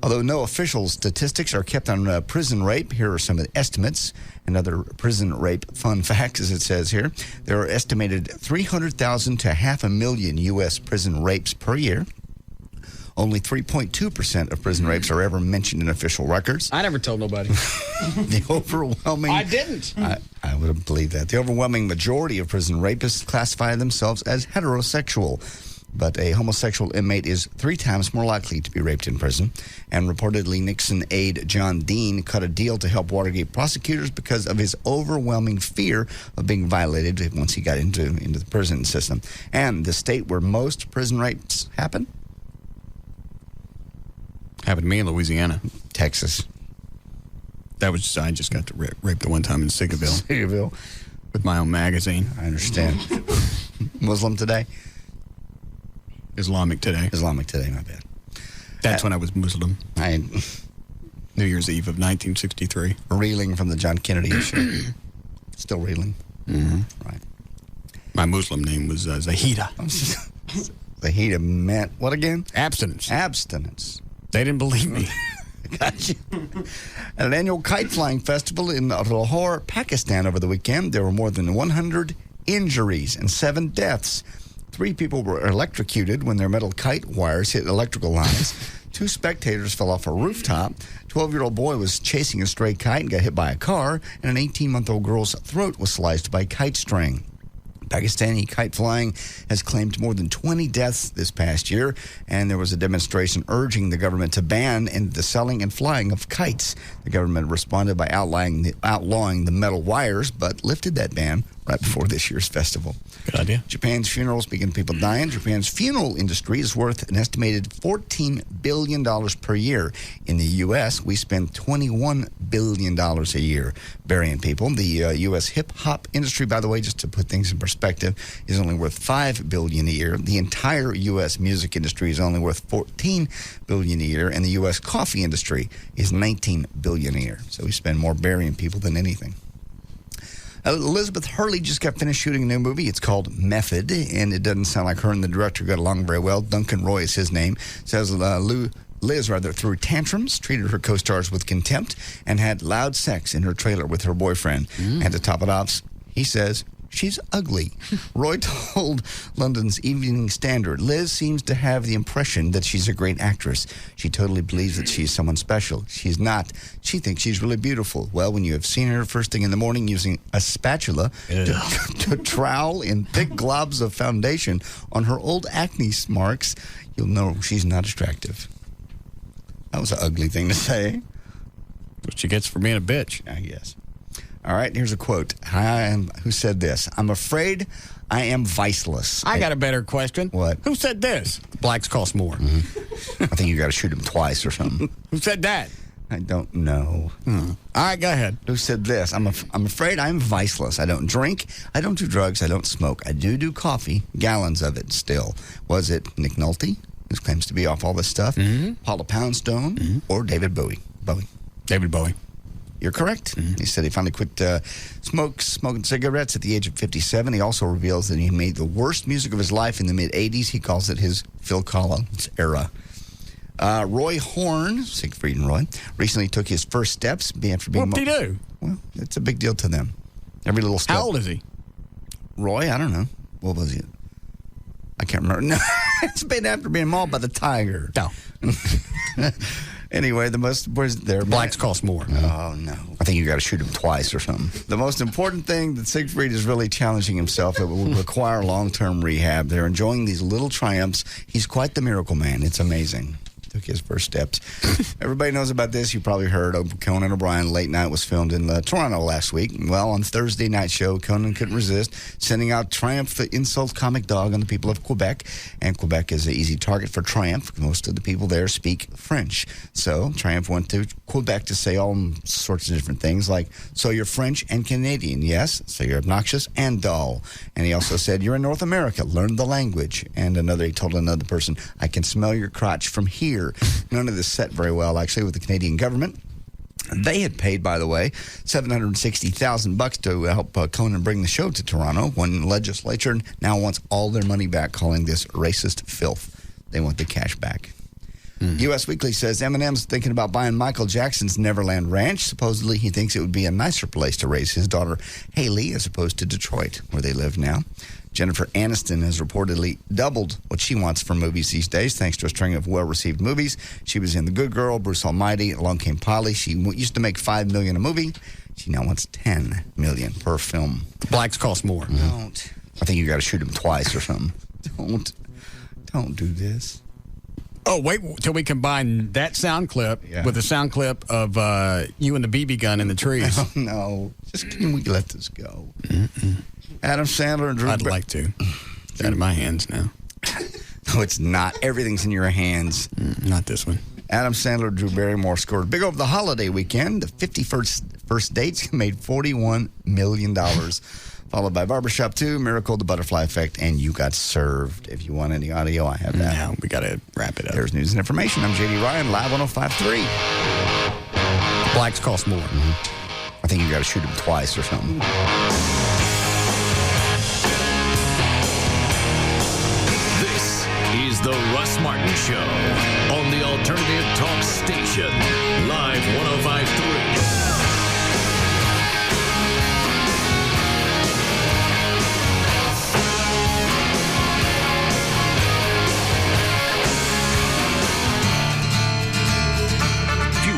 Although no official statistics are kept on prison rape, here are some of the estimates and other prison rape fun facts, as it says here. There are estimated 300,000 to 500,000 U.S. prison rapes per year. Only 3.2% of prison rapes are ever mentioned in official records. I never told nobody. The overwhelming... I didn't. I would believe that. The overwhelming majority of prison rapists classify themselves as heterosexual. But a homosexual inmate is 3 times more likely to be raped in prison. And reportedly, Nixon aide John Dean cut a deal to help Watergate prosecutors because of his overwhelming fear of being violated once he got into the prison system. And the state where most prison rapes happen? Happened to me in Louisiana. Texas. I just got raped the one time in Siggaville. Siggaville. With my own magazine. I understand. Muslim today? Islamic today, my bad. That's when I was Muslim. New Year's Eve of 1963. Reeling from the John Kennedy issue. Still reeling. Mm-hmm. Right. My Muslim name was Zahida. Zahida meant what again? Abstinence. Abstinence. They didn't believe me. Gotcha. At an annual kite flying festival in Lahore, Pakistan over the weekend, there were more than 100 injuries and 7 deaths. 3 people were electrocuted when their metal kite wires hit electrical lines. 2 spectators fell off a rooftop. 12-year-old boy was chasing a stray kite and got hit by a car, and an 18-month-old girl's throat was sliced by a kite string. Pakistani kite flying has claimed more than 20 deaths this past year, and there was a demonstration urging the government to ban the selling and flying of kites. The government responded by outlawing the metal wires, but lifted that ban right before this year's festival. Good idea. Japan's funerals, speaking of people dying, Japan's funeral industry is worth an estimated $14 billion per year. In the U.S., we spend $21 billion a year burying people. The U.S. hip-hop industry, by the way, just to put things in perspective, is only worth $5 billion a year. The entire U.S. music industry is only worth $14 billion a year, and the U.S. coffee industry is $19 billion a year. So we spend more burying people than anything. Elizabeth Hurley just got finished shooting a new movie. It's called Method, and it doesn't sound like her and the director got along very well. Duncan Roy is his name. Says Liz threw tantrums, treated her co-stars with contempt, and had loud sex in her trailer with her boyfriend. And to top it off, he says she's ugly. Roy told London's Evening Standard, Liz seems to have the impression that she's a great actress. She totally believes that she's someone special. She's not. She thinks she's really beautiful. Well, when you have seen her first thing in the morning using a spatula to trowel in thick globs of foundation on her old acne marks, you'll know she's not attractive. That was an ugly thing to say. What she gets for being a bitch, I guess. All right, here's a quote. Who said this? I'm afraid I am viceless. I got a better question. What? Who said this? Blacks cost more. Mm-hmm. I think you got to shoot him twice or something. Who said that? I don't know. All right, go ahead. Who said this? I'm afraid I'm viceless. I don't drink. I don't do drugs. I don't smoke. I do coffee. Gallons of it still. Was it Nick Nolte, who claims to be off all this stuff? Mm-hmm. Paula Poundstone, or David Bowie? David Bowie. You're correct. Mm-hmm. He said he finally quit smoking cigarettes at the age of 57. He also reveals that he made the worst music of his life in the mid-'80s. He calls it his Phil Collins era. Roy Horn, Siegfried and Roy, recently took his first steps after being... What did he do? Well, it's a big deal to them. Every little step. How old is he? Roy, I don't know. What was he? I can't remember. No, it's been after being mauled by the tiger. No. Anyway, where's their blacks cost more. Oh, no. I think you got to shoot him twice or something. The most important thing that Siegfried is really challenging himself. It will require long-term rehab. They're enjoying these little triumphs. He's quite the miracle man. It's amazing. Took his first steps. Everybody knows about this. You probably heard Conan O'Brien Late Night was filmed in Toronto last week. Well, on Thursday night show, Conan couldn't resist sending out Triumph the insult comic dog on the people of Quebec. And Quebec is an easy target for Triumph. Most of the people there speak French. So Triumph went to Quebec to say all sorts of different things like, so you're French and Canadian, yes? So you're obnoxious and dull. And he also said, you're in North America, learn the language. And he told another person, I can smell your crotch from here. None of this set very well, actually, with the Canadian government. They had paid, by the way, $760,000 to help Conan bring the show to Toronto. One legislature now wants all their money back, calling this racist filth. They want the cash back. U.S. Weekly says Eminem's thinking about buying Michael Jackson's Neverland Ranch. Supposedly, he thinks it would be a nicer place to raise his daughter Haley as opposed to Detroit, where they live now. Jennifer Aniston has reportedly doubled what she wants from movies these days, thanks to a string of well-received movies. She was in The Good Girl, Bruce Almighty, Along Came Polly. She used to make $5 million a movie. She now wants $10 million per film. Blacks cost more. Don't. I think you got to shoot him twice or something. Don't do this. Oh, wait till we combine that sound clip with the sound clip of you and the BB gun in the trees. Oh, no. Just can we let this go? Adam Sandler and Drew I'd like to. It's out of my hands now. No, it's not. Everything's in your hands. Not this one. Adam Sandler and Drew Barrymore scored big over the holiday weekend. The 51st dates made $41 million. Followed by Barbershop 2, Miracle, The Butterfly Effect, and You Got Served. If you want any audio, I have that. No, we got to wrap it up. There's news and information. I'm JD Ryan, live 105.3. Blacks cost more. I think you got to shoot him twice or something. This is the Russ Martin Show on the Alternative Talk Station, live 105.3.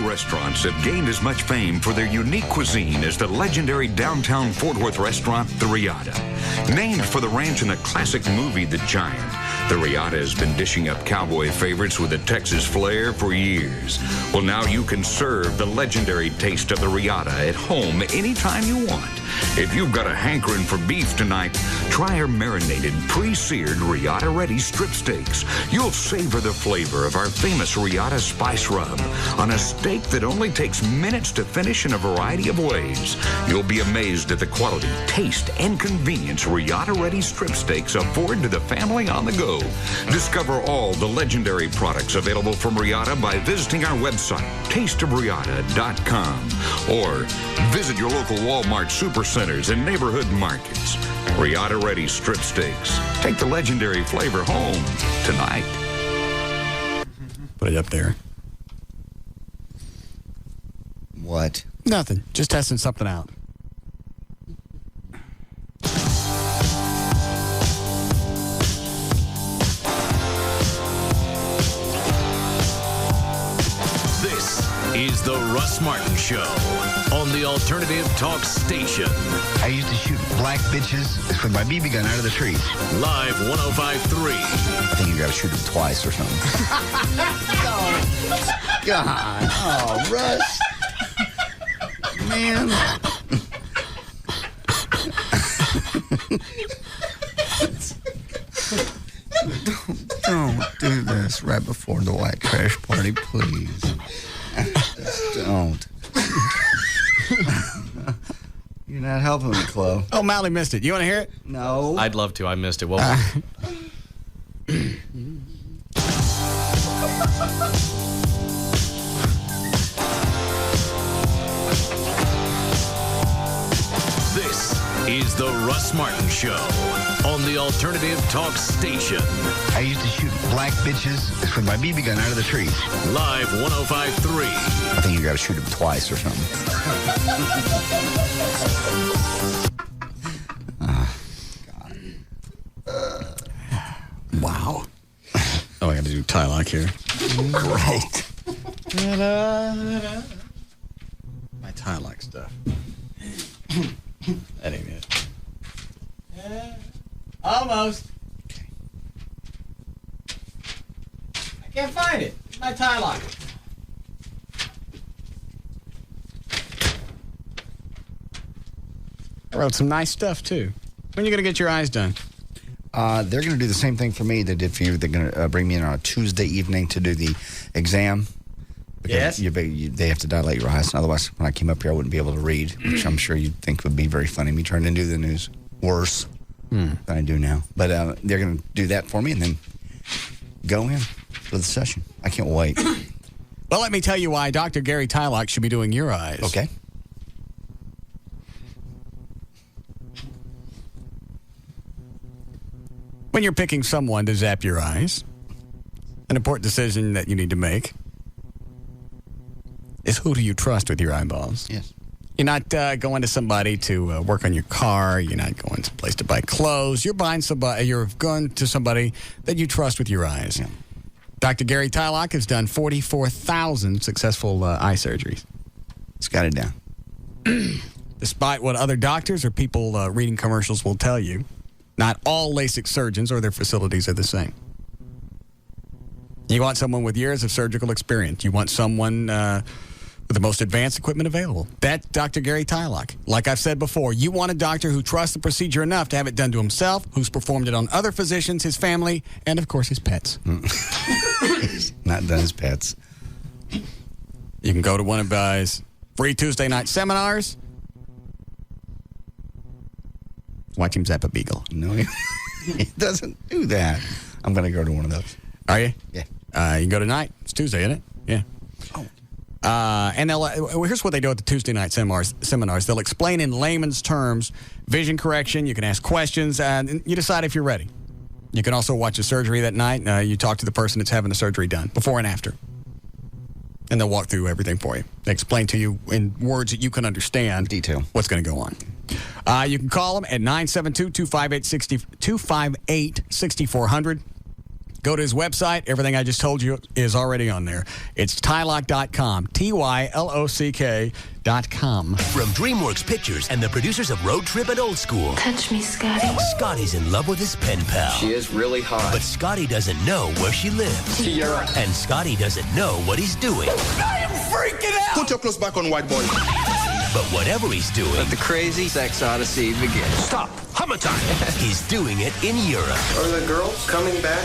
Restaurants have gained as much fame for their unique cuisine as the legendary downtown Fort Worth restaurant, The Riata. Named for the ranch in the classic movie, The Giant, The Riata has been dishing up cowboy favorites with a Texas flair for years. Well, now you can serve the legendary taste of The Riata at home anytime you want. If you've got a hankering for beef tonight, try our marinated, pre-seared Riata-ready strip steaks. You'll savor the flavor of our famous Riata spice rub on a steak that only takes minutes to finish in a variety of ways. You'll be amazed at the quality, taste, and convenience Riata-ready strip steaks afford to the family on the go. Discover all the legendary products available from Riata by visiting our website, tasteofriata.com, or visit your local Walmart supercenters and neighborhood markets. Riata-ready strip steaks. Take the legendary flavor home tonight. Put it up there. What? Nothing. Just testing something out. This is the Russ Martin Show on the Alternative Talk Station. I used to shoot black bitches with my BB gun out of the trees. Live 105.3. I think you got to shoot him twice or something. God. Oh, Russ. Man. Don't do this right before the white trash party, please. Just don't. You're not helping me, Chloe. Oh, Mally missed it. You want to hear it? No. I'd love to. I missed it. Well, This is the Russ Martin Show on the Alternative Talk Station. I used to shoot black bitches with my BB gun out of the trees. Live 105.3. I think you got to shoot him twice or something. Wow. Oh, I got to do tie-lock here. Great. My tie-lock stuff. That ain't it. Almost. I can't find it. It's my tie-lock. I wrote some nice stuff, too. When are you going to get your eyes done? They're going to do the same thing for me they did for you. They're going to bring me in on a Tuesday evening to do the exam. Yes. They have to dilate your eyes. Otherwise, when I came up here, I wouldn't be able to read, which I'm sure you'd think would be very funny. Me trying to do the news worse than I do now. But they're going to do that for me and then go in for the session. I can't wait. Well, let me tell you why Dr. Gary Tylock should be doing your eyes. Okay. When you're picking someone to zap your eyes, An important decision that you need to make is who do you trust with your eyeballs? Yes. You're not going to somebody to work on your car. You're not going someplace to buy clothes. You're going to somebody that you trust with your eyes. Yeah. Dr. Gary Tylock has done 44,000 successful eye surgeries. He's got it down. Despite what other doctors or people reading commercials will tell you, not all LASIK surgeons or their facilities are the same. You want someone with years of surgical experience. You want someone with the most advanced equipment available. That's Dr. Gary Tylock. Like I've said before, you want a doctor who trusts the procedure enough to have it done to himself, who's performed it on other physicians, his family, and, of course, his pets. He's not done his pets. You can go to one of his free Tuesday night seminars. Watch him zap a beagle. No, he doesn't do that. I'm going to go to one of those. Are you? Yeah. You can go tonight. It's Tuesday, isn't it? Yeah. Oh. And here's what they do at the Tuesday night seminars. They'll explain in layman's terms vision correction. You can ask questions, and you decide if you're ready. You can also watch a surgery that night. You talk to the person that's having the surgery done, before and after. And they'll walk through everything for you. They explain to you in words that you can understand detail what's going to go on. You can call them at 972-258-6400. Go to his website. Everything I just told you is already on there. It's Tylock.com. TYLOCK.com. From DreamWorks Pictures and the producers of Road Trip and Old School. Touch me, Scotty. Scotty's in love with his pen pal. She is really hot. But Scotty doesn't know where she lives. Sierra. And Scotty doesn't know what he's doing. I am freaking out! Put your clothes back on, white boy. But whatever he's doing... Let the crazy sex odyssey begin. Stop! Hammer time! He's doing it in Europe. Are the girls coming back?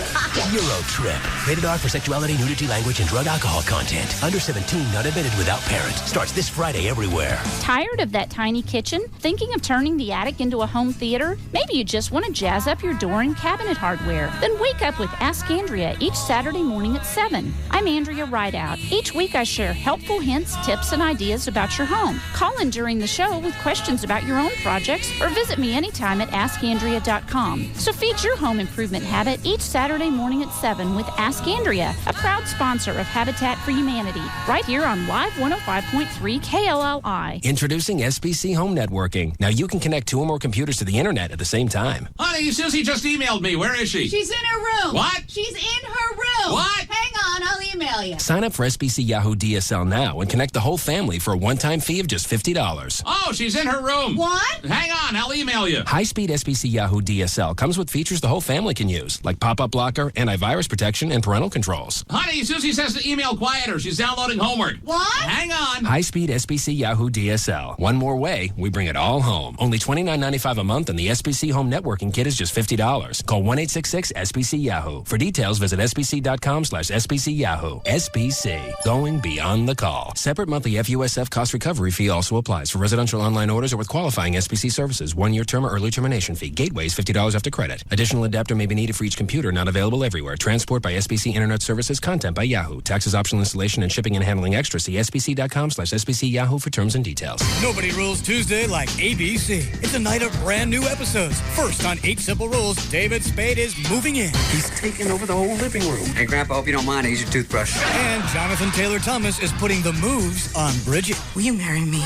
Euro Trip. Rated R for sexuality, nudity, language, and drug alcohol content. Under 17, not admitted without parent. Starts this Friday everywhere. Tired of that tiny kitchen? Thinking of turning the attic into a home theater? Maybe you just want to jazz up your door and cabinet hardware. Then wake up with Ask Andrea each Saturday morning at 7. I'm Andrea Rideout. Each week I share helpful hints, tips, and ideas about your home. Call in during the show with questions about your own projects or visit me anytime at AskAndrea.com. So feed your home improvement habit each Saturday morning at 7 with Ask Andrea, a proud sponsor of Habitat for Humanity, right here on Live 105.3 KLLI. Introducing SBC Home Networking. Now you can connect 2 or more computers to the internet at the same time. Honey, Susie just emailed me. Where is she? She's in her room. What? She's in her room. What? Hang on, I'll email you. Sign up for SBC Yahoo DSL now and connect the whole family for a one-time fee of just $50. Oh, she's in her room. What? Hang on, I'll email you. High-speed SBC Yahoo DSL comes with features the whole family can use, like pop-up blocker, antivirus protection, and parental controls. Honey, Susie says to email quieter. She's downloading homework. What? Hang on. High-speed SBC Yahoo DSL. One more way, we bring it all home. Only $29.95 a month, and the SBC Home Networking Kit is just $50. Call 1-866-SBC-YAHOO. For details, visit sbc.com/SBC-YAHOO. SBC. Going beyond the call. Separate monthly FUSF cost recovery fee also applies for residential online orders or with qualifying SBC services. 1-year term or early termination fee. Gateways $50 after credit. Additional adapter may be needed for each computer. Not available everywhere. Transport by SBC Internet Services. Content by Yahoo. Taxes, optional installation, and shipping and handling extra. See sbc.com/SBC-YAHOO for terms and details. Nobody rules Tuesday like ABC. It's a night of brand new episodes. First on 8 Simple Rules, David Spade is moving in. He's taking over the whole living room. Hey, Grandpa, hope you don't mind. I use your toothbrush. And Jonathan Taylor Thomas is putting the moves on Bridget. Will you marry me?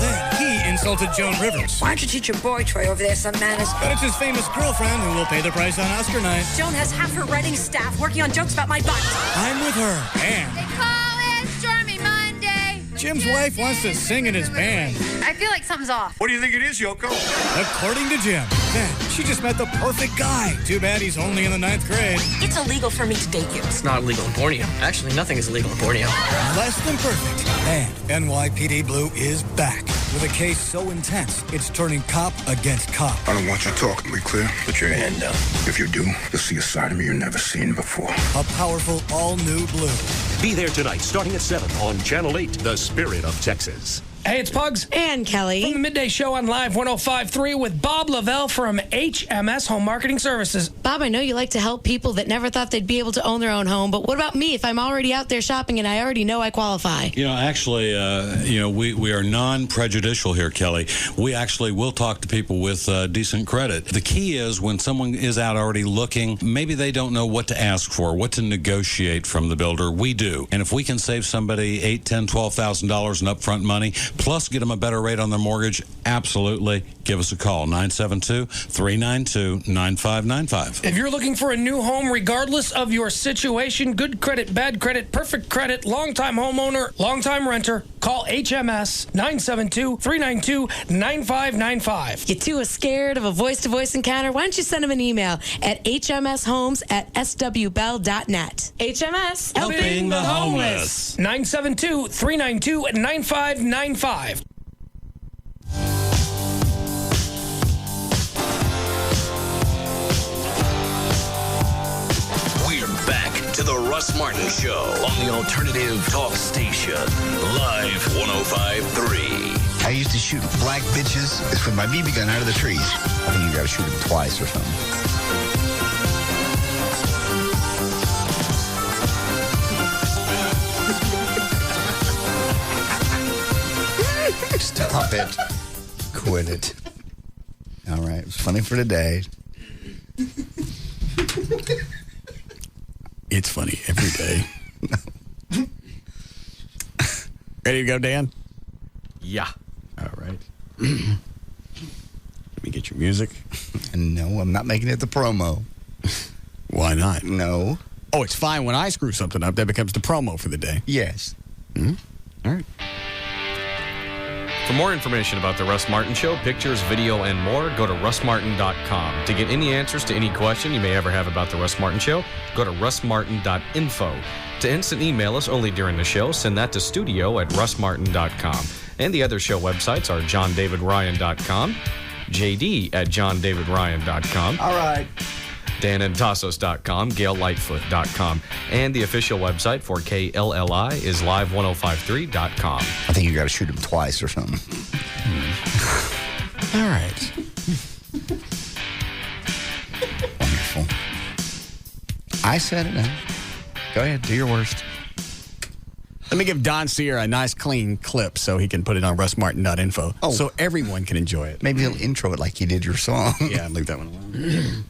Then he insulted Joan Rivers. Why don't you teach your boy Troy over there some manners? But it's his famous girlfriend who will pay the price on Oscar night. Joan has half her writing staff working on jokes about my butt. I'm with her. And They call it Stormy Monday. Jim's wife wants to sing in his band. I feel like something's off. What do you think it is, Yoko? According to Jim. Then she just met the perfect guy. Too bad he's only in the 9th grade. It's illegal for me to date you. It's not illegal in Borneo. Actually, nothing is illegal in Borneo. Less than perfect. And NYPD Blue is back with a case so intense it's turning cop against cop. I don't want you talking. We clear? Put your hand down. If you do, you'll see a side of me you've never seen before. A powerful all-new Blue. Be there tonight, starting at 7 on Channel 8, The Spirit of Texas. Hey, it's Pugs. And Kelly. From the Midday Show on Live 105.3 with Bob Lavelle from HMS Home Marketing Services. Bob, I know you like to help people that never thought they'd be able to own their own home, but what about me if I'm already out there shopping and I already know I qualify? Actually, we are non-prejudicial here, Kelly. We actually will talk to people with decent credit. The key is when someone is out already looking, maybe they don't know what to ask for, what to negotiate from the builder. We do. And if we can save somebody $8,000, $10,000, $12,000 in upfront money, plus get them a better rate on their mortgage, absolutely. Give us a call, 972-392-9595. If you're looking for a new home, regardless of your situation, good credit, bad credit, perfect credit, long-time homeowner, long-time renter, call HMS 972-392-9595. You too are scared of a voice-to-voice encounter? Why don't you send them an email at hmshomes@swbell.net. HMS, helping the homeless. 972-392-9595. To the Russ Martin Show on the Alternative Talk Station, Live 105.3. I used to shoot black bitches with my BB gun out of the trees. I think you got to shoot them twice or something. Stop it. Quit it. All right. It was funny for today. It's funny every day. Ready to go, Dan? Yeah. All right. Let me get your music. No, I'm not making it the promo. Why not? No. Oh, it's fine when I screw something up. That becomes the promo for the day. Yes. Mm-hmm. All right. For more information about The Russ Martin Show, pictures, video, and more, go to russmartin.com. To get any answers to any question you may ever have about The Russ Martin Show, go to russmartin.info. To instant email us only during the show, send that to studio@russmartin.com. And the other show websites are johndavidryan.com, jd@johndavidryan.com. All right. danandtassos.com, gaillightfoot.com, and the official website for KLLI is live1053.com. I think you got to shoot them twice or something. All right. Wonderful. I said it. Go ahead, do your worst. Let me give Don Sear a nice clean clip so he can put it on russmartin.info so everyone can enjoy it. Maybe he'll intro it like he did your song. Yeah, leave that one alone.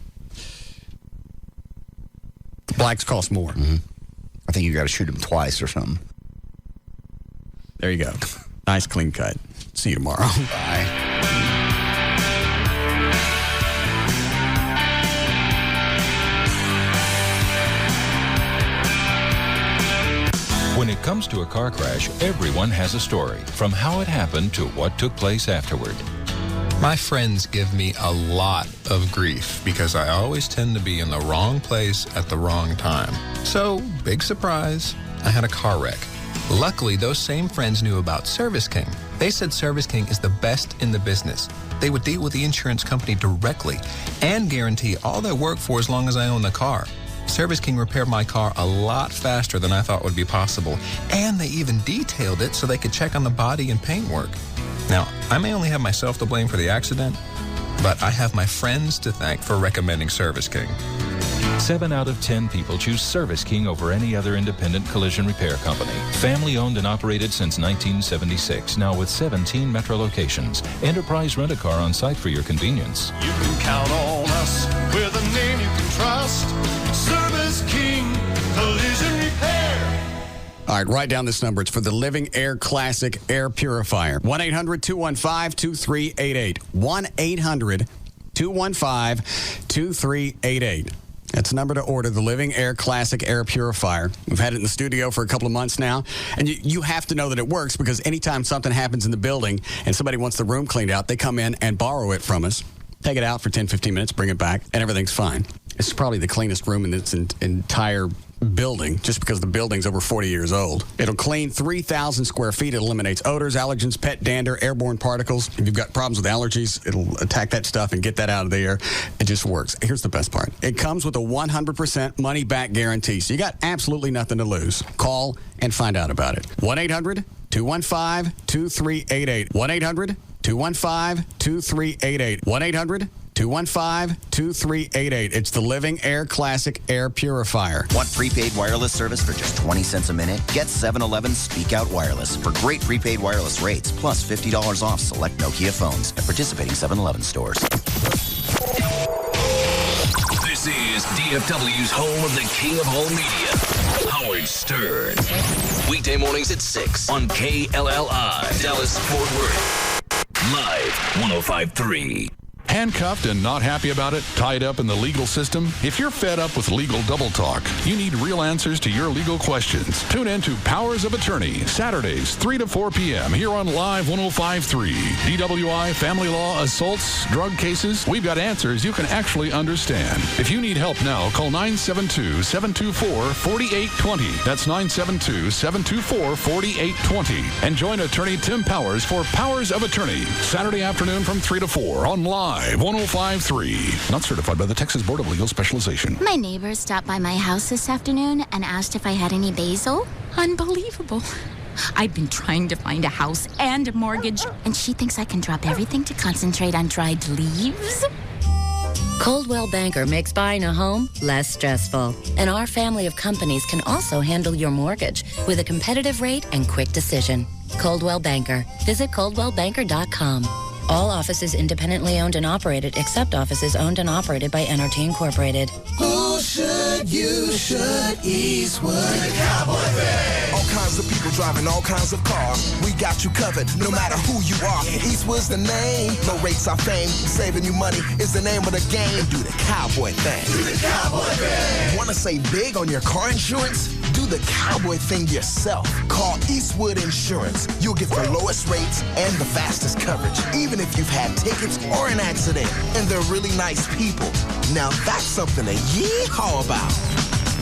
Blacks cost more. Mm-hmm. I think you got to shoot him twice or something. There you go. Nice clean cut. See you tomorrow. Bye. When it comes to a car crash, everyone has a story, from how it happened to what took place afterward. My friends give me a lot of grief because I always tend to be in the wrong place at the wrong time. So, big surprise, I had a car wreck. Luckily, those same friends knew about Service King. They said Service King is the best in the business. They would deal with the insurance company directly and guarantee all their work for as long as I own the car. Service King repaired my car a lot faster than I thought would be possible, and they even detailed it so they could check on the body and paint work. Now, I may only have myself to blame for the accident, but I have my friends to thank for recommending Service King. 7 out of 10 people choose Service King over any other independent collision repair company. Family owned and operated since 1976, now with 17 metro locations. Enterprise Rent-A-Car on site for your convenience. You can count on us with a name you can trust. Service King Collision Repair. All right, write down this number. It's for the Living Air Classic Air Purifier. 1-800-215-2388. 1-800-215-2388. That's the number to order, the Living Air Classic Air Purifier. We've had it in the studio for a couple of months now, and you have to know that it works because anytime something happens in the building and somebody wants the room cleaned out, they come in and borrow it from us, take it out for 10, 15 minutes, bring it back, and everything's fine. It's probably the cleanest room in its entire building, just because the building's over 40 years old. It'll clean 3,000 square feet. It eliminates odors, allergens, pet dander, airborne particles. If you've got problems with allergies, it'll attack that stuff and get that out of the air. It just works. Here's the best part. It comes with a 100% money-back guarantee, so you got absolutely nothing to lose. Call and find out about it. 1-800-215-2388. 1-800-215-2388. 1-800-215-2388. 215-2388. It's the Living Air Classic Air Purifier. Want prepaid wireless service for just 20 cents a minute? Get 7-Eleven Speak Out Wireless for great prepaid wireless rates, plus $50 off select Nokia phones at participating 7-Eleven stores. This is DFW's home of the king of all media, Howard Stern. Weekday mornings at 6 on KLLI, Dallas, Fort Worth. Live 105.3. Handcuffed and not happy about it? Tied up in the legal system? If you're fed up with legal double talk, you need real answers to your legal questions. Tune in to Powers of Attorney, Saturdays, 3 to 4 p.m. here on Live 105.3. DWI, family law, assaults, drug cases, we've got answers you can actually understand. If you need help now, call 972-724-4820. That's 972-724-4820. And join attorney Tim Powers for Powers of Attorney, Saturday afternoon from 3 to 4 on Live 105.3. Not certified by the Texas Board of Legal Specialization. My neighbor stopped by my house this afternoon and asked if I had any basil. Unbelievable. I've been trying to find a house and a mortgage, and she thinks I can drop everything to concentrate on dried leaves. Coldwell Banker makes buying a home less stressful. And our family of companies can also handle your mortgage with a competitive rate and quick decision. Coldwell Banker. Visit coldwellbanker.com. All offices independently owned and operated, except offices owned and operated by NRT Incorporated. Who should you should Eastwood the Cowboy thing? All kinds of people driving all kinds of cars. We got you covered, no matter who you are. Eastwood's the name. Low rates are fame. Saving you money is the name of the game. Do the cowboy thing. Do the cowboy thing. Want to save big on your car insurance? Do the cowboy thing yourself. Call Eastwood Insurance. You'll get the lowest rates and the fastest coverage, even if you've had tickets or an accident. And they're really nice people. Now that's something to yee-haw about.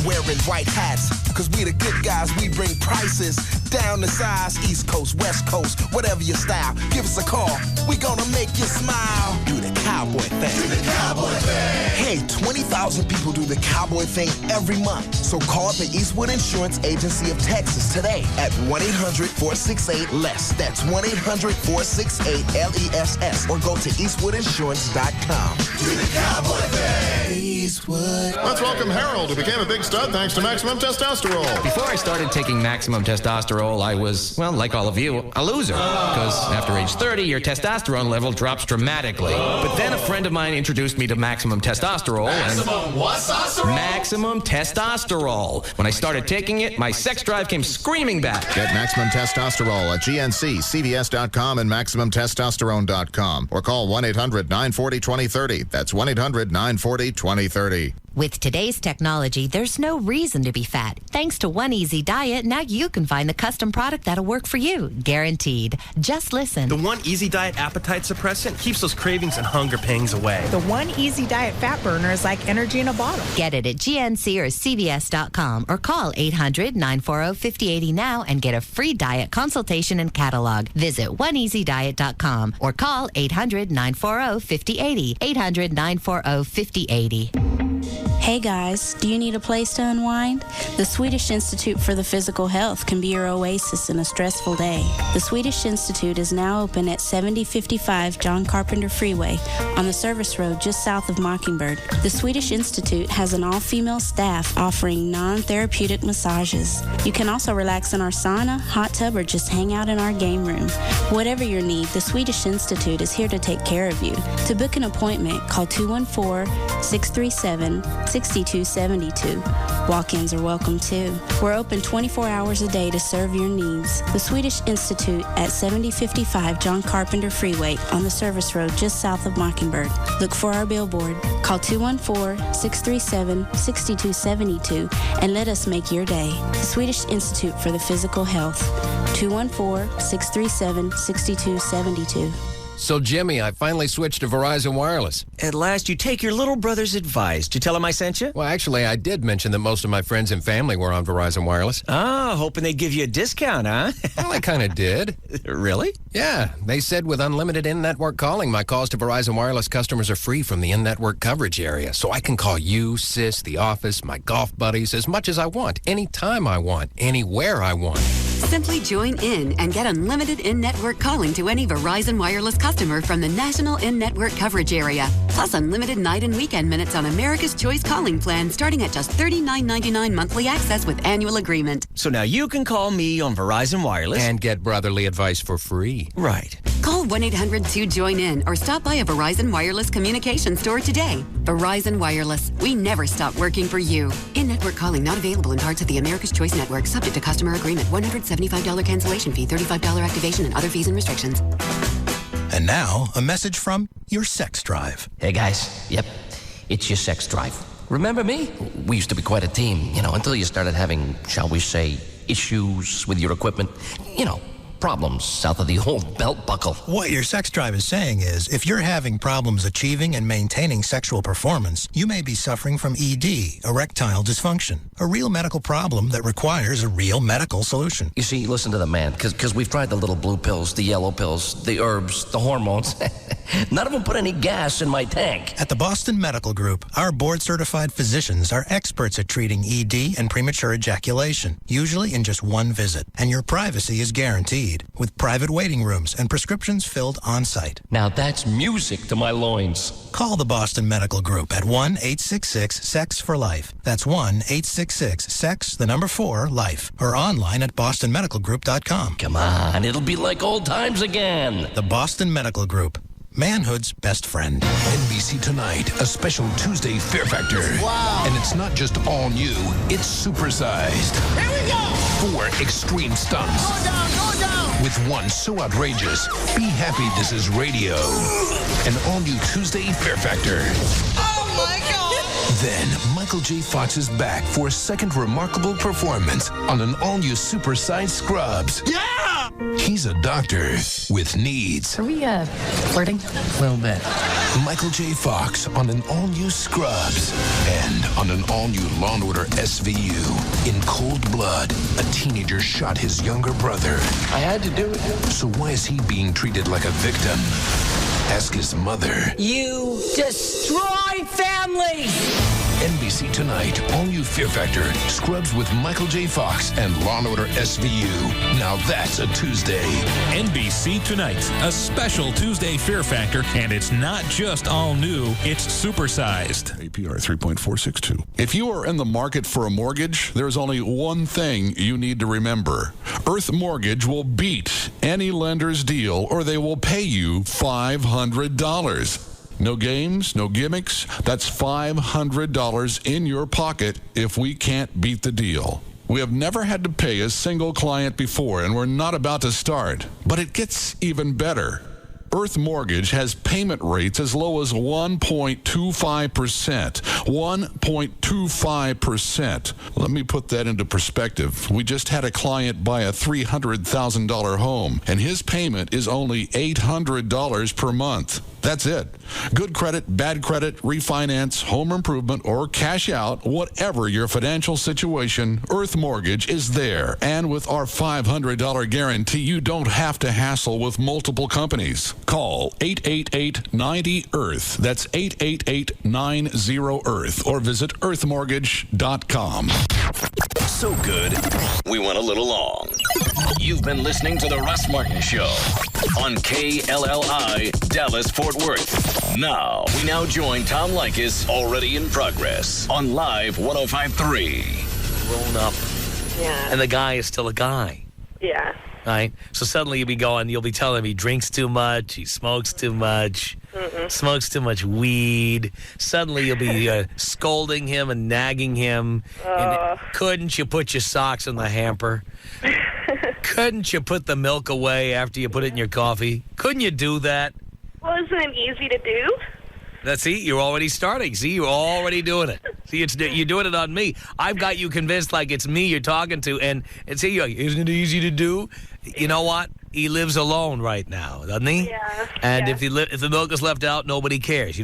Wearing white hats, cause we the good guys, we bring prices down to size. East Coast, West Coast, whatever your style, give us a call, we gonna make you smile. Do the cowboy thing. Do the cowboy thing. Hey, 20,000 people do the cowboy thing every month. So call the Eastwood Insurance Agency of Texas today at 1-800-468-LESS. That's 1-800-468-LESS. Or go to eastwoodinsurance.com. Do the cowboy thing. Eastwood. Let's welcome Harold, who became a big stud thanks to Maximum Testosterone. Before I started taking Maximum Testosterone, I was, well, like all of you, a loser. Because after age 30, your testosterone level drops dramatically. But then a friend of mine introduced me to Maximum Testosterone. Maximum what? Maximum Testosterone. When I started taking it, my sex drive came screaming back. Get Maximum Testosterone at GNC, CVS.com, and MaximumTestosterone.com. Or call 1-800-940-2030. That's 1-800-940-2030. With today's technology, there's no reason to be fat. Thanks to One Easy Diet, now you can find the custom product that'll work for you. Guaranteed. Just listen. The One Easy Diet appetite suppressant keeps those cravings and hunger pangs away. The One Easy Diet fat burner is like energy in a bottle. Get it at GNC or CVS.com or call 800-940-5080 now and get a free diet consultation and catalog. Visit oneeasydiet.com or call 800-940-5080. 800-940-5080. Hey guys, do you need a place to unwind? The Swedish Institute for the Physical Health can be your oasis in a stressful day. The Swedish Institute is now open at 7055 John Carpenter Freeway on the service road just south of Mockingbird. The Swedish Institute has an all-female staff offering non-therapeutic massages. You can also relax in our sauna, hot tub, or just hang out in our game room. Whatever your need, the Swedish Institute is here to take care of you. To book an appointment, call 214-637-6272. Walk-ins are welcome too. We're open 24 hours a day to serve your needs. The Swedish Institute at 7055 John Carpenter Freeway on the service road just south of Mockingbird. Look for our billboard. Call 214-637-6272 and let us make your day. The Swedish Institute for the Physical Health. 214-637-6272. So, Jimmy, I finally switched to Verizon Wireless. At last, you take your little brother's advice. Did you tell him I sent you? Well, actually, I did mention that most of my friends and family were on Verizon Wireless. Oh, hoping they'd give you a discount, huh? Well, I kind of did. Really? Yeah. They said with unlimited in-network calling, my calls to Verizon Wireless customers are free from the in-network coverage area. So I can call you, Sis, the office, my golf buddies, as much as I want, anytime I want, anywhere I want. Simply join in and get unlimited in-network calling to any Verizon Wireless customer from the national in-network coverage area. Plus unlimited night and weekend minutes on America's Choice calling plan starting at just $39.99 monthly access with annual agreement. So now you can call me on Verizon Wireless. And get brotherly advice for free. Right. Call 1-800-2JOIN-IN or stop by a Verizon Wireless communication store today. Verizon Wireless. We never stop working for you. In-network calling not available in parts of the America's Choice network. Subject to customer agreement. $175 cancellation fee. $35 activation and other fees and restrictions. And now, a message from your sex drive. Hey guys, yep, it's your sex drive. Remember me? We used to be quite a team, until you started having, shall we say, issues with your equipment. Problems south of the old belt buckle. What your sex drive is saying is, if you're having problems achieving and maintaining sexual performance, you may be suffering from ED, erectile dysfunction, a real medical problem that requires a real medical solution. You see, listen to the man, because we've tried the little blue pills, the yellow pills, the herbs, the hormones. None of them put any gas in my tank. At the Boston Medical Group, our board-certified physicians are experts at treating ED and premature ejaculation, usually in just one visit. And your privacy is guaranteed, with private waiting rooms and prescriptions filled on-site. Now that's music to my loins. Call the Boston Medical Group at 1-866-SEX-FOR-LIFE. That's 1-866-SEX-4-LIFE. Or online at bostonmedicalgroup.com. Come on, it'll be like old times again. The Boston Medical Group. Manhood's best friend. NBC Tonight, a special Tuesday Fear Factor. Wow. And it's not just all new, it's supersized. Here we go! 4 extreme stunts. Go down, go down! With one so outrageous, be happy this is radio. An all-new Tuesday Fear Factor. Oh my God! Then, Michael J. Fox is back for a second remarkable performance on an all-new supersized Scrubs. Yeah! He's a doctor with needs. Are we, flirting? A little bit. Michael J. Fox on an all-new Scrubs. And on an all-new Law & Order SVU. In cold blood, a teenager shot his younger brother. I had to do it. So why is he being treated like a victim? Ask his mother. You destroy families! NBC Tonight, all-new Fear Factor, Scrubs with Michael J. Fox and Law & Order SVU. Now that's a Tuesday. NBC Tonight, a special Tuesday Fear Factor, and it's not just all new, it's supersized. APR 3.462. If you are in the market for a mortgage, there's only one thing you need to remember. Earth Mortgage will beat any lender's deal, or they will pay you $500. No games, no gimmicks. That's $500 in your pocket if we can't beat the deal. We have never had to pay a single client before, and we're not about to start. But it gets even better. Earth Mortgage has payment rates as low as 1.25%. 1.25%. Let me put that into perspective. We just had a client buy a $300,000 home, and his payment is only $800 per month. That's it. Good credit, bad credit, refinance, home improvement, or cash out, whatever your financial situation, Earth Mortgage is there. And with our $500 guarantee, you don't have to hassle with multiple companies. Call 888-90-EARTH. That's 888-90-EARTH. Or visit earthmortgage.com. So good, we went a little long. You've been listening to The Russ Martin Show on KLLI, Dallas-Fort Worth. Now, we join Tom Likas, already in progress, on Live 105.3. Grown up. Yeah. And the guy is still a guy. Yeah. Right? So suddenly you'll be telling him he drinks too much, he smokes too much, smokes too much weed. Suddenly you'll be scolding him and nagging him. And couldn't you put your socks in the hamper? Couldn't you put the milk away after you put it in your coffee? Couldn't you do that? Well, isn't it easy to do? See, you're already starting. See, you're already doing it. See, you're doing it on me. I've got you convinced like it's me you're talking to. And see, you're like, isn't it easy to do? You know what? He lives alone right now, doesn't he? Yeah. And if the milk is left out, nobody cares.